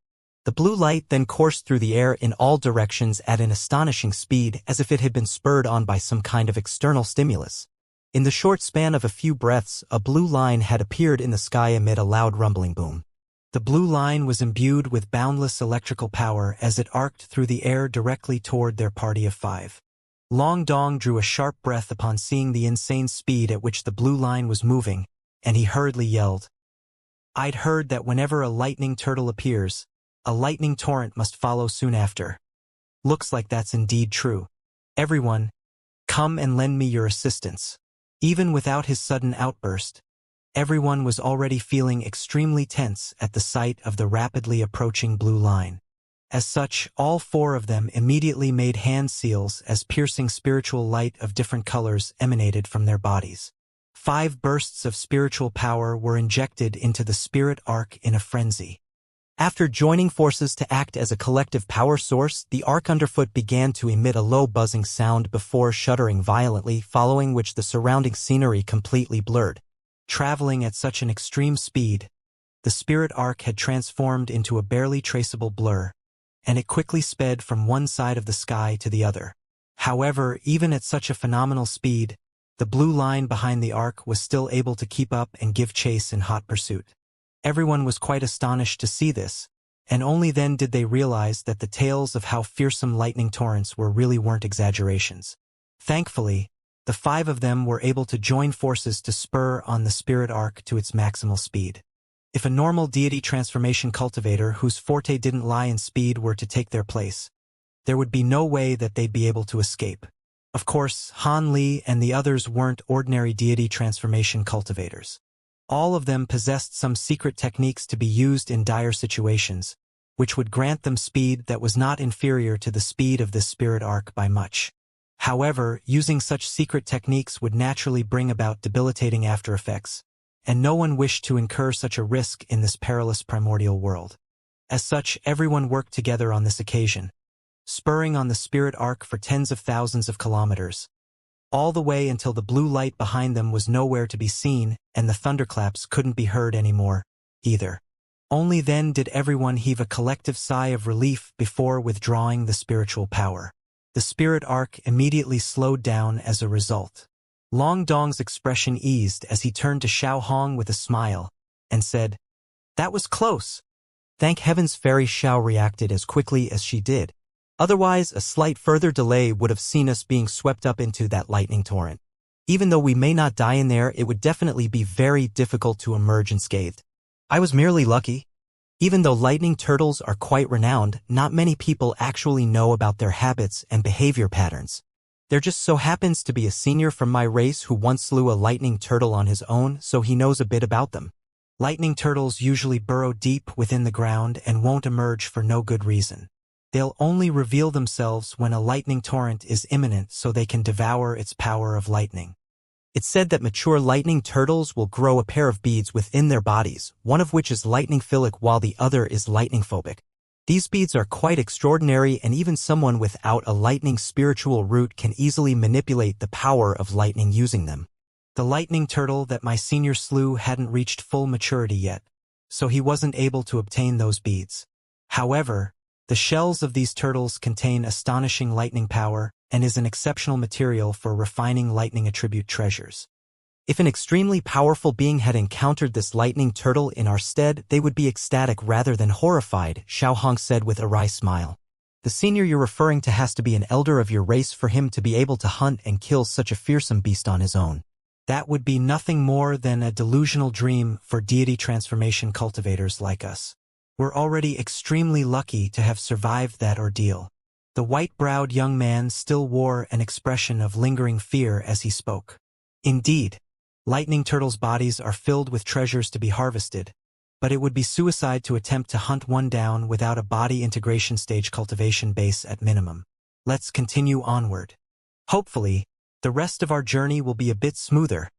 The blue light then coursed through the air in all directions at an astonishing speed, as if it had been spurred on by some kind of external stimulus. In the short span of a few breaths, a blue line had appeared in the sky amid a loud rumbling boom. The blue line was imbued with boundless electrical power as it arced through the air directly toward their party of 5. Long Dong drew a sharp breath upon seeing the insane speed at which the blue line was moving, and he hurriedly yelled, "I'd heard that whenever a lightning turtle appears, a lightning torrent must follow soon after. Looks like that's indeed true. Everyone, come and lend me your assistance." Even without his sudden outburst, everyone was already feeling extremely tense at the sight of the rapidly approaching blue line. As such, all 4 of them immediately made hand seals as piercing spiritual light of different colors emanated from their bodies. 5 bursts of spiritual power were injected into the spirit ark in a frenzy. After joining forces to act as a collective power source, the ark underfoot began to emit a low buzzing sound before shuddering violently, following which the surrounding scenery completely blurred. Traveling at such an extreme speed, the spirit ark had transformed into a barely traceable blur, and it quickly sped from one side of the sky to the other. However, even at such a phenomenal speed, the blue line behind the ark was still able to keep up and give chase in hot pursuit. Everyone was quite astonished to see this, and only then did they realize that the tales of how fearsome lightning torrents really weren't exaggerations. Thankfully, the 5 of them were able to join forces to spur on the spirit ark to its maximal speed. If a normal deity transformation cultivator whose forte didn't lie in speed were to take their place, there would be no way that they'd be able to escape. Of course, Han Li and the others weren't ordinary deity transformation cultivators. All of them possessed some secret techniques to be used in dire situations, which would grant them speed that was not inferior to the speed of this spirit ark by much. However, using such secret techniques would naturally bring about debilitating aftereffects, and no one wished to incur such a risk in this perilous primordial world. As such, everyone worked together on this occasion, spurring on the spirit ark for tens of thousands of kilometers. all the way until the blue light behind them was nowhere to be seen and the thunderclaps couldn't be heard anymore, either. Only then did everyone heave a collective sigh of relief before withdrawing the spiritual power. The spirit arc immediately slowed down as a result. Long Dong's expression eased as he turned to Xiao Hong with a smile and said, "That was close." Thank heavens Fairy Xiao reacted as quickly as she did. Otherwise, a slight further delay would have seen us being swept up into that lightning torrent. Even though we may not die in there, it would definitely be very difficult to emerge unscathed. I was merely lucky. Even though lightning turtles are quite renowned, not many people actually know about their habits and behavior patterns. There just so happens to be a senior from my race who once slew a lightning turtle on his own, so he knows a bit about them. Lightning turtles usually burrow deep within the ground and won't emerge for no good reason. They'll only reveal themselves when a lightning torrent is imminent so they can devour its power of lightning. It's said that mature lightning turtles will grow a pair of beads within their bodies, one of which is lightning-philic while the other is lightning-phobic. These beads are quite extraordinary, and even someone without a lightning spiritual root can easily manipulate the power of lightning using them. The lightning turtle that my senior slew hadn't reached full maturity yet, so he wasn't able to obtain those beads. However, the shells of these turtles contain astonishing lightning power and is an exceptional material for refining lightning attribute treasures. If an extremely powerful being had encountered this lightning turtle in our stead, they would be ecstatic rather than horrified, Xiao Hong said with a wry smile. The senior you're referring to has to be an elder of your race for him to be able to hunt and kill such a fearsome beast on his own. That would be nothing more than a delusional dream for deity transformation cultivators like us. We're already extremely lucky to have survived that ordeal. The white-browed young man still wore an expression of lingering fear as he spoke. Indeed, lightning turtles' bodies are filled with treasures to be harvested, but it would be suicide to attempt to hunt one down without a body integration stage cultivation base at minimum. Let's continue onward. Hopefully, the rest of our journey will be a bit smoother,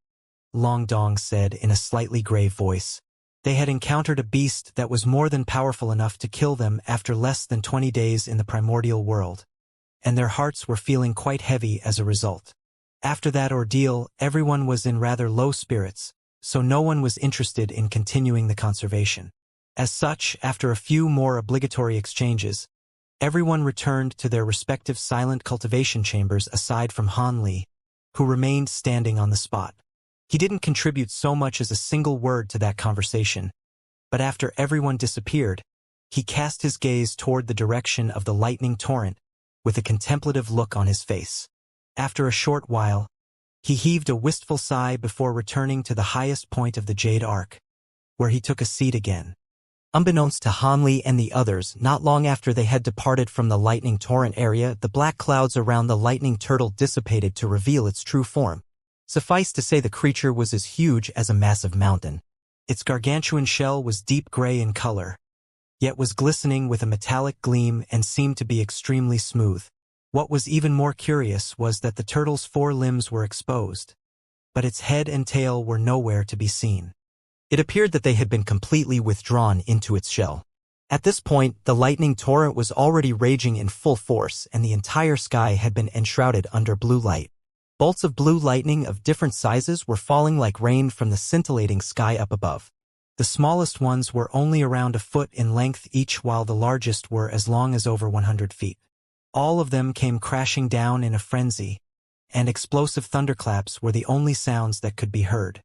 Long Dong said in a slightly grave voice. They had encountered a beast that was more than powerful enough to kill them after less than 20 days in the primordial world, and their hearts were feeling quite heavy as a result. After that ordeal, everyone was in rather low spirits, so no one was interested in continuing the conservation. As such, after a few more obligatory exchanges, everyone returned to their respective silent cultivation chambers aside from Han Li, who remained standing on the spot. He didn't contribute so much as a single word to that conversation, but after everyone disappeared, he cast his gaze toward the direction of the lightning torrent with a contemplative look on his face. After a short while, he heaved a wistful sigh before returning to the highest point of the Jade Arc, where he took a seat again. Unbeknownst to Han Li and the others, not long after they had departed from the lightning torrent area, the black clouds around the lightning turtle dissipated to reveal its true form. Suffice to say the creature was as huge as a massive mountain. Its gargantuan shell was deep gray in color, yet was glistening with a metallic gleam and seemed to be extremely smooth. What was even more curious was that the turtle's 4 limbs were exposed, but its head and tail were nowhere to be seen. It appeared that they had been completely withdrawn into its shell. At this point, the lightning torrent was already raging in full force, and the entire sky had been enshrouded under blue light. Bolts of blue lightning of different sizes were falling like rain from the scintillating sky up above. The smallest ones were only around a foot in length each, while the largest were as long as over 100 feet. All of them came crashing down in a frenzy, and explosive thunderclaps were the only sounds that could be heard.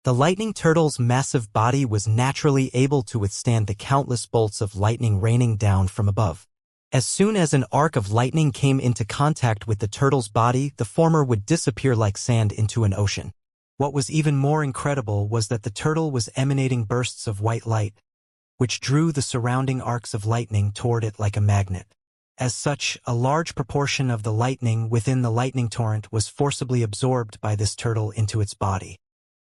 The lightning turtle's massive body was naturally able to withstand the countless bolts of lightning raining down from above. As soon as an arc of lightning came into contact with the turtle's body, the former would disappear like sand into an ocean. What was even more incredible was that the turtle was emanating bursts of white light, which drew the surrounding arcs of lightning toward it like a magnet. As such, a large proportion of the lightning within the lightning torrent was forcibly absorbed by this turtle into its body.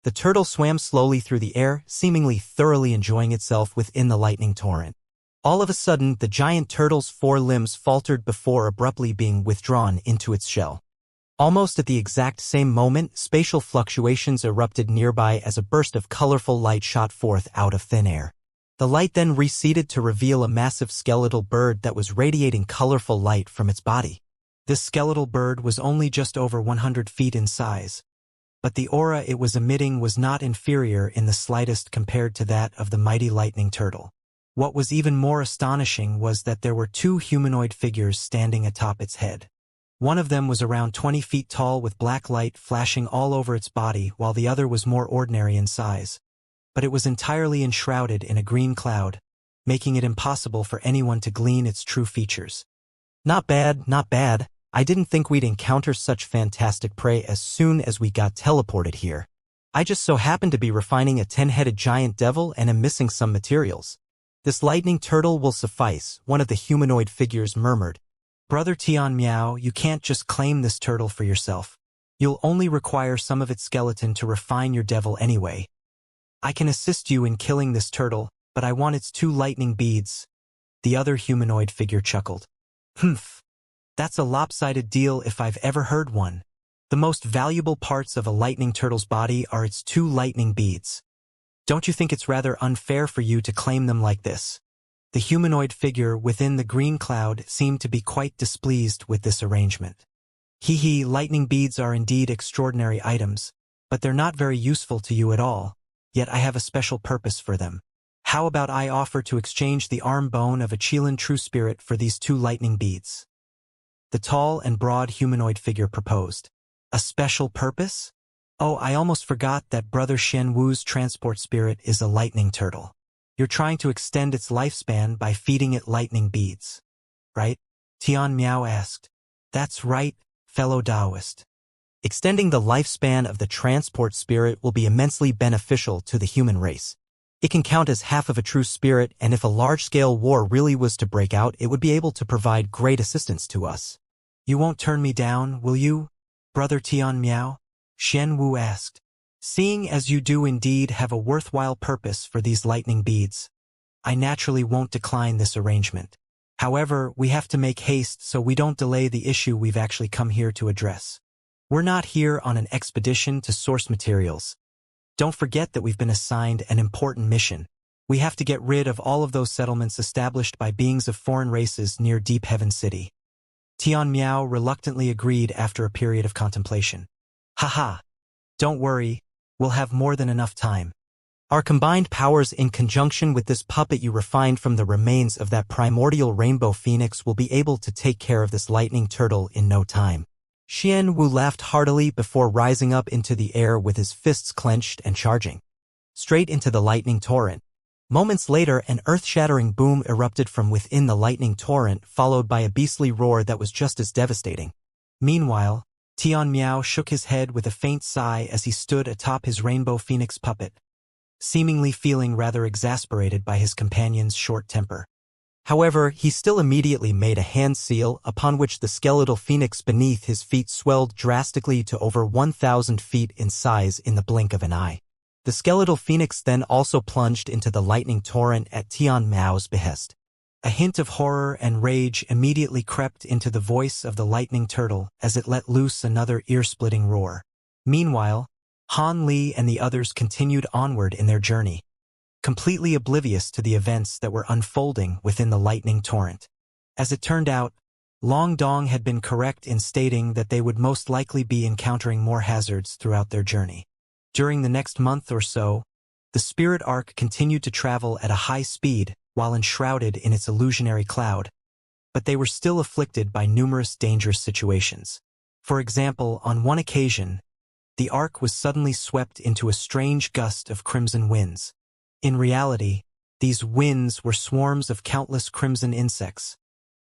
The turtle swam slowly through the air, seemingly thoroughly enjoying itself within the lightning torrent. All of a sudden, the giant turtle's 4 limbs faltered before abruptly being withdrawn into its shell. Almost at the exact same moment, spatial fluctuations erupted nearby as a burst of colorful light shot forth out of thin air. The light then receded to reveal a massive skeletal bird that was radiating colorful light from its body. This skeletal bird was only just over 100 feet in size, but the aura it was emitting was not inferior in the slightest compared to that of the mighty lightning turtle. What was even more astonishing was that there were two humanoid figures standing atop its head. One of them was around 20 feet tall with black light flashing all over its body, while the other was more ordinary in size. But it was entirely enshrouded in a green cloud, making it impossible for anyone to glean its true features. Not bad, not bad. I didn't think we'd encounter such fantastic prey as soon as we got teleported here. I just so happened to be refining a 10-headed giant devil and am missing some materials. This lightning turtle will suffice, one of the humanoid figures murmured. Brother Tian Miao, you can't just claim this turtle for yourself. You'll only require some of its skeleton to refine your devil anyway. I can assist you in killing this turtle, but I want its 2 lightning beads. The other humanoid figure chuckled. Humph. That's a lopsided deal if I've ever heard one. The most valuable parts of a lightning turtle's body are its 2 lightning beads. Don't you think it's rather unfair for you to claim them like this? The humanoid figure within the green cloud seemed to be quite displeased with this arrangement. Lightning beads are indeed extraordinary items, but they're not very useful to you at all, yet I have a special purpose for them. How about I offer to exchange the arm bone of a Chilan true spirit for these 2 lightning beads? The tall and broad humanoid figure proposed. A special purpose? Oh, I almost forgot that Brother Shen Wu's transport spirit is a lightning turtle. You're trying to extend its lifespan by feeding it lightning beads, right? Tian Miao asked. That's right, fellow Taoist. Extending the lifespan of the transport spirit will be immensely beneficial to the human race. It can count as half of a true spirit, and if a large-scale war really was to break out, it would be able to provide great assistance to us. You won't turn me down, will you, Brother Tian Miao? Shen Wu asked. Seeing as you do indeed have a worthwhile purpose for these lightning beads, I naturally won't decline this arrangement. However, we have to make haste so we don't delay the issue we've actually come here to address. We're not here on an expedition to source materials. Don't forget that we've been assigned an important mission. We have to get rid of all of those settlements established by beings of foreign races near Deep Heaven City. Tian Miao reluctantly agreed after a period of contemplation. Haha. Don't worry, we'll have more than enough time. Our combined powers in conjunction with this puppet you refined from the remains of that primordial rainbow phoenix will be able to take care of this lightning turtle in no time. Shen Wu laughed heartily before rising up into the air with his fists clenched and charging straight into the lightning torrent. Moments later, an earth-shattering boom erupted from within the lightning torrent, followed by a beastly roar that was just as devastating. Meanwhile, Tian Miao shook his head with a faint sigh as he stood atop his rainbow phoenix puppet, seemingly feeling rather exasperated by his companion's short temper. However, he still immediately made a hand seal, upon which the skeletal phoenix beneath his feet swelled drastically to over 1,000 feet in size in the blink of an eye. The skeletal phoenix then also plunged into the lightning torrent at Tian Miao's behest. A hint of horror and rage immediately crept into the voice of the lightning turtle as it let loose another ear-splitting roar. Meanwhile, Han Li and the others continued onward in their journey, completely oblivious to the events that were unfolding within the lightning torrent. As it turned out, Long Dong had been correct in stating that they would most likely be encountering more hazards throughout their journey. During the next month or so, the spirit arc continued to travel at a high speed while enshrouded in its illusionary cloud, but they were still afflicted by numerous dangerous situations. For example, on one occasion, the arc was suddenly swept into a strange gust of crimson winds. In reality, these winds were swarms of countless crimson insects,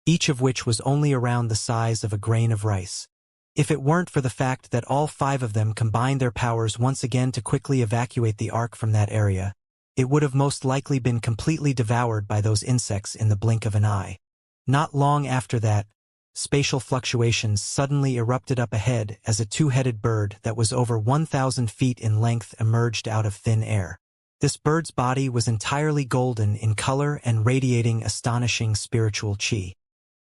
each of which was only around the size of a grain of rice. If it weren't for the fact that all 5 of them combined their powers once again to quickly evacuate the ark from that area, it would have most likely been completely devoured by those insects in the blink of an eye. Not long after that, spatial fluctuations suddenly erupted up ahead as a 2-headed bird that was over 1,000 feet in length emerged out of thin air. This bird's body was entirely golden in color and radiating astonishing spiritual chi.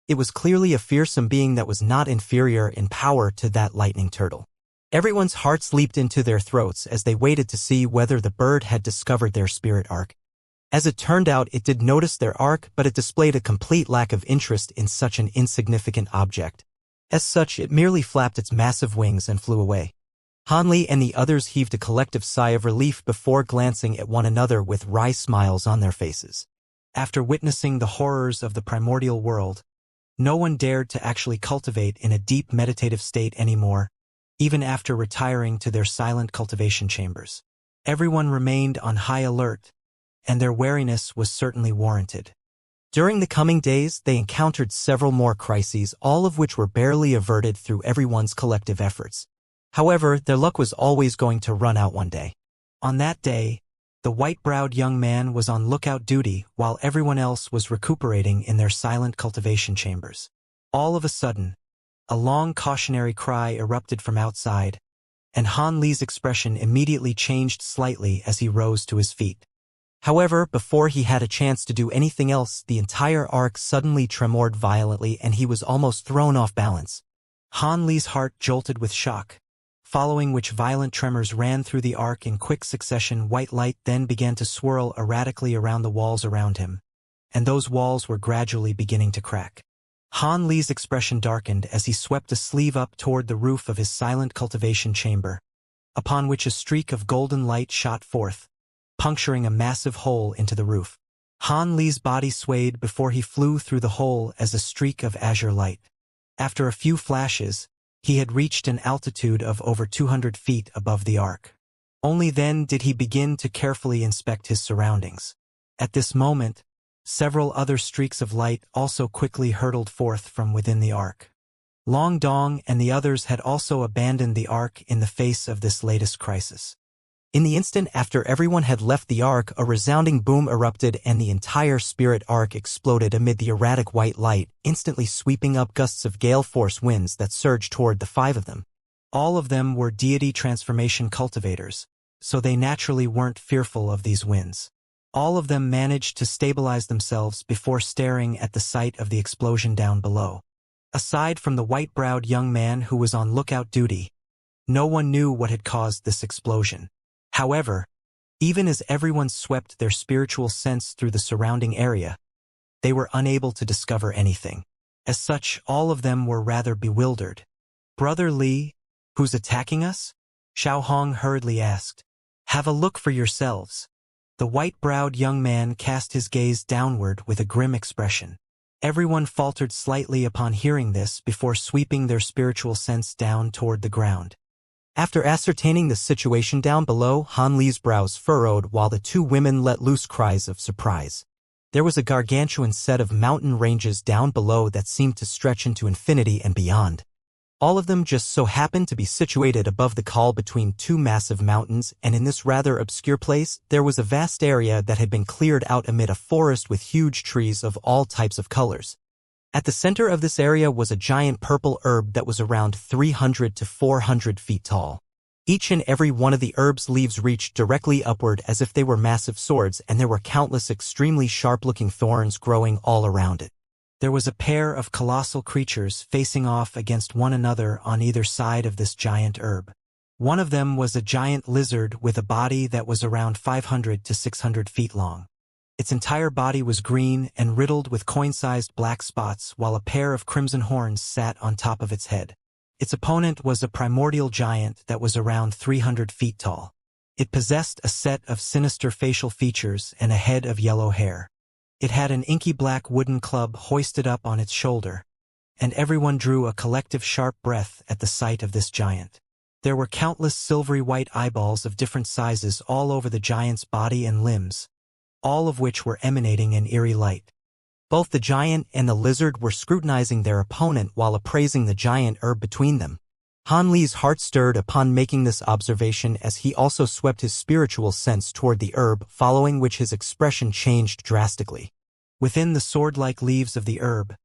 It was clearly a fearsome being that was not inferior in power to that lightning turtle. Everyone's hearts leaped into their throats as they waited to see whether the bird had discovered their spirit arc. As it turned out, it did notice their arc, but it displayed a complete lack of interest in such an insignificant object. As such, it merely flapped its massive wings and flew away. Han Li and the others heaved a collective sigh of relief before glancing at one another with wry smiles on their faces. After witnessing the horrors of the primordial world, no one dared to actually cultivate in a deep meditative state anymore, even after retiring to their silent cultivation chambers. Everyone remained on high alert, and their wariness was certainly warranted. During the coming days, they encountered several more crises, all of which were barely averted through everyone's collective efforts. However, their luck was always going to run out one day. On that day, the white-browed young man was on lookout duty while everyone else was recuperating in their silent cultivation chambers. All of a sudden, a long cautionary cry erupted from outside, and Han Li's expression immediately changed slightly as he rose to his feet. However, before he had a chance to do anything else, the entire ark suddenly tremored violently and he was almost thrown off balance. Han Li's heart jolted with shock, following which violent tremors ran through the ark in quick succession. White light then began to swirl erratically around the walls around him, and those walls were gradually beginning to crack. Han Li's expression darkened as he swept a sleeve up toward the roof of his silent cultivation chamber, upon which a streak of golden light shot forth, puncturing a massive hole into the roof. Han Li's body swayed before he flew through the hole as a streak of azure light. After a few flashes, he had reached an altitude of over 200 feet above the ark. Only then did he begin to carefully inspect his surroundings. At this moment, several other streaks of light also quickly hurtled forth from within the ark. Long Dong and the others had also abandoned the ark in the face of this latest crisis. In the instant after everyone had left the ark, a resounding boom erupted and the entire spirit ark exploded amid the erratic white light, instantly sweeping up gusts of gale force winds that surged toward the five of them. All of them were deity transformation cultivators, so they naturally weren't fearful of these winds. All of them managed to stabilize themselves before staring at the site of the explosion down below. Aside from the white-browed young man who was on lookout duty, no one knew what had caused this explosion. However, even as everyone swept their spiritual sense through the surrounding area, they were unable to discover anything. As such, all of them were rather bewildered. "Brother Li, who's attacking us?" Xiao Hong hurriedly asked. "Have a look for yourselves." The white-browed young man cast his gaze downward with a grim expression. Everyone faltered slightly upon hearing this before sweeping their spiritual sense down toward the ground. After ascertaining the situation down below, Han Li's brows furrowed while the two women let loose cries of surprise. There was a gargantuan set of mountain ranges down below that seemed to stretch into infinity and beyond. All of them just so happened to be situated above the col between two massive mountains, and in this rather obscure place, there was a vast area that had been cleared out amid a forest with huge trees of all types of colors. At the center of this area was a giant purple herb that was around 300 to 400 feet tall. Each and every one of the herb's leaves reached directly upward as if they were massive swords, and there were countless extremely sharp-looking thorns growing all around it. There was a pair of colossal creatures facing off against one another on either side of this giant herb. One of them was a giant lizard with a body that was around 500 to 600 feet long. Its entire body was green and riddled with coin-sized black spots, while a pair of crimson horns sat on top of its head. Its opponent was a primordial giant that was around 300 feet tall. It possessed a set of sinister facial features and a head of yellow hair. It had an inky black wooden club hoisted up on its shoulder, and everyone drew a collective sharp breath at the sight of this giant. There were countless silvery white eyeballs of different sizes all over the giant's body and limbs, all of which were emanating an eerie light. Both the giant and the lizard were scrutinizing their opponent while appraising the giant herb between them. Han Li's heart stirred upon making this observation as he also swept his spiritual sense toward the herb, following which his expression changed drastically. Within the sword-like leaves of the herb,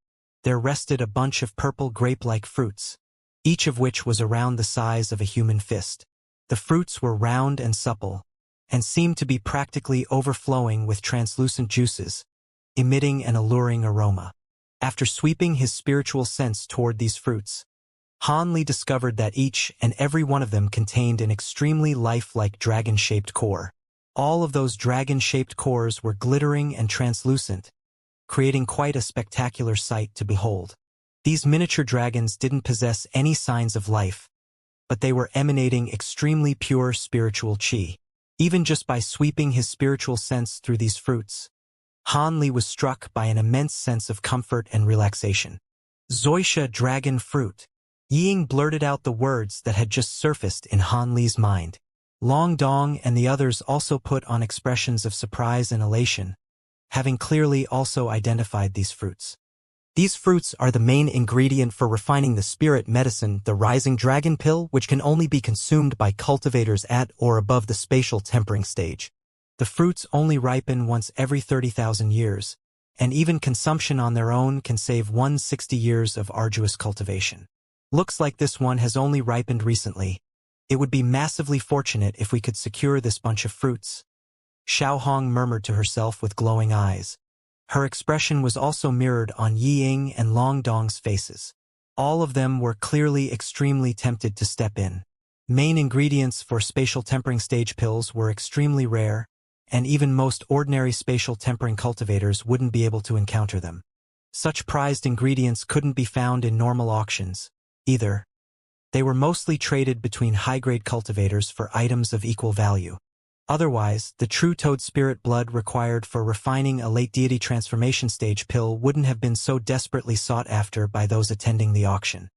there rested a bunch of purple grape-like fruits, each of which was around the size of a human fist. The fruits were round and supple, and seemed to be practically overflowing with translucent juices, emitting an alluring aroma. After sweeping his spiritual sense toward these fruits, Han Li discovered that each and every one of them contained an extremely lifelike dragon-shaped core. All of those dragon-shaped cores were glittering and translucent, creating quite a spectacular sight to behold. These miniature dragons didn't possess any signs of life, but they were emanating extremely pure spiritual qi. Even just by sweeping his spiritual sense through these fruits, Han Li was struck by an immense sense of comfort and relaxation. Zoysia dragon fruit. Ying blurted out the words that had just surfaced in Han Li's mind. Long Dong and the others also put on expressions of surprise and elation, having clearly also identified these fruits. These fruits are the main ingredient for refining the spirit medicine, the rising dragon pill, which can only be consumed by cultivators at or above the spatial tempering stage. The fruits only ripen once every 30,000 years, and even consumption on their own can save 160 years of arduous cultivation. Looks like this one has only ripened recently. It would be massively fortunate if we could secure this bunch of fruits. Xiao Hong murmured to herself with glowing eyes. Her expression was also mirrored on Yi Ying and Long Dong's faces. All of them were clearly extremely tempted to step in. Main ingredients for spatial tempering stage pills were extremely rare, and even most ordinary spatial tempering cultivators wouldn't be able to encounter them. Such prized ingredients couldn't be found in normal auctions, either. They were mostly traded between high-grade cultivators for items of equal value. Otherwise, the true toad spirit blood required for refining a late deity transformation stage pill wouldn't have been so desperately sought after by those attending the auction.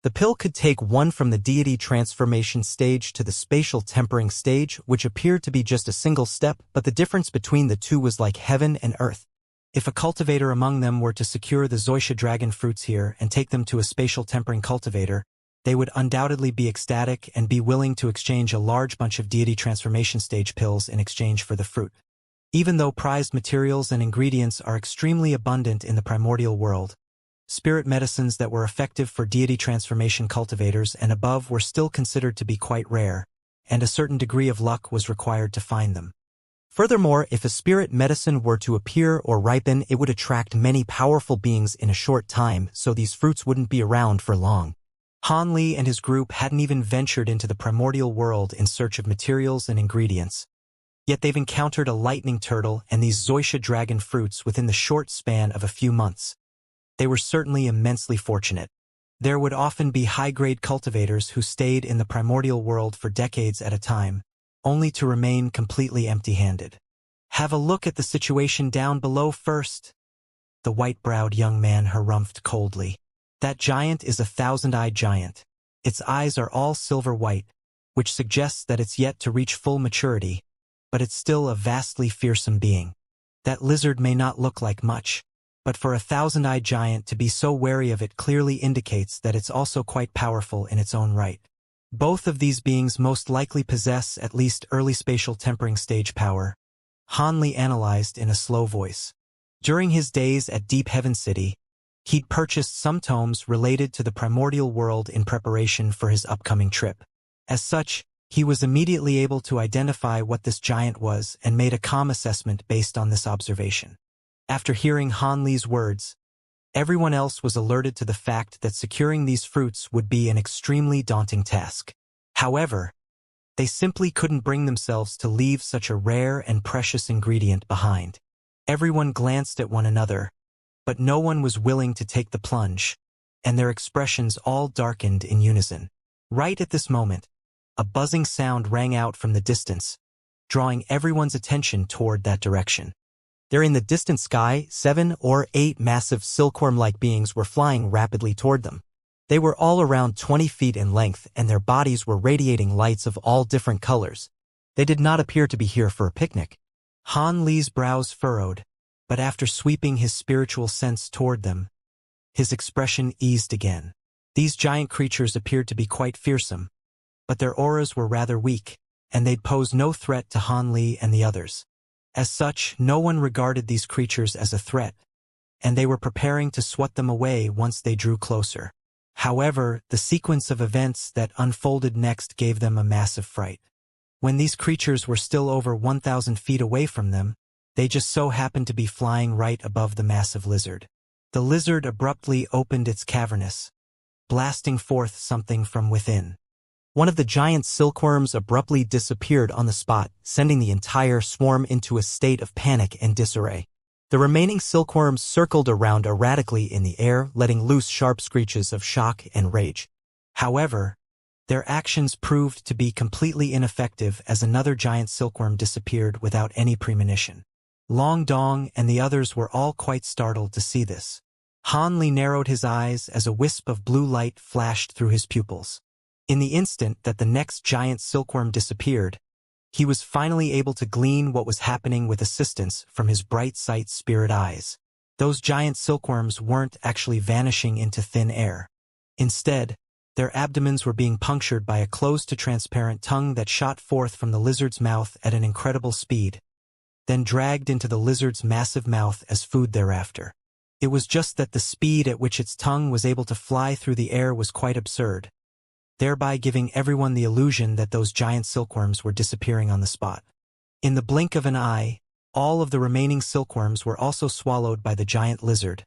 The pill could take one from the deity transformation stage to the spatial tempering stage, which appeared to be just a single step, but the difference between the two was like heaven and earth. If a cultivator among them were to secure the Zoysia dragon fruits here and take them to a spatial tempering cultivator, they would undoubtedly be ecstatic and be willing to exchange a large bunch of deity transformation stage pills in exchange for the fruit. Even though prized materials and ingredients are extremely abundant in the primordial world, spirit medicines that were effective for deity transformation cultivators and above were still considered to be quite rare, and a certain degree of luck was required to find them. Furthermore, if a spirit medicine were to appear or ripen, it would attract many powerful beings in a short time, so these fruits wouldn't be around for long. Han Li and his group hadn't even ventured into the primordial world in search of materials and ingredients. Yet they've encountered a lightning turtle and these Zoysia dragon fruits within the short span of a few months. They were certainly immensely fortunate. There would often be high-grade cultivators who stayed in the primordial world for decades at a time, only to remain completely empty-handed. Have a look at the situation down below first. The white-browed young man harumphed coldly. That giant is a thousand-eyed giant. Its eyes are all silver-white, which suggests that it's yet to reach full maturity, but it's still a vastly fearsome being. That lizard may not look like much, but for a thousand-eyed giant to be so wary of it clearly indicates that it's also quite powerful in its own right. Both of these beings most likely possess at least early spatial tempering stage power, Han Li analyzed in a slow voice. During his days at Deep Heaven City, he'd purchased some tomes related to the primordial world in preparation for his upcoming trip. As such, he was immediately able to identify what this giant was and made a calm assessment based on this observation. After hearing Han Li's words, everyone else was alerted to the fact that securing these fruits would be an extremely daunting task. However, they simply couldn't bring themselves to leave such a rare and precious ingredient behind. Everyone glanced at one another, but no one was willing to take the plunge, and their expressions all darkened in unison. Right at this moment, a buzzing sound rang out from the distance, drawing everyone's attention toward that direction. There in the distant sky, 7 or 8 massive silkworm-like beings were flying rapidly toward them. They were all around 20 feet in length, and their bodies were radiating lights of all different colors. They did not appear to be here for a picnic. Han Li's brows furrowed, but after sweeping his spiritual sense toward them, his expression eased again. These giant creatures appeared to be quite fearsome, but their auras were rather weak, and they'd pose no threat to Han Li and the others. As such, no one regarded these creatures as a threat, and they were preparing to swat them away once they drew closer. However, the sequence of events that unfolded next gave them a massive fright. When these creatures were still over 1,000 feet away from them, they just so happened to be flying right above the massive lizard. The lizard abruptly opened its cavernous, blasting forth something from within. One of the giant silkworms abruptly disappeared on the spot, sending the entire swarm into a state of panic and disarray. The remaining silkworms circled around erratically in the air, letting loose sharp screeches of shock and rage. However, their actions proved to be completely ineffective as another giant silkworm disappeared without any premonition. Long Dong and the others were all quite startled to see this. Han Li narrowed his eyes as a wisp of blue light flashed through his pupils. In the instant that the next giant silkworm disappeared, he was finally able to glean what was happening with assistance from his bright sight spirit eyes. Those giant silkworms weren't actually vanishing into thin air. Instead, their abdomens were being punctured by a closed-to-transparent tongue that shot forth from the lizard's mouth at an incredible speed, then dragged into the lizard's massive mouth as food thereafter. It was just that the speed at which its tongue was able to fly through the air was quite absurd, thereby giving everyone the illusion that those giant silkworms were disappearing on the spot. In the blink of an eye, all of the remaining silkworms were also swallowed by the giant lizard,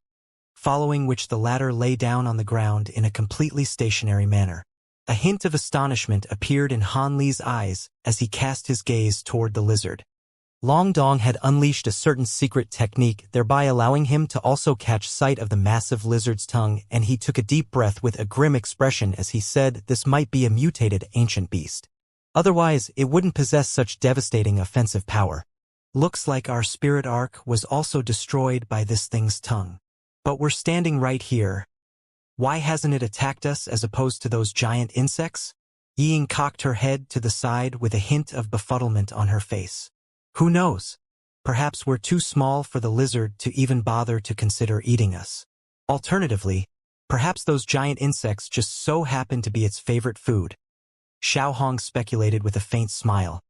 following which the latter lay down on the ground in a completely stationary manner. A hint of astonishment appeared in Han Li's eyes as he cast his gaze toward the lizard. Long Dong had unleashed a certain secret technique, thereby allowing him to also catch sight of the massive lizard's tongue, and he took a deep breath with a grim expression as he said this might be a mutated ancient beast. Otherwise, it wouldn't possess such devastating offensive power. Looks like our spirit arc was also destroyed by this thing's tongue. But we're standing right here. Why hasn't it attacked us as opposed to those giant insects? Ying cocked her head to the side with a hint of befuddlement on her face. Who knows? Perhaps we're too small for the lizard to even bother to consider eating us. Alternatively, perhaps those giant insects just so happen to be its favorite food. Xiao Hong speculated with a faint smile.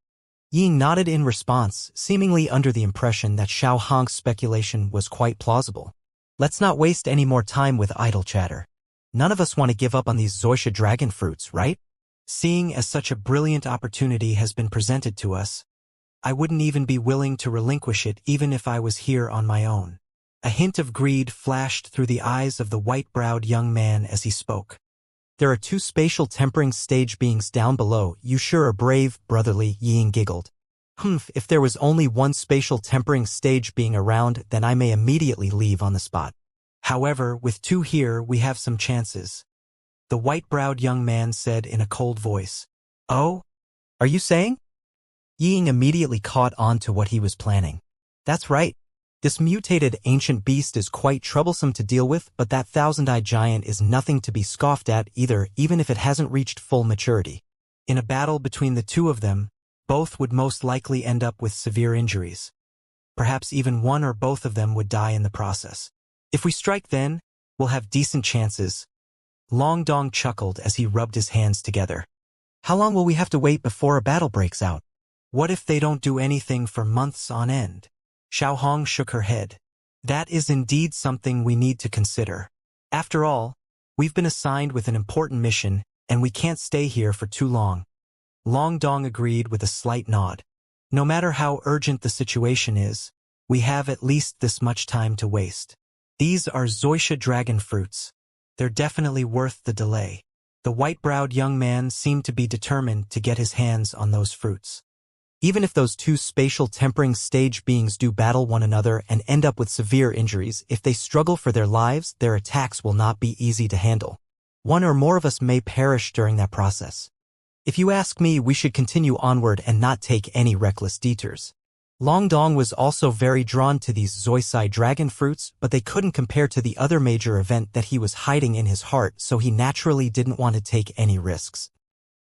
Ying nodded in response, seemingly under the impression that Xiao Hong's speculation was quite plausible. Let's not waste any more time with idle chatter. None of us want to give up on these Xuexia dragon fruits, right? Seeing as such a brilliant opportunity has been presented to us, I wouldn't even be willing to relinquish it even if I was here on my own. A hint of greed flashed through the eyes of the white-browed young man as he spoke. There are 2 spatial tempering stage beings down below. You sure are brave, brotherly, Ying giggled. If there was only one spatial tempering stage being around, then I may immediately leave on the spot. However, with 2 here, we have some chances. The white-browed young man said in a cold voice. Oh? Are you saying? Ying immediately caught on to what he was planning. That's right. This mutated ancient beast is quite troublesome to deal with, but that thousand-eyed giant is nothing to be scoffed at either, even if it hasn't reached full maturity. In a battle between the 2 of them, both would most likely end up with severe injuries. Perhaps even one or both of them would die in the process. If we strike then, we'll have decent chances. Long Dong chuckled as he rubbed his hands together. How long will we have to wait before a battle breaks out? What if they don't do anything for months on end? Xiao Hong shook her head. That is indeed something we need to consider. After all, we've been assigned with an important mission, and we can't stay here for too long. Long Dong agreed with a slight nod. No matter how urgent the situation is, we have at least this much time to waste. These are Xuexia dragon fruits. They're definitely worth the delay. The white-browed young man seemed to be determined to get his hands on those fruits. Even if those 2 spatial tempering stage beings do battle one another and end up with severe injuries, if they struggle for their lives, their attacks will not be easy to handle. One or more of us may perish during that process. If you ask me, we should continue onward and not take any reckless detours. Long Dong was also very drawn to these Xuexia dragon fruits, but they couldn't compare to the other major event that he was hiding in his heart, so he naturally didn't want to take any risks.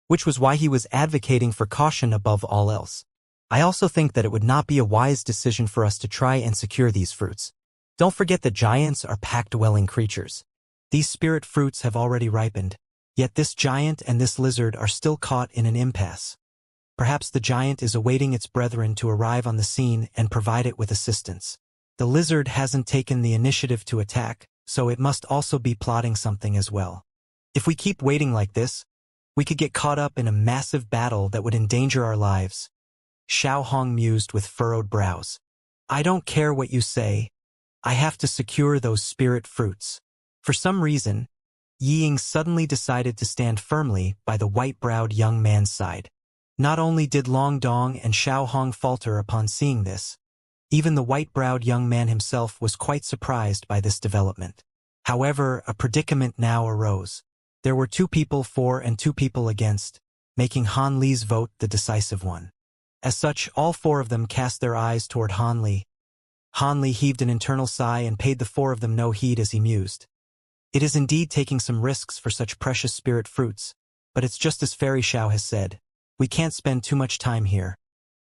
Which was why he was advocating for caution above all else. I also think that it would not be a wise decision for us to try and secure these fruits. Don't forget that giants are pack-dwelling creatures. These spirit fruits have already ripened. Yet this giant and this lizard are still caught in an impasse. Perhaps the giant is awaiting its brethren to arrive on the scene and provide it with assistance. The lizard hasn't taken the initiative to attack, so it must also be plotting something as well. If we keep waiting like this, we could get caught up in a massive battle that would endanger our lives. Xiao Hong mused with furrowed brows. I don't care what you say. I have to secure those spirit fruits. For some reason, Ying suddenly decided to stand firmly by the white-browed young man's side. Not only did Long Dong and Xiao Hong falter upon seeing this, Even the white-browed young man himself was quite surprised by this development. However, a predicament now arose. There were 2 people for and 2 people against, making Han Li's vote the decisive one. As such, all 4 of them cast their eyes toward Han Li. Han Li heaved an internal sigh and paid the 4 of them no heed as he mused. It is indeed taking some risks for such precious spirit fruits, but it's just as Fairy Xiao has said. We can't spend too much time here.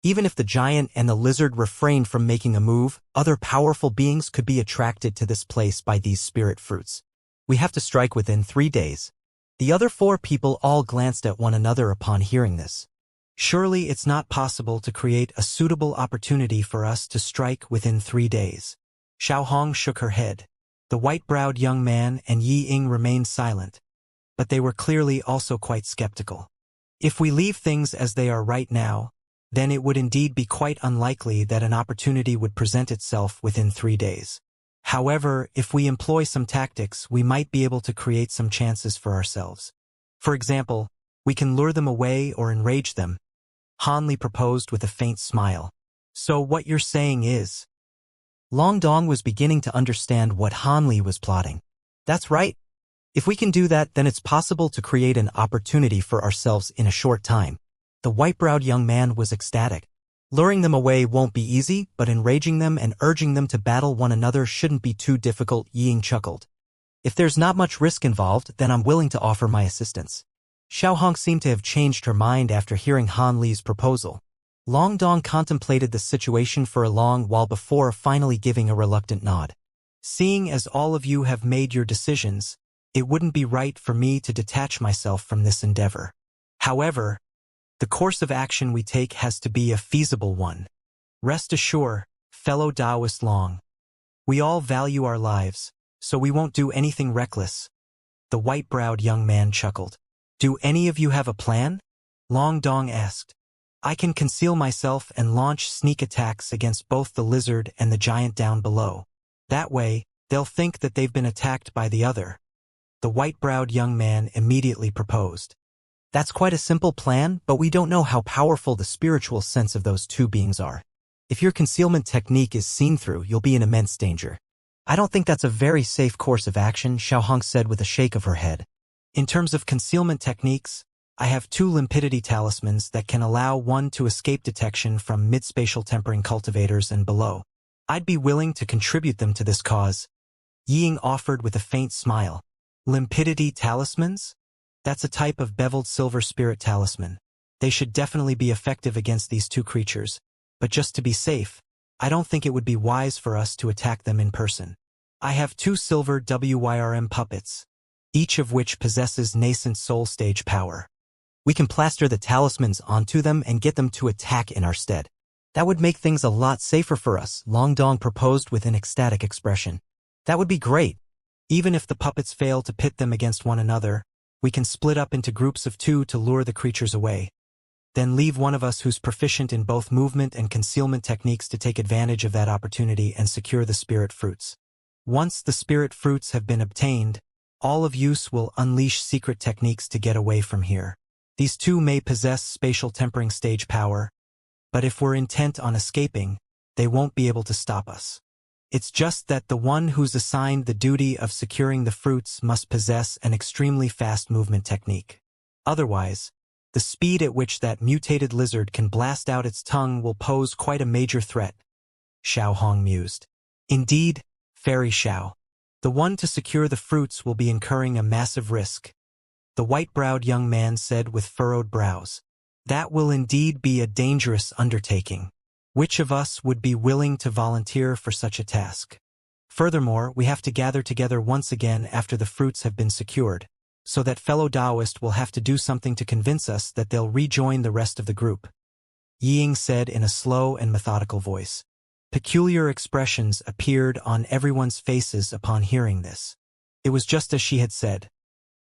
Even if the giant and the lizard refrained from making a move, other powerful beings could be attracted to this place by these spirit fruits. We have to strike within 3 days. The other 4 people all glanced at one another upon hearing this. Surely it's not possible to create a suitable opportunity for us to strike within 3 days. Xiao Hong shook her head. The white-browed young man and Yi Ying remained silent, but they were clearly also quite skeptical. If we leave things as they are right now, then it would indeed be quite unlikely that an opportunity would present itself within 3 days. However, if we employ some tactics, we might be able to create some chances for ourselves. For example, we can lure them away or enrage them. Han Li proposed with a faint smile. So what you're saying is... Long Dong was beginning to understand what Han Li was plotting. That's right. If we can do that, then it's possible to create an opportunity for ourselves in a short time. The white-browed young man was ecstatic. Luring them away won't be easy, but enraging them and urging them to battle one another shouldn't be too difficult, Ying chuckled. If there's not much risk involved, then I'm willing to offer my assistance. Xiao Hong seemed to have changed her mind after hearing Han Li's proposal. Long Dong contemplated the situation for a long while before finally giving a reluctant nod. Seeing as all of you have made your decisions, it wouldn't be right for me to detach myself from this endeavor. However, the course of action we take has to be a feasible one. Rest assured, fellow Taoist Long. We all value our lives, so we won't do anything reckless. The white-browed young man chuckled. Do any of you have a plan? Long Dong asked. I can conceal myself and launch sneak attacks against both the lizard and the giant down below. That way, they'll think that they've been attacked by the other. The white-browed young man immediately proposed. That's quite a simple plan, but we don't know how powerful the spiritual sense of those 2 beings are. If your concealment technique is seen through, you'll be in immense danger. I don't think that's a very safe course of action, Xiao Hong said with a shake of her head. In terms of concealment techniques, I have 2 limpidity talismans that can allow one to escape detection from mid-spatial tempering cultivators and below. I'd be willing to contribute them to this cause. Ying offered with a faint smile. Limpidity talismans? That's a type of beveled silver spirit talisman. They should definitely be effective against these 2 creatures, but just to be safe, I don't think it would be wise for us to attack them in person. I have 2 silver WYRM puppets, each of which possesses nascent soul stage power. We can plaster the talismans onto them and get them to attack in our stead. That would make things a lot safer for us, Long Dong proposed with an ecstatic expression. That would be great. Even if the puppets fail to pit them against one another, we can split up into groups of 2 to lure the creatures away. Then leave one of us who's proficient in both movement and concealment techniques to take advantage of that opportunity and secure the spirit fruits. Once the spirit fruits have been obtained, all of use will unleash secret techniques to get away from here. These 2 may possess spatial tempering stage power, but if we're intent on escaping, they won't be able to stop us. It's just that the one who's assigned the duty of securing the fruits must possess an extremely fast movement technique. Otherwise, the speed at which that mutated lizard can blast out its tongue will pose quite a major threat. Xiao Hong mused. Indeed, Fairy Xiao. The one to secure the fruits will be incurring a massive risk. The white-browed young man said with furrowed brows. That will indeed be a dangerous undertaking. Which of us would be willing to volunteer for such a task? Furthermore, we have to gather together once again after the fruits have been secured, so that fellow Taoist will have to do something to convince us that they'll rejoin the rest of the group. Ying said in a slow and methodical voice. Peculiar expressions appeared on everyone's faces upon hearing this. It was just as she had said.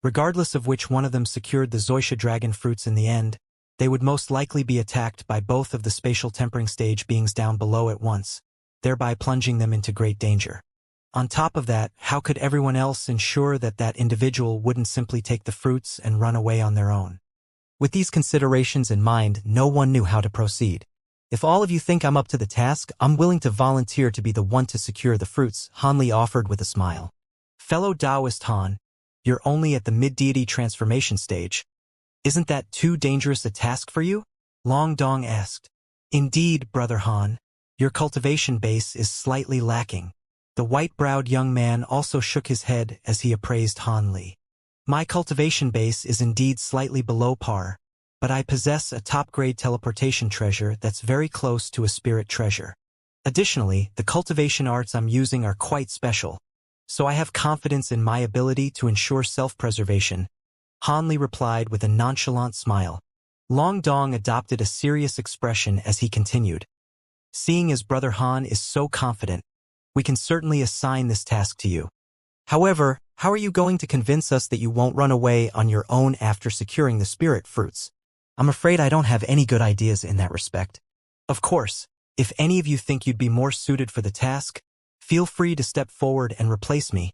Regardless of which one of them secured the Zoysia dragon fruits in the end, they would most likely be attacked by both of the spatial tempering stage beings down below at once, thereby plunging them into great danger. On top of that, how could everyone else ensure that that individual wouldn't simply take the fruits and run away on their own? With these considerations in mind, no one knew how to proceed. If all of you think I'm up to the task, I'm willing to volunteer to be the one to secure the fruits, Han Li offered with a smile. Fellow Taoist Han, you're only at the mid-deity transformation stage. Isn't that too dangerous a task for you? Long Dong asked. Indeed, Brother Han, your cultivation base is slightly lacking. The white-browed young man also shook his head as he appraised Han Li. My cultivation base is indeed slightly below par, but I possess a top-grade teleportation treasure that's very close to a spirit treasure. Additionally, the cultivation arts I'm using are quite special, so I have confidence in my ability to ensure self-preservation, Han Li replied with a nonchalant smile. Long Dong adopted a serious expression as he continued. Seeing as Brother Han is so confident, we can certainly assign this task to you. However, how are you going to convince us that you won't run away on your own after securing the spirit fruits? I'm afraid I don't have any good ideas in that respect. Of course, if any of you think you'd be more suited for the task, feel free to step forward and replace me.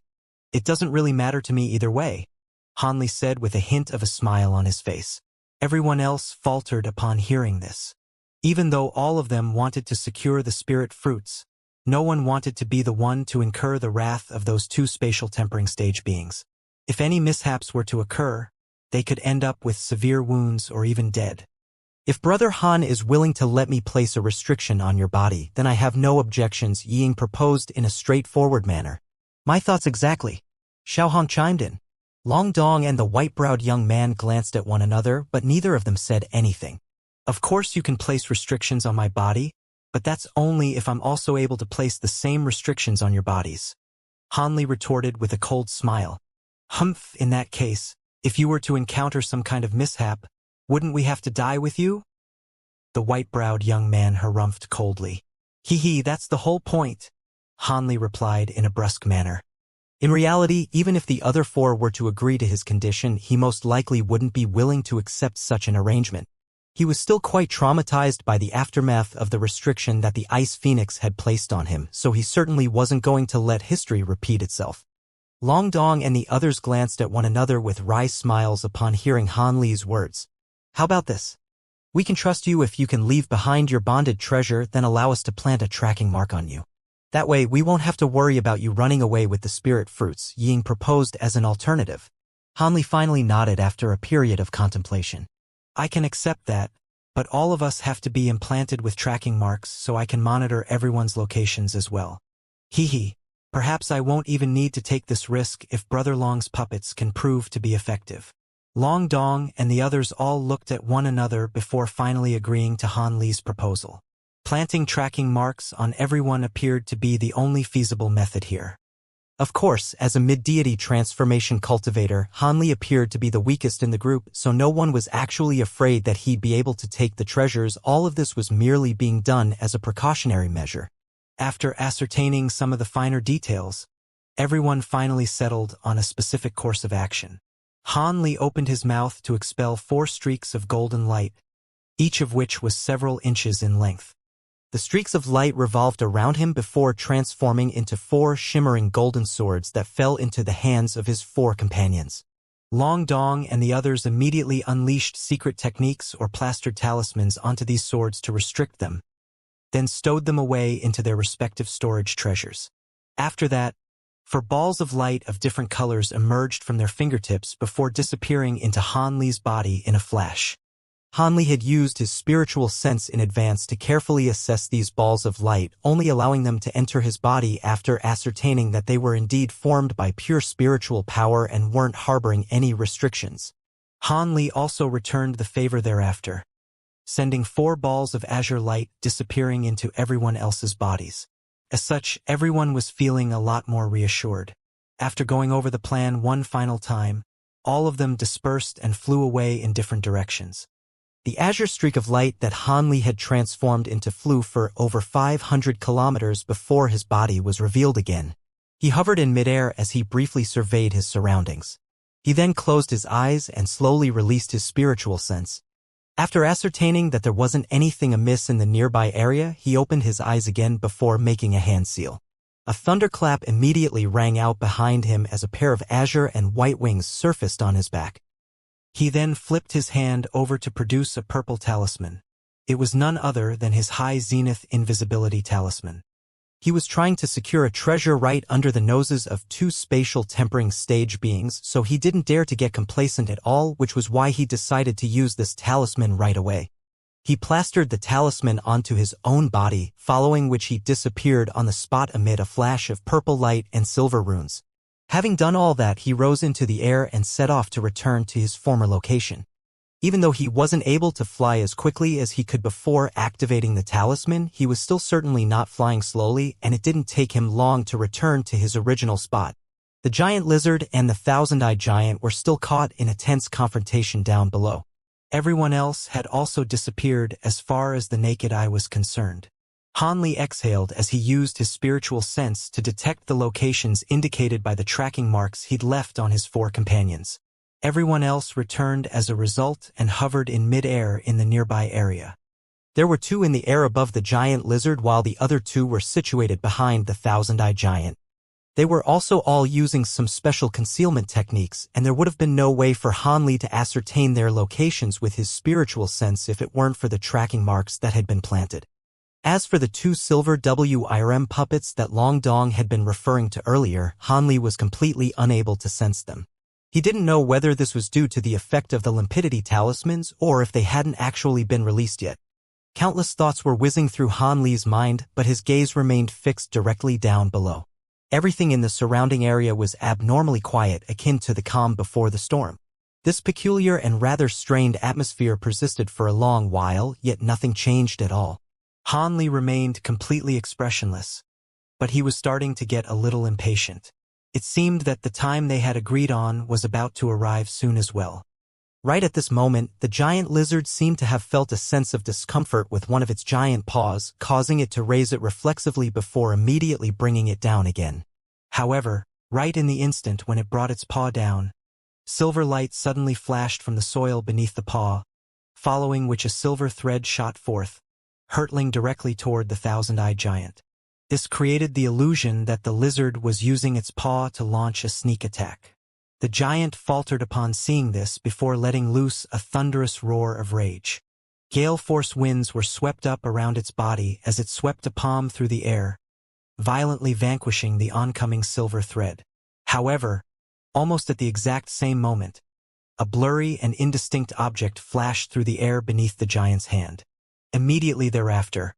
It doesn't really matter to me either way, Han Li said with a hint of a smile on his face. Everyone else faltered upon hearing this. Even though all of them wanted to secure the spirit fruits, no one wanted to be the one to incur the wrath of those two spatial tempering stage beings. If any mishaps were to occur, they could end up with severe wounds or even dead. If Brother Han is willing to let me place a restriction on your body, then I have no objections, Ying proposed in a straightforward manner. My thoughts exactly. Xiao Hong chimed in. Long Dong and the white-browed young man glanced at one another, but neither of them said anything. Of course you can place restrictions on my body, but that's only if I'm also able to place the same restrictions on your bodies. Han Li retorted with a cold smile. Humph, in that case, if you were to encounter some kind of mishap, wouldn't we have to die with you? The white-browed young man harumphed coldly. Hee, that's the whole point, Han Li replied in a brusque manner. In reality, even if the other four were to agree to his condition, he most likely wouldn't be willing to accept such an arrangement. He was still quite traumatized by the aftermath of the restriction that the Ice Phoenix had placed on him, so he certainly wasn't going to let history repeat itself. Long Dong and the others glanced at one another with wry smiles upon hearing Han Li's words. How about this? We can trust you if you can leave behind your bonded treasure, then allow us to plant a tracking mark on you. That way, we won't have to worry about you running away with the spirit fruits, Ying proposed as an alternative. Han Li finally nodded after a period of contemplation. I can accept that, but all of us have to be implanted with tracking marks so I can monitor everyone's locations as well. Hee, perhaps I won't even need to take this risk if Brother Long's puppets can prove to be effective. Long Dong and the others all looked at one another before finally agreeing to Han Li's proposal. Planting tracking marks on everyone appeared to be the only feasible method here. Of course, as a mid-deity transformation cultivator, Han Li appeared to be the weakest in the group, so no one was actually afraid that he'd be able to take the treasures. All of this was merely being done as a precautionary measure. After ascertaining some of the finer details, everyone finally settled on a specific course of action. Han Li opened his mouth to expel 4 streaks of golden light, each of which was several inches in length. The streaks of light revolved around him before transforming into 4 shimmering golden swords that fell into the hands of his 4 companions. Long Dong and the others immediately unleashed secret techniques or plastered talismans onto these swords to restrict them, then stowed them away into their respective storage treasures. After that, 4 balls of light of different colors emerged from their fingertips before disappearing into Han Li's body in a flash. Han Li had used his spiritual sense in advance to carefully assess these balls of light, only allowing them to enter his body after ascertaining that they were indeed formed by pure spiritual power and weren't harboring any restrictions. Han Li also returned the favor thereafter, sending 4 balls of azure light disappearing into everyone else's bodies. As such, everyone was feeling a lot more reassured. After going over the plan one final time, all of them dispersed and flew away in different directions. The azure streak of light that Han Li had transformed into flew for over 500 kilometers before his body was revealed again. He hovered in midair as he briefly surveyed his surroundings. He then closed his eyes and slowly released his spiritual sense. After ascertaining that there wasn't anything amiss in the nearby area, he opened his eyes again before making a hand seal. A thunderclap immediately rang out behind him as a pair of azure and white wings surfaced on his back. He then flipped his hand over to produce a purple talisman. It was none other than his high zenith invisibility talisman. He was trying to secure a treasure right under the noses of two spatial tempering stage beings, so he didn't dare to get complacent at all, which was why he decided to use this talisman right away. He plastered the talisman onto his own body, following which he disappeared on the spot amid a flash of purple light and silver runes. Having done all that, he rose into the air and set off to return to his former location. Even though he wasn't able to fly as quickly as he could before activating the talisman, he was still certainly not flying slowly, and it didn't take him long to return to his original spot. The giant lizard and the thousand-eyed giant were still caught in a tense confrontation down below. Everyone else had also disappeared as far as the naked eye was concerned. Hanli exhaled as he used his spiritual sense to detect the locations indicated by the tracking marks he'd left on his four companions. Everyone else returned as a result and hovered in mid-air in the nearby area. There were two in the air above the giant lizard, while the other two were situated behind the thousand-eyed giant. They were also all using some special concealment techniques, and there would have been no way for Hanli to ascertain their locations with his spiritual sense if it weren't for the tracking marks that had been planted. As for the two silver WIRM puppets that Long Dong had been referring to earlier, Hanli was completely unable to sense them. He didn't know whether this was due to the effect of the limpidity talismans or if they hadn't actually been released yet. Countless thoughts were whizzing through Hanli's mind, but his gaze remained fixed directly down below. Everything in the surrounding area was abnormally quiet, akin to the calm before the storm. This peculiar and rather strained atmosphere persisted for a long while, yet nothing changed at all. Hanli remained completely expressionless, but he was starting to get a little impatient. It seemed that the time they had agreed on was about to arrive soon as well. Right at this moment, the giant lizard seemed to have felt a sense of discomfort with one of its giant paws, causing it to raise it reflexively before immediately bringing it down again. However, right in the instant when it brought its paw down, silver light suddenly flashed from the soil beneath the paw, following which a silver thread shot forth, hurtling directly toward the thousand-eyed giant. This created the illusion that the lizard was using its paw to launch a sneak attack. The giant faltered upon seeing this before letting loose a thunderous roar of rage. Gale-force winds were swept up around its body as it swept a palm through the air, violently vanquishing the oncoming silver thread. However, almost at the exact same moment, a blurry and indistinct object flashed through the air beneath the giant's hand. Immediately thereafter,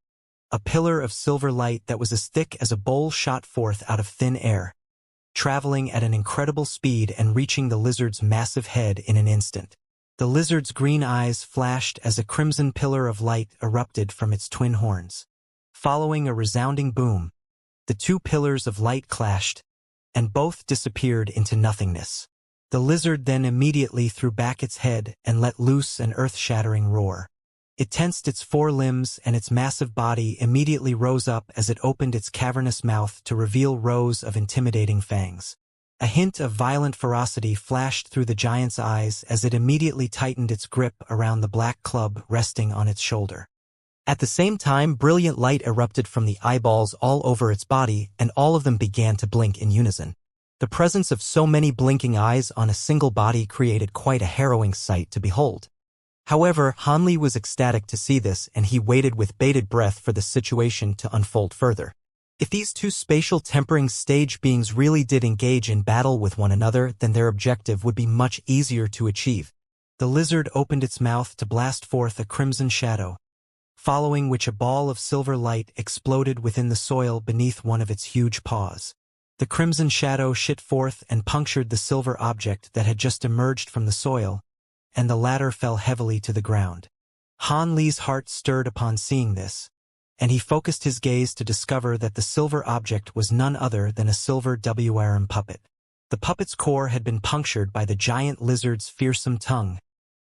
a pillar of silver light that was as thick as a bowl shot forth out of thin air, traveling at an incredible speed and reaching the lizard's massive head in an instant. The lizard's green eyes flashed as a crimson pillar of light erupted from its twin horns. Following a resounding boom, the two pillars of light clashed, and both disappeared into nothingness. The lizard then immediately threw back its head and let loose an earth-shattering roar. It tensed its four limbs, and its massive body immediately rose up as it opened its cavernous mouth to reveal rows of intimidating fangs. A hint of violent ferocity flashed through the giant's eyes as it immediately tightened its grip around the black club resting on its shoulder. At the same time, brilliant light erupted from the eyeballs all over its body, and all of them began to blink in unison. The presence of so many blinking eyes on a single body created quite a harrowing sight to behold. However, Hanli was ecstatic to see this, and he waited with bated breath for the situation to unfold further. If these two spatial tempering stage beings really did engage in battle with one another, then their objective would be much easier to achieve. The lizard opened its mouth to blast forth a crimson shadow, following which a ball of silver light exploded within the soil beneath one of its huge paws. The crimson shadow shot forth and punctured the silver object that had just emerged from the soil, and the latter fell heavily to the ground. Hanli's heart stirred upon seeing this, and he focused his gaze to discover that the silver object was none other than a silver WRM puppet. The puppet's core had been punctured by the giant lizard's fearsome tongue,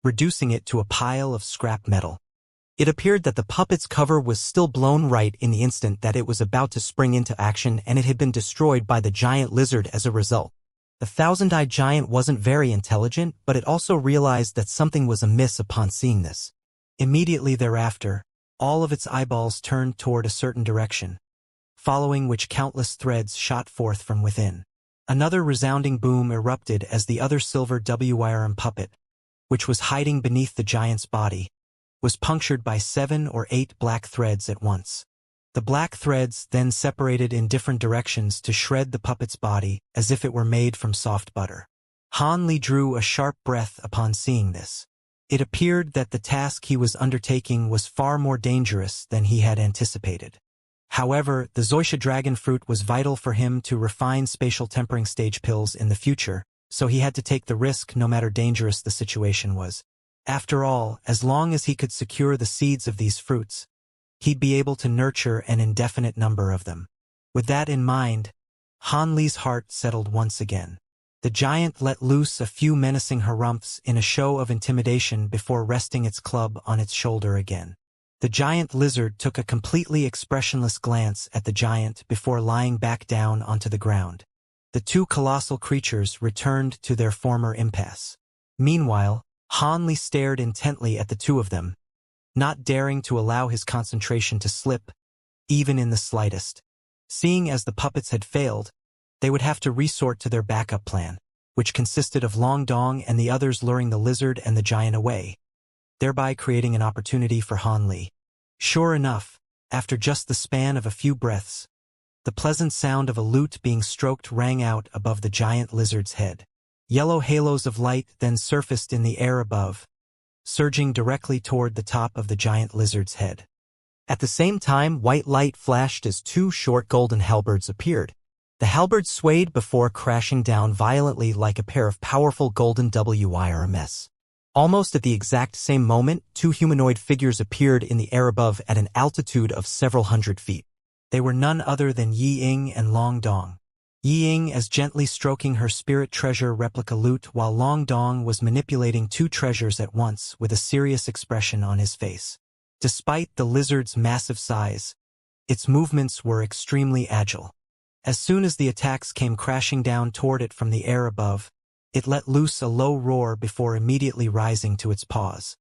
reducing it to a pile of scrap metal. It appeared that the puppet's cover was still blown right in the instant that it was about to spring into action, and it had been destroyed by the giant lizard as a result. The thousand-eyed giant wasn't very intelligent, but it also realized that something was amiss upon seeing this. Immediately thereafter, all of its eyeballs turned toward a certain direction, following which countless threads shot forth from within. Another resounding boom erupted as the other silver WRM puppet, which was hiding beneath the giant's body, was punctured by 7 or 8 black threads at once. The black threads then separated in different directions to shred the puppet's body as if it were made from soft butter. Han Li drew a sharp breath upon seeing this. It appeared that the task he was undertaking was far more dangerous than he had anticipated. However, the Zoysia dragon fruit was vital for him to refine spatial tempering stage pills in the future, so he had to take the risk no matter dangerous the situation was. After all, as long as he could secure the seeds of these fruits, he'd be able to nurture an indefinite number of them. With that in mind, Han Li's heart settled once again. The giant let loose a few menacing harumphs in a show of intimidation before resting its club on its shoulder again. The giant lizard took a completely expressionless glance at the giant before lying back down onto the ground. The two colossal creatures returned to their former impasse. Meanwhile, Han Li stared intently at the two of them, not daring to allow his concentration to slip, even in the slightest. Seeing as the puppets had failed, they would have to resort to their backup plan, which consisted of Long Dong and the others luring the lizard and the giant away, thereby creating an opportunity for Han Li. Sure enough, after just the span of a few breaths, the pleasant sound of a lute being stroked rang out above the giant lizard's head. Yellow halos of light then surfaced in the air above, surging directly toward the top of the giant lizard's head. At the same time, white light flashed as two short golden halberds appeared. The halberds swayed before crashing down violently like a pair of powerful golden WIRMs. Almost at the exact same moment, two humanoid figures appeared in the air above at an altitude of several hundred feet. They were none other than Yi Ying and Long Dong. Yi Ying as gently stroking her spirit treasure replica lute while Long Dong was manipulating two treasures at once with a serious expression on his face. Despite the lizard's massive size, its movements were extremely agile. As soon as the attacks came crashing down toward it from the air above, it let loose a low roar before immediately rising to its paws.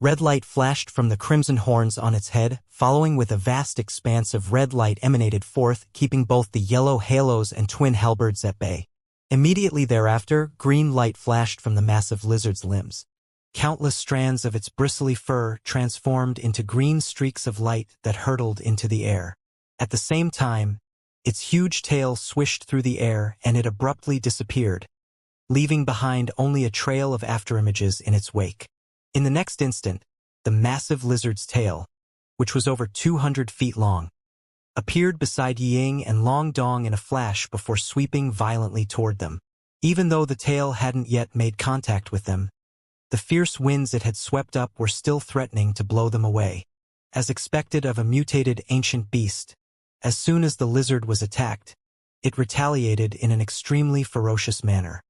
Red light flashed from the crimson horns on its head, following with a vast expanse of red light emanated forth, keeping both the yellow halos and twin halberds at bay. Immediately thereafter, green light flashed from the massive lizard's limbs. Countless strands of its bristly fur transformed into green streaks of light that hurtled into the air. At the same time, its huge tail swished through the air and it abruptly disappeared, leaving behind only a trail of afterimages in its wake. In the next instant, the massive lizard's tail, which was over 200 feet long, appeared beside Ying and Long Dong in a flash before sweeping violently toward them. Even though the tail hadn't yet made contact with them, the fierce winds it had swept up were still threatening to blow them away. As expected of a mutated ancient beast, as soon as the lizard was attacked, it retaliated in an extremely ferocious manner.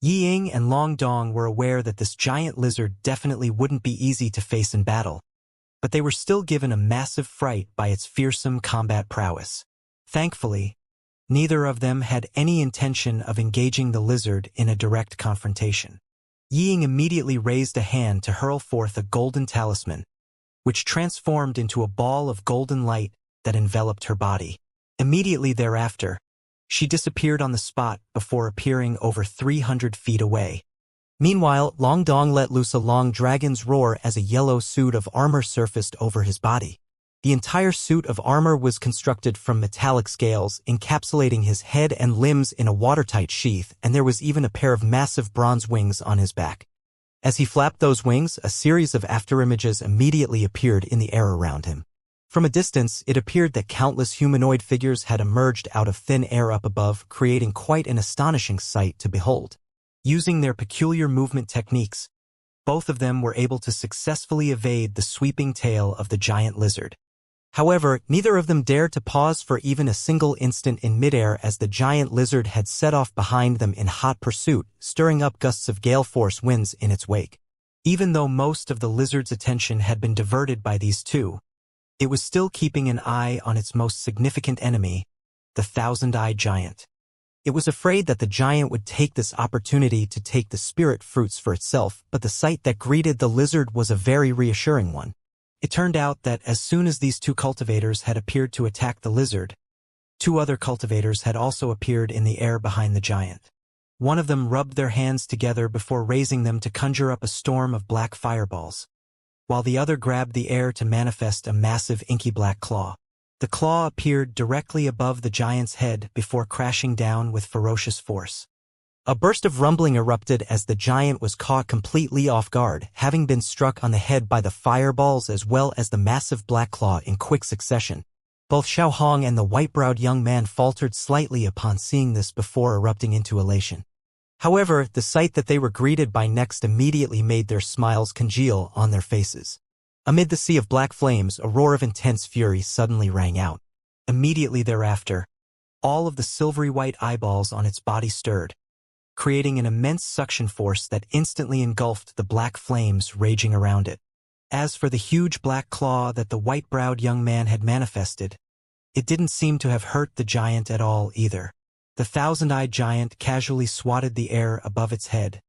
Yi Ying and Long Dong were aware that this giant lizard definitely wouldn't be easy to face in battle, but they were still given a massive fright by its fearsome combat prowess. Thankfully, neither of them had any intention of engaging the lizard in a direct confrontation. Yi Ying immediately raised a hand to hurl forth a golden talisman, which transformed into a ball of golden light that enveloped her body. Immediately thereafter, she disappeared on the spot before appearing over 300 feet away. Meanwhile, Long Dong let loose a long dragon's roar as a yellow suit of armor surfaced over his body. The entire suit of armor was constructed from metallic scales, encapsulating his head and limbs in a watertight sheath, and there was even a pair of massive bronze wings on his back. As he flapped those wings, a series of afterimages immediately appeared in the air around him. From a distance, it appeared that countless humanoid figures had emerged out of thin air up above, creating quite an astonishing sight to behold. Using their peculiar movement techniques, both of them were able to successfully evade the sweeping tail of the giant lizard. However, neither of them dared to pause for even a single instant in midair as the giant lizard had set off behind them in hot pursuit, stirring up gusts of gale-force winds in its wake. Even though most of the lizard's attention had been diverted by these two, it was still keeping an eye on its most significant enemy, the thousand-eyed giant. It was afraid that the giant would take this opportunity to take the spirit fruits for itself, but the sight that greeted the lizard was a very reassuring one. It turned out that as soon as these two cultivators had appeared to attack the lizard, two other cultivators had also appeared in the air behind the giant. One of them rubbed their hands together before raising them to conjure up a storm of black fireballs. while the other grabbed the air to manifest a massive inky black claw. The claw appeared directly above the giant's head before crashing down with ferocious force. A burst of rumbling erupted as the giant was caught completely off guard, having been struck on the head by the fireballs as well as the massive black claw in quick succession. Both Xiao Hong and the white-browed young man faltered slightly upon seeing this before erupting into elation. However, the sight that they were greeted by next immediately made their smiles congeal on their faces. Amid the sea of black flames, a roar of intense fury suddenly rang out. Immediately thereafter, all of the silvery white eyeballs on its body stirred, creating an immense suction force that instantly engulfed the black flames raging around it. As for the huge black claw that the white-browed young man had manifested, it didn't seem to have hurt the giant at all either. The thousand-eyed giant casually swatted the air above its head,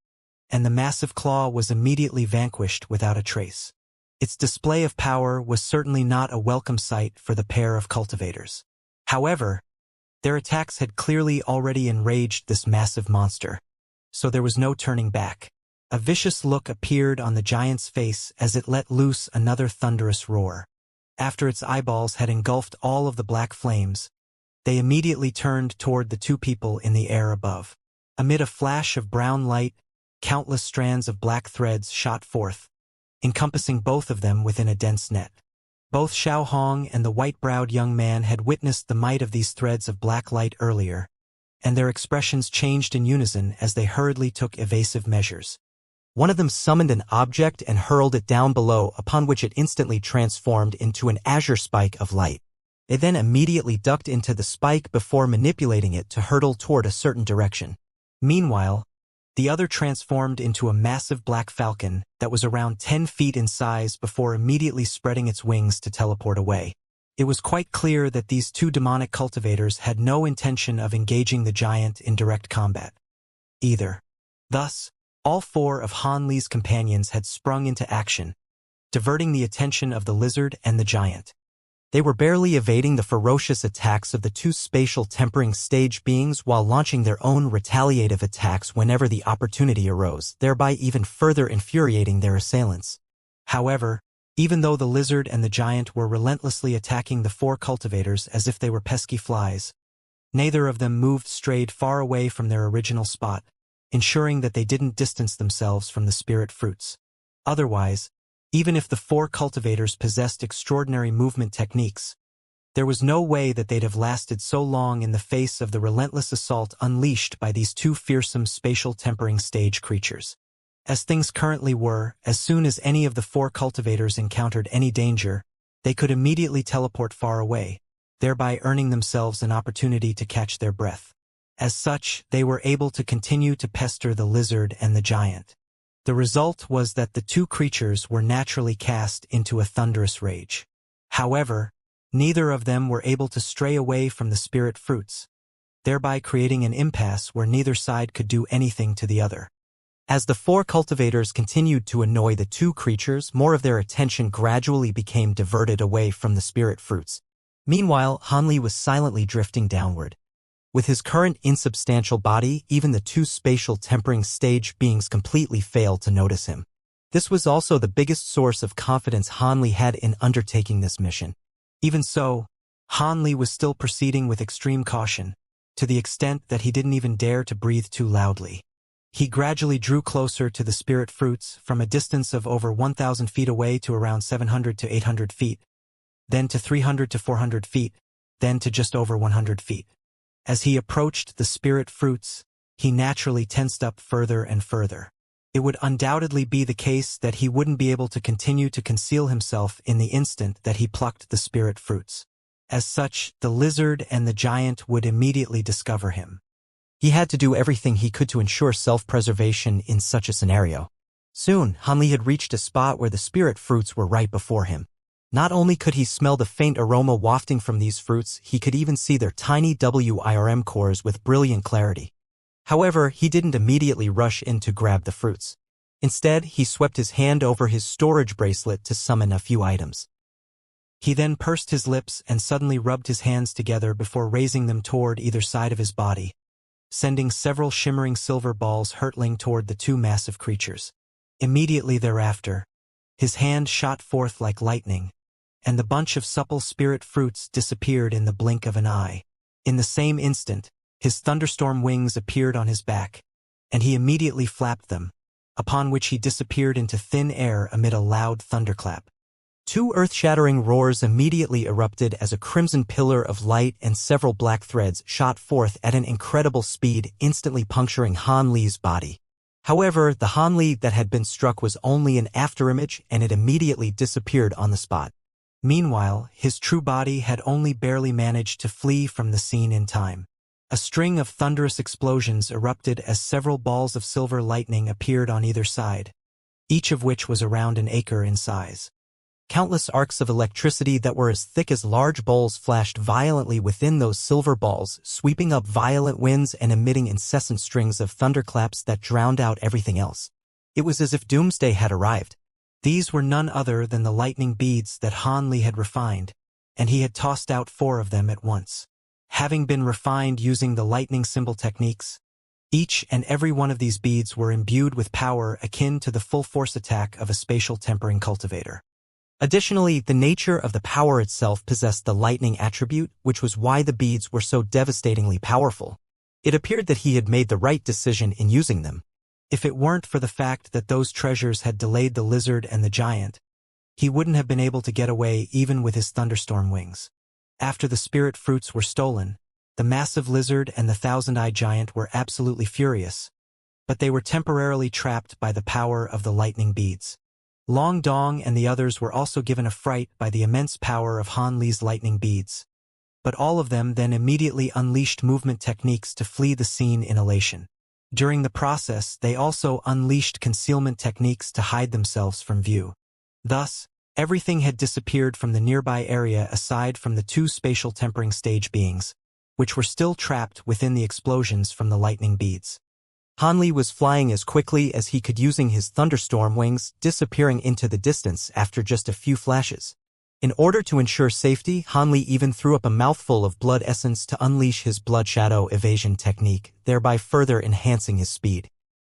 and the massive claw was immediately vanquished without a trace. Its display of power was certainly not a welcome sight for the pair of cultivators. However, their attacks had clearly already enraged this massive monster, so there was no turning back. A vicious look appeared on the giant's face as it let loose another thunderous roar. After its eyeballs had engulfed all of the black flames, they immediately turned toward the two people in the air above. Amid a flash of brown light, countless strands of black threads shot forth, encompassing both of them within a dense net. Both Xiao Hong and the white-browed young man had witnessed the might of these threads of black light earlier, and their expressions changed in unison as they hurriedly took evasive measures. One of them summoned an object and hurled it down below, upon which it instantly transformed into an azure spike of light. They then immediately ducked into the spike before manipulating it to hurtle toward a certain direction. Meanwhile, the other transformed into a massive black falcon that was around 10 feet in size before immediately spreading its wings to teleport away. It was quite clear that these two demonic cultivators had no intention of engaging the giant in direct combat either. Thus, all four of Han Li's companions had sprung into action, diverting the attention of the lizard and the giant. They were barely evading the ferocious attacks of the two spatial tempering stage beings while launching their own retaliative attacks whenever the opportunity arose, thereby even further infuriating their assailants. However, even though the lizard and the giant were relentlessly attacking the four cultivators as if they were pesky flies, neither of them moved strayed far away from their original spot, ensuring that they didn't distance themselves from the spirit fruits. Otherwise, even if the four cultivators possessed extraordinary movement techniques, there was no way that they'd have lasted so long in the face of the relentless assault unleashed by these two fearsome spatial tempering stage creatures. As things currently were, as soon as any of the four cultivators encountered any danger, they could immediately teleport far away, thereby earning themselves an opportunity to catch their breath. As such, they were able to continue to pester the lizard and the giant. The result was that the two creatures were naturally cast into a thunderous rage. However, neither of them were able to stray away from the spirit fruits, thereby creating an impasse where neither side could do anything to the other. As the four cultivators continued to annoy the two creatures, more of their attention gradually became diverted away from the spirit fruits. Meanwhile, Han Li was silently drifting downward. With his current insubstantial body, even the two spatial tempering stage beings completely failed to notice him. This was also the biggest source of confidence Han Li had in undertaking this mission. Even so, Han Li was still proceeding with extreme caution, to the extent that he didn't even dare to breathe too loudly. He gradually drew closer to the spirit fruits from a distance of over 1,000 feet away to around 700 to 800 feet, then to 300 to 400 feet, then to just over 100 feet. As he approached the spirit fruits, he naturally tensed up further and further. It would undoubtedly be the case that he wouldn't be able to continue to conceal himself in the instant that he plucked the spirit fruits. As such, the lizard and the giant would immediately discover him. He had to do everything he could to ensure self-preservation in such a scenario. Soon, Han Li had reached a spot where the spirit fruits were right before him. Not only could he smell the faint aroma wafting from these fruits, he could even see their tiny WIRM cores with brilliant clarity. However, he didn't immediately rush in to grab the fruits. Instead, he swept his hand over his storage bracelet to summon a few items. He then pursed his lips and suddenly rubbed his hands together before raising them toward either side of his body, sending several shimmering silver balls hurtling toward the two massive creatures. Immediately thereafter, His hand shot forth like lightning, and the bunch of supple spirit fruits disappeared in the blink of an eye. In the same instant, his thunderstorm wings appeared on his back, and he immediately flapped them, upon which he disappeared into thin air amid a loud thunderclap. Two earth-shattering roars immediately erupted as a crimson pillar of light and several black threads shot forth at an incredible speed, instantly puncturing Han Li's body. However, the Han Li that had been struck was only an afterimage, and it immediately disappeared on the spot. Meanwhile, his true body had only barely managed to flee from the scene in time. A string of thunderous explosions erupted as several balls of silver lightning appeared on either side, each of which was around an acre in size. Countless arcs of electricity that were as thick as large bowls flashed violently within those silver balls, sweeping up violent winds and emitting incessant strings of thunderclaps that drowned out everything else. It was as if doomsday had arrived. These were none other than the lightning beads that Han Li had refined, and he had tossed out 4 of them at once. Having been refined using the lightning symbol techniques, each and every one of these beads were imbued with power akin to the full force attack of a spatial tempering cultivator. Additionally, the nature of the power itself possessed the lightning attribute, which was why the beads were so devastatingly powerful. It appeared that he had made the right decision in using them. If it weren't for the fact that those treasures had delayed the lizard and the giant, he wouldn't have been able to get away even with his thunderstorm wings. After the spirit fruits were stolen, the massive lizard and the thousand-eyed giant were absolutely furious, but they were temporarily trapped by the power of the lightning beads. Long Dong and the others were also given a fright by the immense power of Han Li's lightning beads, but all of them then immediately unleashed movement techniques to flee the scene in elation. During the process, they also unleashed concealment techniques to hide themselves from view. Thus, everything had disappeared from the nearby area aside from the 2 spatial tempering stage beings, which were still trapped within the explosions from the lightning beads. Han Li was flying as quickly as he could using his thunderstorm wings, disappearing into the distance after just a few flashes. In order to ensure safety, Han Li even threw up a mouthful of blood essence to unleash his blood shadow evasion technique, thereby further enhancing his speed.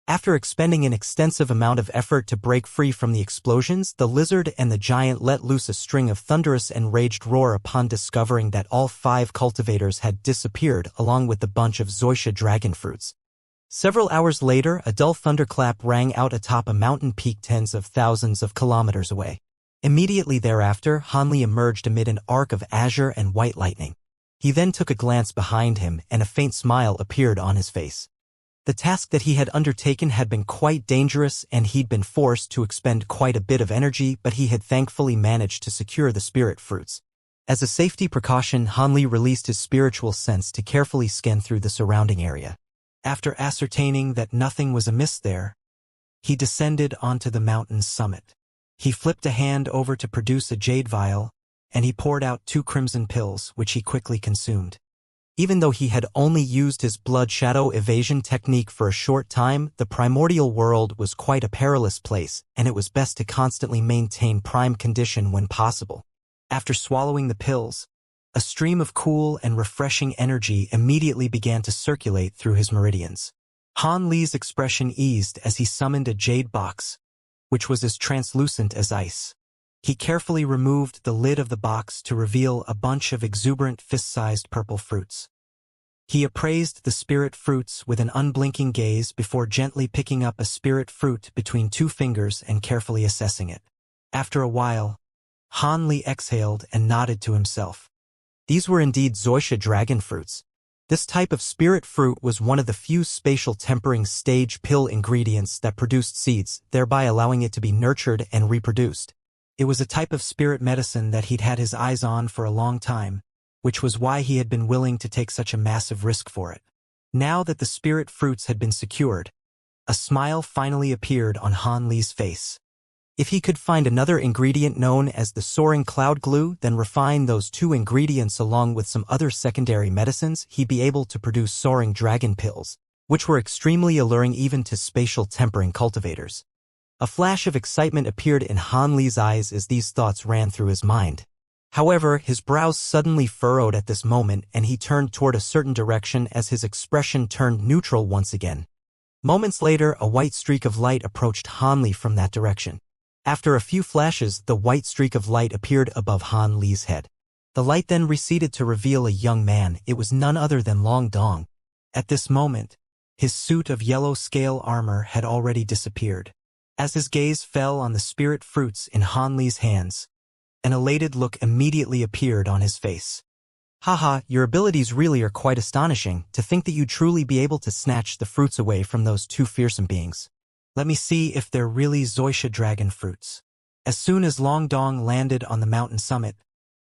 After expending an extensive amount of effort to break free from the explosions, the lizard and the giant let loose a string of thunderous enraged roar upon discovering that all 5 cultivators had disappeared along with the bunch of Xianxia dragon fruits. Several hours later, a dull thunderclap rang out atop a mountain peak tens of thousands of kilometers away. Immediately thereafter, Han Li emerged amid an arc of azure and white lightning. He then took a glance behind him, and a faint smile appeared on his face. The task that he had undertaken had been quite dangerous, and he'd been forced to expend quite a bit of energy, but he had thankfully managed to secure the spirit fruits. As a safety precaution, Han Li released his spiritual sense to carefully scan through the surrounding area. After ascertaining that nothing was amiss there, he descended onto the mountain's summit. He flipped a hand over to produce a jade vial, and he poured out 2 crimson pills, which he quickly consumed. Even though he had only used his blood shadow evasion technique for a short time, the primordial world was quite a perilous place, and it was best to constantly maintain prime condition when possible. After swallowing the pills, a stream of cool and refreshing energy immediately began to circulate through his meridians. Han Li's expression eased as he summoned a jade box, which was as translucent as ice. He carefully removed the lid of the box to reveal a bunch of exuberant fist-sized purple fruits. He appraised the spirit fruits with an unblinking gaze before gently picking up a spirit fruit between 2 fingers and carefully assessing it. After a while, Han Li exhaled and nodded to himself. These were indeed Xianxia dragon fruits. This type of spirit fruit was one of the few spatial tempering stage pill ingredients that produced seeds, thereby allowing it to be nurtured and reproduced. It was a type of spirit medicine that he'd had his eyes on for a long time, which was why he had been willing to take such a massive risk for it. Now that the spirit fruits had been secured, a smile finally appeared on Han Li's face. If he could find another ingredient known as the soaring cloud glue, then refine those 2 ingredients along with some other secondary medicines, he'd be able to produce soaring dragon pills, which were extremely alluring even to spatial tempering cultivators. A flash of excitement appeared in Han Li's eyes as these thoughts ran through his mind. However, his brows suddenly furrowed at this moment, and he turned toward a certain direction as his expression turned neutral once again. Moments later, a white streak of light approached Han Li from that direction. After a few flashes, the white streak of light appeared above Han Li's head. The light then receded to reveal a young man. It was none other than Long Dong. At this moment, his suit of yellow scale armor had already disappeared. As his gaze fell on the spirit fruits in Han Li's hands, an elated look immediately appeared on his face. Haha, your abilities really are quite astonishing. To think that you'd truly be able to snatch the fruits away from those two fearsome beings. Let me see if they're really Xianxia dragon fruits. As soon as Long Dong landed on the mountain summit,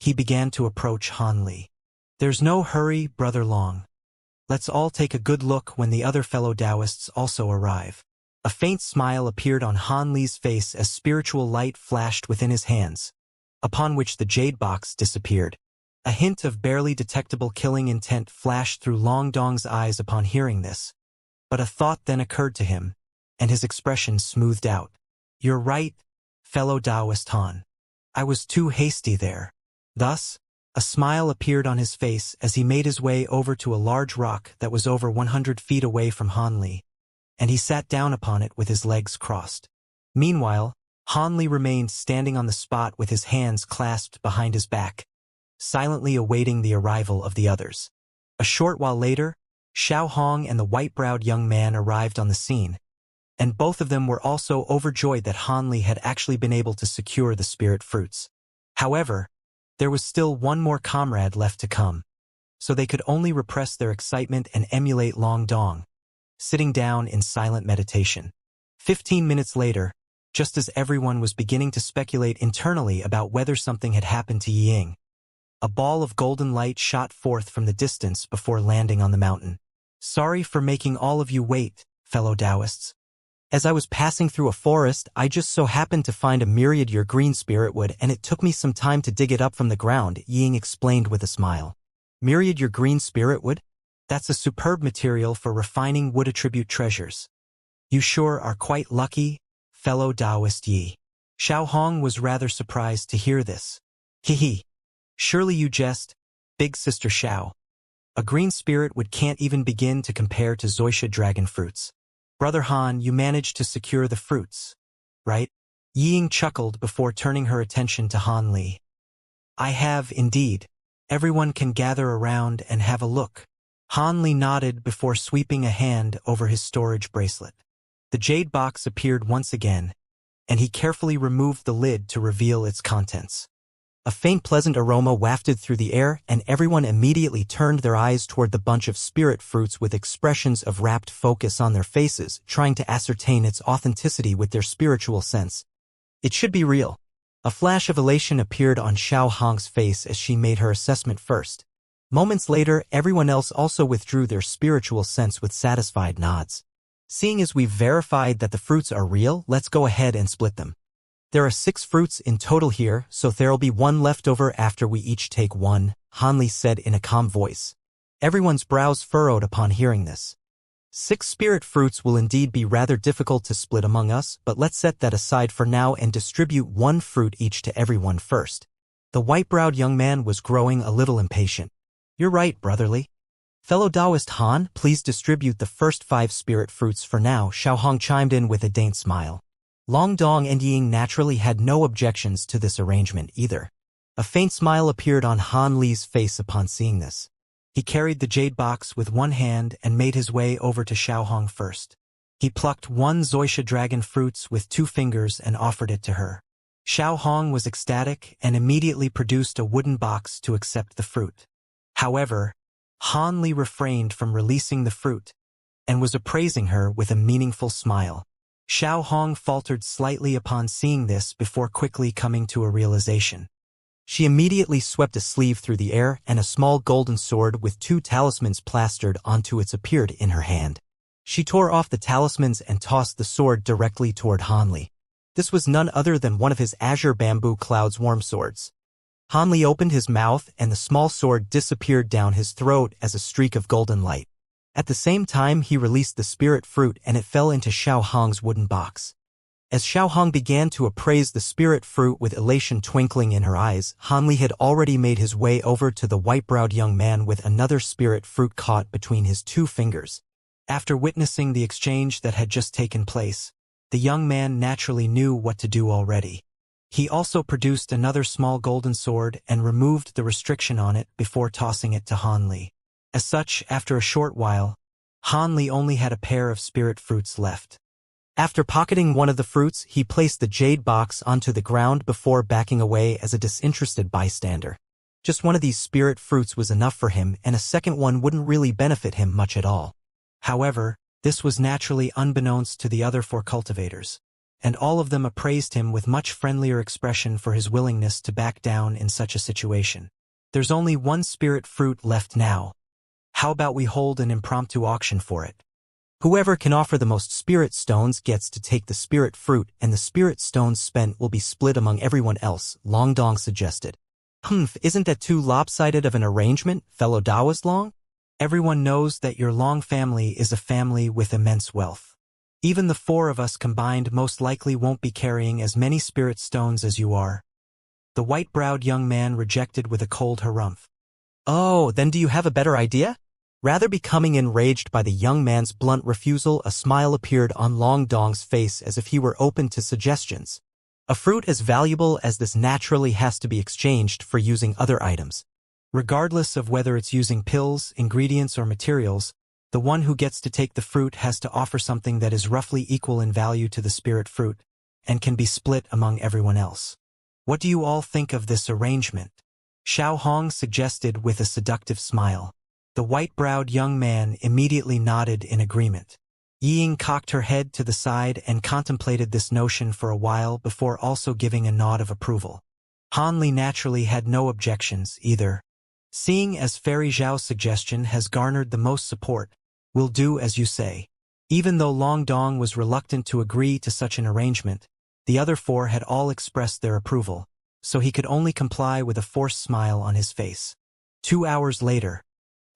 he began to approach Han Li. There's no hurry, Brother Long. Let's all take a good look when the other fellow Taoists also arrive. A faint smile appeared on Han Li's face as spiritual light flashed within his hands, upon which the jade box disappeared. A hint of barely detectable killing intent flashed through Long Dong's eyes upon hearing this, but a thought then occurred to him, and his expression smoothed out. You're right, fellow Taoist Han. I was too hasty there. Thus, a smile appeared on his face as he made his way over to a large rock that was over 100 feet away from Han Li, and he sat down upon it with his legs crossed. Meanwhile, Han Li remained standing on the spot with his hands clasped behind his back, silently awaiting the arrival of the others. A short while later, Xiao Hong and the white-browed young man arrived on the scene, and both of them were also overjoyed that Han Li had actually been able to secure the spirit fruits. However, there was still one more comrade left to come, so they could only repress their excitement and emulate Long Dong, sitting down in silent meditation. 15 minutes later, just as everyone was beginning to speculate internally about whether something had happened to Ying, a ball of golden light shot forth from the distance before landing on the mountain. Sorry for making all of you wait, fellow Taoists. As I was passing through a forest, I just so happened to find a myriad your green spirit wood, and it took me some time to dig it up from the ground, Ying explained with a smile. Myriad your green spirit wood? That's a superb material for refining wood attribute treasures. You sure are quite lucky, fellow Taoist Yi. Xiao Hong was rather surprised to hear this. Hee. Surely you jest, big sister Xiao. A green spirit wood can't even begin to compare to Xianxia dragon fruits. Brother Han, you managed to secure the fruits, right? Ying chuckled before turning her attention to Han Li. I have, indeed. Everyone can gather around and have a look. Han Li nodded before sweeping a hand over his storage bracelet. The jade box appeared once again, and he carefully removed the lid to reveal its contents. A faint pleasant aroma wafted through the air, and everyone immediately turned their eyes toward the bunch of spirit fruits with expressions of rapt focus on their faces, trying to ascertain its authenticity with their spiritual sense. It should be real. A flash of elation appeared on Xiao Hong's face as she made her assessment first. Moments later, everyone else also withdrew their spiritual sense with satisfied nods. Seeing as we've verified that the fruits are real, let's go ahead and split them. There are 6 fruits in total here, so there'll be one left over after we each take one, Han Li said in a calm voice. Everyone's brows furrowed upon hearing this. 6 spirit fruits will indeed be rather difficult to split among us, but let's set that aside for now and distribute 1 fruit each to everyone first. The white-browed young man was growing a little impatient. You're right, brotherly. Fellow Taoist Han, please distribute the first 5 spirit fruits for now, Xiao Hong chimed in with a dainty smile. Long Dong and Ying naturally had no objections to this arrangement either. A faint smile appeared on Han Li's face upon seeing this. He carried the jade box with one hand and made his way over to Xiao Hong first. He plucked 1 Xianxia dragon fruits with 2 fingers and offered it to her. Xiao Hong was ecstatic and immediately produced a wooden box to accept the fruit. However, Han Li refrained from releasing the fruit and was appraising her with a meaningful smile. Xiao Hong faltered slightly upon seeing this before quickly coming to a realization. She immediately swept a sleeve through the air, and a small golden sword with 2 talismans plastered onto it appeared in her hand. She tore off the talismans and tossed the sword directly toward Han Li. This was none other than one of his azure bamboo cloud's worm swords. Han Li opened his mouth, and the small sword disappeared down his throat as a streak of golden light. At the same time, he released the spirit fruit and it fell into Xiao Hong's wooden box. As Xiao Hong began to appraise the spirit fruit with elation twinkling in her eyes, Han Li had already made his way over to the white-browed young man with another spirit fruit caught between his 2 fingers. After witnessing the exchange that had just taken place, the young man naturally knew what to do already. He also produced another small golden sword and removed the restriction on it before tossing it to Han Li. As such, after a short while, Han Li only had a pair of spirit fruits left. After pocketing one of the fruits, he placed the jade box onto the ground before backing away as a disinterested bystander. Just one of these spirit fruits was enough for him, and a second one wouldn't really benefit him much at all. However, this was naturally unbeknownst to the other 4 cultivators, and all of them appraised him with much friendlier expression for his willingness to back down in such a situation. There's only one spirit fruit left now. How about we hold an impromptu auction for it? Whoever can offer the most spirit stones gets to take the spirit fruit, and the spirit stones spent will be split among everyone else, Long Dong suggested. Isn't that too lopsided of an arrangement, fellow Taoist Long? Everyone knows that your Long family is a family with immense wealth. Even the 4 of us combined most likely won't be carrying as many spirit stones as you are. The white-browed young man rejected with a cold harumph. Oh, then do you have a better idea? Rather becoming enraged by the young man's blunt refusal, a smile appeared on Long Dong's face as if he were open to suggestions. A fruit as valuable as this naturally has to be exchanged for using other items. Regardless of whether it's using pills, ingredients, or materials, the one who gets to take the fruit has to offer something that is roughly equal in value to the spirit fruit, and can be split among everyone else. What do you all think of this arrangement? Xiao Hong suggested with a seductive smile. The white-browed young man immediately nodded in agreement. Ying cocked her head to the side and contemplated this notion for a while before also giving a nod of approval. Han Li naturally had no objections either. Seeing as Fairy Zhao's suggestion has garnered the most support, we'll do as you say. Even though Long Dong was reluctant to agree to such an arrangement, the other 4 had all expressed their approval, so he could only comply with a forced smile on his face. 2 hours later,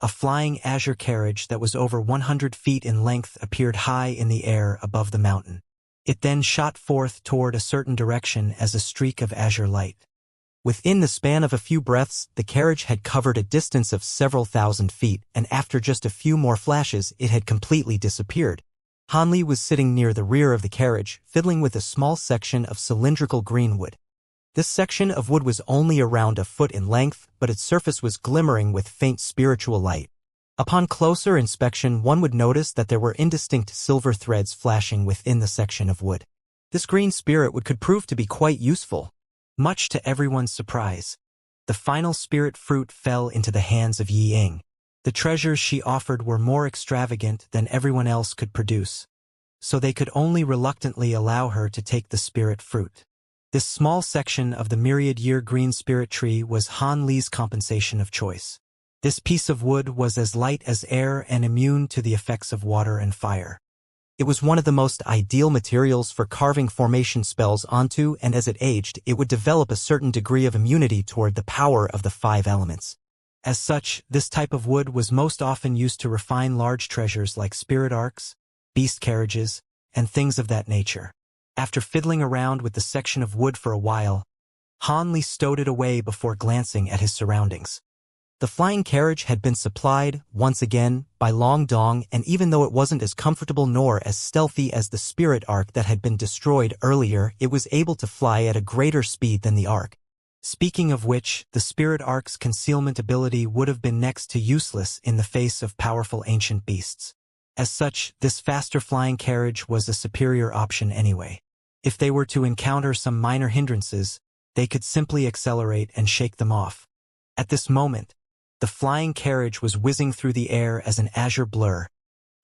a flying azure carriage that was over 100 feet in length appeared high in the air above the mountain. It then shot forth toward a certain direction as a streak of azure light. Within the span of a few breaths, the carriage had covered a distance of several thousand feet, and after just a few more flashes, it had completely disappeared. Han Li was sitting near the rear of the carriage, fiddling with a small section of cylindrical green wood. This section of wood was only around a foot in length, but its surface was glimmering with faint spiritual light. Upon closer inspection, one would notice that there were indistinct silver threads flashing within the section of wood. This green spirit wood could prove to be quite useful. Much to everyone's surprise, the final spirit fruit fell into the hands of Yi Ying. The treasures she offered were more extravagant than everyone else could produce, so they could only reluctantly allow her to take the spirit fruit. This small section of the myriad-year green spirit tree was Han Li's compensation of choice. This piece of wood was as light as air and immune to the effects of water and fire. It was one of the most ideal materials for carving formation spells onto, and as it aged, it would develop a certain degree of immunity toward the power of the 5 elements. As such, this type of wood was most often used to refine large treasures like spirit arcs, beast carriages, and things of that nature. After fiddling around with the section of wood for a while, Han Li stowed it away before glancing at his surroundings. The flying carriage had been supplied, once again, by Long Dong, and even though it wasn't as comfortable nor as stealthy as the spirit arc that had been destroyed earlier, it was able to fly at a greater speed than the arc. Speaking of which, the spirit arc's concealment ability would have been next to useless in the face of powerful ancient beasts. As such, this faster flying carriage was a superior option anyway. If they were to encounter some minor hindrances, they could simply accelerate and shake them off. At this moment, the flying carriage was whizzing through the air as an azure blur,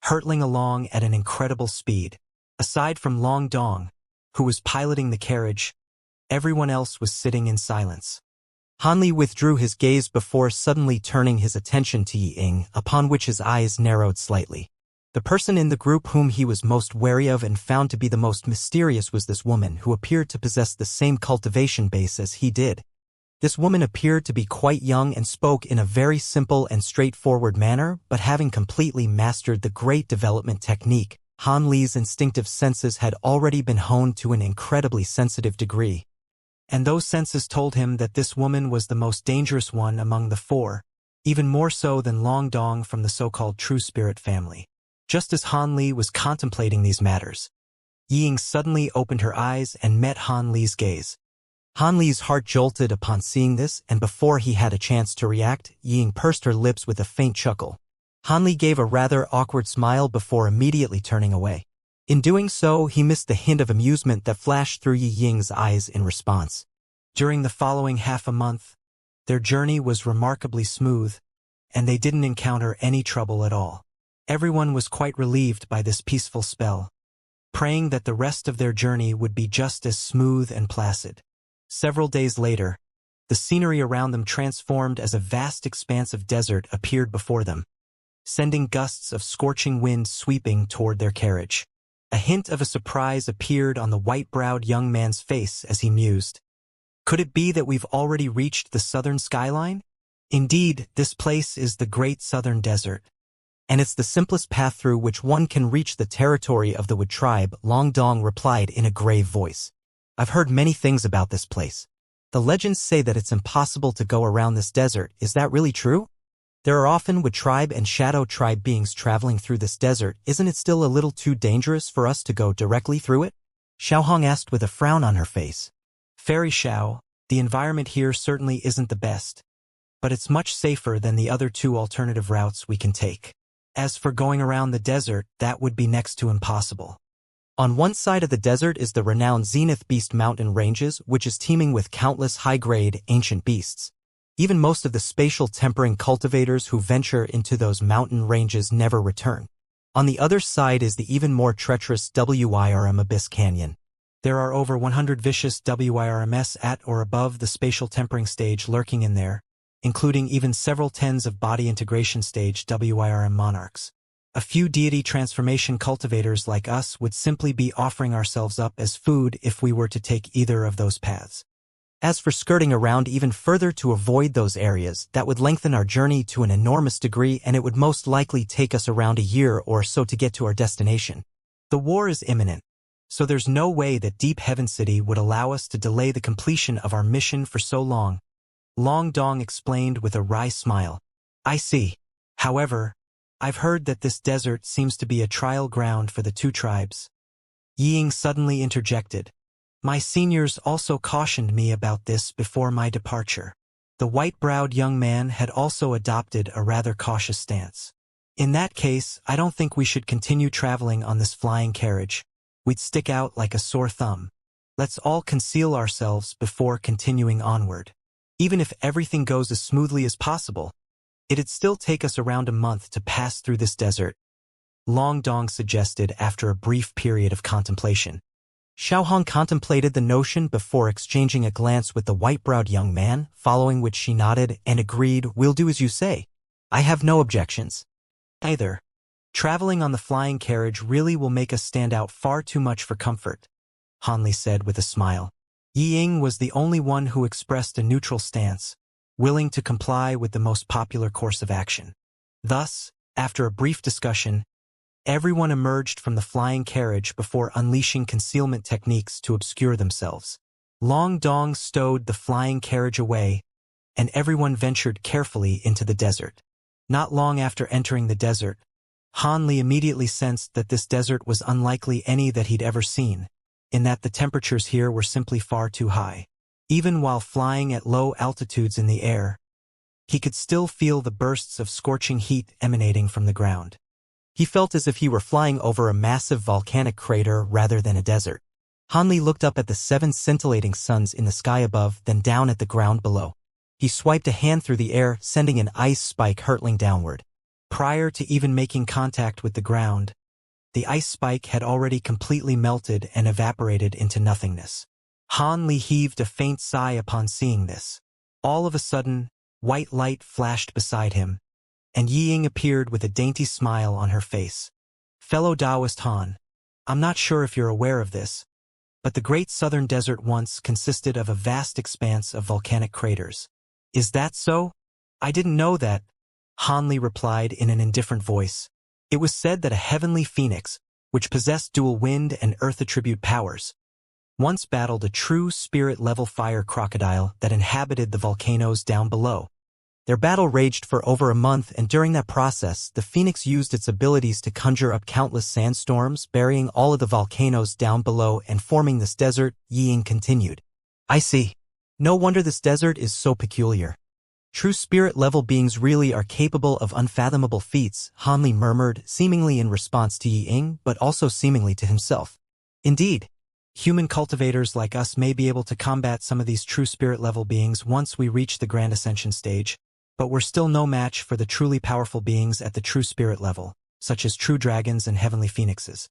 hurtling along at an incredible speed. Aside from Long Dong, who was piloting the carriage, everyone else was sitting in silence. Han Li withdrew his gaze before suddenly turning his attention to Yi Ying, upon which his eyes narrowed slightly. The person in the group whom he was most wary of and found to be the most mysterious was this woman who appeared to possess the same cultivation base as he did. This woman appeared to be quite young and spoke in a very simple and straightforward manner, but having completely mastered the great development technique, Han Li's instinctive senses had already been honed to an incredibly sensitive degree. And those senses told him that this woman was the most dangerous one among the 4, even more so than Long Dong from the so-called True Spirit family. Just as Han Li was contemplating these matters, Ying suddenly opened her eyes and met Han Li's gaze. Han Li's heart jolted upon seeing this, and before he had a chance to react, Ying pursed her lips with a faint chuckle. Han Li gave a rather awkward smile before immediately turning away. In doing so, he missed the hint of amusement that flashed through Yi Ying's eyes in response. During the following half a month, their journey was remarkably smooth, and they didn't encounter any trouble at all. Everyone was quite relieved by this peaceful spell, praying that the rest of their journey would be just as smooth and placid. Several days later, the scenery around them transformed as a vast expanse of desert appeared before them, sending gusts of scorching wind sweeping toward their carriage. A hint of a surprise appeared on the white-browed young man's face as he mused. Could it be that we've already reached the southern skyline? Indeed, this place is the Great Southern Desert, and it's the simplest path through which one can reach the territory of the Wood tribe, Long Dong replied in a grave voice. I've heard many things about this place. The legends say that it's impossible to go around this desert. Is that really true? There are often Wood tribe and Shadow tribe beings traveling through this desert. Isn't it still a little too dangerous for us to go directly through it? Xiaohong asked with a frown on her face. Fairy Xiao, the environment here certainly isn't the best, but it's much safer than the other two alternative routes we can take. As for going around the desert, that would be next to impossible. On one side of the desert is the renowned Zenith Beast Mountain Ranges, which is teeming with countless high-grade, ancient beasts. Even most of the spatial tempering cultivators who venture into those mountain ranges never return. On the other side is the even more treacherous WIRM Abyss Canyon. There are over 100 vicious WIRMs at or above the spatial tempering stage lurking in there, including even several tens of body integration stage WIRM monarchs. A few deity transformation cultivators like us would simply be offering ourselves up as food if we were to take either of those paths. As for skirting around even further to avoid those areas, that would lengthen our journey to an enormous degree, and it would most likely take us around a year or so to get to our destination. The war is imminent, so there's no way that Deep Heaven City would allow us to delay the completion of our mission for so long, Long Dong explained with a wry smile. I see. However, I've heard that this desert seems to be a trial ground for the two tribes. Ying suddenly interjected. My seniors also cautioned me about this before my departure. The white-browed young man had also adopted a rather cautious stance. In that case, I don't think we should continue traveling on this flying carriage. We'd stick out like a sore thumb. Let's all conceal ourselves before continuing onward. Even if everything goes as smoothly as possible, it'd still take us around a month to pass through this desert, Long Dong suggested after a brief period of contemplation. Xiaohong contemplated the notion before exchanging a glance with the white-browed young man, following which she nodded and agreed, We'll do as you say. I have no objections. Either. Traveling on the flying carriage really will make us stand out far too much for comfort, Han Li said with a smile. Yi Ying was the only one who expressed a neutral stance, willing to comply with the most popular course of action. Thus, after a brief discussion, everyone emerged from the flying carriage before unleashing concealment techniques to obscure themselves. Long Dong stowed the flying carriage away, and everyone ventured carefully into the desert. Not long after entering the desert, Han Li immediately sensed that this desert was unlikely any that he'd ever seen, in that the temperatures here were simply far too high. Even while flying at low altitudes in the air, he could still feel the bursts of scorching heat emanating from the ground. He felt as if he were flying over a massive volcanic crater rather than a desert. Han Li looked up at the 7 scintillating suns in the sky above, then down at the ground below. He swiped a hand through the air, sending an ice spike hurtling downward. Prior to even making contact with the ground, the ice spike had already completely melted and evaporated into nothingness. Han Li heaved a faint sigh upon seeing this. All of a sudden, white light flashed beside him, and Yi Ying appeared with a dainty smile on her face. Fellow Taoist Han, I'm not sure if you're aware of this, but the Great Southern Desert once consisted of a vast expanse of volcanic craters. Is that so? I didn't know that, Han Li replied in an indifferent voice. It was said that a heavenly phoenix, which possessed dual wind and earth attribute powers, once battled a true spirit-level fire crocodile that inhabited the volcanoes down below. Their battle raged for over a month, and during that process, the Phoenix used its abilities to conjure up countless sandstorms, burying all of the volcanoes down below and forming this desert. Ying continued. I see. No wonder this desert is so peculiar. True spirit-level beings really are capable of unfathomable feats, Han Li murmured, seemingly in response to Ying, but also seemingly to himself. Indeed. Human cultivators like us may be able to combat some of these true spirit-level beings once we reach the Grand Ascension stage, but we're still no match for the truly powerful beings at the true spirit level, such as true dragons and heavenly phoenixes.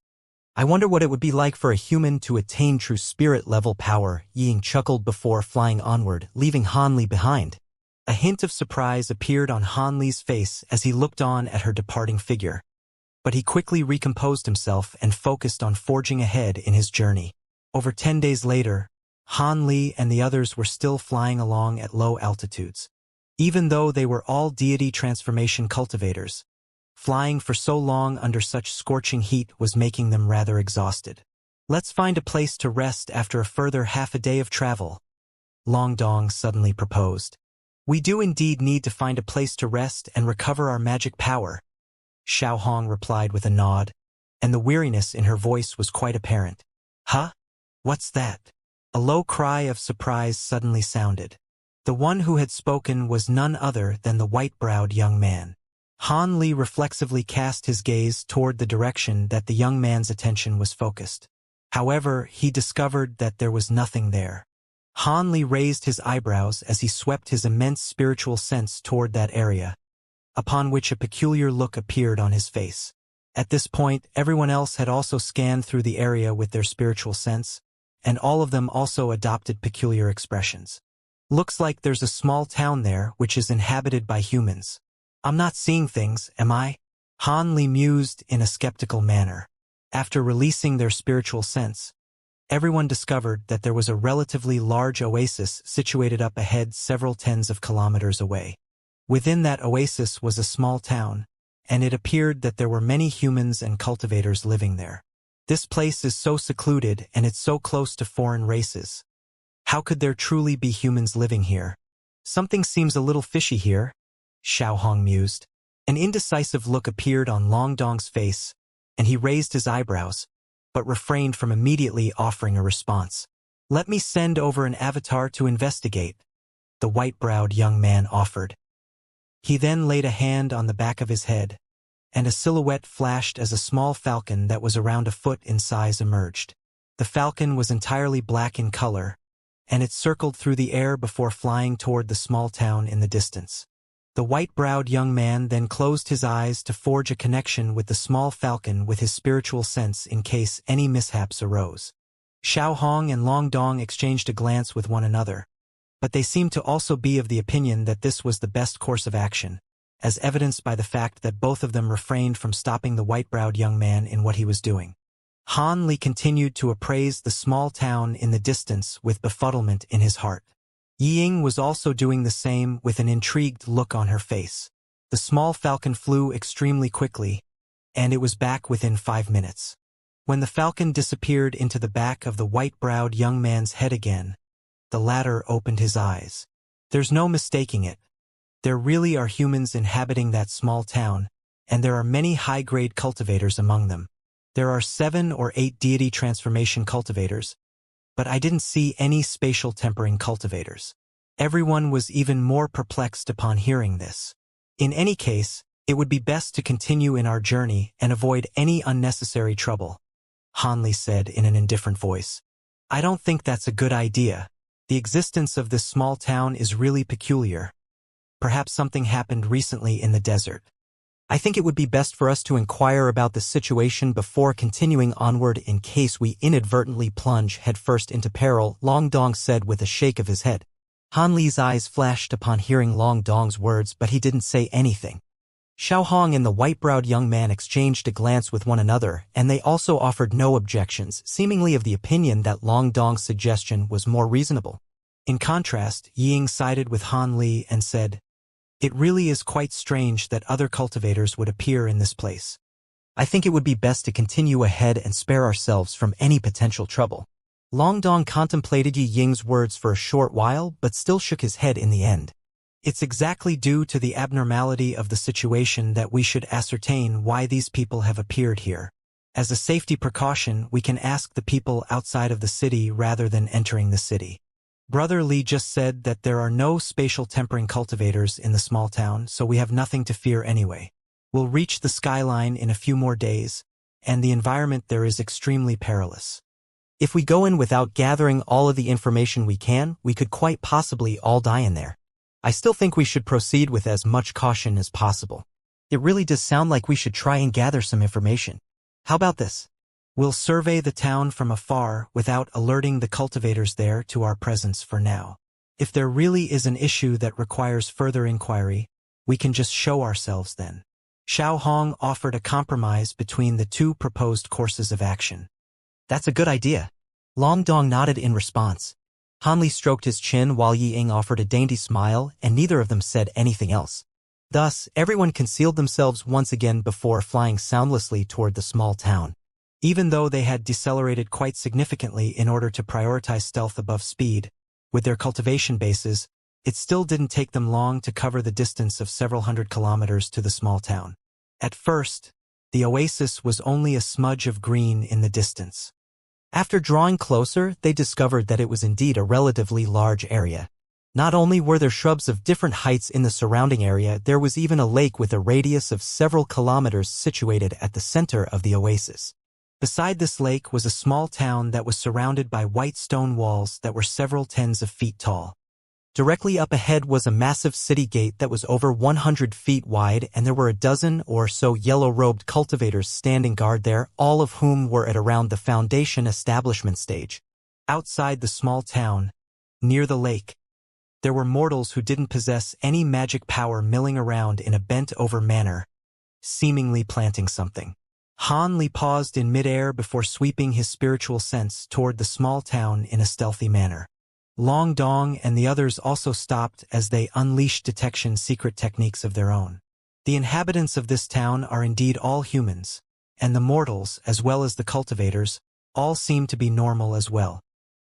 I wonder what it would be like for a human to attain true spirit-level power, Ying chuckled before flying onward, leaving Han Li behind. A hint of surprise appeared on Han Li's face as he looked on at her departing figure. But he quickly recomposed himself and focused on forging ahead in his journey. Over 10 days later, Han Li and the others were still flying along at low altitudes. Even though they were all deity transformation cultivators, flying for so long under such scorching heat was making them rather exhausted. Let's find a place to rest after a further half a day of travel, Long Dong suddenly proposed. We do indeed need to find a place to rest and recover our magic power, Xiao Hong replied with a nod, and the weariness in her voice was quite apparent. Huh? What's that? A low cry of surprise suddenly sounded. The one who had spoken was none other than the white-browed young man. Han Li reflexively cast his gaze toward the direction that the young man's attention was focused. However, he discovered that there was nothing there. Han Li raised his eyebrows as he swept his immense spiritual sense toward that area, upon which a peculiar look appeared on his face. At this point, everyone else had also scanned through the area with their spiritual sense, and all of them also adopted peculiar expressions. Looks like there's a small town there which is inhabited by humans. I'm not seeing things, am I? Han Li mused in a skeptical manner. After releasing their spiritual sense, everyone discovered that there was a relatively large oasis situated up ahead several tens of kilometers away. Within that oasis was a small town, and it appeared that there were many humans and cultivators living there. This place is so secluded and it's so close to foreign races. How could there truly be humans living here? Something seems a little fishy here, Xiao Hong mused. An indecisive look appeared on Long Dong's face, and he raised his eyebrows, but refrained from immediately offering a response. Let me send over an avatar to investigate, the white-browed young man offered. He then laid a hand on the back of his head, and a silhouette flashed as a small falcon that was around a foot in size emerged. The falcon was entirely black in color, and it circled through the air before flying toward the small town in the distance. The white-browed young man then closed his eyes to forge a connection with the small falcon with his spiritual sense in case any mishaps arose. Xiao Hong and Long Dong exchanged a glance with one another, but they seemed to also be of the opinion that this was the best course of action, as evidenced by the fact that both of them refrained from stopping the white-browed young man in what he was doing. Han Li continued to appraise the small town in the distance with befuddlement in his heart. Ying was also doing the same with an intrigued look on her face. The small falcon flew extremely quickly, and it was back within 5 minutes. When the falcon disappeared into the back of the white-browed young man's head again, the latter opened his eyes. There's no mistaking it. There really are humans inhabiting that small town, and there are many high-grade cultivators among them. There are 7 or 8 deity transformation cultivators, but I didn't see any spatial tempering cultivators. Everyone was even more perplexed upon hearing this. In any case, it would be best to continue in our journey and avoid any unnecessary trouble, Han Li said in an indifferent voice. I don't think that's a good idea. The existence of this small town is really peculiar. Perhaps something happened recently in the desert. I think it would be best for us to inquire about the situation before continuing onward in case we inadvertently plunge headfirst into peril, Long Dong said with a shake of his head. Han Li's eyes flashed upon hearing Long Dong's words, but he didn't say anything. Xiao Hong and the white-browed young man exchanged a glance with one another, and they also offered no objections, seemingly of the opinion that Long Dong's suggestion was more reasonable. In contrast, Ying sided with Han Li and said, It really is quite strange that other cultivators would appear in this place. I think it would be best to continue ahead and spare ourselves from any potential trouble. Long Dong contemplated Yi Ying's words for a short while, but still shook his head in the end. It's exactly due to the abnormality of the situation that we should ascertain why these people have appeared here. As a safety precaution, we can ask the people outside of the city rather than entering the city. Brother Li just said that there are no spatial tempering cultivators in the small town, so we have nothing to fear anyway. We'll reach the skyline in a few more days, and the environment there is extremely perilous. If we go in without gathering all of the information we can, we could quite possibly all die in there. I still think we should proceed with as much caution as possible. It really does sound like we should try and gather some information. How about this? We'll survey the town from afar without alerting the cultivators there to our presence for now. If there really is an issue that requires further inquiry, we can just show ourselves then. Xiao Hong offered a compromise between the two proposed courses of action. That's a good idea. Long Dong nodded in response. Han Li stroked his chin while Yi Ying offered a dainty smile, and neither of them said anything else. Thus, everyone concealed themselves once again before flying soundlessly toward the small town. Even though they had decelerated quite significantly in order to prioritize stealth above speed, with their cultivation bases, it still didn't take them long to cover the distance of several hundred kilometers to the small town. At first, the oasis was only a smudge of green in the distance. After drawing closer, they discovered that it was indeed a relatively large area. Not only were there shrubs of different heights in the surrounding area, there was even a lake with a radius of several kilometers situated at the center of the oasis. Beside this lake was a small town that was surrounded by white stone walls that were several tens of feet tall. Directly up ahead was a massive city gate that was over 100 feet wide, and there were a dozen or so yellow-robed cultivators standing guard there, all of whom were at around the foundation establishment stage. Outside the small town, near the lake, there were mortals who didn't possess any magic power milling around in a bent-over manner, seemingly planting something. Han Li paused in midair before sweeping his spiritual sense toward the small town in a stealthy manner. Long Dong and the others also stopped as they unleashed detection secret techniques of their own. The inhabitants of this town are indeed all humans, and the mortals, as well as the cultivators, all seem to be normal as well.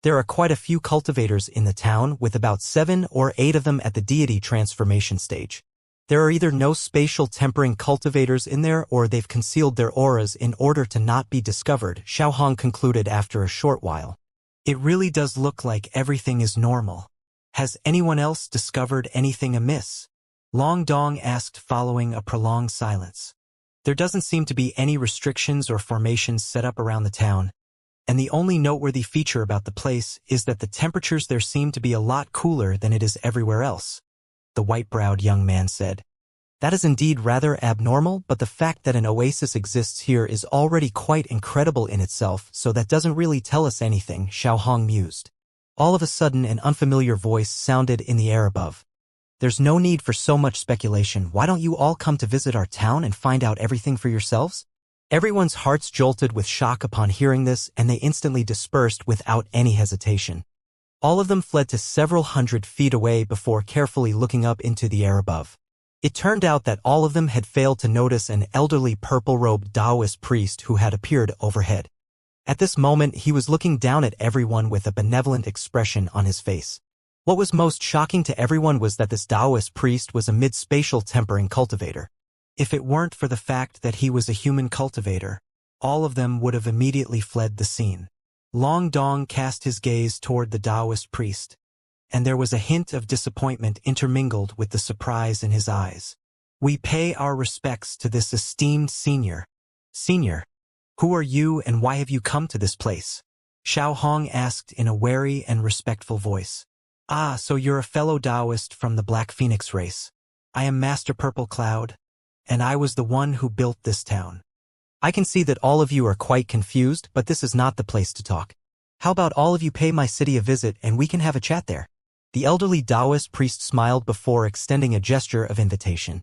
There are quite a few cultivators in the town, with about 7 or 8 of them at the deity transformation stage. There are either no spatial tempering cultivators in there or they've concealed their auras in order to not be discovered, Xiao Hong concluded after a short while. It really does look like everything is normal. Has anyone else discovered anything amiss? Long Dong asked following a prolonged silence. There doesn't seem to be any restrictions or formations set up around the town, and the only noteworthy feature about the place is that the temperatures there seem to be a lot cooler than it is everywhere else, the white-browed young man said. That is indeed rather abnormal, but the fact that an oasis exists here is already quite incredible in itself, so that doesn't really tell us anything, Xiao Hong mused. All of a sudden, an unfamiliar voice sounded in the air above. There's no need for so much speculation. Why don't you all come to visit our town and find out everything for yourselves? Everyone's hearts jolted with shock upon hearing this, and they instantly dispersed without any hesitation. All of them fled to several hundred feet away before carefully looking up into the air above. It turned out that all of them had failed to notice an elderly purple-robed Taoist priest who had appeared overhead. At this moment, he was looking down at everyone with a benevolent expression on his face. What was most shocking to everyone was that this Taoist priest was a mid-spatial tempering cultivator. If it weren't for the fact that he was a human cultivator, all of them would have immediately fled the scene. Long Dong cast his gaze toward the Taoist priest, and there was a hint of disappointment intermingled with the surprise in his eyes. We pay our respects to this esteemed senior. Senior, who are you and why have you come to this place? Xiao Hong asked in a wary and respectful voice. Ah, so you're a fellow Taoist from the Black Phoenix race. I am Master Purple Cloud, and I was the one who built this town. I can see that all of you are quite confused, but this is not the place to talk. How about all of you pay my city a visit and we can have a chat there? The elderly Taoist priest smiled before extending a gesture of invitation.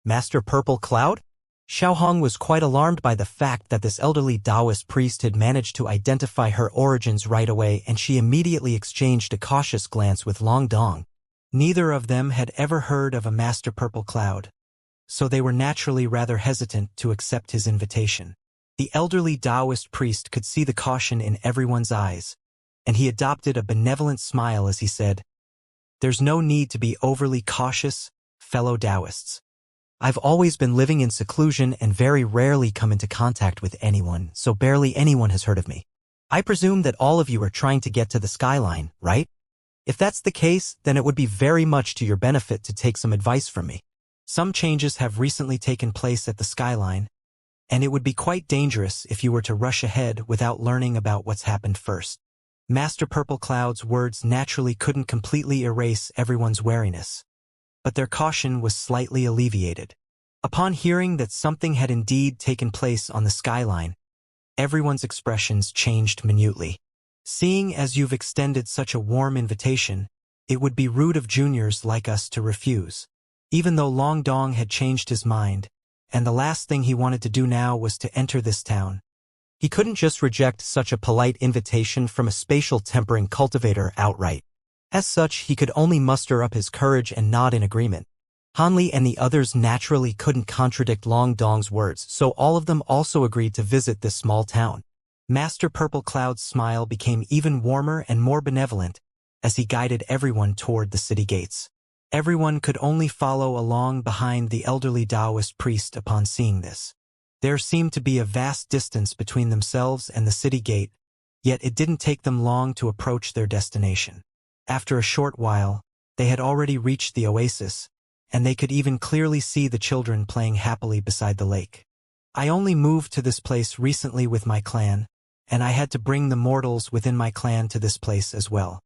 Master Purple Cloud? Xiao Hong was quite alarmed by the fact that this elderly Taoist priest had managed to identify her origins right away, and she immediately exchanged a cautious glance with Long Dong. Neither of them had ever heard of a Master Purple Cloud, so they were naturally rather hesitant to accept his invitation. The elderly Taoist priest could see the caution in everyone's eyes, and he adopted a benevolent smile as he said, There's no need to be overly cautious, fellow Taoists. I've always been living in seclusion and very rarely come into contact with anyone, so barely anyone has heard of me. I presume that all of you are trying to get to the skyline, right? If that's the case, then it would be very much to your benefit to take some advice from me. Some changes have recently taken place at the skyline, and it would be quite dangerous if you were to rush ahead without learning about what's happened first. Master Purple Cloud's words naturally couldn't completely erase everyone's wariness, but their caution was slightly alleviated. Upon hearing that something had indeed taken place on the skyline, everyone's expressions changed minutely. Seeing as you've extended such a warm invitation, it would be rude of juniors like us to refuse. Even though Long Dong had changed his mind, and the last thing he wanted to do now was to enter this town, he couldn't just reject such a polite invitation from a spatial tempering cultivator outright. As such, he could only muster up his courage and nod in agreement. Hanli and the others naturally couldn't contradict Long Dong's words, so all of them also agreed to visit this small town. Master Purple Cloud's smile became even warmer and more benevolent as he guided everyone toward the city gates. Everyone could only follow along behind the elderly Taoist priest upon seeing this. There seemed to be a vast distance between themselves and the city gate, yet it didn't take them long to approach their destination. After a short while, they had already reached the oasis, and they could even clearly see the children playing happily beside the lake. I only moved to this place recently with my clan, and I had to bring the mortals within my clan to this place as well.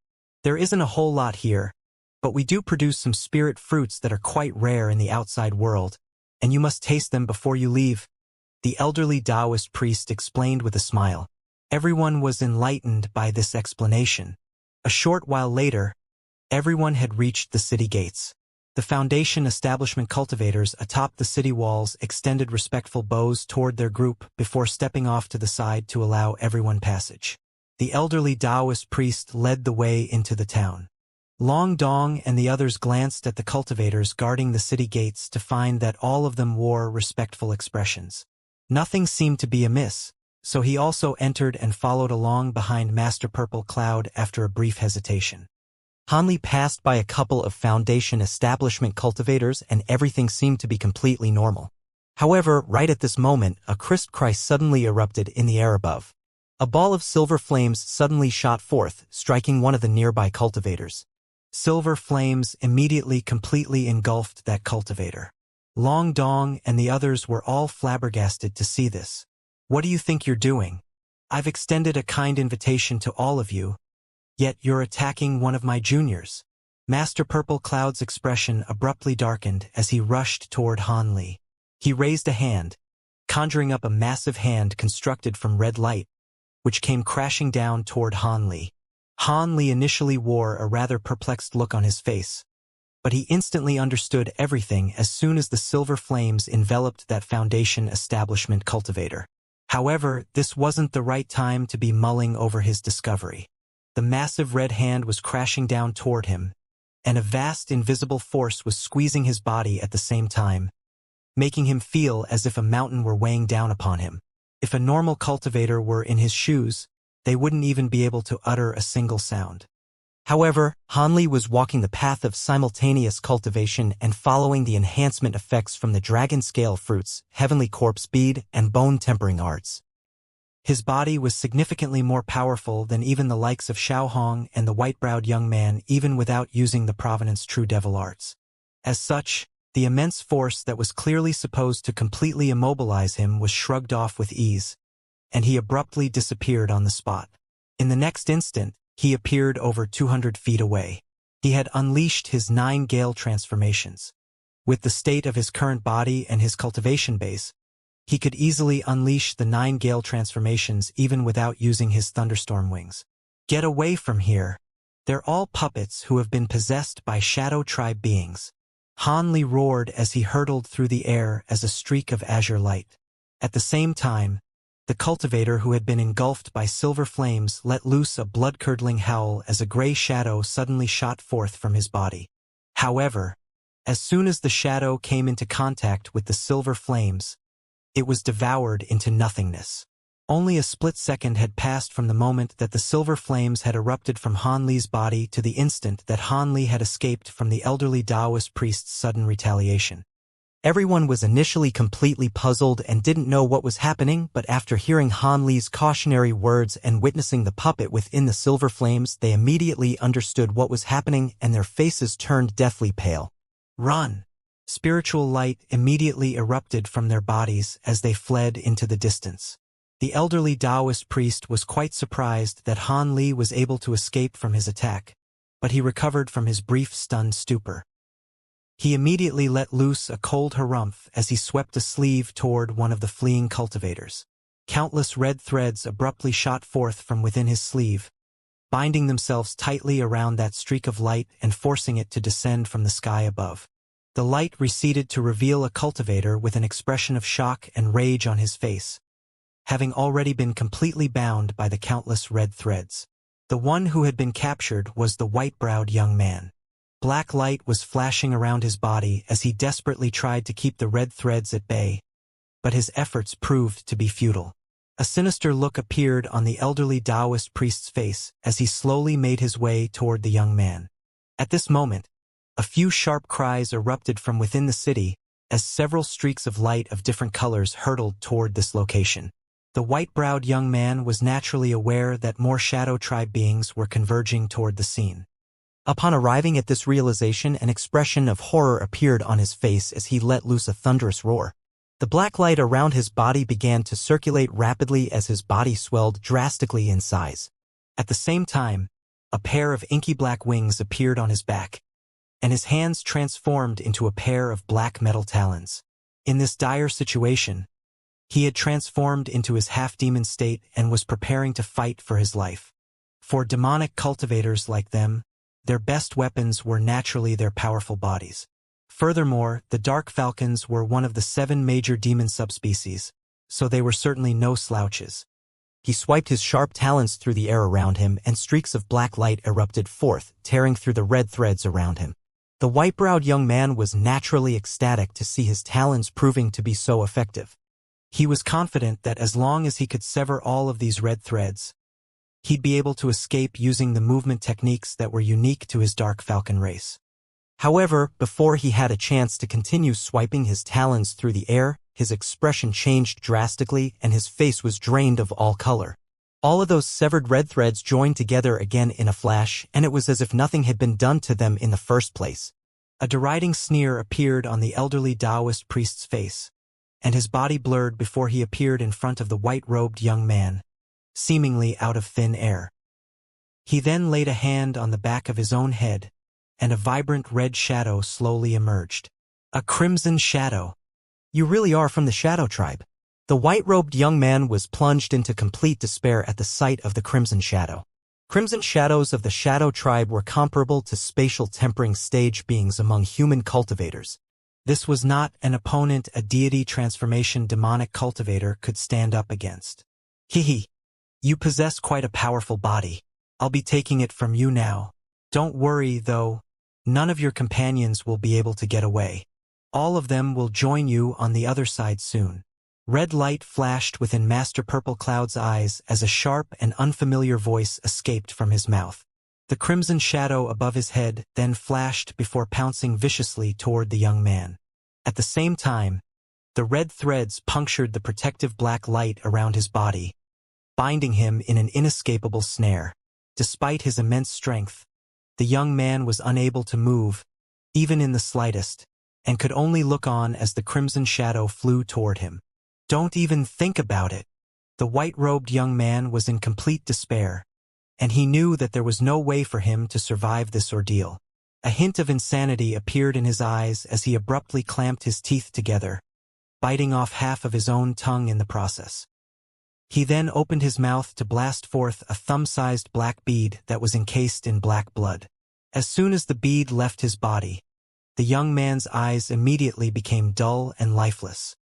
There isn't a whole lot here, but we do produce some spirit fruits that are quite rare in the outside world, and you must taste them before you leave, the elderly Taoist priest explained with a smile. Everyone was enlightened by this explanation. A short while later, everyone had reached the city gates. The Foundation establishment cultivators atop the city walls extended respectful bows toward their group before stepping off to the side to allow everyone passage. The elderly Taoist priest led the way into the town. Long Dong and the others glanced at the cultivators guarding the city gates to find that all of them wore respectful expressions. Nothing seemed to be amiss, so he also entered and followed along behind Master Purple Cloud after a brief hesitation. Hanli passed by a couple of Foundation establishment cultivators and everything seemed to be completely normal. However, right at this moment, a crisp cry suddenly erupted in the air above. A ball of silver flames suddenly shot forth, striking one of the nearby cultivators. Silver flames immediately completely engulfed that cultivator. Long Dong and the others were all flabbergasted to see this. What do you think you're doing? I've extended a kind invitation to all of you, yet you're attacking one of my juniors. Master Purple Cloud's expression abruptly darkened as he rushed toward Hanli. He raised a hand, conjuring up a massive hand constructed from red light, which came crashing down toward Hanli. Hanli initially wore a rather perplexed look on his face, but he instantly understood everything as soon as the silver flames enveloped that Foundation establishment cultivator. However, this wasn't the right time to be mulling over his discovery. The massive red hand was crashing down toward him, and a vast invisible force was squeezing his body at the same time, making him feel as if a mountain were weighing down upon him. If a normal cultivator were in his shoes, they wouldn't even be able to utter a single sound. However, Hanli was walking the path of simultaneous cultivation and following the enhancement effects from the dragon scale fruits, heavenly corpse bead, and bone tempering arts. His body was significantly more powerful than even the likes of Xiaohong and the white-browed young man, even without using the Provenance True Devil arts. As such, the immense force that was clearly supposed to completely immobilize him was shrugged off with ease, and he abruptly disappeared on the spot. In the next instant, he appeared over 200 feet away. He had unleashed his 9 Gale transformations. With the state of his current body and his cultivation base, he could easily unleash the 9 Gale transformations even without using his thunderstorm wings. Get away from here. They're all puppets who have been possessed by Shadow Tribe beings. Hanli roared as he hurtled through the air as a streak of azure light. At the same time, the cultivator who had been engulfed by silver flames let loose a blood-curdling howl as a gray shadow suddenly shot forth from his body. However, as soon as the shadow came into contact with the silver flames, it was devoured into nothingness. Only a split second had passed from the moment that the silver flames had erupted from Han Li's body to the instant that Han Li had escaped from the elderly Taoist priest's sudden retaliation. Everyone was initially completely puzzled and didn't know what was happening, but after hearing Han Li's cautionary words and witnessing the puppet within the silver flames, they immediately understood what was happening and their faces turned deathly pale. Run! Spiritual light immediately erupted from their bodies as they fled into the distance. The elderly Taoist priest was quite surprised that Han Li was able to escape from his attack, but he recovered from his brief stunned stupor. He immediately let loose a cold harumph as he swept a sleeve toward one of the fleeing cultivators. Countless red threads abruptly shot forth from within his sleeve, binding themselves tightly around that streak of light and forcing it to descend from the sky above. The light receded to reveal a cultivator with an expression of shock and rage on his face, having already been completely bound by the countless red threads. The one who had been captured was the white-browed young man. Black light was flashing around his body as he desperately tried to keep the red threads at bay, but his efforts proved to be futile. A sinister look appeared on the elderly Taoist priest's face as he slowly made his way toward the young man. At this moment, a few sharp cries erupted from within the city as several streaks of light of different colors hurtled toward this location. The white-browed young man was naturally aware that more Shadow Tribe beings were converging toward the scene. Upon arriving at this realization, an expression of horror appeared on his face as he let loose a thunderous roar. The black light around his body began to circulate rapidly as his body swelled drastically in size. At the same time, a pair of inky black wings appeared on his back, and his hands transformed into a pair of black metal talons. In this dire situation, he had transformed into his half-demon state and was preparing to fight for his life. For demonic cultivators like them, their best weapons were naturally their powerful bodies. Furthermore, the Dark Falcons were one of the 7 major demon subspecies, so they were certainly no slouches. He swiped his sharp talons through the air around him, and streaks of black light erupted forth, tearing through the red threads around him. The white-browed young man was naturally ecstatic to see his talons proving to be so effective. He was confident that as long as he could sever all of these red threads, he'd be able to escape using the movement techniques that were unique to his Dark Falcon race. However, before he had a chance to continue swiping his talons through the air, his expression changed drastically and his face was drained of all color. All of those severed red threads joined together again in a flash, and it was as if nothing had been done to them in the first place. A deriding sneer appeared on the elderly Taoist priest's face, and his body blurred before he appeared in front of the white-robed young man, seemingly out of thin air. He then laid a hand on the back of his own head, and a vibrant red shadow slowly emerged. A crimson shadow. You really are from the Shadow Tribe. The white-robed young man was plunged into complete despair at the sight of the crimson shadow. Crimson shadows of the Shadow Tribe were comparable to spatial tempering stage beings among human cultivators. This was not an opponent a deity transformation demonic cultivator could stand up against. Hehe. You possess quite a powerful body. I'll be taking it from you now. Don't worry, though. None of your companions will be able to get away. All of them will join you on the other side soon. Red light flashed within Master Purple Cloud's eyes as a sharp and unfamiliar voice escaped from his mouth. The crimson shadow above his head then flashed before pouncing viciously toward the young man. At the same time, the red threads punctured the protective black light around his body, binding him in an inescapable snare. Despite his immense strength, the young man was unable to move, even in the slightest, and could only look on as the crimson shadow flew toward him. Don't even think about it. The white-robed young man was in complete despair, and he knew that there was no way for him to survive this ordeal. A hint of insanity appeared in his eyes as he abruptly clamped his teeth together, biting off half of his own tongue in the process. He then opened his mouth to blast forth a thumb-sized black bead that was encased in black blood. As soon as the bead left his body, the young man's eyes immediately became dull and lifeless.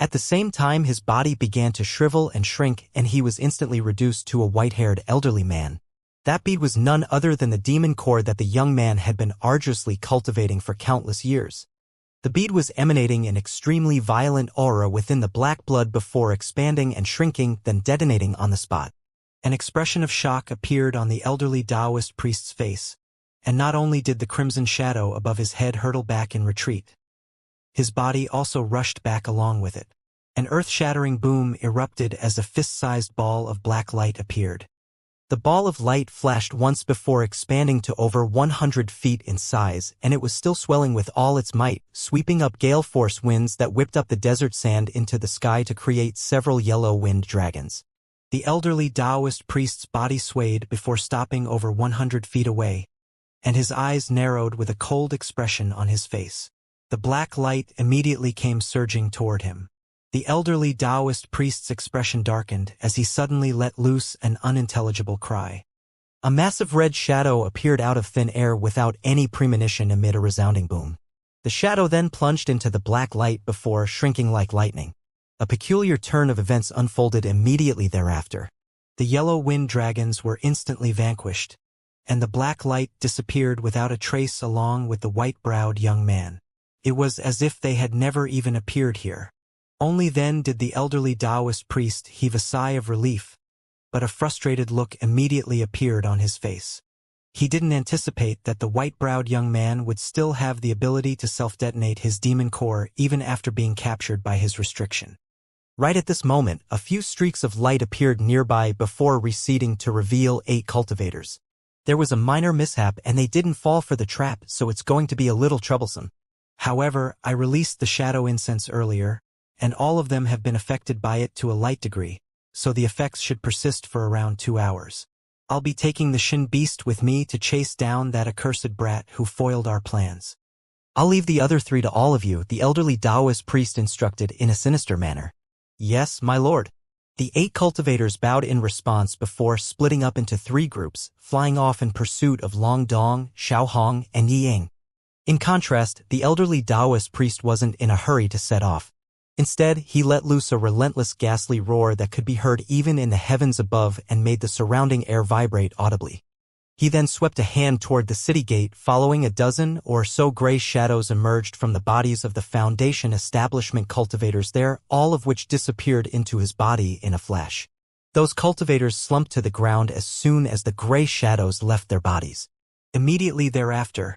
At the same time, his body began to shrivel and shrink, and he was instantly reduced to a white-haired elderly man. That bead was none other than the demon core that the young man had been arduously cultivating for countless years. The bead was emanating an extremely violent aura within the black blood before expanding and shrinking, then detonating on the spot. An expression of shock appeared on the elderly Taoist priest's face, and not only did the crimson shadow above his head hurtle back in retreat, his body also rushed back along with it. An earth-shattering boom erupted as a fist-sized ball of black light appeared. The ball of light flashed once before expanding to over 100 feet in size, and it was still swelling with all its might, sweeping up gale-force winds that whipped up the desert sand into the sky to create several yellow wind dragons. The elderly Taoist priest's body swayed before stopping over 100 feet away, and his eyes narrowed with a cold expression on his face. The black light immediately came surging toward him. The elderly Taoist priest's expression darkened as he suddenly let loose an unintelligible cry. A massive red shadow appeared out of thin air without any premonition amid a resounding boom. The shadow then plunged into the black light before shrinking like lightning. A peculiar turn of events unfolded immediately thereafter. The yellow wind dragons were instantly vanquished, and the black light disappeared without a trace along with the white-browed young man. It was as if they had never even appeared here. Only then did the elderly Taoist priest heave a sigh of relief, but a frustrated look immediately appeared on his face. He didn't anticipate that the white-browed young man would still have the ability to self-detonate his demon core even after being captured by his restriction. Right at this moment, a few streaks of light appeared nearby before receding to reveal 8 cultivators. There was a minor mishap and they didn't fall for the trap, so it's going to be a little troublesome. However, I released the shadow incense earlier, and all of them have been affected by it to a light degree, so the effects should persist for around 2 hours. I'll be taking the Shin Beast with me to chase down that accursed brat who foiled our plans. I'll leave the other 3 to all of you, the elderly Taoist priest instructed in a sinister manner. Yes, my lord. The 8 cultivators bowed in response before splitting up into 3 groups, flying off in pursuit of Long Dong, Xiaohong, and Yiying. In contrast, the elderly Taoist priest wasn't in a hurry to set off. Instead, he let loose a relentless ghastly roar that could be heard even in the heavens above and made the surrounding air vibrate audibly. He then swept a hand toward the city gate, following a dozen or so gray shadows emerged from the bodies of the Foundation establishment cultivators there, all of which disappeared into his body in a flash. Those cultivators slumped to the ground as soon as the gray shadows left their bodies. Immediately thereafter,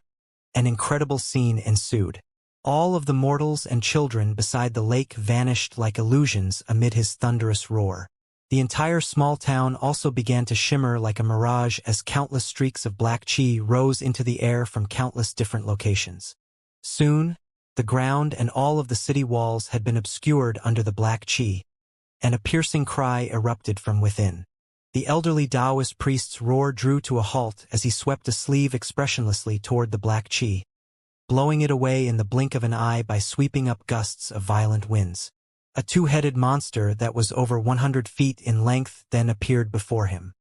an incredible scene ensued. All of the mortals and children beside the lake vanished like illusions amid his thunderous roar. The entire small town also began to shimmer like a mirage as countless streaks of black chi rose into the air from countless different locations. Soon, the ground and all of the city walls had been obscured under the black chi, and a piercing cry erupted from within. The elderly Taoist priest's roar drew to a halt as he swept a sleeve expressionlessly toward the black chi, blowing it away in the blink of an eye by sweeping up gusts of violent winds. A 2-headed monster that was over 100 feet in length then appeared before him.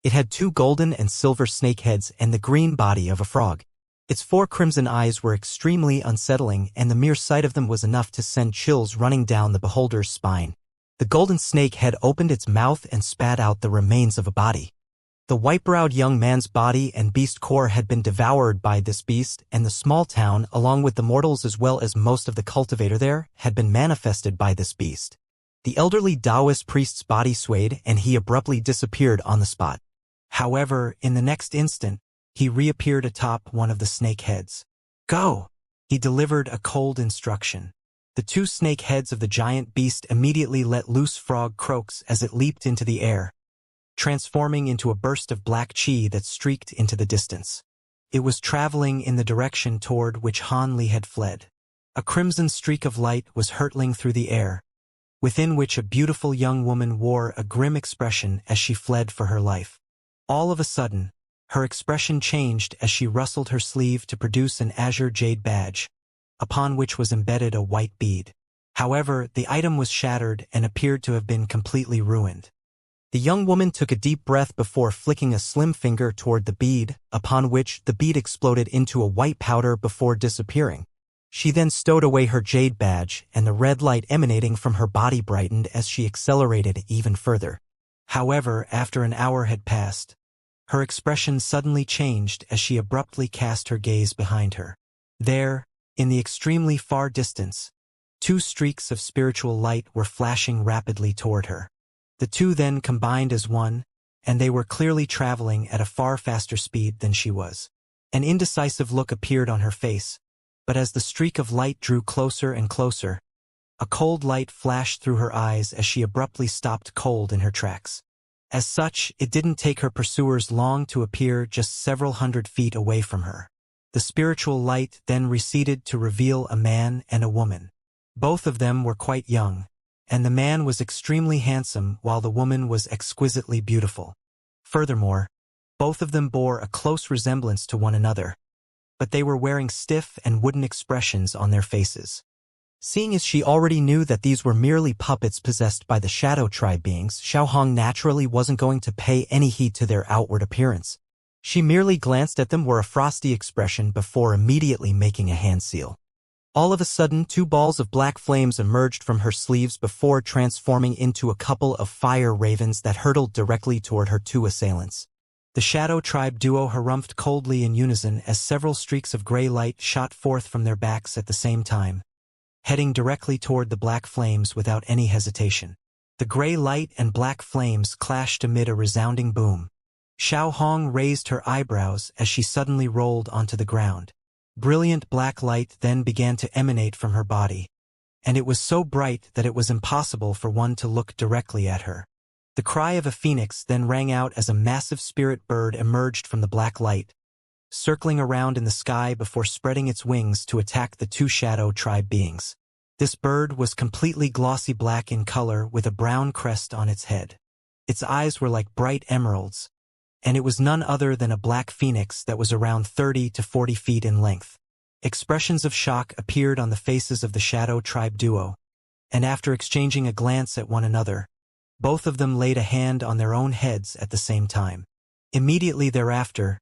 It had 2 golden and silver snake heads and the green body of a frog. Its 4 crimson eyes were extremely unsettling, and the mere sight of them was enough to send chills running down the beholder's spine. The golden snake head opened its mouth and spat out the remains of a body. The white-browed young man's body and beast core had been devoured by this beast, and the small town, along with the mortals as well as most of the cultivator there, had been manifested by this beast. The elderly Taoist priest's body swayed, and he abruptly disappeared on the spot. However, in the next instant, he reappeared atop one of the snake heads. "Go!" He delivered a cold instruction. The 2 snake heads of the giant beast immediately let loose frog croaks as it leaped into the air, transforming into a burst of black chi that streaked into the distance. It was traveling in the direction toward which Han Li had fled. A crimson streak of light was hurtling through the air, within which a beautiful young woman wore a grim expression as she fled for her life. All of a sudden, her expression changed as she rustled her sleeve to produce an azure jade badge, upon which was embedded a white bead. However, the item was shattered and appeared to have been completely ruined. The young woman took a deep breath before flicking a slim finger toward the bead, upon which the bead exploded into a white powder before disappearing. She then stowed away her jade badge, and the red light emanating from her body brightened as she accelerated even further. However, after an hour had passed, her expression suddenly changed as she abruptly cast her gaze behind her. There, In the extremely far distance, two streaks of spiritual light were flashing rapidly toward her. The two then combined as one, and they were clearly traveling at a far faster speed than she was. An indecisive look appeared on her face, but as the streak of light drew closer and closer, a cold light flashed through her eyes as she abruptly stopped cold in her tracks. As such, it didn't take her pursuers long to appear just several hundred feet away from her. The spiritual light then receded to reveal a man and a woman. Both of them were quite young, and the man was extremely handsome while the woman was exquisitely beautiful. Furthermore, both of them bore a close resemblance to one another, but they were wearing stiff and wooden expressions on their faces. Seeing as she already knew that these were merely puppets possessed by the Shadow Tribe beings, Xiaohong naturally wasn't going to pay any heed to their outward appearance. She merely glanced at them with a frosty expression before immediately making a hand seal. All of a sudden, two balls of black flames emerged from her sleeves before transforming into a couple of fire ravens that hurtled directly toward her two assailants. The Shadow Tribe duo harumphed coldly in unison as several streaks of gray light shot forth from their backs at the same time, heading directly toward the black flames without any hesitation. The gray light and black flames clashed amid a resounding boom. Xiaohong raised her eyebrows as she suddenly rolled onto the ground. Brilliant black light then began to emanate from her body, and it was so bright that it was impossible for one to look directly at her. The cry of a phoenix then rang out as a massive spirit bird emerged from the black light, circling around in the sky before spreading its wings to attack the two Shadow Tribe beings. This bird was completely glossy black in color with a brown crest on its head. Its eyes were like bright emeralds, and it was none other than a black phoenix that was around 30 to 40 feet in length. Expressions of shock appeared on the faces of the Shadow Tribe duo, and after exchanging a glance at one another, both of them laid a hand on their own heads at the same time. Immediately thereafter,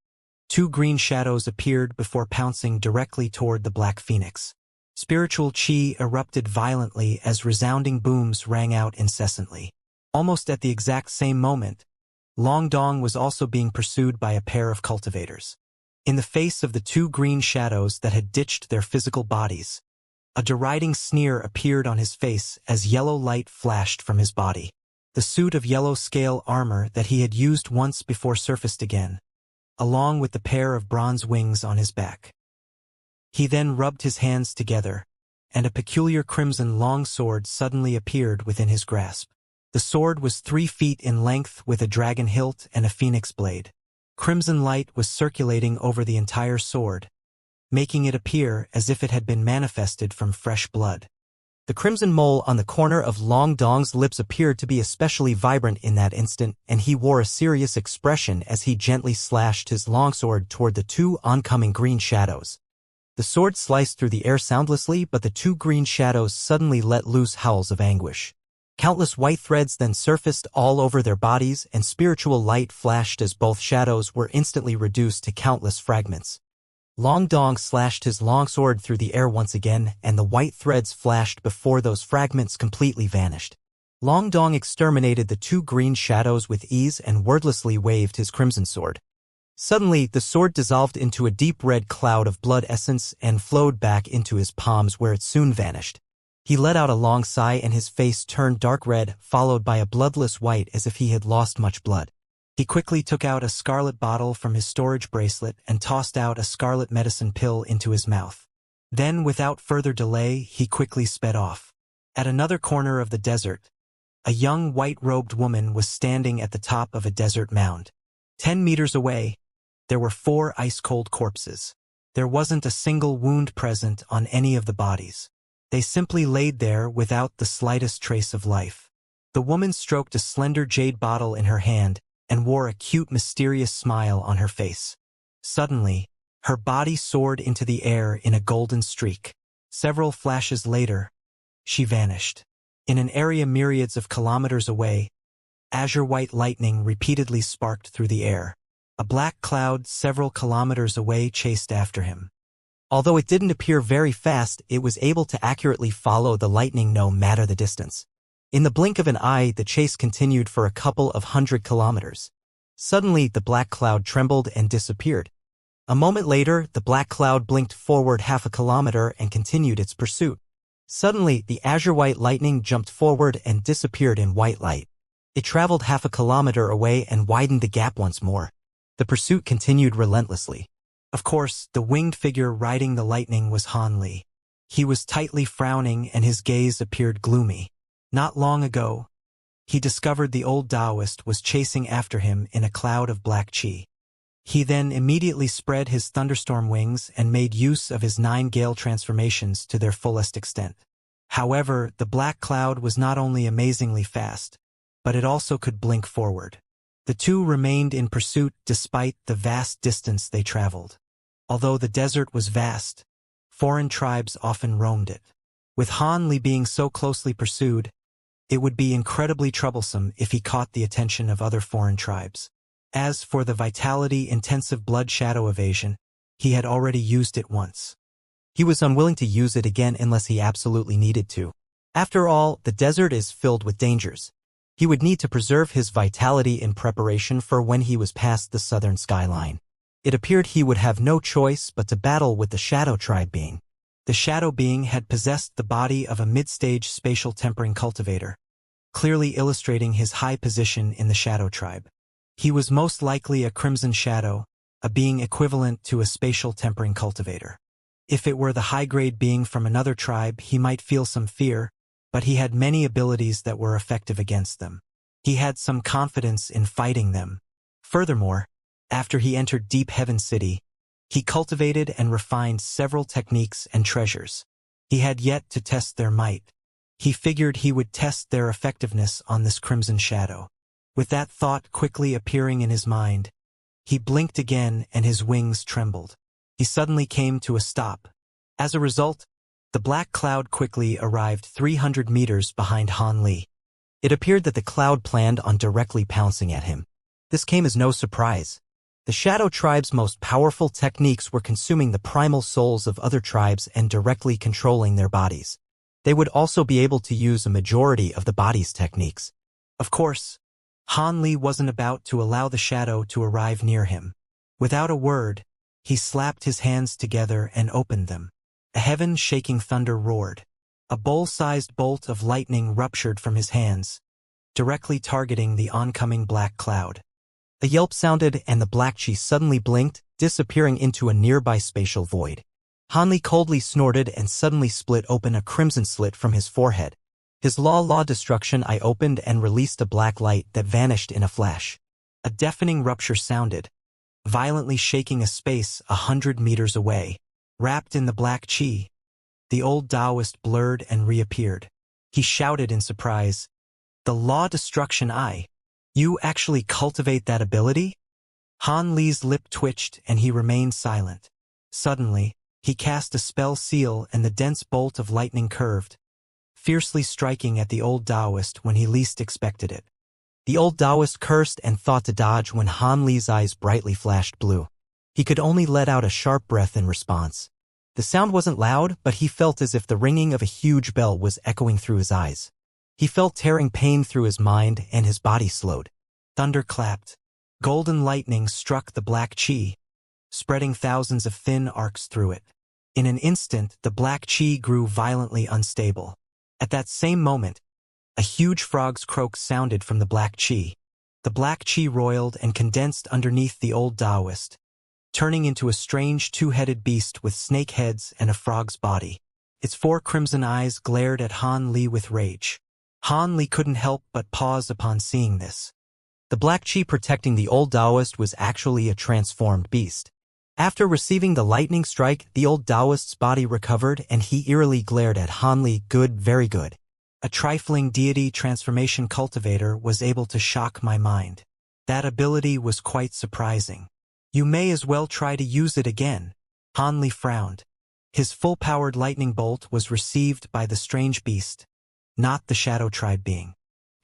two green shadows appeared before pouncing directly toward the black phoenix. Spiritual chi erupted violently as resounding booms rang out incessantly. Almost at the exact same moment, Long Dong was also being pursued by a pair of cultivators. In the face of the two green shadows that had ditched their physical bodies, a deriding sneer appeared on his face as yellow light flashed from his body. The suit of yellow scale armor that he had used once before surfaced again, along with the pair of bronze wings on his back. He then rubbed his hands together, and a peculiar crimson long sword suddenly appeared within his grasp. The sword was 3 feet in length with a dragon hilt and a phoenix blade. Crimson light was circulating over the entire sword, making it appear as if it had been manifested from fresh blood. The crimson mole on the corner of Long Dong's lips appeared to be especially vibrant in that instant, and he wore a serious expression as he gently slashed his longsword toward the two oncoming green shadows. The sword sliced through the air soundlessly, but the two green shadows suddenly let loose howls of anguish. Countless white threads then surfaced all over their bodies, and spiritual light flashed as both shadows were instantly reduced to countless fragments. Long Dong slashed his longsword through the air once again, and the white threads flashed before those fragments completely vanished. Long Dong exterminated the two green shadows with ease and wordlessly waved his crimson sword. Suddenly, the sword dissolved into a deep red cloud of blood essence and flowed back into his palms, where it soon vanished. He let out a long sigh and his face turned dark red, followed by a bloodless white as if he had lost much blood. He quickly took out a scarlet bottle from his storage bracelet and tossed out a scarlet medicine pill into his mouth. Then, without further delay, he quickly sped off. At another corner of the desert, a young white-robed woman was standing at the top of a desert mound. 10 meters away, there were 4 ice-cold corpses. There wasn't a single wound present on any of the bodies. They simply laid there without the slightest trace of life. The woman stroked a slender jade bottle in her hand and wore a cute, mysterious smile on her face. Suddenly, her body soared into the air in a golden streak. Several flashes later, she vanished. In an area myriads of kilometers away, azure-white lightning repeatedly sparked through the air. A black cloud several kilometers away chased after him. Although it didn't appear very fast, it was able to accurately follow the lightning no matter the distance. In the blink of an eye, the chase continued for a couple of 100 kilometers. Suddenly, the black cloud trembled and disappeared. A moment later, the black cloud blinked forward half a kilometer and continued its pursuit. Suddenly, the azure-white lightning jumped forward and disappeared in white light. It traveled half a kilometer away and widened the gap once more. The pursuit continued relentlessly. Of course, the winged figure riding the lightning was Han Li. He was tightly frowning and his gaze appeared gloomy. Not long ago, he discovered the old Taoist was chasing after him in a cloud of black qi. He then immediately spread his thunderstorm wings and made use of his 9 gale transformations to their fullest extent. However, the black cloud was not only amazingly fast, but it also could blink forward. The two remained in pursuit despite the vast distance they traveled. Although the desert was vast, foreign tribes often roamed it. With Han Li being so closely pursued, it would be incredibly troublesome if he caught the attention of other foreign tribes. As for the vitality-intensive blood shadow evasion, he had already used it once. He was unwilling to use it again unless he absolutely needed to. After all, the desert is filled with dangers. He would need to preserve his vitality in preparation for when he was past the southern skyline. It appeared he would have no choice but to battle with the Shadow Tribe being. The Shadow being had possessed the body of a mid-stage spatial tempering cultivator, clearly illustrating his high position in the Shadow Tribe. He was most likely a Crimson Shadow, a being equivalent to a spatial tempering cultivator. If it were the high-grade being from another tribe, he might feel some fear, but he had many abilities that were effective against them. He had some confidence in fighting them. Furthermore, after he entered Deep Heaven City, he cultivated and refined several techniques and treasures. He had yet to test their might. He figured he would test their effectiveness on this Crimson Shadow. With that thought quickly appearing in his mind, he blinked again and his wings trembled. He suddenly came to a stop. As a result, the black cloud quickly arrived 300 meters behind Han Li. It appeared that the cloud planned on directly pouncing at him. This came as no surprise. The Shadow Tribe's most powerful techniques were consuming the primal souls of other tribes and directly controlling their bodies. They would also be able to use a majority of the body's techniques. Of course, Han Li wasn't about to allow the shadow to arrive near him. Without a word, he slapped his hands together and opened them. A heaven-shaking thunder roared. A bowl-sized bolt of lightning ruptured from his hands, directly targeting the oncoming black cloud. A yelp sounded and the black chi suddenly blinked, disappearing into a nearby spatial void. Han Li coldly snorted and suddenly split open a crimson slit from his forehead. His law destruction eye opened and released a black light that vanished in a flash. A deafening rupture sounded, violently shaking a space 100 meters away. Wrapped in the black chi, the old Taoist blurred and reappeared. He shouted in surprise, "The law destruction eye? You actually cultivate that ability?" Han Li's lip twitched and he remained silent. Suddenly, he cast a spell seal and the dense bolt of lightning curved, fiercely striking at the old Taoist when he least expected it. The old Taoist cursed and thought to dodge when Han Li's eyes brightly flashed blue. He could only let out a sharp breath in response. The sound wasn't loud, but he felt as if the ringing of a huge bell was echoing through his eyes. He felt tearing pain through his mind and his body slowed. Thunder clapped. Golden lightning struck the black chi, spreading thousands of thin arcs through it. In an instant, the black chi grew violently unstable. At that same moment, a huge frog's croak sounded from the black chi. The black chi roiled and condensed underneath the old Taoist, turning into a strange two-headed beast with snake heads and a frog's body. Its 4 crimson eyes glared at Han Li with rage. Han Li couldn't help but pause upon seeing this. The black chi protecting the old Taoist was actually a transformed beast. After receiving the lightning strike, the old Taoist's body recovered and he eerily glared at Han Li. Good, very good. A trifling deity transformation cultivator was able to shock my mind. That ability was quite surprising. You may as well try to use it again. Han Li frowned. His full-powered lightning bolt was received by the strange beast, not the Shadow Tribe being.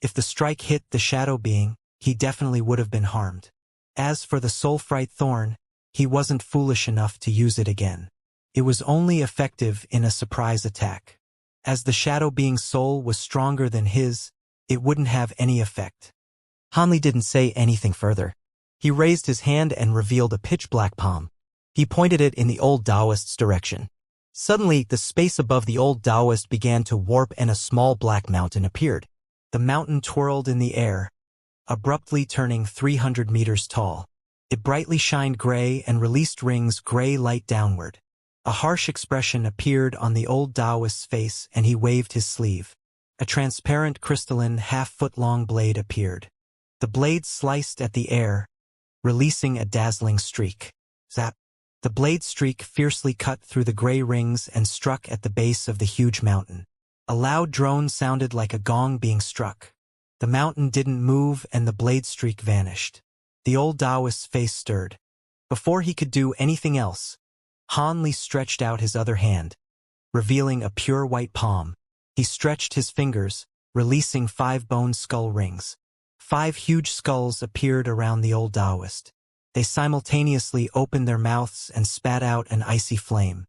If the strike hit the Shadow being, he definitely would have been harmed. As for the Soul Fright Thorn, he wasn't foolish enough to use it again. It was only effective in a surprise attack. As the Shadow Being's soul was stronger than his, it wouldn't have any effect. Han Li didn't say anything further. He raised his hand and revealed a pitch-black palm. He pointed it in the old Taoist's direction. Suddenly, the space above the old Taoist began to warp and a small black mountain appeared. The mountain twirled in the air, abruptly turning 300 meters tall. It brightly shined gray and released rings gray light downward. A harsh expression appeared on the old Taoist's face and he waved his sleeve. A transparent crystalline half-foot-long blade appeared. The blade sliced at the air, releasing a dazzling streak. Zap! The blade streak fiercely cut through the gray rings and struck at the base of the huge mountain. A loud drone sounded like a gong being struck. The mountain didn't move and the blade streak vanished. The old Taoist's face stirred. Before he could do anything else, Han Li stretched out his other hand, revealing a pure white palm. He stretched his fingers, releasing 5 bone skull rings. 5 huge skulls appeared around the old Taoist. They simultaneously opened their mouths and spat out an icy flame.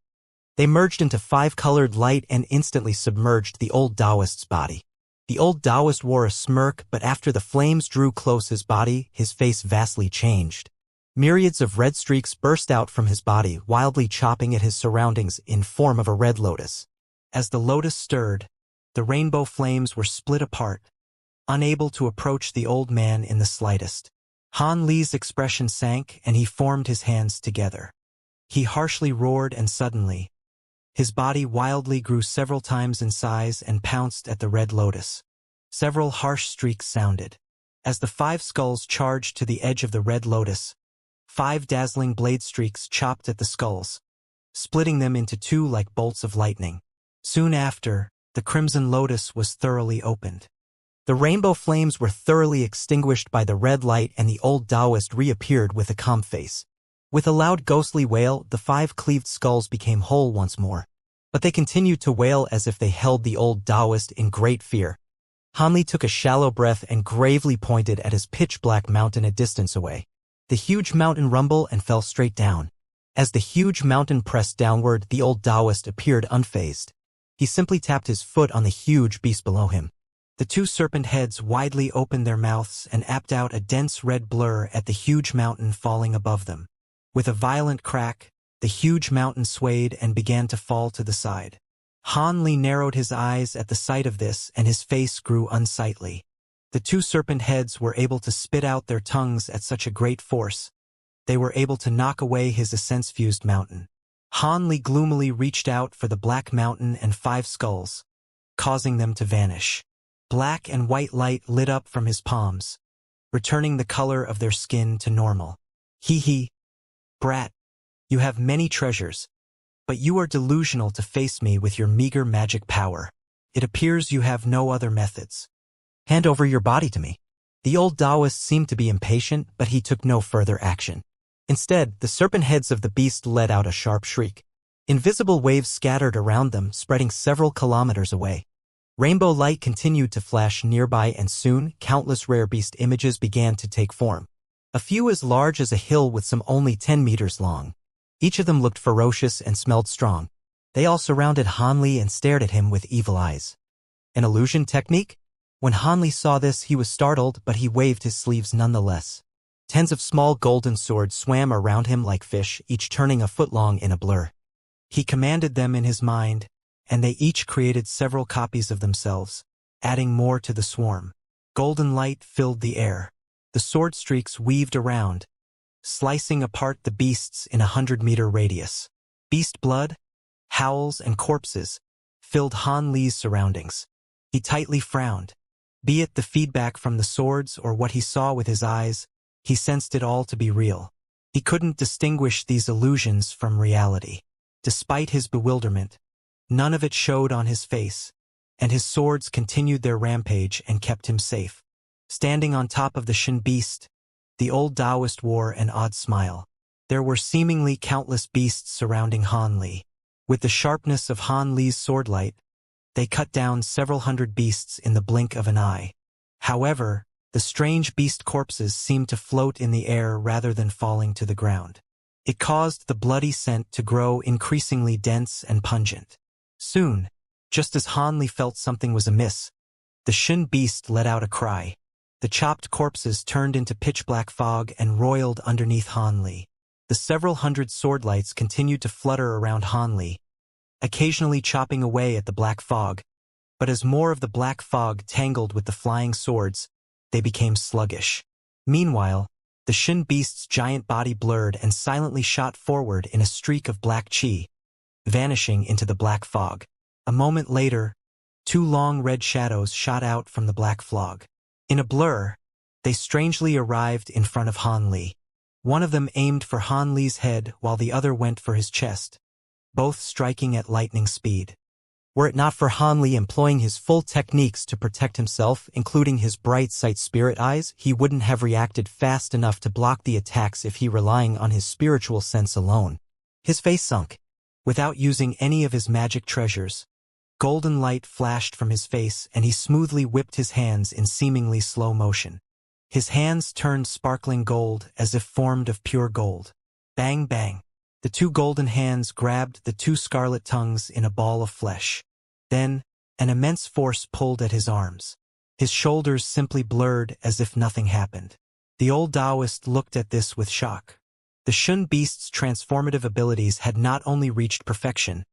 They merged into 5-colored light and instantly submerged the old Taoist's body. The old Taoist wore a smirk, but after the flames drew close his body, his face vastly changed. Myriads of red streaks burst out from his body, wildly chopping at his surroundings in form of a red lotus. As the lotus stirred, the rainbow flames were split apart, unable to approach the old man in the slightest. Han Li's expression sank and he formed his hands together. He harshly roared and suddenly, his body wildly grew several times in size and pounced at the red lotus. Several harsh streaks sounded. As the 5 skulls charged to the edge of the red lotus, 5 dazzling blade streaks chopped at the skulls, splitting them into 2 like bolts of lightning. Soon after, the crimson lotus was thoroughly opened. The rainbow flames were thoroughly extinguished by the red light and the old Taoist reappeared with a calm face. With a loud ghostly wail, the 5 cleaved skulls became whole once more. But they continued to wail as if they held the old Taoist in great fear. Han Li took a shallow breath and gravely pointed at his pitch-black mountain a distance away. The huge mountain rumbled and fell straight down. As the huge mountain pressed downward, the old Taoist appeared unfazed. He simply tapped his foot on the huge beast below him. The 2 serpent heads widely opened their mouths and apped out a dense red blur at the huge mountain falling above them. With a violent crack, the huge mountain swayed and began to fall to the side. Han Li narrowed his eyes at the sight of this and his face grew unsightly. The 2 serpent heads were able to spit out their tongues at such a great force. They were able to knock away his essence-fused mountain. Han Li gloomily reached out for the black mountain and 5 skulls, causing them to vanish. Black and white light lit up from his palms, returning the color of their skin to normal. Hee, brat, you have many treasures, but you are delusional to face me with your meager magic power. It appears you have no other methods. Hand over your body to me. The old Taoist seemed to be impatient, but he took no further action. Instead, the serpent heads of the beast let out a sharp shriek. Invisible waves scattered around them, spreading several kilometers away. Rainbow light continued to flash nearby and soon, countless rare beast images began to take form. A few as large as a hill with some only 10 meters long. Each of them looked ferocious and smelled strong. They all surrounded Han Li and stared at him with evil eyes. An illusion technique? When Han Li saw this, he was startled, but he waved his sleeves nonetheless. Tens of small golden swords swam around him like fish, each turning a foot long in a blur. He commanded them in his mind, and they each created several copies of themselves, adding more to the swarm. Golden light filled the air. The sword streaks weaved around, slicing apart the beasts in a 100-meter radius. Beast blood, howls, and corpses filled Han Li's surroundings. He tightly frowned. Be it the feedback from the swords or what he saw with his eyes, he sensed it all to be real. He couldn't distinguish these illusions from reality. Despite his bewilderment, none of it showed on his face, and his swords continued their rampage and kept him safe. Standing on top of the Shin beast, the old Taoist wore an odd smile. There were seemingly countless beasts surrounding Han Li. With the sharpness of Han Li's swordlight, they cut down several hundred beasts in the blink of an eye. However, the strange beast corpses seemed to float in the air rather than falling to the ground. It caused the bloody scent to grow increasingly dense and pungent. Soon, just as Han Li felt something was amiss, the Shin beast let out a cry. The chopped corpses turned into pitch-black fog and roiled underneath Han Li. The several hundred swordlights continued to flutter around Han Li, occasionally chopping away at the black fog, but as more of the black fog tangled with the flying swords, they became sluggish. Meanwhile, the Shin Beast's giant body blurred and silently shot forward in a streak of black chi, vanishing into the black fog. A moment later, two long red shadows shot out from the black fog. In a blur, they strangely arrived in front of Han Li. One of them aimed for Han Li's head while the other went for his chest, both striking at lightning speed. Were it not for Han Li employing his full techniques to protect himself, including his bright sight spirit eyes, he wouldn't have reacted fast enough to block the attacks if he relying on his spiritual sense alone. His face sunk. Without using any of his magic treasures, golden light flashed from his face and he smoothly whipped his hands in seemingly slow motion. His hands turned sparkling gold as if formed of pure gold. Bang, bang. The two golden hands grabbed the two scarlet tongues in a ball of flesh. Then, an immense force pulled at his arms. His shoulders simply blurred as if nothing happened. The old Taoist looked at this with shock. The Shun Beast's transformative abilities had not only reached perfection,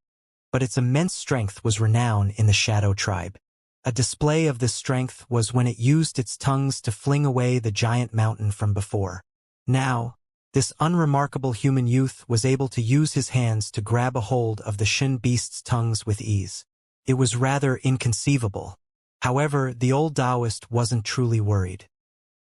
but its immense strength was renowned in the Shadow Tribe. A display of this strength was when it used its tongues to fling away the giant mountain from before. Now, this unremarkable human youth was able to use his hands to grab a hold of the Shin Beast's tongues with ease. It was rather inconceivable. However, the old Taoist wasn't truly worried.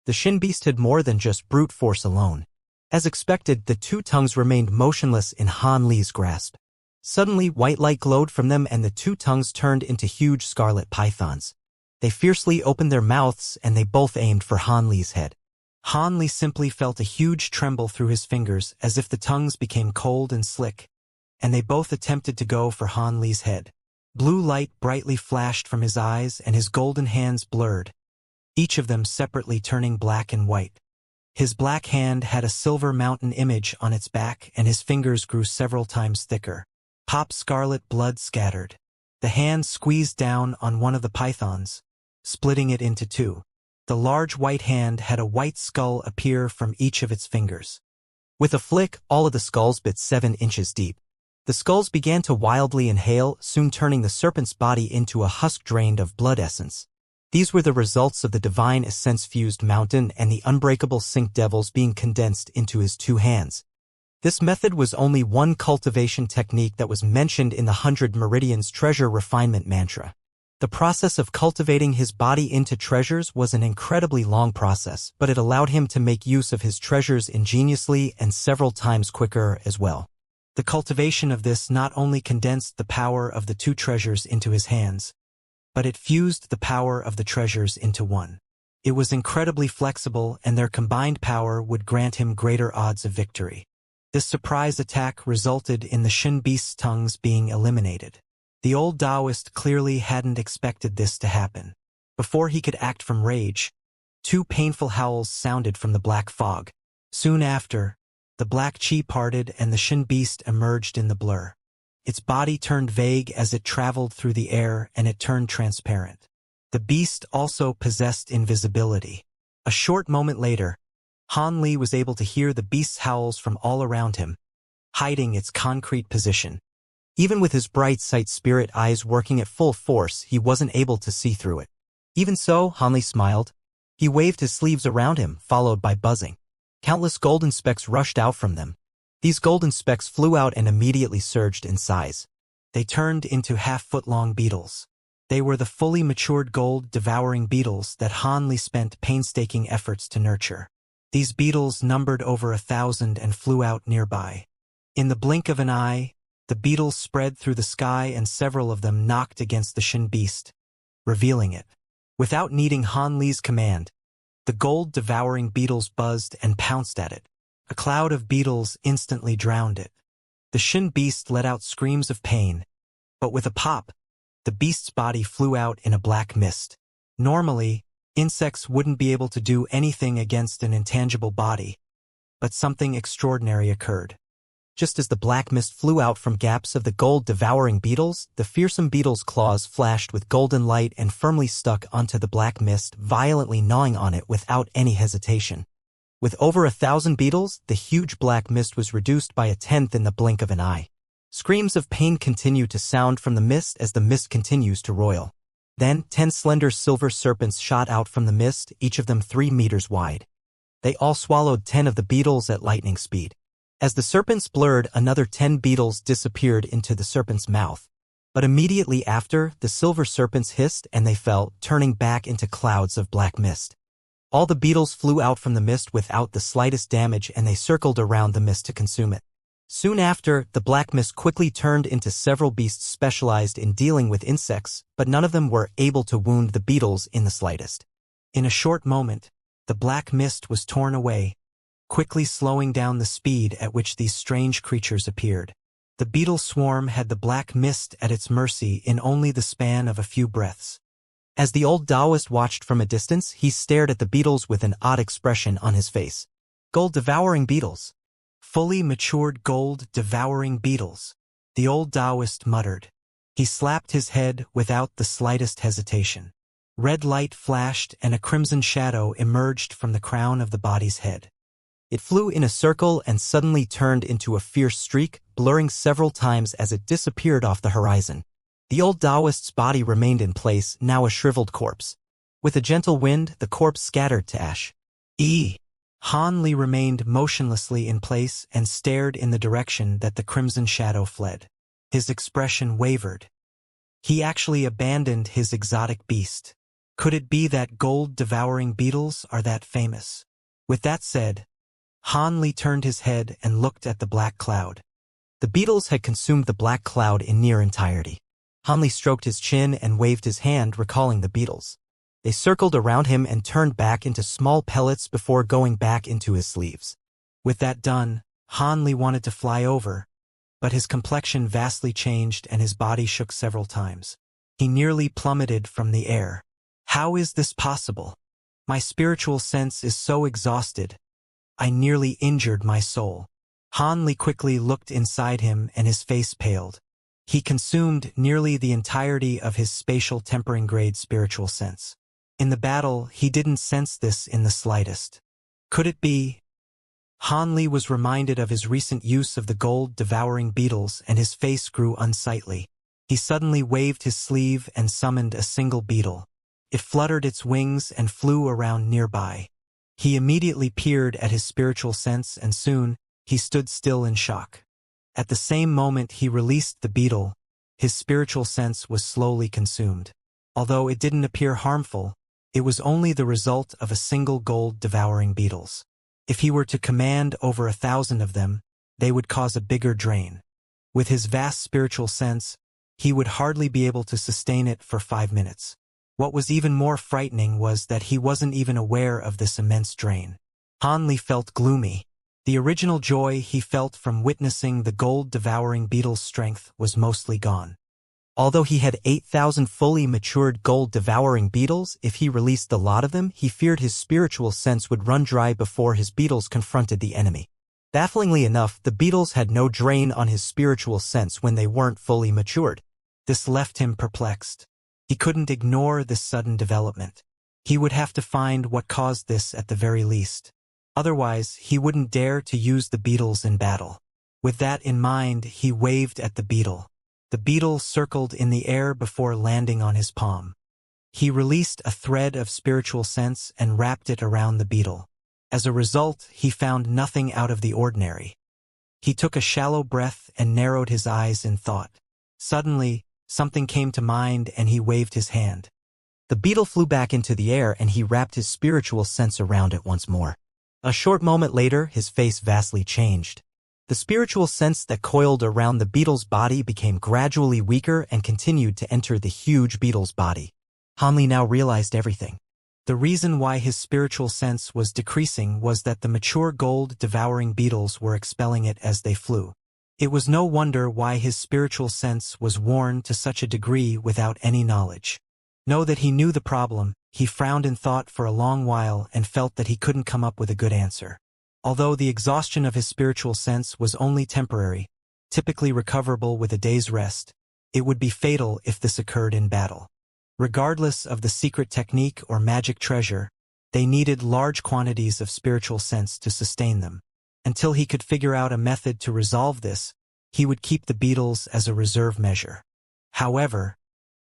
The Shin Beast had more than just brute force alone. As expected, the two tongues remained motionless in Han Li's grasp. Suddenly, white light glowed from them and the two tongues turned into huge scarlet pythons. They fiercely opened their mouths and they both aimed for Han Li's head. Han Li simply felt a huge tremble through his fingers as if the tongues became cold and slick, and they both attempted to go for Han Li's head. Blue light brightly flashed from his eyes and his golden hands blurred, each of them separately turning black and white. His black hand had a silver mountain image on its back and his fingers grew several times thicker. Pop scarlet blood scattered. The hand squeezed down on one of the pythons, splitting it into two. The large white hand had a white skull appear from each of its fingers. With a flick, all of the skulls bit 7 inches deep. The skulls began to wildly inhale, soon turning the serpent's body into a husk drained of blood essence. These were the results of the divine essence-fused mountain and the unbreakable sink devils being condensed into his two hands. This method was only one cultivation technique that was mentioned in the 100 Meridians treasure refinement mantra. The process of cultivating his body into treasures was an incredibly long process, but it allowed him to make use of his treasures ingeniously and several times quicker as well. The cultivation of this not only condensed the power of the two treasures into his hands, but it fused the power of the treasures into one. It was incredibly flexible and their combined power would grant him greater odds of victory. This surprise attack resulted in the Shin Beast's tongues being eliminated. The old Taoist clearly hadn't expected this to happen. Before he could act from rage, two painful howls sounded from the black fog. Soon after, the black chi parted and the Shin Beast emerged in the blur. Its body turned vague as it traveled through the air and it turned transparent. The beast also possessed invisibility. A short moment later, Han Li was able to hear the beast's howls from all around him, hiding its concrete position. Even with his bright sight spirit eyes working at full force, he wasn't able to see through it. Even so, Han Li smiled. He waved his sleeves around him, followed by buzzing. Countless golden specks rushed out from them. These golden specks flew out and immediately surged in size. They turned into half-foot-long beetles. They were the fully matured gold-devouring beetles that Han Li spent painstaking efforts to nurture. These beetles numbered over 1,000 and flew out nearby. In the blink of an eye, the beetles spread through the sky and several of them knocked against the Shin Beast, revealing it. Without needing Han Li's command, the gold-devouring beetles buzzed and pounced at it. A cloud of beetles instantly drowned it. The Shin Beast let out screams of pain, but with a pop, the beast's body flew out in a black mist. Normally, insects wouldn't be able to do anything against an intangible body, but something extraordinary occurred. Just as the black mist flew out from gaps of the gold-devouring beetles, the fearsome beetle's claws flashed with golden light and firmly stuck onto the black mist, violently gnawing on it without any hesitation. With over 1,000 beetles, the huge black mist was reduced by 1/10 in the blink of an eye. Screams of pain continue to sound from the mist as the mist continues to roil. Then, 10 slender silver serpents shot out from the mist, each of them 3 meters wide. They all swallowed 10 of the beetles at lightning speed. As the serpents blurred, another 10 beetles disappeared into the serpent's mouth. But immediately after, the silver serpents hissed and they fell, turning back into clouds of black mist. All the beetles flew out from the mist without the slightest damage and they circled around the mist to consume it. Soon after, the black mist quickly turned into several beasts specialized in dealing with insects, but none of them were able to wound the beetles in the slightest. In a short moment, the black mist was torn away, quickly slowing down the speed at which these strange creatures appeared. The beetle swarm had the black mist at its mercy in only the span of a few breaths. As the old Taoist watched from a distance, he stared at the beetles with an odd expression on his face. Gold-devouring beetles. Fully matured gold-devouring beetles, the old Taoist muttered. He slapped his head without the slightest hesitation. Red light flashed and a crimson shadow emerged from the crown of the body's head. It flew in a circle and suddenly turned into a fierce streak, blurring several times as it disappeared off the horizon. The old Taoist's body remained in place, now a shriveled corpse. With a gentle wind, the corpse scattered to ash. Han Li remained motionlessly in place and stared in the direction that the crimson shadow fled. His expression wavered. He actually abandoned his exotic beast. Could it be that gold-devouring beetles are that famous? With that said, Han Li turned his head and looked at the black cloud. The beetles had consumed the black cloud in near entirety. Han Li stroked his chin and waved his hand, recalling the beetles. They circled around him and turned back into small pellets before going back into his sleeves. With that done, Han Li wanted to fly over, but his complexion vastly changed and his body shook several times. He nearly plummeted from the air. How is this possible? My spiritual sense is so exhausted. I nearly injured my soul. Han Li quickly looked inside him and his face paled. He consumed nearly the entirety of his spatial tempering grade spiritual sense. In the battle, he didn't sense this in the slightest. Could it be? Han Li was reminded of his recent use of the gold-devouring beetles and his face grew unsightly. He suddenly waved his sleeve and summoned a single beetle. It fluttered its wings and flew around nearby. He immediately peered at his spiritual sense and soon, he stood still in shock. At the same moment he released the beetle, his spiritual sense was slowly consumed. Although it didn't appear harmful, it was only the result of a single gold-devouring beetles. If he were to command over 1,000 of them, they would cause a bigger drain. With his vast spiritual sense, he would hardly be able to sustain it for 5 minutes. What was even more frightening was that he wasn't even aware of this immense drain. Han Li felt gloomy. The original joy he felt from witnessing the gold-devouring beetle's strength was mostly gone. Although he had 8,000 fully matured gold-devouring beetles, if he released the lot of them, he feared his spiritual sense would run dry before his beetles confronted the enemy. Bafflingly enough, the beetles had no drain on his spiritual sense when they weren't fully matured. This left him perplexed. He couldn't ignore this sudden development. He would have to find what caused this at the very least. Otherwise, he wouldn't dare to use the beetles in battle. With that in mind, he waved at the beetle. The beetle circled in the air before landing on his palm. He released a thread of spiritual sense and wrapped it around the beetle. As a result, he found nothing out of the ordinary. He took a shallow breath and narrowed his eyes in thought. Suddenly, something came to mind and he waved his hand. The beetle flew back into the air and he wrapped his spiritual sense around it once more. A short moment later, his face vastly changed. The spiritual sense that coiled around the beetle's body became gradually weaker and continued to enter the huge beetle's body. Han Li now realized everything. The reason why his spiritual sense was decreasing was that the mature gold-devouring beetles were expelling it as they flew. It was no wonder why his spiritual sense was worn to such a degree without any knowledge. Know that he knew the problem, he frowned in thought for a long while and felt that he couldn't come up with a good answer. Although the exhaustion of his spiritual sense was only temporary, typically recoverable with a day's rest, it would be fatal if this occurred in battle. Regardless of the secret technique or magic treasure, They needed large quantities of spiritual sense to sustain them. Until he could figure out a method to resolve this, he would keep the beetles as a reserve measure. However,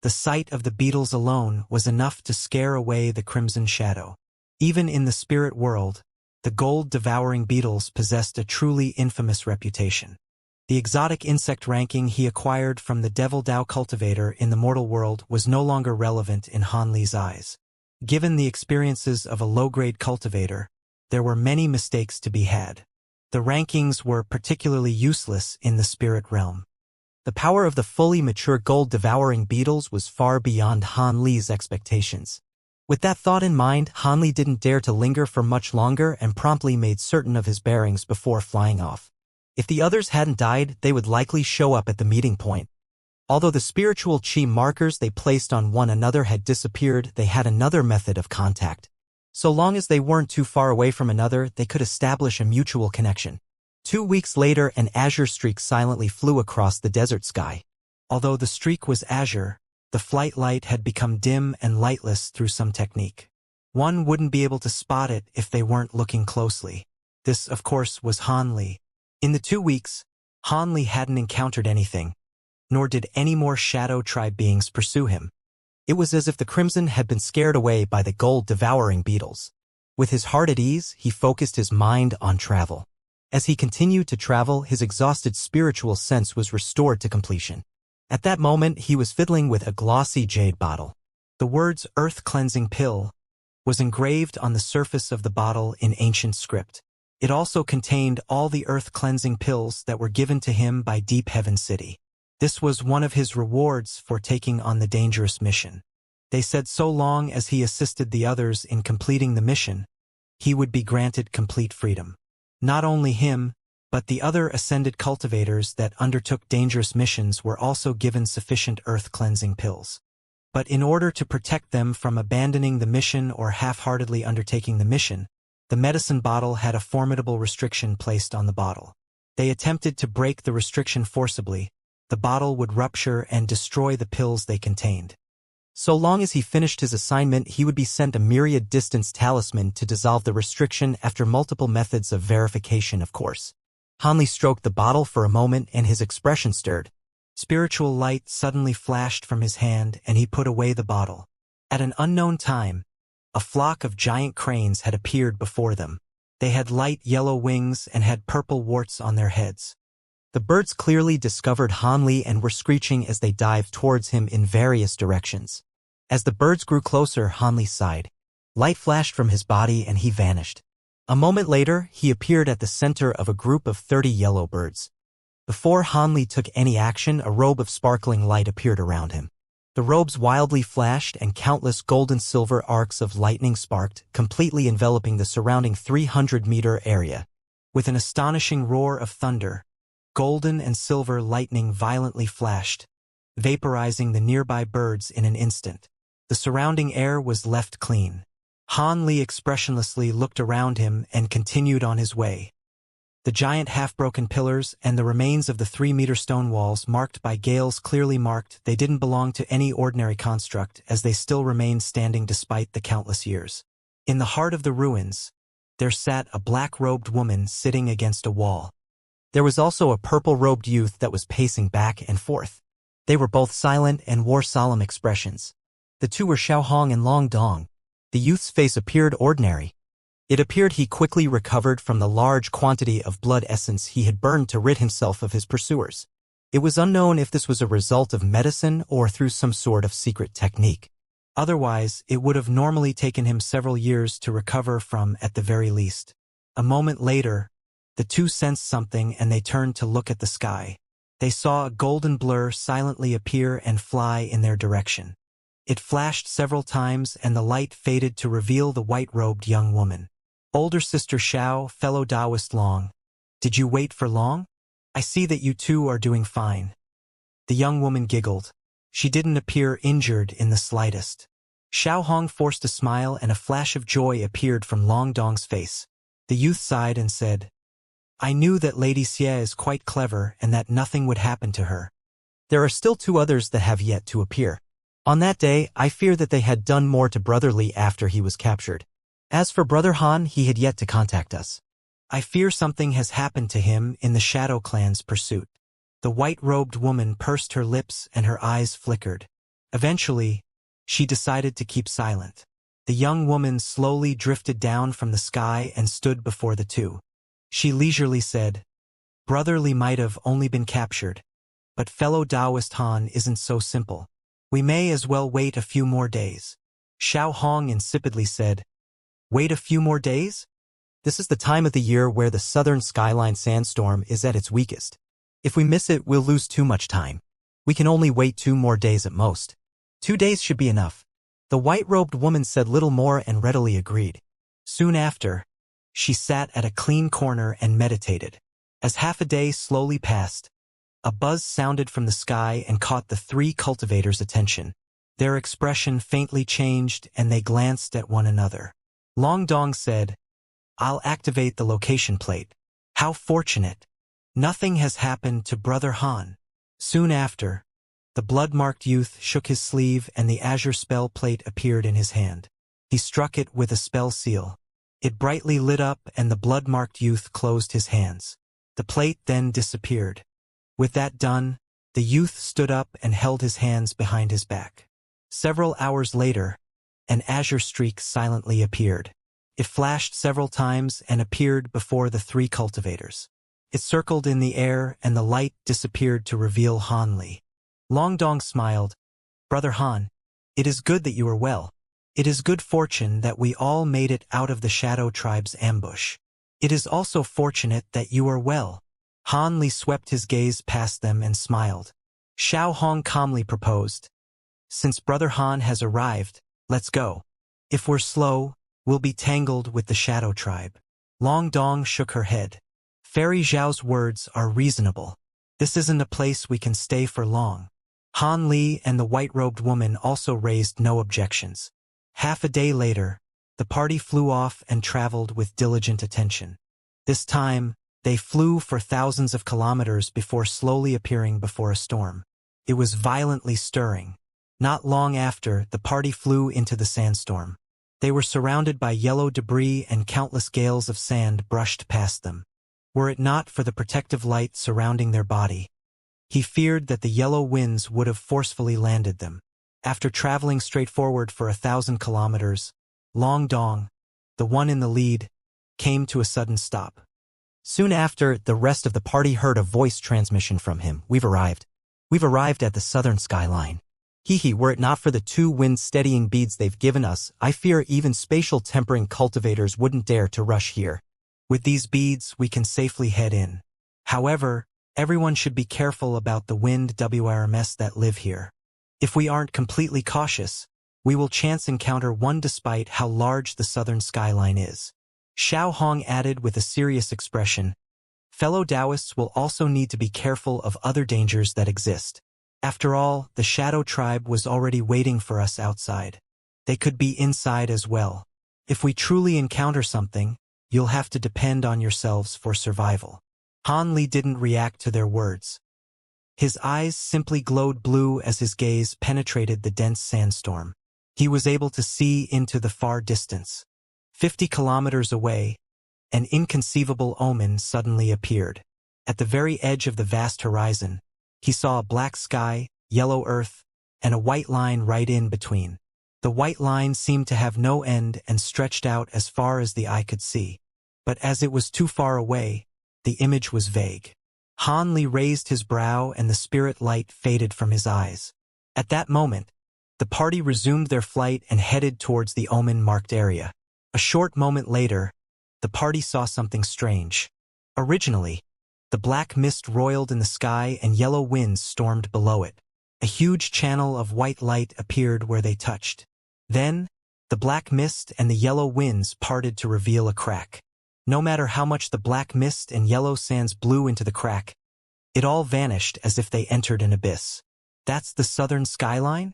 the sight of the beetles alone was enough to scare away the crimson shadow. Even in the spirit world, the gold-devouring beetles possessed a truly infamous reputation. The exotic insect ranking he acquired from the Devil Dao cultivator in the mortal world was no longer relevant in Han Li's eyes. Given the experiences of a low-grade cultivator, there were many mistakes to be had. The rankings were particularly useless in the spirit realm. The power of the fully mature gold-devouring beetles was far beyond Han Li's expectations. With that thought in mind, Han Li didn't dare to linger for much longer and promptly made certain of his bearings before flying off. If the others hadn't died, they would likely show up at the meeting point. Although the spiritual chi markers they placed on one another had disappeared, they had another method of contact. So long as they weren't too far away from another, they could establish a mutual connection. 2 weeks later, an azure streak silently flew across the desert sky. Although the streak was azure, the flight light had become dim and lightless through some technique. One wouldn't be able to spot it if they weren't looking closely. This, of course, was Han Li. In the 2 weeks, Han Li hadn't encountered anything, nor did any more Shadow Tribe beings pursue him. It was as if the Crimson had been scared away by the gold-devouring beetles. With his heart at ease, he focused his mind on travel. As he continued to travel, his exhausted spiritual sense was restored to completion. At that moment, he was fiddling with a glossy jade bottle. The words "Earth Cleansing Pill" was engraved on the surface of the bottle in ancient script. It also contained all the earth-cleansing pills that were given to him by Deep Heaven City. This was one of his rewards for taking on the dangerous mission. They said so long as he assisted the others in completing the mission, he would be granted complete freedom. Not only him, but the other ascended cultivators that undertook dangerous missions were also given sufficient earth-cleansing pills. But in order to protect them from abandoning the mission or half-heartedly undertaking the mission, the medicine bottle had a formidable restriction placed on the bottle. They attempted to break the restriction forcibly. The bottle would rupture and destroy the pills they contained. So long as he finished his assignment, he would be sent a myriad distance talisman to dissolve the restriction after multiple methods of verification, of course. Han Li stroked the bottle for a moment and his expression stirred. Spiritual light suddenly flashed from his hand and he put away the bottle. At an unknown time, a flock of giant cranes had appeared before them. They had light yellow wings and had purple warts on their heads. The birds clearly discovered Han Li and were screeching as they dived towards him in various directions. As the birds grew closer, Han Li sighed. Light flashed from his body and he vanished. A moment later, he appeared at the center of a group of 30 yellow birds. Before Han Li took any action, a robe of sparkling light appeared around him. The robes wildly flashed and countless gold-and-silver arcs of lightning sparked, completely enveloping the surrounding 300-meter area. With an astonishing roar of thunder, golden and silver lightning violently flashed, vaporizing the nearby birds in an instant. The surrounding air was left clean. Han Li expressionlessly looked around him and continued on his way. The giant half-broken pillars and the remains of the 3-meter stone walls marked by gales clearly marked they didn't belong to any ordinary construct as they still remained standing despite the countless years. In the heart of the ruins, there sat a black-robed woman sitting against a wall. There was also a purple-robed youth that was pacing back and forth. They were both silent and wore solemn expressions. The two were Xiaohong and Long Dong. The youth's face appeared ordinary. It appeared he quickly recovered from the large quantity of blood essence he had burned to rid himself of his pursuers. It was unknown if this was a result of medicine or through some sort of secret technique. Otherwise, it would have normally taken him several years to recover from at the very least. A moment later, the two sensed something and they turned to look at the sky. They saw a golden blur silently appear and fly in their direction. It flashed several times and the light faded to reveal the white-robed young woman. Older sister Xiao, fellow Taoist Long. Did you wait for long? I see that you two are doing fine. The young woman giggled. She didn't appear injured in the slightest. Xiao Hong forced a smile and a flash of joy appeared from Long Dong's face. The youth sighed and said, I knew that Lady Xie is quite clever and that nothing would happen to her. There are still 2 others that have yet to appear. On that day, I fear that they had done more to Brother Li after he was captured. As for Brother Han, he had yet to contact us. I fear something has happened to him in the Shadow Clan's pursuit. The white-robed woman pursed her lips and her eyes flickered. Eventually, she decided to keep silent. The young woman slowly drifted down from the sky and stood before the two. She leisurely said, "Brother Li might have only been captured, but fellow Taoist Han isn't so simple. We may as well wait a few more days." Xiao Hong insipidly said, "Wait a few more days? This is the time of the year where the southern skyline sandstorm is at its weakest. If we miss it, we'll lose too much time. We can only wait 2 more days at most. 2 days should be enough." The white-robed woman said little more and readily agreed. Soon after, she sat at a clean corner and meditated. As half a day slowly passed, a buzz sounded from the sky and caught the 3 cultivators' attention. Their expression faintly changed and they glanced at one another. Long Dong said, "I'll activate the location plate. How fortunate. Nothing has happened to Brother Han." Soon after, the blood-marked youth shook his sleeve and the azure spell plate appeared in his hand. He struck it with a spell seal. It brightly lit up and the blood-marked youth closed his hands. The plate then disappeared. With that done, the youth stood up and held his hands behind his back. Several hours later, an azure streak silently appeared. It flashed several times and appeared before the 3 cultivators. It circled in the air and the light disappeared to reveal Han Li. Long Dong smiled. "Brother Han, it is good that you are well. It is good fortune that we all made it out of the Shadow Tribe's ambush. It is also fortunate that you are well." Han Li swept his gaze past them and smiled. Xiao Hong calmly proposed, "Since Brother Han has arrived, let's go. If we're slow, we'll be tangled with the Shadow Tribe." Long Dong shook her head. "Fairy Zhao's words are reasonable. This isn't a place we can stay for long." Han Li and the white-robed woman also raised no objections. Half a day later, the party flew off and traveled with diligent attention. This time, they flew for thousands of kilometers before slowly appearing before a storm. It was violently stirring. Not long after, the party flew into the sandstorm. They were surrounded by yellow debris and countless gales of sand brushed past them. Were it not for the protective light surrounding their body, he feared that the yellow winds would have forcefully landed them. After traveling straight forward for 1,000 kilometers, Long Dong, the one in the lead, came to a sudden stop. Soon after, the rest of the party heard a voice transmission from him. "We've arrived. We've arrived at the southern skyline. Hee, were it not for the 2 wind-steadying beads they've given us, I fear even spatial tempering cultivators wouldn't dare to rush here. With these beads, we can safely head in. However, everyone should be careful about the wind WRMs that live here. If we aren't completely cautious, we will chance encounter one despite how large the southern skyline is." Xiao Hong added with a serious expression, "Fellow Taoists will also need to be careful of other dangers that exist. After all, the Shadow Tribe was already waiting for us outside. They could be inside as well. If we truly encounter something, you'll have to depend on yourselves for survival." Han Li didn't react to their words. His eyes simply glowed blue as his gaze penetrated the dense sandstorm. He was able to see into the far distance. 50 kilometers away, an inconceivable omen suddenly appeared. At the very edge of the vast horizon, he saw a black sky, yellow earth, and a white line right in between. The white line seemed to have no end and stretched out as far as the eye could see. But as it was too far away, the image was vague. Han Li raised his brow and the spirit light faded from his eyes. At that moment, the party resumed their flight and headed towards the omen-marked area. A short moment later, the party saw something strange. Originally, the black mist roiled in the sky and yellow winds stormed below it. A huge channel of white light appeared where they touched. Then, the black mist and the yellow winds parted to reveal a crack. No matter how much the black mist and yellow sands blew into the crack, it all vanished as if they entered an abyss. "That's the southern skyline?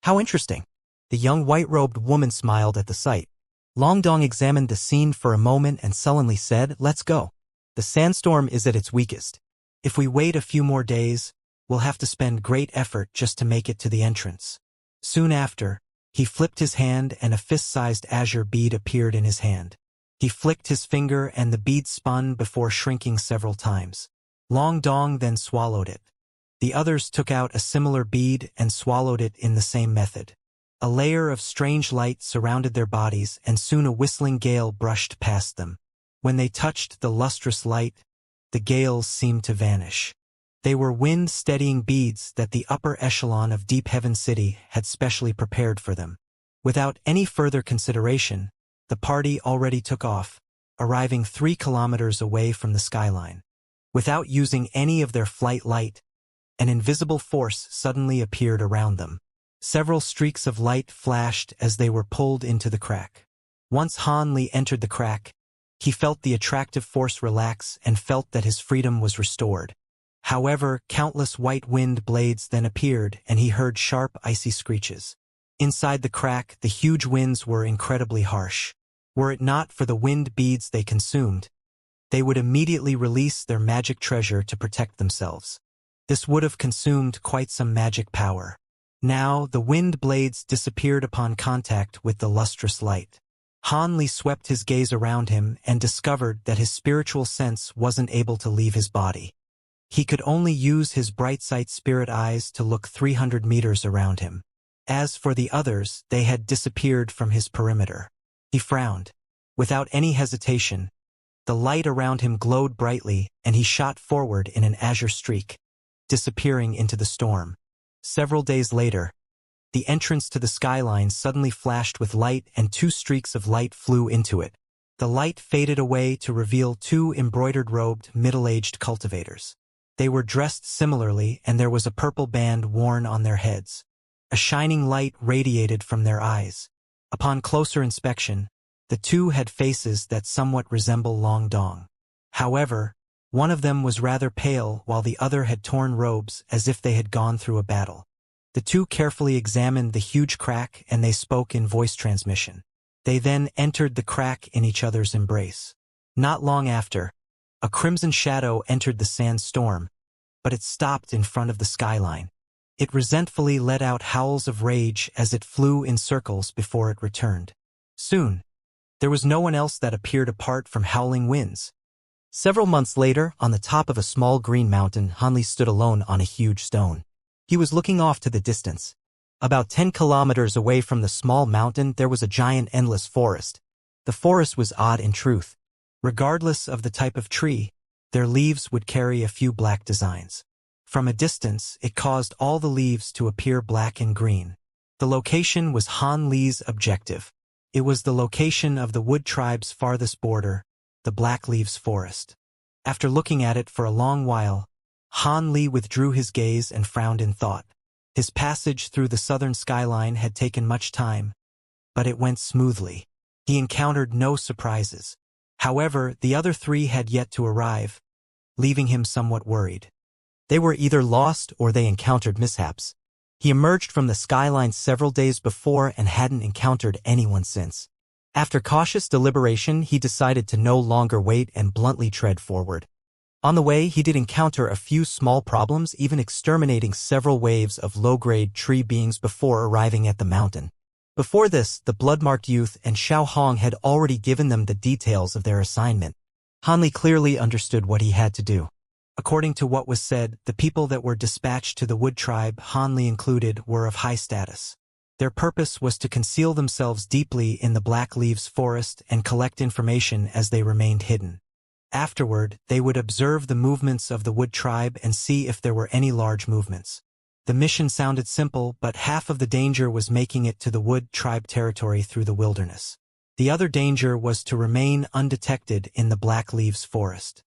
How interesting." The young white-robed woman smiled at the sight. Long Dong examined the scene for a moment and sullenly said, "Let's go. The sandstorm is at its weakest. If we wait a few more days, we'll have to spend great effort just to make it to the entrance." Soon after, He flipped his hand and a fist-sized azure bead appeared in his hand. He flicked his finger and the bead spun before shrinking several times. Long Dong then swallowed it. The others took out a similar bead and swallowed it in the same method. A layer of strange light surrounded their bodies and soon a whistling gale brushed past them. When they touched the lustrous light, the gales seemed to vanish. They were wind-steadying beads that the upper echelon of Deep Heaven City had specially prepared for them. Without any further consideration, the party already took off, arriving 3 kilometers away from the skyline. Without using any of their flight light, an invisible force suddenly appeared around them. Several streaks of light flashed as they were pulled into the crack. Once Han Li entered the crack, he felt the attractive force relax and felt that his freedom was restored. However, countless white wind blades then appeared and he heard sharp, icy screeches. Inside the crack, the huge winds were incredibly harsh. Were it not for the wind beads they consumed, they would immediately release their magic treasure to protect themselves. This would have consumed quite some magic power. Now, the wind blades disappeared upon contact with the lustrous light. Han Li swept his gaze around him and discovered that his spiritual sense wasn't able to leave his body. He could only use his bright sight spirit eyes to look 300 meters around him. As for the others, they had disappeared from his perimeter. He frowned. Without any hesitation, the light around him glowed brightly and he shot forward in an azure streak, disappearing into the storm. Several days later, the entrance to the skyline suddenly flashed with light and 2 streaks of light flew into it. The light faded away to reveal 2 embroidered-robed, middle-aged cultivators. They were dressed similarly and there was a purple band worn on their heads. A shining light radiated from their eyes. Upon closer inspection, the 2 had faces that somewhat resemble Long Dong. However, one of them was rather pale while the other had torn robes as if they had gone through a battle. The 2 carefully examined the huge crack and they spoke in voice transmission. They then entered the crack in each other's embrace. Not long after, a crimson shadow entered the sandstorm, but it stopped in front of the skyline. It resentfully let out howls of rage as it flew in circles before it returned. Soon, there was no one else that appeared apart from howling winds. Several months later, on the top of a small green mountain, Han Li stood alone on a huge stone. He was looking off to the distance. About 10 kilometers away from the small mountain, there was a giant endless forest. The forest was odd in truth. Regardless of the type of tree, their leaves would carry a few black designs. From a distance, it caused all the leaves to appear black and green. The location was Han Li's objective. It was the location of the Wood Tribe's farthest border, the Black Leaves Forest. After looking at it for a long while, Han Li withdrew his gaze and frowned in thought. His passage through the southern skyline had taken much time, but it went smoothly. He encountered no surprises. However, the other 3 had yet to arrive, leaving him somewhat worried. They were either lost or they encountered mishaps. He emerged from the skyline several days before and hadn't encountered anyone since. After cautious deliberation, he decided to no longer wait and bluntly tread forward. On the way, he did encounter a few small problems, even exterminating several waves of low-grade tree beings before arriving at the mountain. Before this, the blood-marked youth and Xiao Hong had already given them the details of their assignment. Han Li clearly understood what he had to do. According to what was said, the people that were dispatched to the Wood Tribe, Han Li included, were of high status. Their purpose was to conceal themselves deeply in the Black Leaves Forest and collect information as they remained hidden. Afterward, they would observe the movements of the Wood Tribe and see if there were any large movements. The mission sounded simple, but half of the danger was making it to the Wood Tribe territory through the wilderness. The other danger was to remain undetected in the Black Leaves Forest.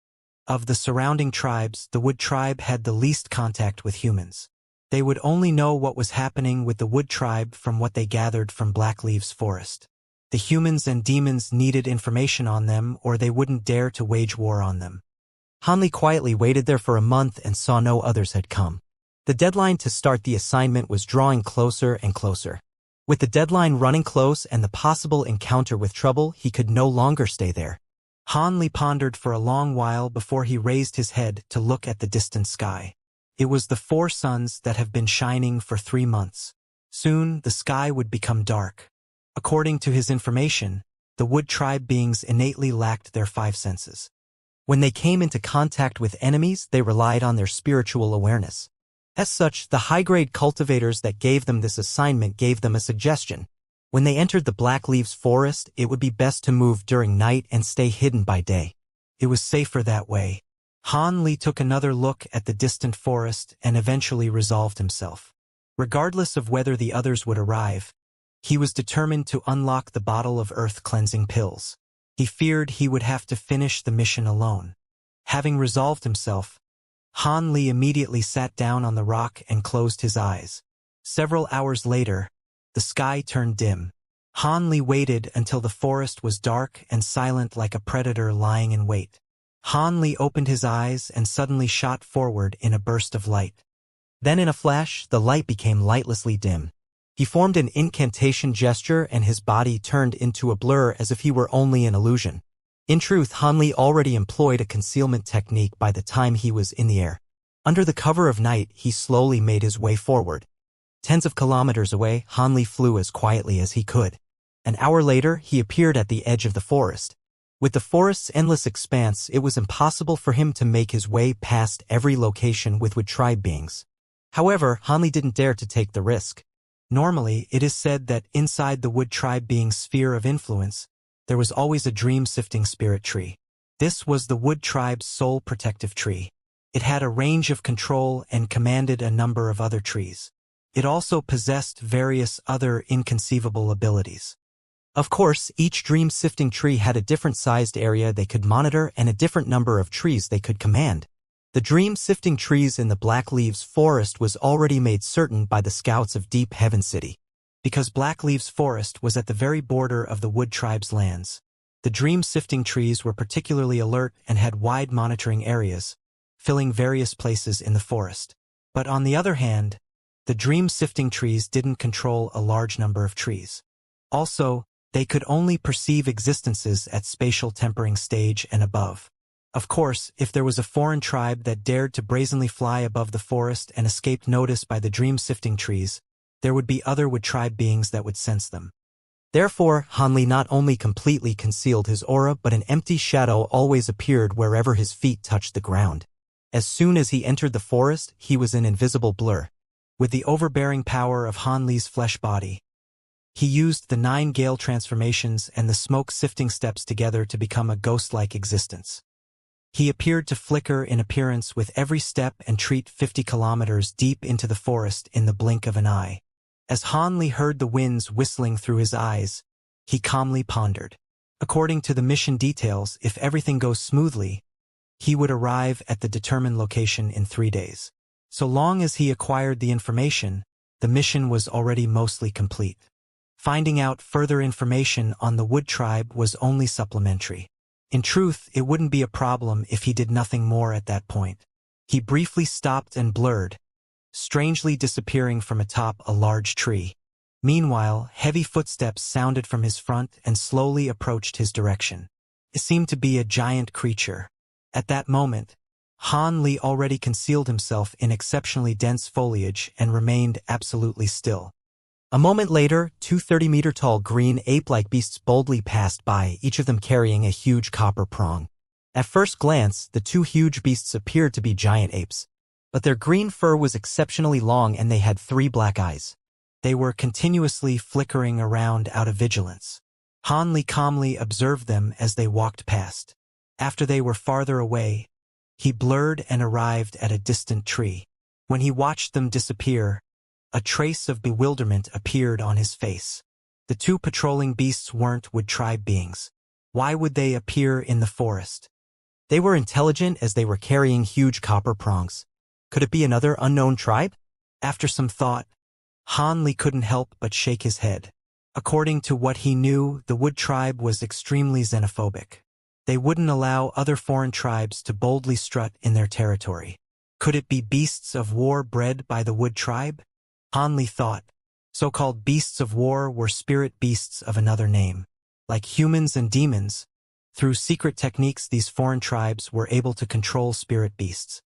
Of the surrounding tribes, the Wood Tribe had the least contact with humans. They would only know what was happening with the Wood Tribe from what they gathered from Black Leaves Forest. The humans and demons needed information on them or they wouldn't dare to wage war on them. Han Li quietly waited there for a month and saw no others had come. The deadline to start the assignment was drawing closer and closer. With the deadline running close and the possible encounter with trouble, he could no longer stay there. Han Li pondered for a long while before he raised his head to look at the distant sky. It was the 4 suns that have been shining for 3 months. Soon, the sky would become dark. According to his information, the Wood tribe beings innately lacked their five senses. When they came into contact with enemies, they relied on their spiritual awareness. As such, the high-grade cultivators that gave them this assignment gave them a suggestion. When they entered the Black Leaves Forest, it would be best to move during night and stay hidden by day. It was safer that way. Han Li took another look at the distant forest and eventually resolved himself. Regardless of whether the others would arrive, he was determined to unlock the bottle of earth-cleansing pills. He feared he would have to finish the mission alone. Having resolved himself, Han Li immediately sat down on the rock and closed his eyes. Several hours later, the sky turned dim. Han Li waited until the forest was dark and silent like a predator lying in wait. Han Li opened his eyes and suddenly shot forward in a burst of light. Then in a flash, the light became lightlessly dim. He formed an incantation gesture and his body turned into a blur as if he were only an illusion. In truth, Han Li already employed a concealment technique by the time he was in the air. Under the cover of night, he slowly made his way forward. Tens of kilometers away, Han Li flew as quietly as he could. An hour later, he appeared at the edge of the forest. With the forest's endless expanse, it was impossible for him to make his way past every location with Wood tribe beings. However, Han Li didn't dare to take the risk. Normally, it is said that inside the Wood tribe being's sphere of influence, there was always a dream-sifting spirit tree. This was the Wood tribe's sole protective tree. It had a range of control and commanded a number of other trees. It also possessed various other inconceivable abilities. Of course, each dream-sifting tree had a different sized area they could monitor and a different number of trees they could command. The dream-sifting trees in the Black Leaves Forest was already made certain by the scouts of Deep Heaven City. Because Black Leaves Forest was at the very border of the Wood tribe's lands, the dream-sifting trees were particularly alert and had wide monitoring areas, filling various places in the forest. But on the other hand, the dream-sifting trees didn't control a large number of trees. Also, they could only perceive existences at spatial tempering stage and above. Of course, if there was a foreign tribe that dared to brazenly fly above the forest and escaped notice by the dream-sifting trees, there would be other Wood tribe beings that would sense them. Therefore, Han Li not only completely concealed his aura, but an empty shadow always appeared wherever his feet touched the ground. As soon as he entered the forest, he was an invisible blur. With the overbearing power of Han Li's flesh body, he used the 9 gale transformations and the smoke-sifting steps together to become a ghost-like existence. He appeared to flicker in appearance with every step and retreat 50 kilometers deep into the forest in the blink of an eye. As Han Li heard the winds whistling through his eyes, he calmly pondered. According to the mission details, if everything goes smoothly, he would arrive at the determined location in 3 days. So long as he acquired the information, the mission was already mostly complete. Finding out further information on the Wood tribe was only supplementary. In truth, it wouldn't be a problem if he did nothing more at that point. He briefly stopped and blurred, strangely disappearing from atop a large tree. Meanwhile, heavy footsteps sounded from his front and slowly approached his direction. It seemed to be a giant creature. At that moment, Han Li already concealed himself in exceptionally dense foliage and remained absolutely still. A moment later, 2 30-meter-tall green ape-like beasts boldly passed by, each of them carrying a huge copper prong. At first glance, the 2 huge beasts appeared to be giant apes, but their green fur was exceptionally long and they had 3 black eyes. They were continuously flickering around out of vigilance. Han Li calmly observed them as they walked past. After they were farther away, he blurred and arrived at a distant tree. When he watched them disappear, a trace of bewilderment appeared on his face. The 2 patrolling beasts weren't Wood tribe beings. Why would they appear in the forest? They were intelligent as they were carrying huge copper prongs. Could it be another unknown tribe? After some thought, Han Li couldn't help but shake his head. According to what he knew, the Wood tribe was extremely xenophobic. They wouldn't allow other foreign tribes to boldly strut in their territory. Could it be beasts of war bred by the Wood tribe? Han Li thought. So-called beasts of war were spirit beasts of another name. Like humans and demons, through secret techniques these foreign tribes were able to control spirit beasts.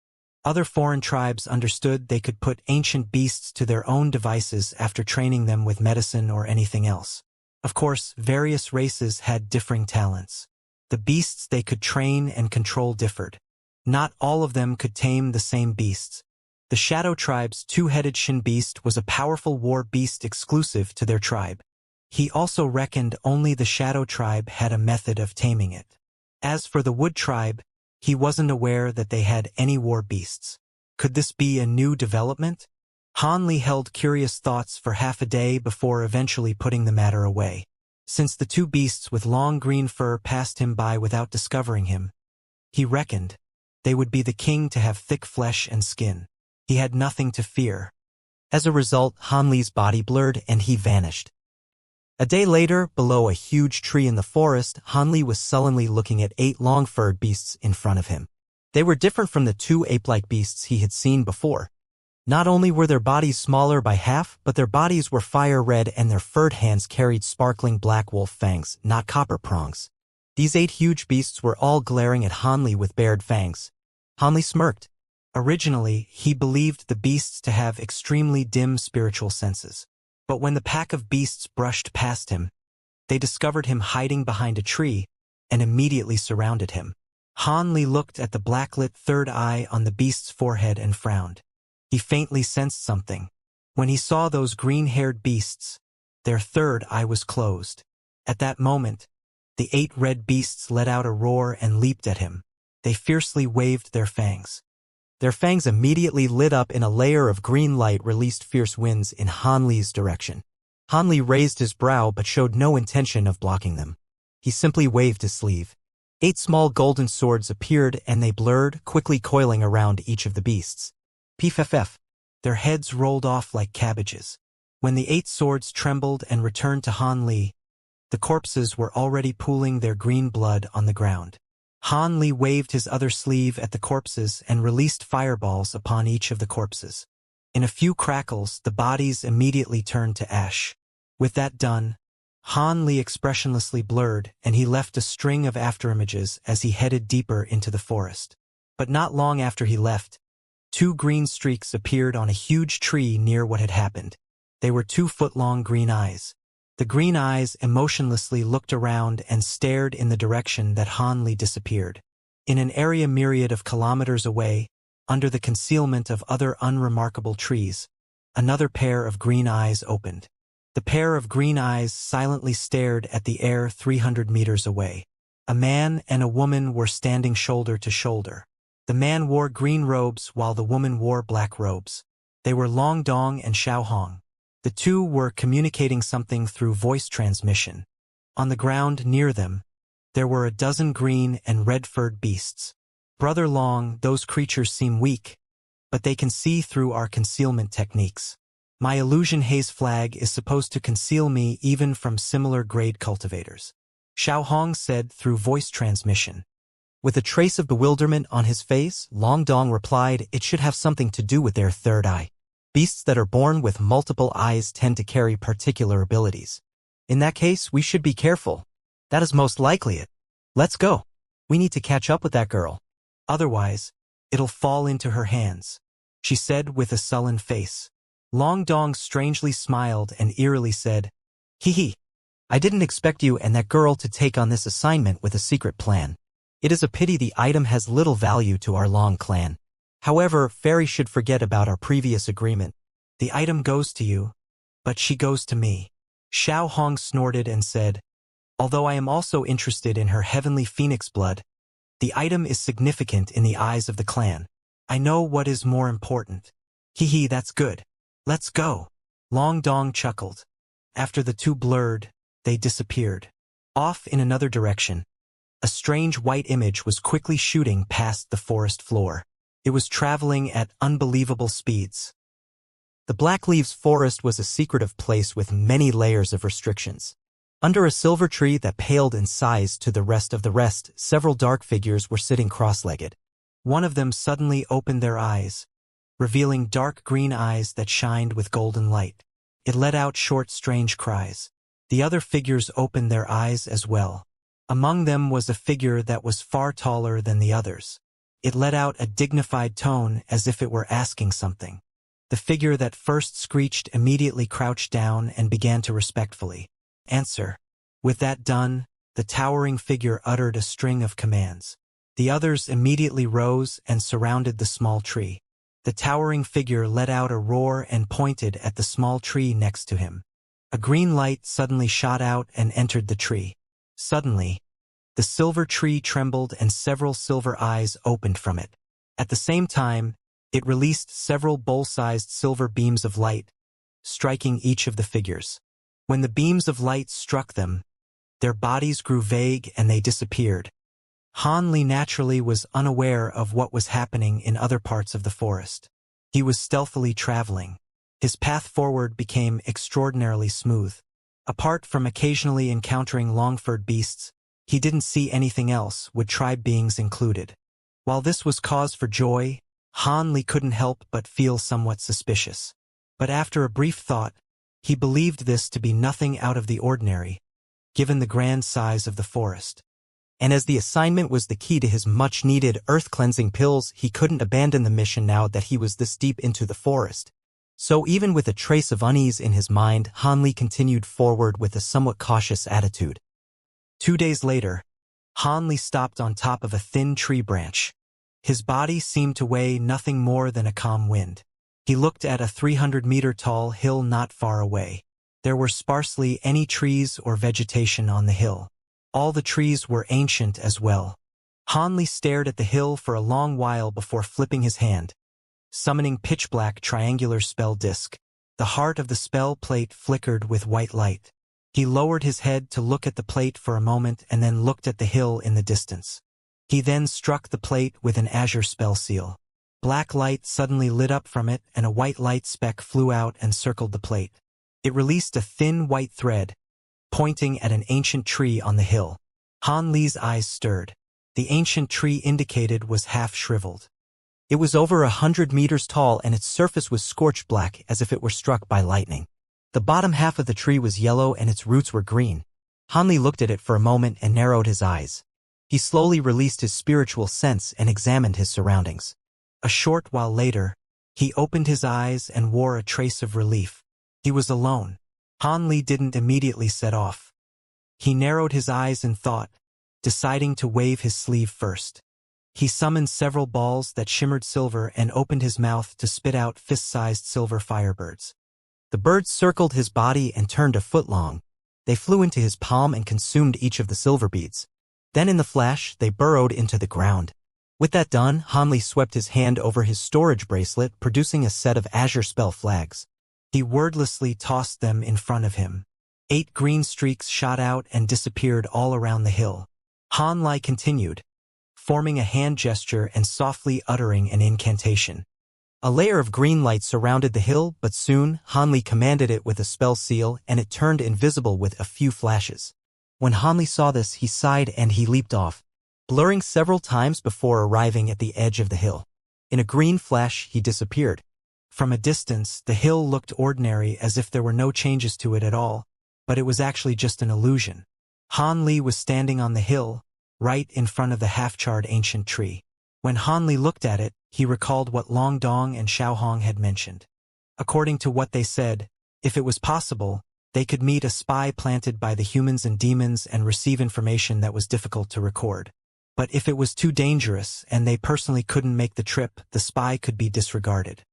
Other foreign tribes understood they could put ancient beasts to their own devices after training them with medicine or anything else. Of course, various races had differing talents. The beasts they could train and control differed. Not all of them could tame the same beasts. The Shadow Tribe's two-headed Shin beast was a powerful war beast exclusive to their tribe. He also reckoned only the Shadow Tribe had a method of taming it. As for the Wood Tribe, he wasn't aware that they had any war beasts. Could this be a new development? Han Li held curious thoughts for half a day before eventually putting the matter away. Since the two beasts with long green fur passed him by without discovering him, he reckoned they would be the king to have thick flesh and skin. He had nothing to fear. As a result, Han Li's body blurred and he vanished. A day later, below a huge tree in the forest, Han Li was sullenly looking at 8 long-furred beasts in front of him. They were different from the 2 ape-like beasts he had seen before. Not only were their bodies smaller by half, but their bodies were fire-red and their furred hands carried sparkling black wolf fangs, not copper prongs. These 8 huge beasts were all glaring at Han Li with bared fangs. Han Li smirked. Originally, he believed the beasts to have extremely dim spiritual senses. But when the pack of beasts brushed past him, they discovered him hiding behind a tree and immediately surrounded him. Han Li looked at the blacklit third eye on the beast's forehead and frowned. He faintly sensed something. When he saw those green-haired beasts, their third eye was closed. At that moment, the 8 red beasts let out a roar and leaped at him. They fiercely waved their fangs. Their fangs immediately lit up in a layer of green light, released fierce winds in Han Li's direction. Han Li raised his brow but showed no intention of blocking them. He simply waved his sleeve. 8 small golden swords appeared and they blurred, quickly coiling around each of the beasts. Pff. Their heads rolled off like cabbages. When the 8 swords trembled and returned to Han Li, the corpses were already pooling their green blood on the ground. Han Li waved his other sleeve at the corpses and released fireballs upon each of the corpses. In a few crackles, the bodies immediately turned to ash. With that done, Han Li expressionlessly blurred and he left a string of afterimages as he headed deeper into the forest. But not long after he left, 2 green streaks appeared on a huge tree near what had happened. They were 2-foot-long green eyes. The green eyes emotionlessly looked around and stared in the direction that Han Li disappeared. In an area myriad of kilometers away, under the concealment of other unremarkable trees, another pair of green eyes opened. The pair of green eyes silently stared at the air 300 meters away. A man and a woman were standing shoulder to shoulder. The man wore green robes while the woman wore black robes. They were Long Dong and Xiao Hong. The two were communicating something through voice transmission. On the ground near them, there were a dozen green and red-furred beasts. Brother Long, those creatures seem weak, but they can see through our concealment techniques. My illusion haze flag is supposed to conceal me even from similar grade cultivators. Xiao Hong said through voice transmission. With a trace of bewilderment on his face, Long Dong replied it should have something to do with their third eye. Beasts that are born with multiple eyes tend to carry particular abilities. In that case, we should be careful. That is most likely it. Let's go. We need to catch up with that girl. Otherwise, it'll fall into her hands, she said with a sullen face. Long Dong strangely smiled and eerily said, Hee hee. I didn't expect you and that girl to take on this assignment with a secret plan. It is a pity the item has little value to our Long clan. However, Fairy should forget about our previous agreement. The item goes to you, but she goes to me. Xiao Hong snorted and said, although I am also interested in her heavenly phoenix blood, the item is significant in the eyes of the clan. I know what is more important. Hee hee, that's good. Let's go. Long Dong chuckled. After the two blurred, they disappeared. Off in another direction, a strange white image was quickly shooting past the forest floor. It was traveling at unbelievable speeds. The Black Leaves Forest was a secretive place with many layers of restrictions. Under a silver tree that paled in size to the rest of the rest, several dark figures were sitting cross-legged. One of them suddenly opened their eyes, revealing dark green eyes that shined with golden light. It let out short, strange cries. The other figures opened their eyes as well. Among them was a figure that was far taller than the others. It let out a dignified tone as if it were asking something. The figure that first screeched immediately crouched down and began to respectfully answer. With that done, the towering figure uttered a string of commands. The others immediately rose and surrounded the small tree. The towering figure let out a roar and pointed at the small tree next to him. A green light suddenly shot out and entered the tree. Suddenly, the silver tree trembled and several silver eyes opened from it. At the same time, it released several bowl-sized silver beams of light, striking each of the figures. When the beams of light struck them, their bodies grew vague and they disappeared. Han Li naturally was unaware of what was happening in other parts of the forest. He was stealthily traveling. His path forward became extraordinarily smooth. Apart from occasionally encountering long-furred beasts, he didn't see anything else, with tribe beings included. While this was cause for joy, Han Li couldn't help but feel somewhat suspicious. But after a brief thought, he believed this to be nothing out of the ordinary, given the grand size of the forest. And as the assignment was the key to his much-needed earth-cleansing pills, he couldn't abandon the mission now that he was this deep into the forest. So even with a trace of unease in his mind, Han Li continued forward with a somewhat cautious attitude. 2 days later, Han Li stopped on top of a thin tree branch. His body seemed to weigh nothing more than a calm wind. He looked at a 300-meter-tall hill not far away. There were sparsely any trees or vegetation on the hill. All the trees were ancient as well. Han Li stared at the hill for a long while before flipping his hand, summoning pitch-black triangular spell disc. The heart of the spell plate flickered with white light. He lowered his head to look at the plate for a moment and then looked at the hill in the distance. He then struck the plate with an azure spell seal. Black light suddenly lit up from it and a white light speck flew out and circled the plate. It released a thin white thread, pointing at an ancient tree on the hill. Han Li's eyes stirred. The ancient tree indicated was half shriveled. It was over 100 meters tall and its surface was scorched black as if it were struck by lightning. The bottom half of the tree was yellow and its roots were green. Han Li looked at it for a moment and narrowed his eyes. He slowly released his spiritual sense and examined his surroundings. A short while later, he opened his eyes and wore a trace of relief. He was alone. Han Li didn't immediately set off. He narrowed his eyes in thought, deciding to wave his sleeve first. He summoned several balls that shimmered silver and opened his mouth to spit out fist-sized silver firebirds. The birds circled his body and turned a foot long. They flew into his palm and consumed each of the silver beads. Then in the flash, they burrowed into the ground. With that done, Han Li swept his hand over his storage bracelet, producing a set of azure spell flags. He wordlessly tossed them in front of him. 8 green streaks shot out and disappeared all around the hill. Han Li continued, forming a hand gesture and softly uttering an incantation. A layer of green light surrounded the hill, but soon, Han Li commanded it with a spell seal and it turned invisible with a few flashes. When Han Li saw this, he sighed and he leaped off, blurring several times before arriving at the edge of the hill. In a green flash, he disappeared. From a distance, the hill looked ordinary as if there were no changes to it at all, but it was actually just an illusion. Han Li was standing on the hill, right in front of the half-charred ancient tree. When Han Li looked at it, he recalled what Long Dong and Xiao Hong had mentioned. According to what they said, if it was possible, they could meet a spy planted by the humans and demons and receive information that was difficult to record. But if it was too dangerous and they personally couldn't make the trip, the spy could be disregarded.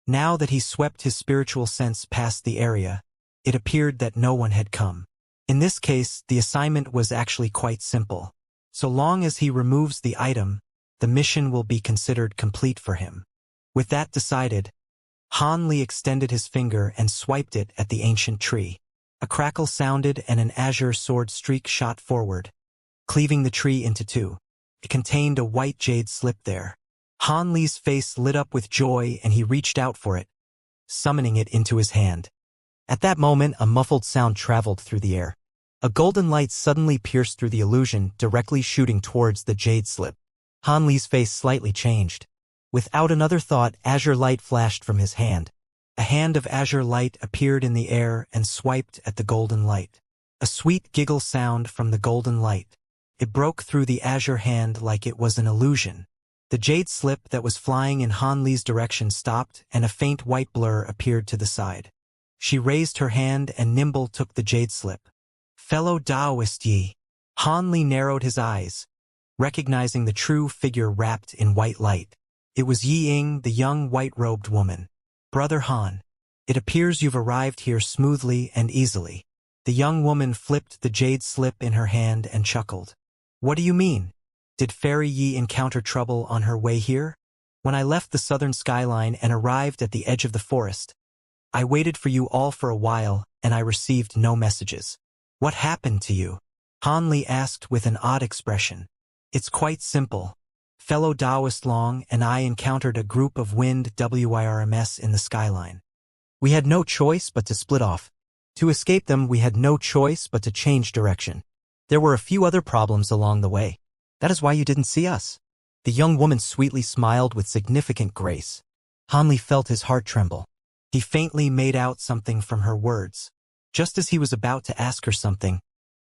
Now that he swept his spiritual sense past the area, it appeared that no one had come. In this case, the assignment was actually quite simple. So long as he removes the item, the mission will be considered complete for him. With that decided, Han Li extended his finger and swiped it at the ancient tree. A crackle sounded and an azure sword streak shot forward, cleaving the tree into two. It contained a white jade slip there. Han Li's face lit up with joy and he reached out for it, summoning it into his hand. At that moment, a muffled sound traveled through the air. A golden light suddenly pierced through the illusion, directly shooting towards the jade slip. Han Li's face slightly changed. Without another thought, azure light flashed from his hand. A hand of azure light appeared in the air and swiped at the golden light. A sweet giggle sound from the golden light. It broke through the azure hand like it was an illusion. The jade slip that was flying in Han Li's direction stopped, and a faint white blur appeared to the side. She raised her hand and nimble took the jade slip. Fellow Taoist Yi. Han Li narrowed his eyes, recognizing the true figure wrapped in white light. It was Yi Ying, the young white-robed woman. Brother Han, it appears you've arrived here smoothly and easily. The young woman flipped the jade slip in her hand and chuckled. What do you mean? Did Fairy Yi encounter trouble on her way here? When I left the southern skyline and arrived at the edge of the forest, I waited for you all for a while, and I received no messages. What happened to you? Han Li asked with an odd expression. It's quite simple. Fellow Taoist Long and I encountered a group of wind WIRMS in the skyline. We had no choice but to split off. To escape them, we had no choice but to change direction. There were a few other problems along the way. That is why you didn't see us. The young woman sweetly smiled with significant grace. Han Li felt his heart tremble. He faintly made out something from her words. Just as he was about to ask her something,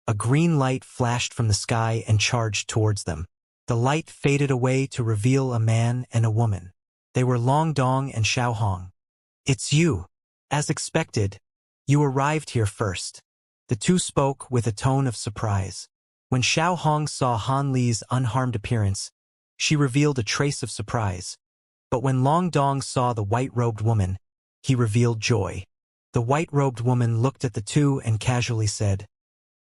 a green light flashed from the sky and charged towards them. The light faded away to reveal a man and a woman. They were Long Dong and Xiao Hong. It's you. As expected, you arrived here first. The two spoke with a tone of surprise. When Xiao Hong saw Han Li's unharmed appearance, she revealed a trace of surprise. But when Long Dong saw the white-robed woman, he revealed joy. The white-robed woman looked at the two and casually said,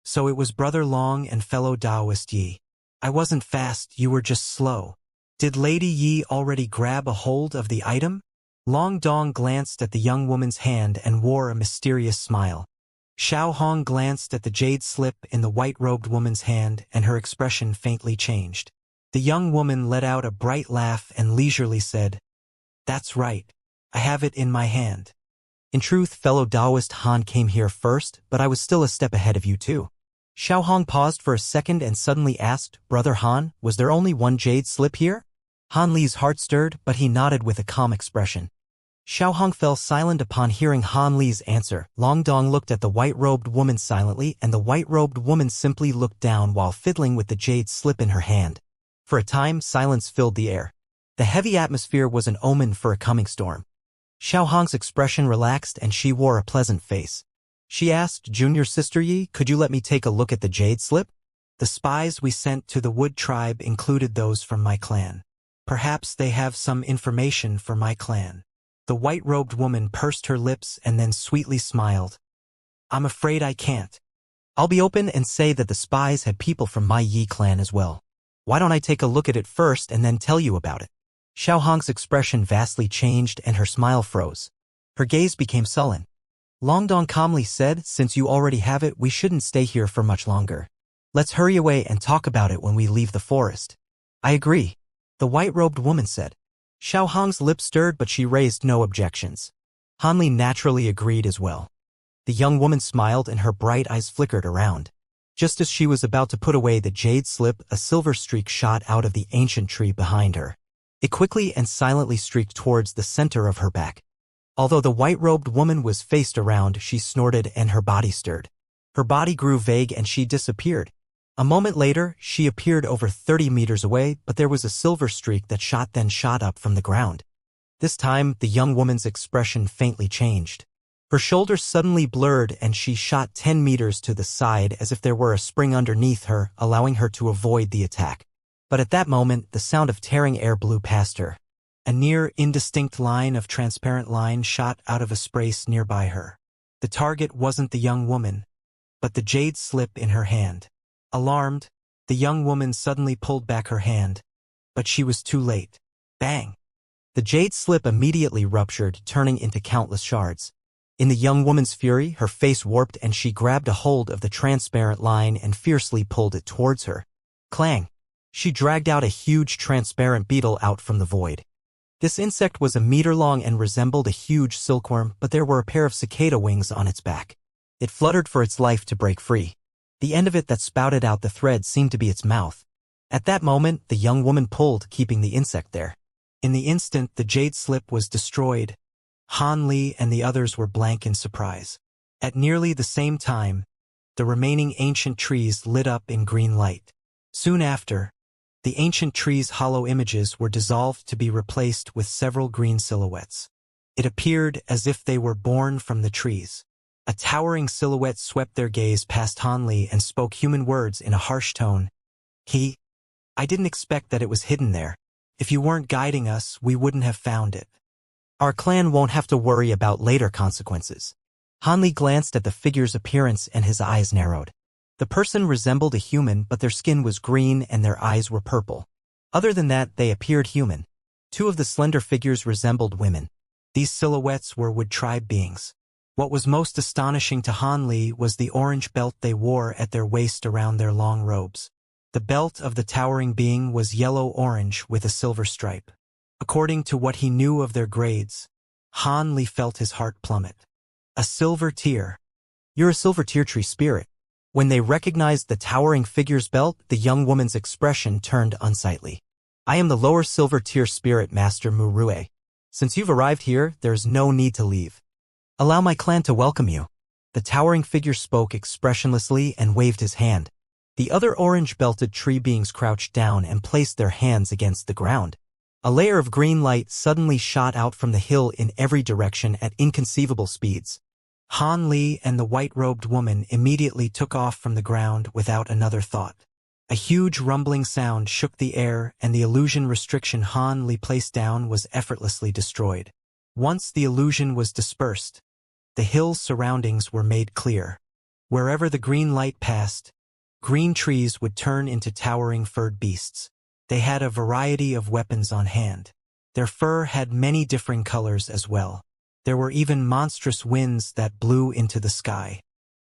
So it was Brother Long and fellow Taoist Yi. I wasn't fast, you were just slow. Did Lady Yi already grab a hold of the item? Long Dong glanced at the young woman's hand and wore a mysterious smile. Xiao Hong glanced at the jade slip in the white-robed woman's hand and her expression faintly changed. The young woman let out a bright laugh and leisurely said, That's right. I have it in my hand. In truth, fellow Taoist Han came here first, but I was still a step ahead of you too. Xiao Hong paused for a second and suddenly asked, Brother Han, was there only one jade slip here? Han Li's heart stirred, but he nodded with a calm expression. Xiao Hong fell silent upon hearing Han Li's answer. Long Dong looked at the white-robed woman silently, and the white-robed woman simply looked down while fiddling with the jade slip in her hand. For a time, silence filled the air. The heavy atmosphere was an omen for a coming storm. Xiao Hong's expression relaxed and she wore a pleasant face. She asked, Junior Sister Yi, could you let me take a look at the jade slip? The spies we sent to the Wood tribe included those from my clan. Perhaps they have some information for my clan. The white-robed woman pursed her lips and then sweetly smiled. I'm afraid I can't. I'll be open and say that the spies had people from my Yi clan as well. Why don't I take a look at it first and then tell you about it? Xiao Hong's expression vastly changed and her smile froze. Her gaze became sullen. Long Dong calmly said, Since you already have it, we shouldn't stay here for much longer. Let's hurry away and talk about it when we leave the forest. I agree, the white-robed woman said. Xiao Hong's lips stirred, but she raised no objections. Han Li naturally agreed as well. The young woman smiled and her bright eyes flickered around. Just as she was about to put away the jade slip, a silver streak shot out of the ancient tree behind her. It quickly and silently streaked towards the center of her back. Although the white-robed woman was faced around, she snorted and her body stirred. Her body grew vague and she disappeared. A moment later, she appeared over 30 meters away, but there was a silver streak that shot up from the ground. This time, the young woman's expression faintly changed. Her shoulders suddenly blurred and she shot 10 meters to the side as if there were a spring underneath her, allowing her to avoid the attack. But at that moment, the sound of tearing air blew past her. A near indistinct line of transparent line shot out of a space nearby her. The target wasn't the young woman, but the jade slip in her hand. Alarmed, the young woman suddenly pulled back her hand, but she was too late. Bang! The jade slip immediately ruptured, turning into countless shards. In the young woman's fury, her face warped and she grabbed a hold of the transparent line and fiercely pulled it towards her. Clang! She dragged out a huge transparent beetle out from the void. This insect was a meter long and resembled a huge silkworm, but there were a pair of cicada wings on its back. It fluttered for its life to break free. The end of it that spouted out the thread seemed to be its mouth. At that moment, the young woman pulled, keeping the insect there. In the instant, the jade slip was destroyed. Han Li and the others were blank in surprise. At nearly the same time, the remaining ancient trees lit up in green light. Soon after, The ancient tree's hollow images were dissolved to be replaced with several green silhouettes. It appeared as if they were born from the trees. A towering silhouette swept their gaze past Hanli and spoke human words in a harsh tone. I didn't expect that it was hidden there. If you weren't guiding us, we wouldn't have found it. Our clan won't have to worry about later consequences. Hanli glanced at the figure's appearance and his eyes narrowed. The person resembled a human, but their skin was green and their eyes were purple. Other than that, they appeared human. Two of the slender figures resembled women. These silhouettes were Wood tribe beings. What was most astonishing to Hanli was the orange belt they wore at their waist around their long robes. The belt of the towering being was yellow-orange with a silver stripe. According to what he knew of their grades, Hanli felt his heart plummet. A silver tier. You're a silver tier tree spirit. When they recognized the towering figure's belt, the young woman's expression turned unsightly. I am the lower silver tier spirit, Master Murue. Since you've arrived here, there's no need to leave. Allow my clan to welcome you. The towering figure spoke expressionlessly and waved his hand. The other orange-belted tree beings crouched down and placed their hands against the ground. A layer of green light suddenly shot out from the hill in every direction at inconceivable speeds. Hanli and the white-robed woman immediately took off from the ground without another thought. A huge rumbling sound shook the air, and the illusion restriction Hanli placed down was effortlessly destroyed. Once the illusion was dispersed, the hill's surroundings were made clear. Wherever the green light passed, green trees would turn into towering furred beasts. They had a variety of weapons on hand. Their fur had many differing colors as well. There were even monstrous winds that blew into the sky.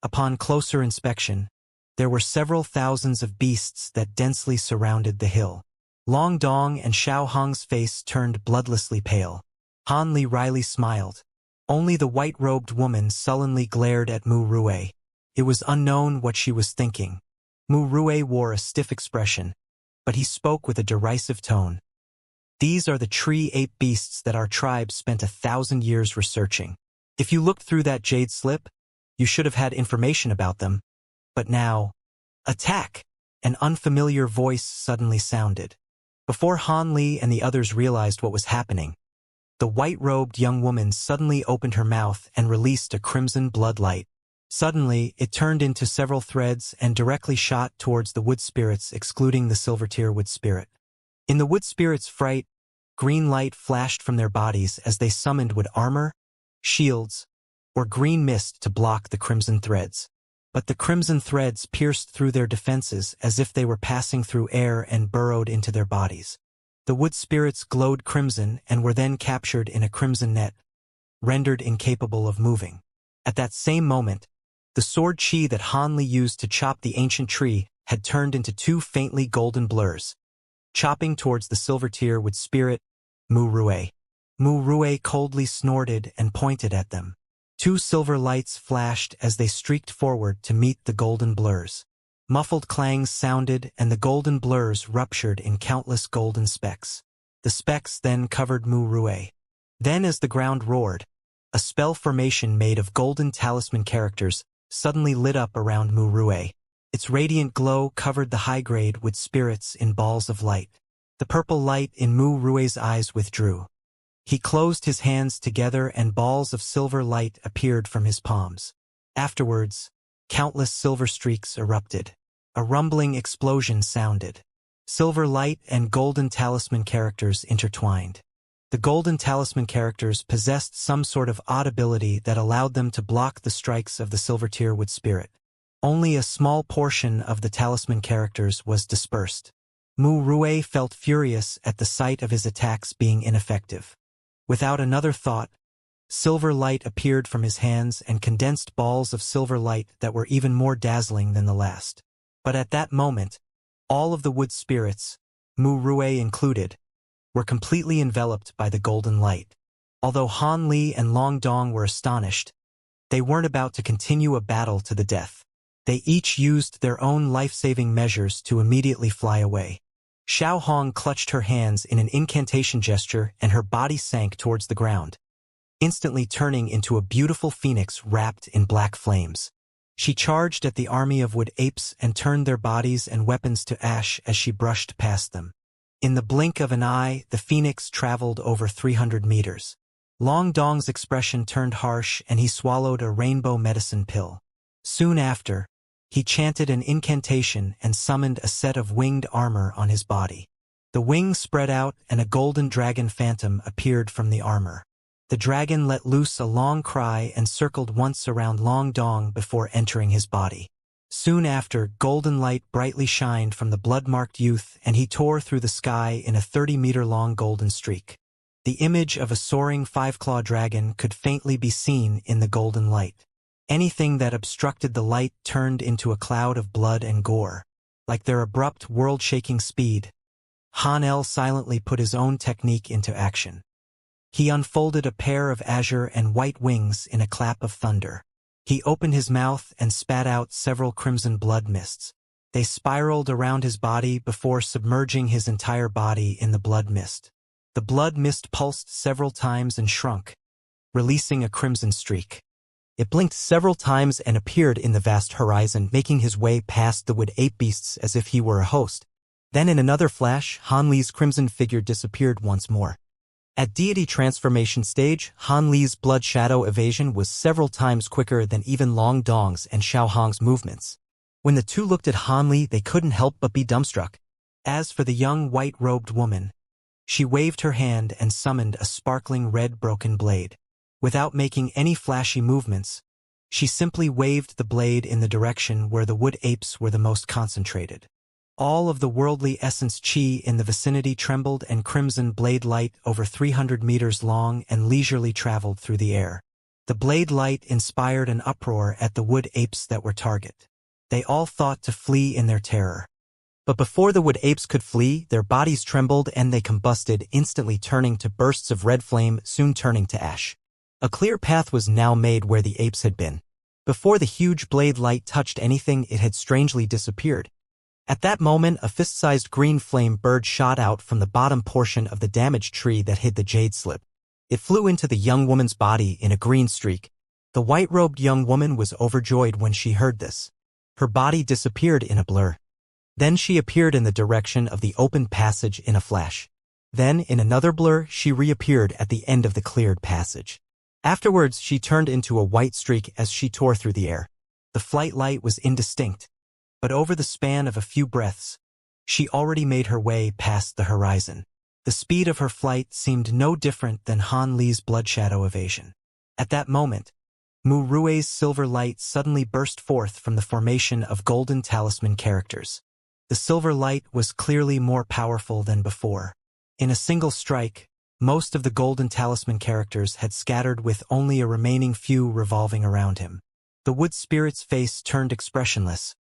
Upon closer inspection, there were several thousands of beasts that densely surrounded the hill. Long Dong and Xiao Hong's face turned bloodlessly pale. Hanli wryly smiled. Only the white-robed woman sullenly glared at Mu Rue. It was unknown what she was thinking. Mu Rue wore a stiff expression, but he spoke with a derisive tone. These are the tree ape beasts that our tribe spent 1,000 years researching. If you looked through that jade slip, you should have had information about them. But now, attack! An unfamiliar voice suddenly sounded. Before Hanli and the others realized what was happening, the white-robed young woman suddenly opened her mouth and released a crimson blood light. Suddenly, it turned into several threads and directly shot towards the wood spirits, excluding the silver tier wood spirit. In the wood spirits' fright, green light flashed from their bodies as they summoned wood armor, shields, or green mist to block the crimson threads. But the crimson threads pierced through their defenses as if they were passing through air and burrowed into their bodies. The wood spirits glowed crimson and were then captured in a crimson net, rendered incapable of moving. At that same moment, the sword chi that Hanli used to chop the ancient tree had turned into two faintly golden blurs, chopping towards the silver tier wood spirit, Mu Rue. Mu Rue coldly snorted and pointed at them. Two silver lights flashed as they streaked forward to meet the golden blurs. Muffled clangs sounded and the golden blurs ruptured in countless golden specks. The specks then covered Mu Rue. Then as the ground roared, a spell formation made of golden talisman characters suddenly lit up around Mu Rue. Its radiant glow covered the high-grade wood spirits in balls of light. The purple light in Mu Rue's eyes withdrew. He closed his hands together and balls of silver light appeared from his palms. Afterwards, countless silver streaks erupted. A rumbling explosion sounded. Silver light and golden talisman characters intertwined. The golden talisman characters possessed some sort of odd ability that allowed them to block the strikes of the silver tier wood spirit. Only a small portion of the talisman characters was dispersed. Mu Rue felt furious at the sight of his attacks being ineffective. Without another thought, silver light appeared from his hands and condensed balls of silver light that were even more dazzling than the last. But at that moment, all of the wood spirits, Mu Rue included, were completely enveloped by the golden light. Although Hanli and Long Dong were astonished, they weren't about to continue a battle to the death. They each used their own life-saving measures to immediately fly away. Xiao Hong clutched her hands in an incantation gesture and her body sank towards the ground, instantly turning into a beautiful phoenix wrapped in black flames. She charged at the army of wood apes and turned their bodies and weapons to ash as she brushed past them. In the blink of an eye, the phoenix traveled over 300 meters. Long Dong's expression turned harsh and he swallowed a rainbow medicine pill. Soon after, he chanted an incantation and summoned a set of winged armor on his body. The wings spread out and a golden dragon phantom appeared from the armor. The dragon let loose a long cry and circled once around Long Dong before entering his body. Soon after, golden light brightly shined from the blood-marked youth and he tore through the sky in a 30-meter-long golden streak. The image of a soaring five-claw dragon could faintly be seen in the golden light. Anything that obstructed the light turned into a cloud of blood and gore. Like their abrupt, world-shaking speed, Han El silently put his own technique into action. He unfolded a pair of azure and white wings in a clap of thunder. He opened his mouth and spat out several crimson blood mists. They spiraled around his body before submerging his entire body in the blood mist. The blood mist pulsed several times and shrunk, releasing a crimson streak. It blinked several times and appeared in the vast horizon, making his way past the wood ape beasts as if he were a host. Then in another flash, Han Li's crimson figure disappeared once more. At deity transformation stage, Han Li's blood shadow evasion was several times quicker than even Long Dong's and Xiao Hong's movements. When the two looked at Han Li, they couldn't help but be dumbstruck. As for the young white-robed woman, she waved her hand and summoned a sparkling red broken blade. Without making any flashy movements, she simply waved the blade in the direction where the wood apes were the most concentrated. All of the worldly essence chi in the vicinity trembled and crimson blade light over 300 meters long and leisurely traveled through the air. The blade light inspired an uproar at the wood apes that were target. They all thought to flee in their terror. But before the wood apes could flee, their bodies trembled and they combusted, instantly turning to bursts of red flame, soon turning to ash. A clear path was now made where the apes had been. Before the huge blade light touched anything, it had strangely disappeared. At that moment, a fist-sized green flame bird shot out from the bottom portion of the damaged tree that hid the jade slip. It flew into the young woman's body in a green streak. The white-robed young woman was overjoyed when she heard this. Her body disappeared in a blur. Then she appeared in the direction of the open passage in a flash. Then, in another blur, she reappeared at the end of the cleared passage. Afterwards, she turned into a white streak as she tore through the air. The flight light was indistinct, but over the span of a few breaths, she already made her way past the horizon. The speed of her flight seemed no different than Han Li's blood shadow evasion. At that moment, Mu Rui's silver light suddenly burst forth from the formation of golden talisman characters. The silver light was clearly more powerful than before. In a single strike, most of the golden talisman characters had scattered with only a remaining few revolving around him. The wood spirit's face turned expressionless,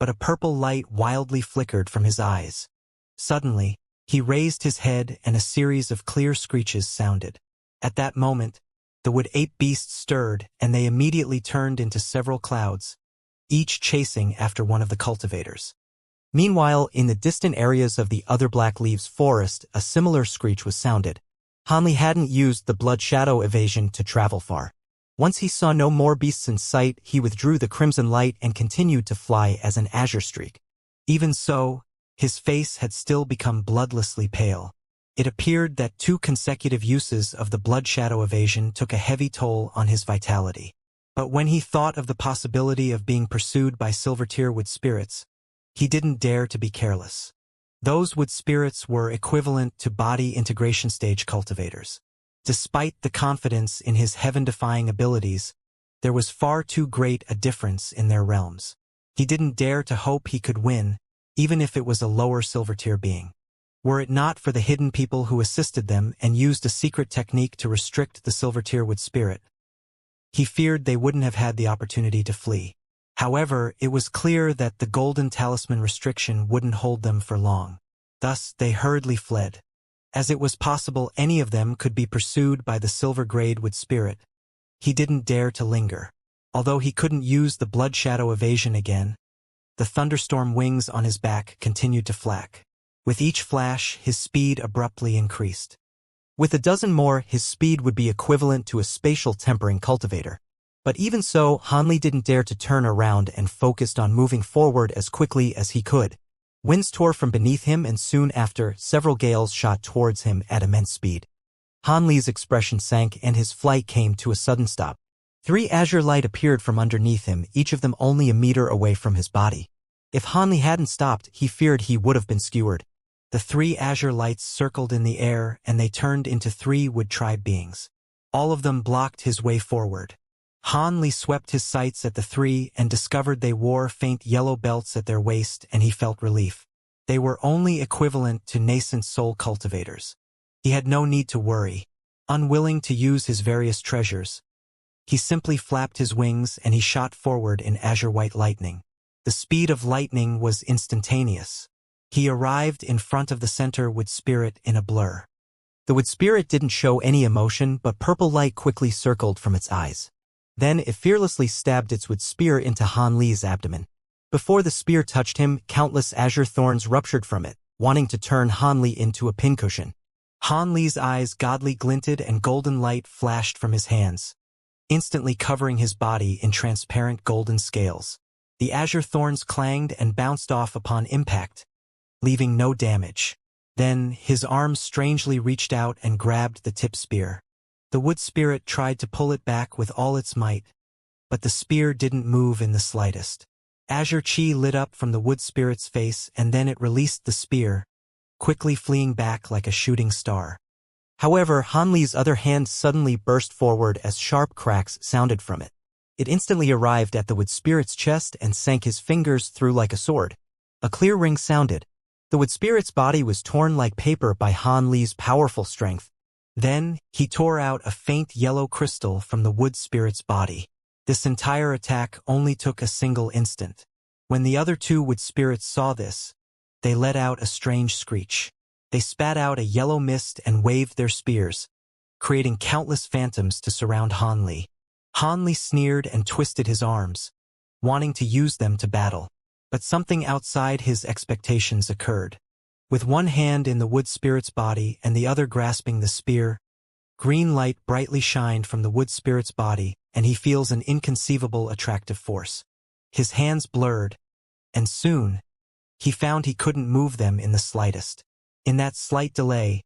but a purple light wildly flickered from his eyes. Suddenly, he raised his head and a series of clear screeches sounded. At that moment, the wood ape beasts stirred and they immediately turned into several clouds, each chasing after one of the cultivators. Meanwhile, in the distant areas of the other Black Leaves forest, a similar screech was sounded. Han Li hadn't used the blood shadow evasion to travel far. Once he saw no more beasts in sight, he withdrew the crimson light and continued to fly as an azure streak. Even so, his face had still become bloodlessly pale. It appeared that 2 consecutive uses of the blood shadow evasion took a heavy toll on his vitality. But when he thought of the possibility of being pursued by silver-tier wood spirits, he didn't dare to be careless. Those wood spirits were equivalent to body integration stage cultivators. Despite the confidence in his heaven-defying abilities, there was far too great a difference in their realms. He didn't dare to hope he could win, even if it was a lower silver-tier being. Were it not for the hidden people who assisted them and used a secret technique to restrict the silver-tier wood spirit, he feared they wouldn't have had the opportunity to flee. However, it was clear that the golden talisman restriction wouldn't hold them for long. Thus, they hurriedly fled. As it was possible any of them could be pursued by the silver-grade wood spirit, he didn't dare to linger. Although he couldn't use the blood shadow evasion again, the thunderstorm wings on his back continued to flack. With each flash, his speed abruptly increased. With a dozen more, his speed would be equivalent to a spatial tempering cultivator. But even so, Hanli didn't dare to turn around and focused on moving forward as quickly as he could. Winds tore from beneath him and soon after, several gales shot towards him at immense speed. Hanli's expression sank and his flight came to a sudden stop. 3 azure light appeared from underneath him, each of them only a meter away from his body. If Hanli hadn't stopped, he feared he would have been skewered. The 3 azure lights circled in the air and they turned into 3 wood tribe beings. All of them blocked his way forward. Hanli swept his sights at the 3 and discovered they wore faint yellow belts at their waist, and he felt relief. They were only equivalent to nascent soul cultivators. He had no need to worry. Unwilling to use his various treasures, he simply flapped his wings and he shot forward in azure-white lightning. The speed of lightning was instantaneous. He arrived in front of the center wood spirit in a blur. The wood spirit didn't show any emotion, but purple light quickly circled from its eyes. Then it fearlessly stabbed its wood spear into Hanli's abdomen. Before the spear touched him, countless azure thorns ruptured from it, wanting to turn Hanli into a pincushion. Hanli's eyes godly glinted and golden light flashed from his hands, instantly covering his body in transparent golden scales. The azure thorns clanged and bounced off upon impact, leaving no damage. Then his arms strangely reached out and grabbed the tip spear. The wood spirit tried to pull it back with all its might, but the spear didn't move in the slightest. Azure chi lit up from the wood spirit's face and then it released the spear, quickly fleeing back like a shooting star. However, Hanli's other hand suddenly burst forward as sharp cracks sounded from it. It instantly arrived at the wood spirit's chest and sank his fingers through like a sword. A clear ring sounded. The wood spirit's body was torn like paper by Hanli's powerful strength. Then, he tore out a faint yellow crystal from the wood spirit's body. This entire attack only took a single instant. When the other 2 wood spirits saw this, they let out a strange screech. They spat out a yellow mist and waved their spears, creating countless phantoms to surround Hanli. Hanli sneered and twisted his arms, wanting to use them to battle. But something outside his expectations occurred. With one hand in the wood spirit's body and the other grasping the spear, green light brightly shined from the wood spirit's body, and he feels an inconceivable attractive force. His hands blurred, and soon, he found he couldn't move them in the slightest. In that slight delay,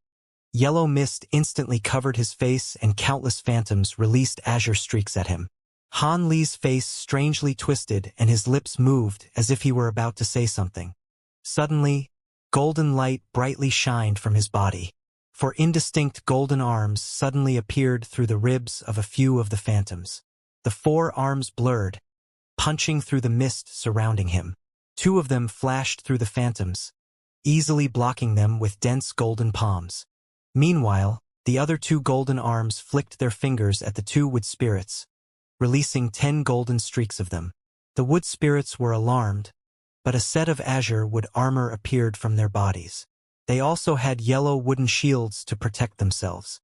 yellow mist instantly covered his face and countless phantoms released azure streaks at him. Hanli's face strangely twisted and his lips moved as if he were about to say something. Suddenly, golden light brightly shined from his body. 4 indistinct golden arms suddenly appeared through the ribs of a few of the phantoms. The 4 arms blurred, punching through the mist surrounding him. 2 of them flashed through the phantoms, easily blocking them with dense golden palms. Meanwhile, the other 2 golden arms flicked their fingers at the 2 wood spirits, releasing 10 golden streaks of them. The wood spirits were alarmed, but a set of azure wood armor appeared from their bodies. They also had yellow wooden shields to protect themselves.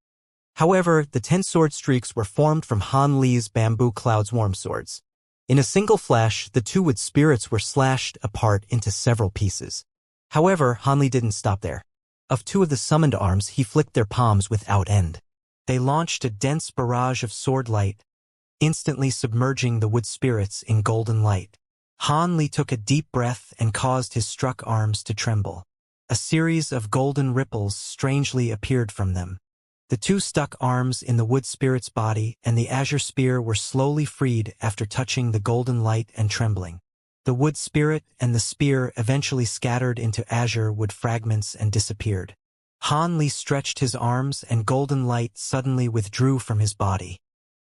However, the 10 sword streaks were formed from Hanli's bamboo cloud's warm swords. In a single flash, the 2 wood spirits were slashed apart into several pieces. However, Hanli didn't stop there. Of 2 of the summoned arms, he flicked their palms without end. They launched a dense barrage of sword light, instantly submerging the wood spirits in golden light. Hanli took a deep breath and caused his struck arms to tremble. A series of golden ripples strangely appeared from them. The 2 stuck arms in the wood spirit's body and the azure spear were slowly freed after touching the golden light and trembling. The wood spirit and the spear eventually scattered into azure wood fragments and disappeared. Hanli stretched his arms and golden light suddenly withdrew from his body.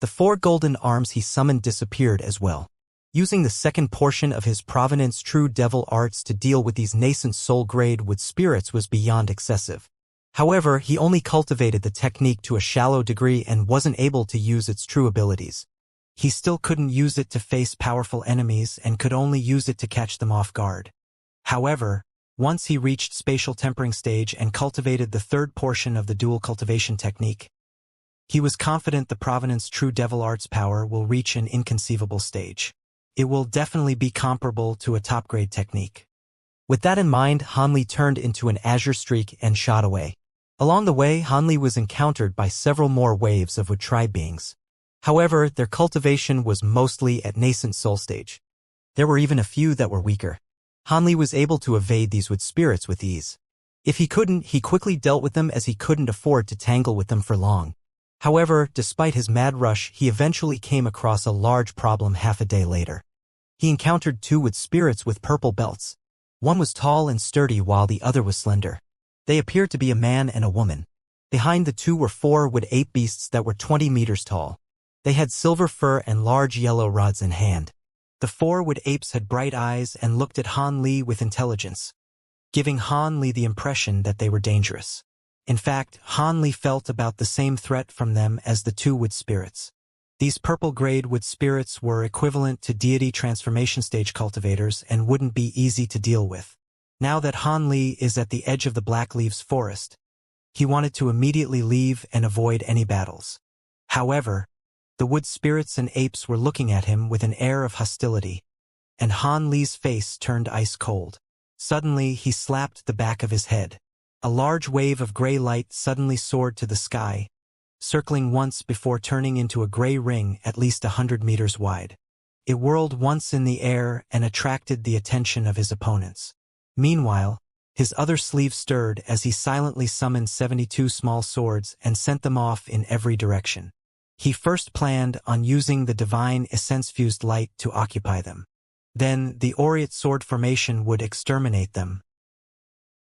The 4 golden arms he summoned disappeared as well. Using the second portion of his Provenance True Devil Arts to deal with these nascent soul-grade wood spirits was beyond excessive. However, he only cultivated the technique to a shallow degree and wasn't able to use its true abilities. He still couldn't use it to face powerful enemies and could only use it to catch them off guard. However, once he reached spatial tempering stage and cultivated the 3rd portion of the dual cultivation technique, he was confident the Provenance True Devil Arts power will reach an inconceivable stage. It will definitely be comparable to a top-grade technique. With that in mind, Hanli turned into an azure streak and shot away. Along the way, Hanli was encountered by several more waves of wood tribe beings. However, their cultivation was mostly at nascent soul stage. There were even a few that were weaker. Hanli was able to evade these wood spirits with ease. If he couldn't, he quickly dealt with them as he couldn't afford to tangle with them for long. However, despite his mad rush, he eventually came across a large problem half a day later. He encountered two wood spirits with purple belts. One was tall and sturdy while the other was slender. They appeared to be a man and a woman. Behind the two were four wood ape beasts that were 20 meters tall. They had silver fur and large yellow rods in hand. The four wood apes had bright eyes and looked at Han Li with intelligence, giving Han Li the impression that they were dangerous. In fact, Han Li felt about the same threat from them as the two wood spirits. These purple-grade wood spirits were equivalent to deity transformation stage cultivators and wouldn't be easy to deal with. Now that Han Li is at the edge of the Black Leaves forest, he wanted to immediately leave and avoid any battles. However, the wood spirits and apes were looking at him with an air of hostility, and Han Li's face turned ice cold. Suddenly, he slapped the back of his head. A large wave of gray light suddenly soared to the sky, circling once before turning into a gray ring at least 100 meters wide. It whirled once in the air and attracted the attention of his opponents. Meanwhile, his other sleeve stirred as he silently summoned 72 small swords and sent them off in every direction. He first planned on using the divine essence-fused light to occupy them. Then, the aureate sword formation would exterminate them.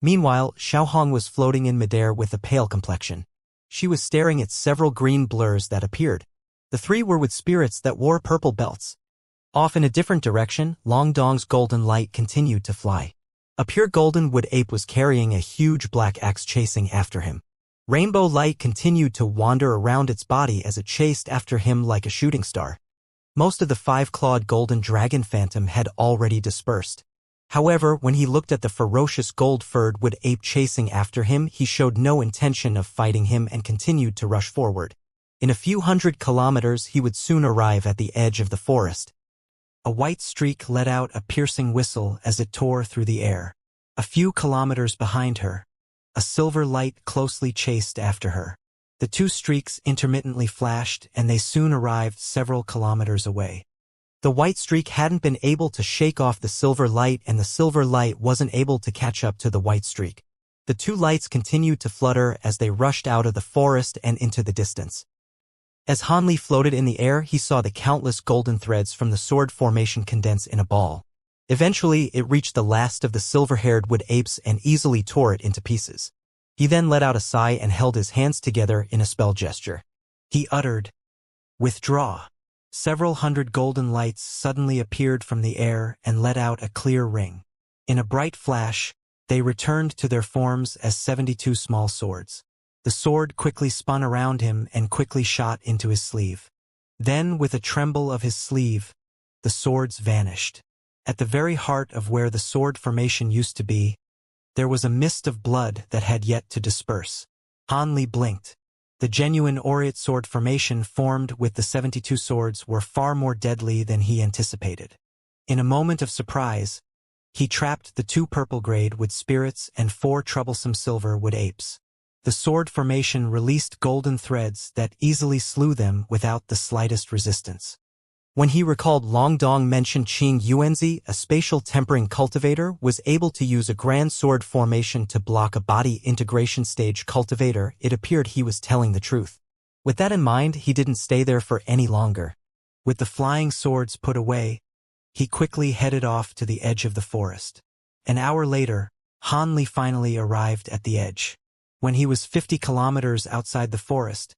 Meanwhile, Xiaohong was floating in midair with a pale complexion. She was staring at several green blurs that appeared. The three were with spirits that wore purple belts. Off in a different direction, Long Dong's golden light continued to fly. A pure golden wood ape was carrying a huge black axe chasing after him. Rainbow light continued to wander around its body as it chased after him like a shooting star. Most of the five-clawed golden dragon phantom had already dispersed. However, when he looked at the ferocious gold-furred wood ape chasing after him, he showed no intention of fighting him and continued to rush forward. In a few hundred kilometers, he would soon arrive at the edge of the forest. A white streak let out a piercing whistle as it tore through the air. A few kilometers behind her, a silver light closely chased after her. The two streaks intermittently flashed, and they soon arrived several kilometers away. The white streak hadn't been able to shake off the silver light, and the silver light wasn't able to catch up to the white streak. The two lights continued to flutter as they rushed out of the forest and into the distance. As Han Li floated in the air, he saw the countless golden threads from the sword formation condense in a ball. Eventually, it reached the last of the silver-haired wood apes and easily tore it into pieces. He then let out a sigh and held his hands together in a spell gesture. He uttered, "Withdraw." Several hundred golden lights suddenly appeared from the air and let out a clear ring. In a bright flash, they returned to their forms as 72 small swords. The sword quickly spun around him and quickly shot into his sleeve. Then, with a tremble of his sleeve, the swords vanished. At the very heart of where the sword formation used to be, there was a mist of blood that had yet to disperse. Han Li blinked. The genuine aureate sword formation formed with the 72 swords were far more deadly than he anticipated. In a moment of surprise, he trapped the two purple-grade wood spirits and four troublesome silver wood apes. The sword formation released golden threads that easily slew them without the slightest resistance. When he recalled Long Dong mentioned Qing Yuanzi, a spatial tempering cultivator, was able to use a grand sword formation to block a body integration stage cultivator, it appeared he was telling the truth. With that in mind, he didn't stay there for any longer. With the flying swords put away, he quickly headed off to the edge of the forest. An hour later, Han Li finally arrived at the edge. When he was 50 kilometers outside the forest,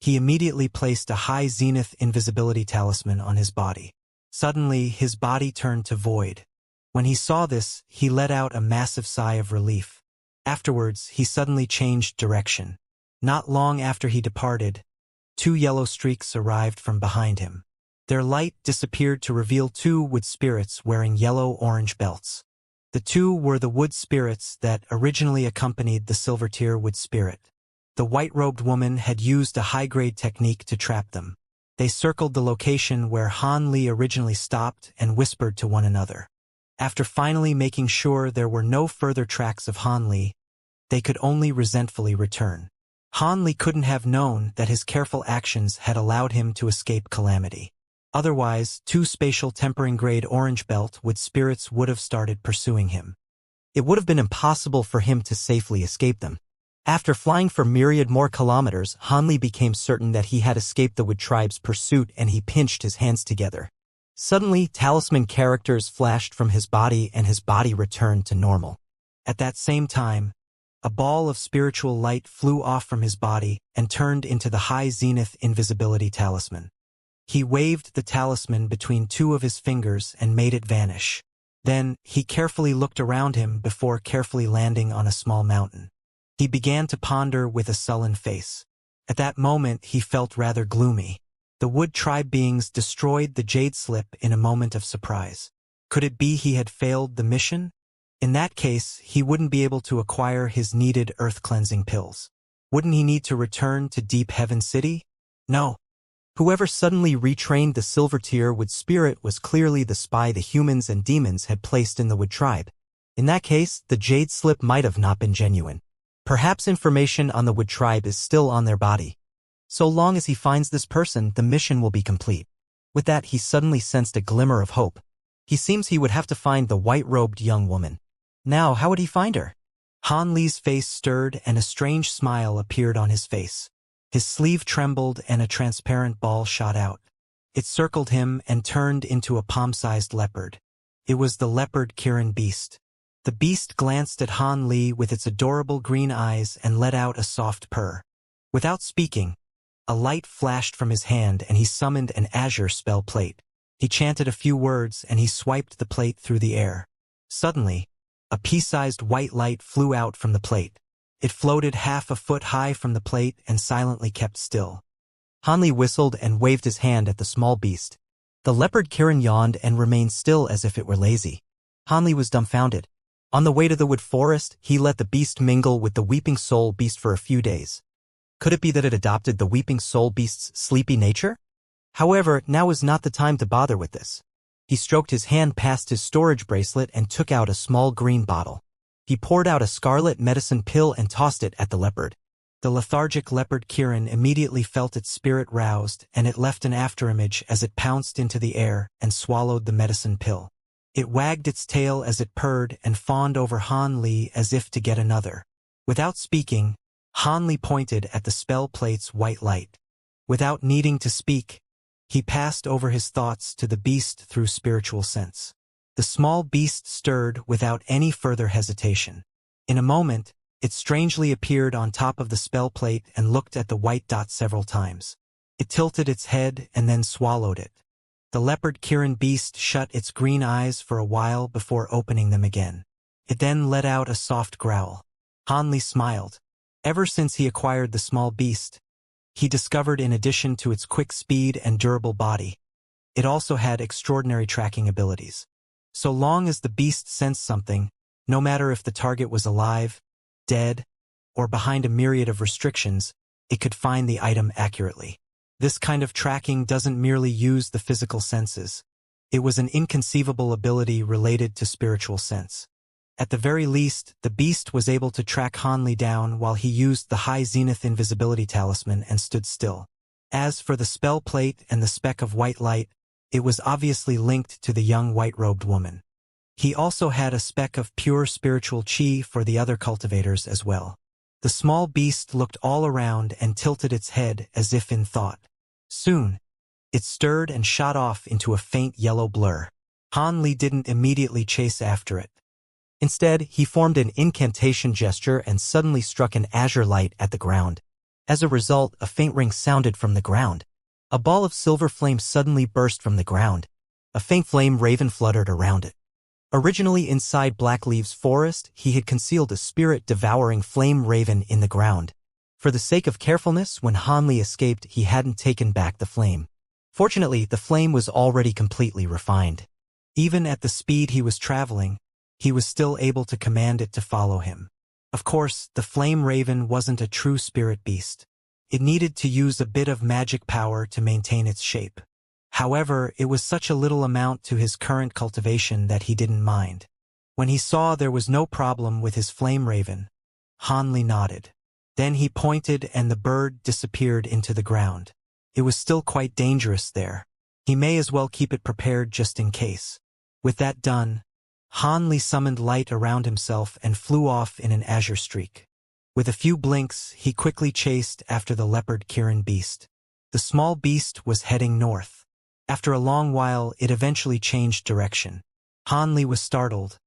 he immediately placed a high zenith invisibility talisman on his body. Suddenly, his body turned to void. When he saw this, he let out a massive sigh of relief. Afterwards, he suddenly changed direction. Not long after he departed, two yellow streaks arrived from behind him. Their light disappeared to reveal two wood spirits wearing yellow-orange belts. The two were the wood spirits that originally accompanied the silver-tier wood spirit. The white-robed woman had used a high-grade technique to trap them. They circled the location where Han Li originally stopped and whispered to one another. After finally making sure there were no further tracks of Han Li, they could only resentfully return. Han Li couldn't have known that his careful actions had allowed him to escape calamity. Otherwise, 2 spatial tempering grade orange belt with spirits would have started pursuing him. It would have been impossible for him to safely escape them. After flying for myriad more kilometers, Han Li became certain that he had escaped the Wood Tribe's pursuit, and he pinched his hands together. Suddenly, talisman characters flashed from his body and his body returned to normal. At that same time, a ball of spiritual light flew off from his body and turned into the High Zenith Invisibility Talisman. He waved the talisman between 2 of his fingers and made it vanish. Then, he carefully looked around him before carefully landing on a small mountain. He began to ponder with a sullen face. At that moment, he felt rather gloomy. The Wood Tribe beings destroyed the Jade Slip in a moment of surprise. Could it be he had failed the mission? In that case, he wouldn't be able to acquire his needed earth-cleansing pills. Wouldn't he need to return to Deep Heaven City? No. Whoever suddenly retrained the Silver Tier Wood Spirit was clearly the spy the humans and demons had placed in the Wood Tribe. In that case, the Jade Slip might have not been genuine. Perhaps information on the Wood Tribe is still on their body. So long as he finds this person, the mission will be complete. With that, he suddenly sensed a glimmer of hope. He seems he would have to find the white-robed young woman. Now, how would he find her? Han Li's face stirred and a strange smile appeared on his face. His sleeve trembled and a transparent ball shot out. It circled him and turned into a palm-sized leopard. It was the leopard Kirin beast. The beast glanced at Han Li with its adorable green eyes and let out a soft purr. Without speaking, a light flashed from his hand and he summoned an azure spell plate. He chanted a few words and he swiped the plate through the air. Suddenly, a pea-sized white light flew out from the plate. It floated half a foot high from the plate and silently kept still. Han Li whistled and waved his hand at the small beast. The leopard Kirin yawned and remained still as if it were lazy. Han Li was dumbfounded. On the way to the wood forest, he let the beast mingle with the Weeping Soul Beast for a few days. Could it be that it adopted the Weeping Soul Beast's sleepy nature? However, now was not the time to bother with this. He stroked his hand past his storage bracelet and took out a small green bottle. He poured out a scarlet medicine pill and tossed it at the leopard. The lethargic leopard Kirin immediately felt its spirit roused, and it left an afterimage as it pounced into the air and swallowed the medicine pill. It wagged its tail as it purred and fawned over Han Li as if to get another. Without speaking, Han Li pointed at the spell plate's white light. Without needing to speak, he passed over his thoughts to the beast through spiritual sense. The small beast stirred without any further hesitation. In a moment, it strangely appeared on top of the spell plate and looked at the white dot several times. It tilted its head and then swallowed it. The leopard Kirin beast shut its green eyes for a while before opening them again. It then let out a soft growl. Han Li smiled. Ever since he acquired the small beast, he discovered in addition to its quick speed and durable body, it also had extraordinary tracking abilities. So long as the beast sensed something, no matter if the target was alive, dead, or behind a myriad of restrictions, it could find the item accurately. This kind of tracking doesn't merely use the physical senses. It was an inconceivable ability related to spiritual sense. At the very least, the beast was able to track Han Li down while he used the High Zenith Invisibility Talisman and stood still. As for the spell plate and the speck of white light, it was obviously linked to the young white-robed woman. He also had a speck of pure spiritual chi for the other cultivators as well. The small beast looked all around and tilted its head as if in thought. Soon, it stirred and shot off into a faint yellow blur. Han Li didn't immediately chase after it. Instead, he formed an incantation gesture and suddenly struck an azure light at the ground. As a result, a faint ring sounded from the ground. A ball of silver flame suddenly burst from the ground. A faint flame raven fluttered around it. Originally inside Blackleaf's forest, he had concealed a spirit-devouring flame raven in the ground. For the sake of carefulness, when Han Li escaped, he hadn't taken back the flame. Fortunately, the flame was already completely refined. Even at the speed he was traveling, he was still able to command it to follow him. Of course, the flame raven wasn't a true spirit beast. It needed to use a bit of magic power to maintain its shape. However, it was such a little amount to his current cultivation that he didn't mind. When he saw there was no problem with his flame raven, Han Li nodded. Then he pointed and the bird disappeared into the ground. It was still quite dangerous there. He may as well keep it prepared just in case. With that done, Han Li summoned light around himself and flew off in an azure streak. With a few blinks, he quickly chased after the leopard Kirin beast. The small beast was heading north. After a long while, it eventually changed direction. Han Li was startled,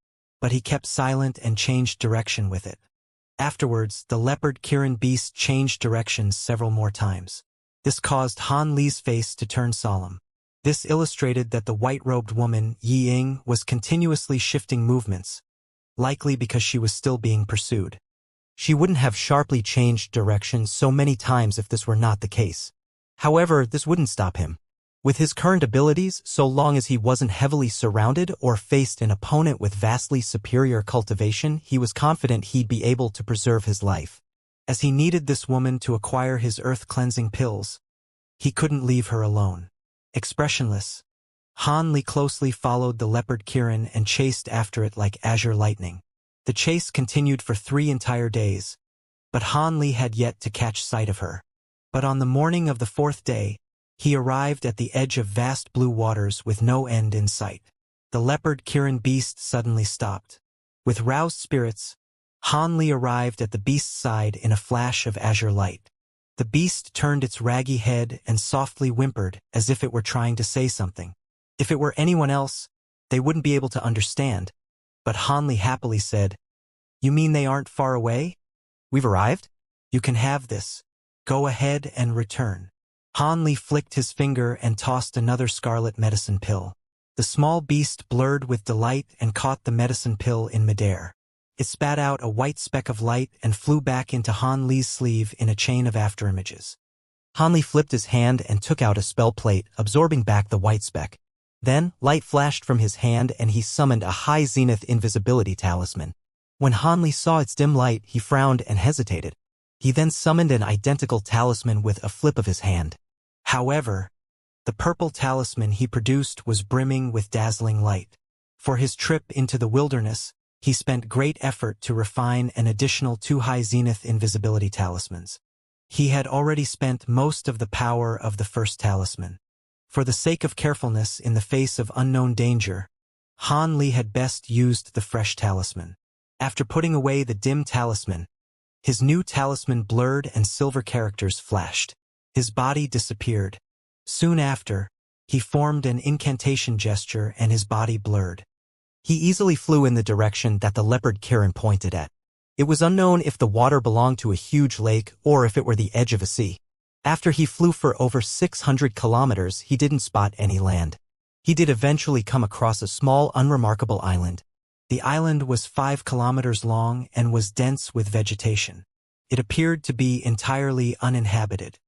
but he kept silent and changed direction with it. Afterwards, the leopard Kirin beast changed directions several more times. This caused Han Li's face to turn solemn. This illustrated that the white-robed woman, Yi Ying, was continuously shifting movements, likely because she was still being pursued. She wouldn't have sharply changed direction so many times if this were not the case. However, this wouldn't stop him. With his current abilities, so long as he wasn't heavily surrounded or faced an opponent with vastly superior cultivation, he was confident he'd be able to preserve his life. As he needed this woman to acquire his earth-cleansing pills, he couldn't leave her alone. Expressionless, Han Li closely followed the leopard Kirin and chased after it like azure lightning. The chase continued for 3 entire days, but Han Li had yet to catch sight of her. But on the morning of the 4th day, he arrived at the edge of vast blue waters with no end in sight. The leopard Kirin beast suddenly stopped. With roused spirits, Han Li arrived at the beast's side in a flash of azure light. The beast turned its raggy head and softly whimpered as if it were trying to say something. If it were anyone else, they wouldn't be able to understand, but Han Li happily said, "You mean they aren't far away? We've arrived? You can have this. Go ahead and return." Han Li flicked his finger and tossed another scarlet medicine pill. The small beast blurred with delight and caught the medicine pill in midair. It spat out a white speck of light and flew back into Han Li's sleeve in a chain of afterimages. Han Li flipped his hand and took out a spell plate, absorbing back the white speck. Then, light flashed from his hand and he summoned a high zenith invisibility talisman. When Han Li saw its dim light, he frowned and hesitated. He then summoned an identical talisman with a flip of his hand. However, the purple talisman he produced was brimming with dazzling light. For his trip into the wilderness, he spent great effort to refine an additional 2 high zenith invisibility talismans. He had already spent most of the power of the first talisman. For the sake of carefulness in the face of unknown danger, Han Li had best used the fresh talisman. After putting away the dim talisman, his new talisman blurred and silver characters flashed. His body disappeared. Soon after, he formed an incantation gesture and his body blurred. He easily flew in the direction that the leopard Kirin pointed at. It was unknown if the water belonged to a huge lake or if it were the edge of a sea. After he flew for over 600 kilometers, he didn't spot any land. He did eventually come across a small, unremarkable island. The island was 5 kilometers long and was dense with vegetation. It appeared to be entirely uninhabited.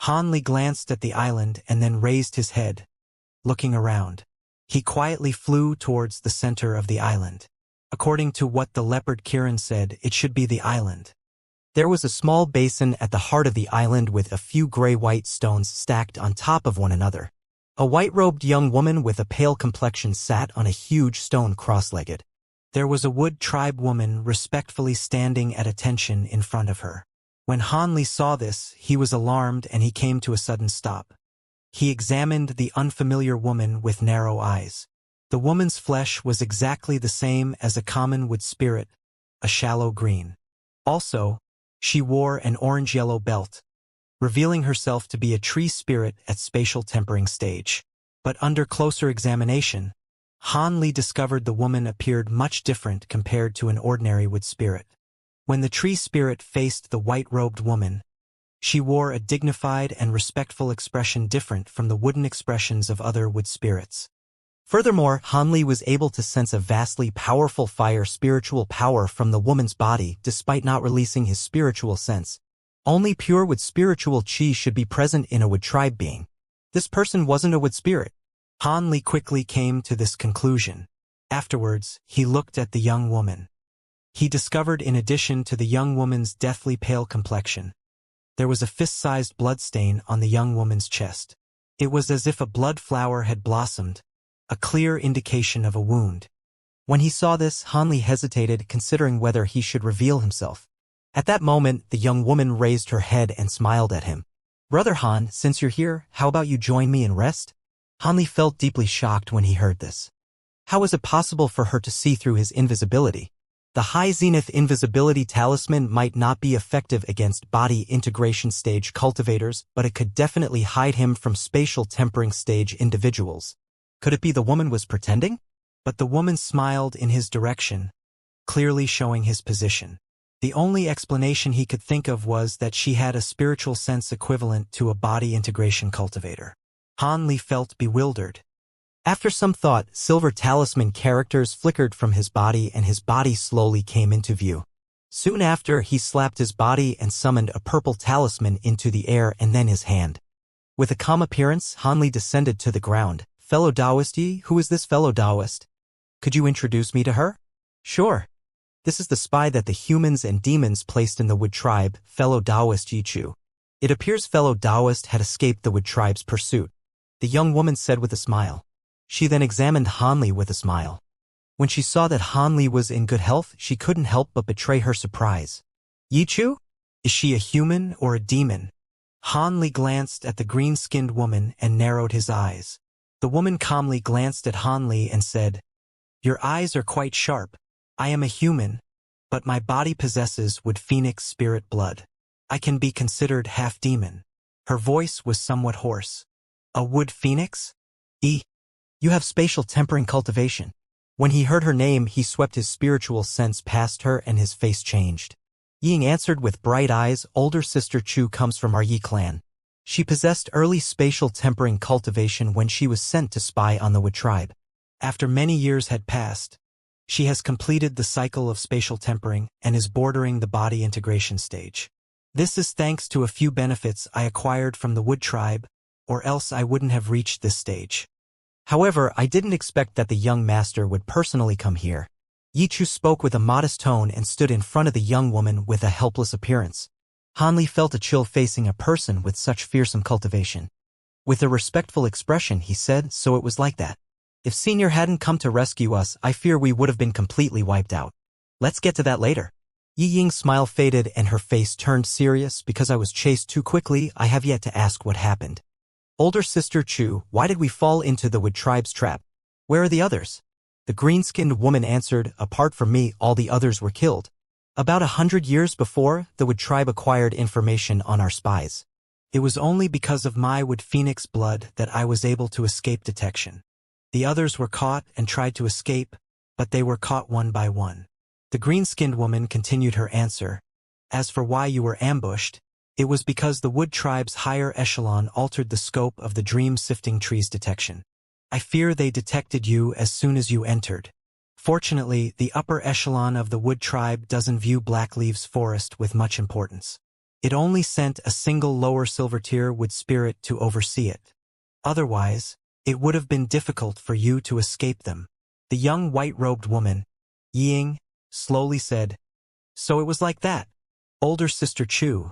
Han Li glanced at the island and then raised his head, looking around. He quietly flew towards the center of the island. According to what the leopard Kirin said, it should be the island. There was a small basin at the heart of the island with a few gray-white stones stacked on top of one another. A white-robed young woman with a pale complexion sat on a huge stone cross-legged. There was a wood tribe woman respectfully standing at attention in front of her. When Han Li saw this, he was alarmed and he came to a sudden stop. He examined the unfamiliar woman with narrow eyes. The woman's flesh was exactly the same as a common wood spirit, a shallow green. Also, she wore an orange-yellow belt, revealing herself to be a tree spirit at spatial tempering stage. But under closer examination, Han Li discovered the woman appeared much different compared to an ordinary wood spirit. When the tree spirit faced the white-robed woman, she wore a dignified and respectful expression different from the wooden expressions of other wood spirits. Furthermore, Han Li was able to sense a vastly powerful fire spiritual power from the woman's body despite not releasing his spiritual sense. Only pure wood spiritual chi should be present in a wood tribe being. This person wasn't a wood spirit. Han Li quickly came to this conclusion. Afterwards, he looked at the young woman. He discovered in addition to the young woman's deathly pale complexion, there was a fist-sized bloodstain on the young woman's chest. It was as if a blood flower had blossomed, a clear indication of a wound. When he saw this, Han Li hesitated, considering whether he should reveal himself. At that moment, the young woman raised her head and smiled at him. Brother Han, since you're here, how about you join me and rest? Han Li felt deeply shocked when he heard this. How was it possible for her to see through his invisibility? The high zenith invisibility talisman might not be effective against body integration stage cultivators, but it could definitely hide him from spatial tempering stage individuals. Could it be the woman was pretending? But the woman smiled in his direction, clearly showing his position. The only explanation he could think of was that she had a spiritual sense equivalent to a body integration cultivator. Han Li felt bewildered. After some thought, silver talisman characters flickered from his body and his body slowly came into view. Soon after, he slapped his body and summoned a purple talisman into the air and then his hand. With a calm appearance, Han Li descended to the ground. Fellow Taoist Yi, who is this fellow Taoist? Could you introduce me to her? Sure. This is the spy that the humans and demons placed in the Wood tribe, fellow Taoist Yi Chu. It appears fellow Taoist had escaped the Wood tribe's pursuit. The young woman said with a smile. She then examined Han Li with a smile. When she saw that Han Li was in good health, she couldn't help but betray her surprise. Yi Chu? Is she a human or a demon? Han Li glanced at the green-skinned woman and narrowed his eyes. The woman calmly glanced at Han Li and said, "Your eyes are quite sharp. I am a human, but my body possesses Wood Phoenix spirit blood. I can be considered half-demon." Her voice was somewhat hoarse. A Wood Phoenix? You have spatial tempering cultivation. When he heard her name, he swept his spiritual sense past her and his face changed. Ying answered with bright eyes, older sister Chu comes from our Yi clan. She possessed early spatial tempering cultivation when she was sent to spy on the Wood tribe. After many years had passed, she has completed the cycle of spatial tempering and is bordering the body integration stage. This is thanks to a few benefits I acquired from the Wood tribe, or else I wouldn't have reached this stage. However, I didn't expect that the young master would personally come here. Yi Chu spoke with a modest tone and stood in front of the young woman with a helpless appearance. Han Li felt a chill facing a person with such fearsome cultivation. With a respectful expression, he said, "So it was like that. If Senior hadn't come to rescue us, I fear we would have been completely wiped out. Let's get to that later." Yi Ying's smile faded and her face turned serious. "Because I was chased too quickly, I have yet to ask what happened. Older sister Chu, why did we fall into the Wood tribe's trap? Where are the others?" The green-skinned woman answered, "Apart from me, all the others were killed. About 100 years before, the Wood tribe acquired information on our spies. It was only because of my Wood Phoenix blood that I was able to escape detection. The others were caught and tried to escape, but they were caught one by one." The green-skinned woman continued her answer. "As for why you were ambushed, it was because the Wood tribe's higher echelon altered the scope of the dream-sifting tree's detection. I fear they detected you as soon as you entered. Fortunately, the upper echelon of the Wood tribe doesn't view Blackleaf's forest with much importance. It only sent a single lower silver-tier Wood spirit to oversee it. Otherwise, it would have been difficult for you to escape them." The young white-robed woman, Ying, slowly said, "So it was like that. Older sister Chu.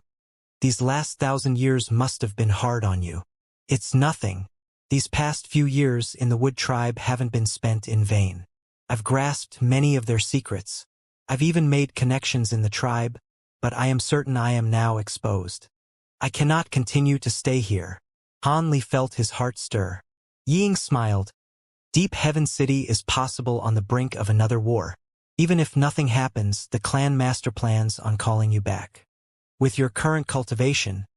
These last 1,000 years must have been hard on you." "It's nothing. These past few years in the Wood tribe haven't been spent in vain. I've grasped many of their secrets. I've even made connections in the tribe, but I am certain I am now exposed. I cannot continue to stay here." Han Li felt his heart stir. Ying smiled. "Deep Heaven City is possible on the brink of another war. Even if nothing happens, the clan master plans on calling you back. With your current cultivation,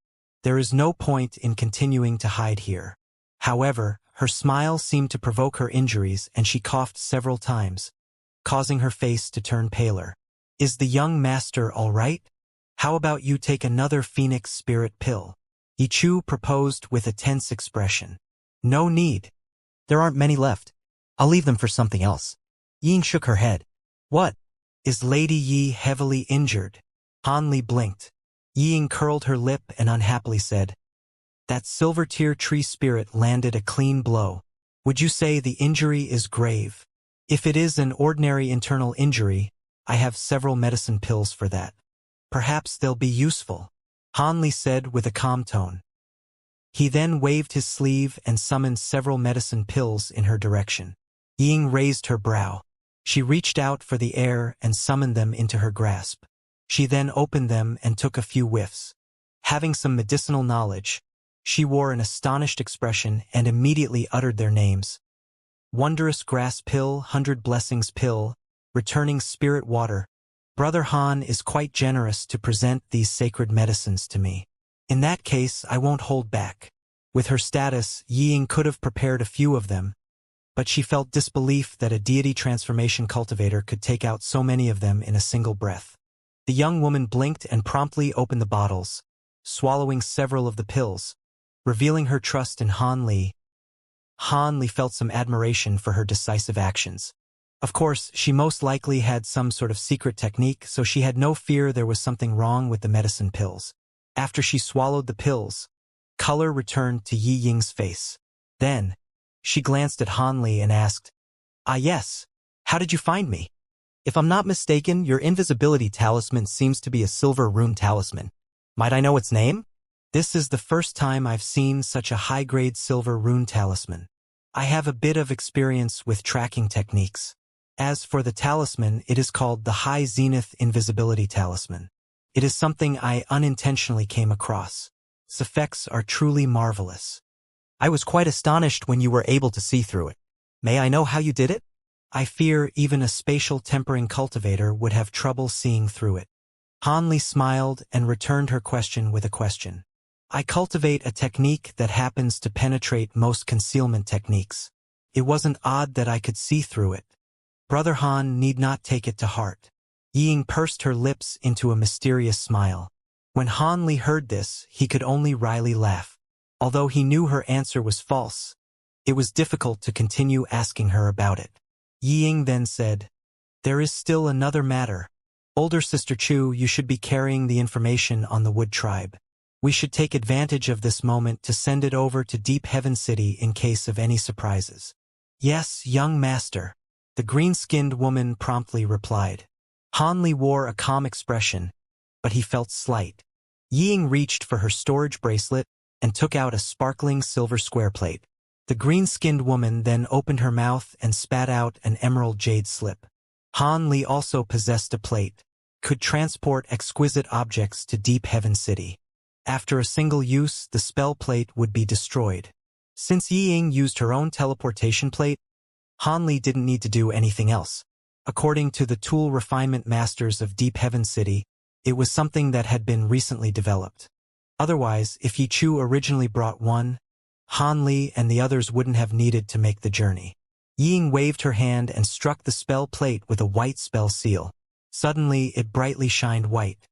there is no point in continuing to hide here." However, her smile seemed to provoke her injuries and she coughed several times, causing her face to turn paler. "Is the young master all right? How about you take another Phoenix spirit pill?" Yi Chu proposed with a tense expression. "No need. There aren't many left. I'll leave them for something else." Ying shook her head. "What? Is Lady Yi heavily injured?" Han Li blinked. Ying curled her lip and unhappily said, "That silver-tier tree spirit landed a clean blow. Would you say the injury is grave? If it is an ordinary internal injury, I have several medicine pills for that. Perhaps they'll be useful," Han Li said with a calm tone. He then waved his sleeve and summoned several medicine pills in her direction. Ying raised her brow. She reached out for the air and summoned them into her grasp. She then opened them and took a few whiffs. Having some medicinal knowledge, she wore an astonished expression and immediately uttered their names. Wondrous Grass Pill, 100 Blessings Pill, Returning Spirit Water. Brother Han is quite generous to present these sacred medicines to me. In that case, I won't hold back. With her status, Ying could have prepared a few of them, but she felt disbelief that a deity transformation cultivator could take out so many of them in a single breath. The young woman blinked and promptly opened the bottles, swallowing several of the pills, revealing her trust in Han Li. Han Li felt some admiration for her decisive actions. Of course, she most likely had some sort of secret technique, so she had no fear there was something wrong with the medicine pills. After she swallowed the pills, color returned to Yi Ying's face. Then, she glanced at Han Li and asked, "Ah yes, how did you find me?" "If I'm not mistaken, your invisibility talisman seems to be a silver rune talisman. Might I know its name?" "This is the first time I've seen such a high-grade silver rune talisman. I have a bit of experience with tracking techniques. As for the talisman, it is called the High Zenith Invisibility Talisman. It is something I unintentionally came across. Its effects are truly marvelous." "I was quite astonished when you were able to see through it. May I know how you did it?" "I fear even a spatial tempering cultivator would have trouble seeing through it." Han Li smiled and returned her question with a question. "I cultivate a technique that happens to penetrate most concealment techniques. It wasn't odd that I could see through it. Brother Han need not take it to heart." Ying pursed her lips into a mysterious smile. When Han Li heard this, he could only wryly laugh. Although he knew her answer was false, it was difficult to continue asking her about it. Ying then said, "There is still another matter. Older Sister Chu, you should be carrying the information on the Wood Tribe. We should take advantage of this moment to send it over to Deep Heaven City in case of any surprises." "Yes, young master," the green-skinned woman promptly replied. Han Li wore a calm expression, but he felt slight. Ying reached for her storage bracelet and took out a sparkling silver square plate. The green-skinned woman then opened her mouth and spat out an emerald jade slip. Han Li also possessed a plate, could transport exquisite objects to Deep Heaven City. After a single use, the spell plate would be destroyed. Since Ying used her own teleportation plate, Han Li didn't need to do anything else. According to the tool refinement masters of Deep Heaven City, it was something that had been recently developed. Otherwise, if Yi Chu originally brought one, Han Li and the others wouldn't have needed to make the journey. Ying waved her hand and struck the spell plate with a white spell seal. Suddenly, it brightly shined white.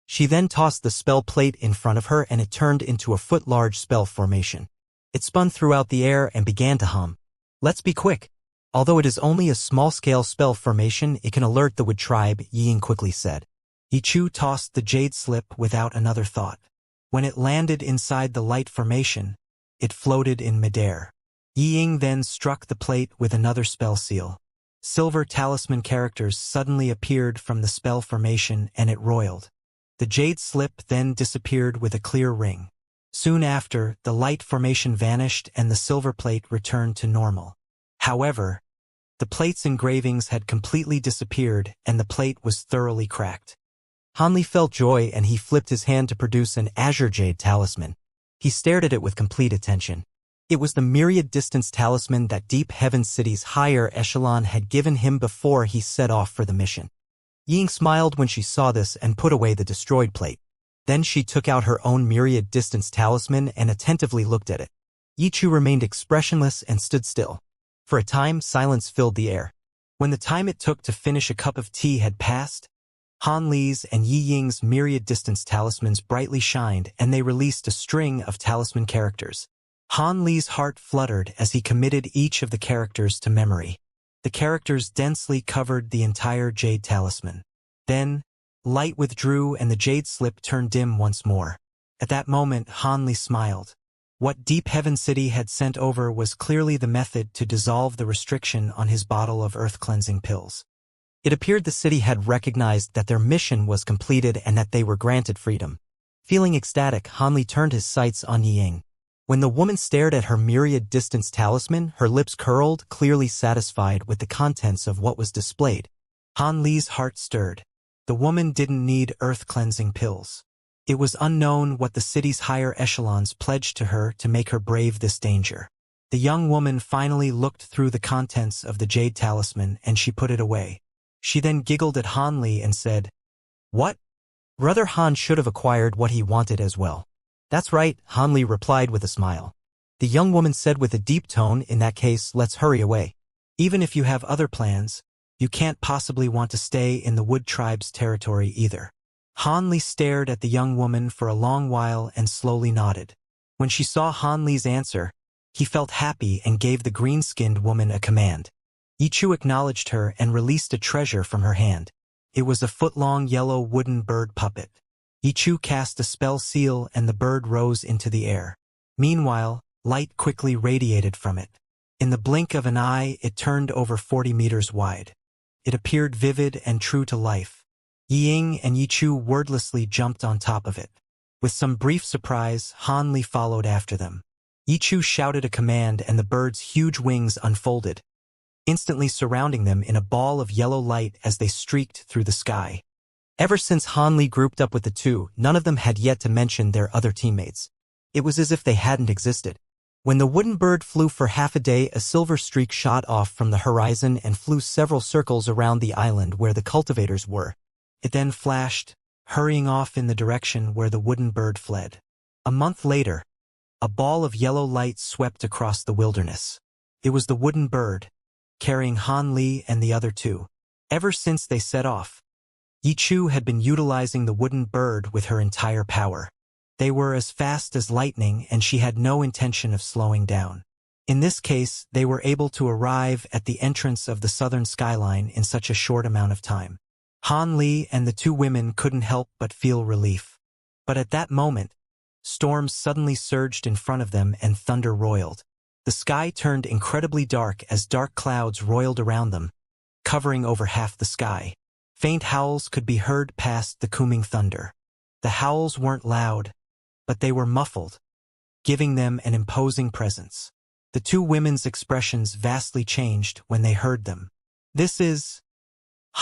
She then tossed the spell plate in front of her and it turned into a foot-large spell formation. It spun throughout the air and began to hum. "Let's be quick. Although it is only a small-scale spell formation, it can alert the Wood Tribe," Ying quickly said. Yi Chu tossed the jade slip without another thought. When it landed inside the light formation, it floated in midair. Ying then struck the plate with another spell seal. Silver talisman characters suddenly appeared from the spell formation and it roiled. The jade slip then disappeared with a clear ring. Soon after, the light formation vanished and the silver plate returned to normal. However, the plate's engravings had completely disappeared and the plate was thoroughly cracked. Han Li felt joy and he flipped his hand to produce an azure jade talisman. He stared at it with complete attention. It was the myriad distance talisman that Deep Heaven City's higher echelon had given him before he set off for the mission. Ying smiled when she saw this and put away the destroyed plate. Then she took out her own myriad distance talisman and attentively looked at it. Yi Chu remained expressionless and stood still. For a time, silence filled the air. When the time it took to finish a cup of tea had passed, Han Li's and Yi Ying's myriad distance talismans brightly shined and they released a string of talisman characters. Han Li's heart fluttered as he committed each of the characters to memory. The characters densely covered the entire jade talisman. Then, light withdrew and the jade slip turned dim once more. At that moment, Han Li smiled. What Deep Heaven City had sent over was clearly the method to dissolve the restriction on his bottle of earth-cleansing pills. It appeared the city had recognized that their mission was completed and that they were granted freedom. Feeling ecstatic, Han Li turned his sights on Ying. When the woman stared at her myriad distance talisman, her lips curled, clearly satisfied with the contents of what was displayed. Han Li's heart stirred. The woman didn't need earth-cleansing pills. It was unknown what the city's higher echelons pledged to her to make her brave this danger. The young woman finally looked through the contents of the jade talisman and she put it away. She then giggled at Han Li and said, "What?" Brother Han should have acquired what he wanted as well. "That's right," Han Li replied with a smile. The young woman said with a deep tone, "In that case, let's hurry away. Even if you have other plans, you can't possibly want to stay in the Wood Tribe's territory either." Han Li stared at the young woman for a long while and slowly nodded. When she saw Han Li's answer, he felt happy and gave the green-skinned woman a command. Yichu acknowledged her and released a treasure from her hand. It was a foot-long yellow wooden bird puppet. Yichu cast a spell seal and the bird rose into the air. Meanwhile, light quickly radiated from it. In the blink of an eye, it turned over 40 meters wide. It appeared vivid and true to life. Ying and Yichu wordlessly jumped on top of it. With some brief surprise, Han Li followed after them. Yichu shouted a command and the bird's huge wings unfolded, instantly surrounding them in a ball of yellow light as they streaked through the sky. Ever since Han Li grouped up with the two, none of them had yet to mention their other teammates. It was as if they hadn't existed. When the wooden bird flew for half a day, a silver streak shot off from the horizon and flew several circles around the island where the cultivators were. It then flashed, hurrying off in the direction where the wooden bird fled. A month later, a ball of yellow light swept across the wilderness. It was the wooden bird, carrying Han Li and the other two. Ever since they set off, Yichu had been utilizing the wooden bird with her entire power. They were as fast as lightning and she had no intention of slowing down. In this case, they were able to arrive at the entrance of the southern skyline in such a short amount of time. Han Li and the two women couldn't help but feel relief. But at that moment, storms suddenly surged in front of them and thunder roiled. The sky turned incredibly dark as dark clouds roiled around them, covering over half the sky. Faint howls could be heard past the booming thunder. The howls weren't loud, but they were muffled, giving them an imposing presence. The two women's expressions vastly changed when they heard them. "This is..."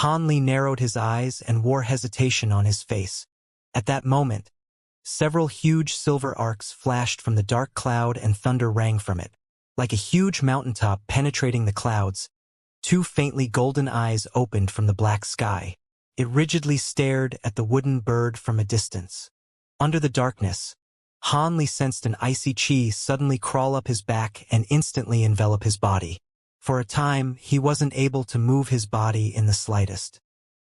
Han Li narrowed his eyes and wore hesitation on his face. At that moment, several huge silver arcs flashed from the dark cloud and thunder rang from it. Like a huge mountaintop penetrating the clouds, two faintly golden eyes opened from the black sky. It rigidly stared at the wooden bird from a distance. Under the darkness, Han Li sensed an icy chi suddenly crawl up his back and instantly envelop his body. For a time, he wasn't able to move his body in the slightest.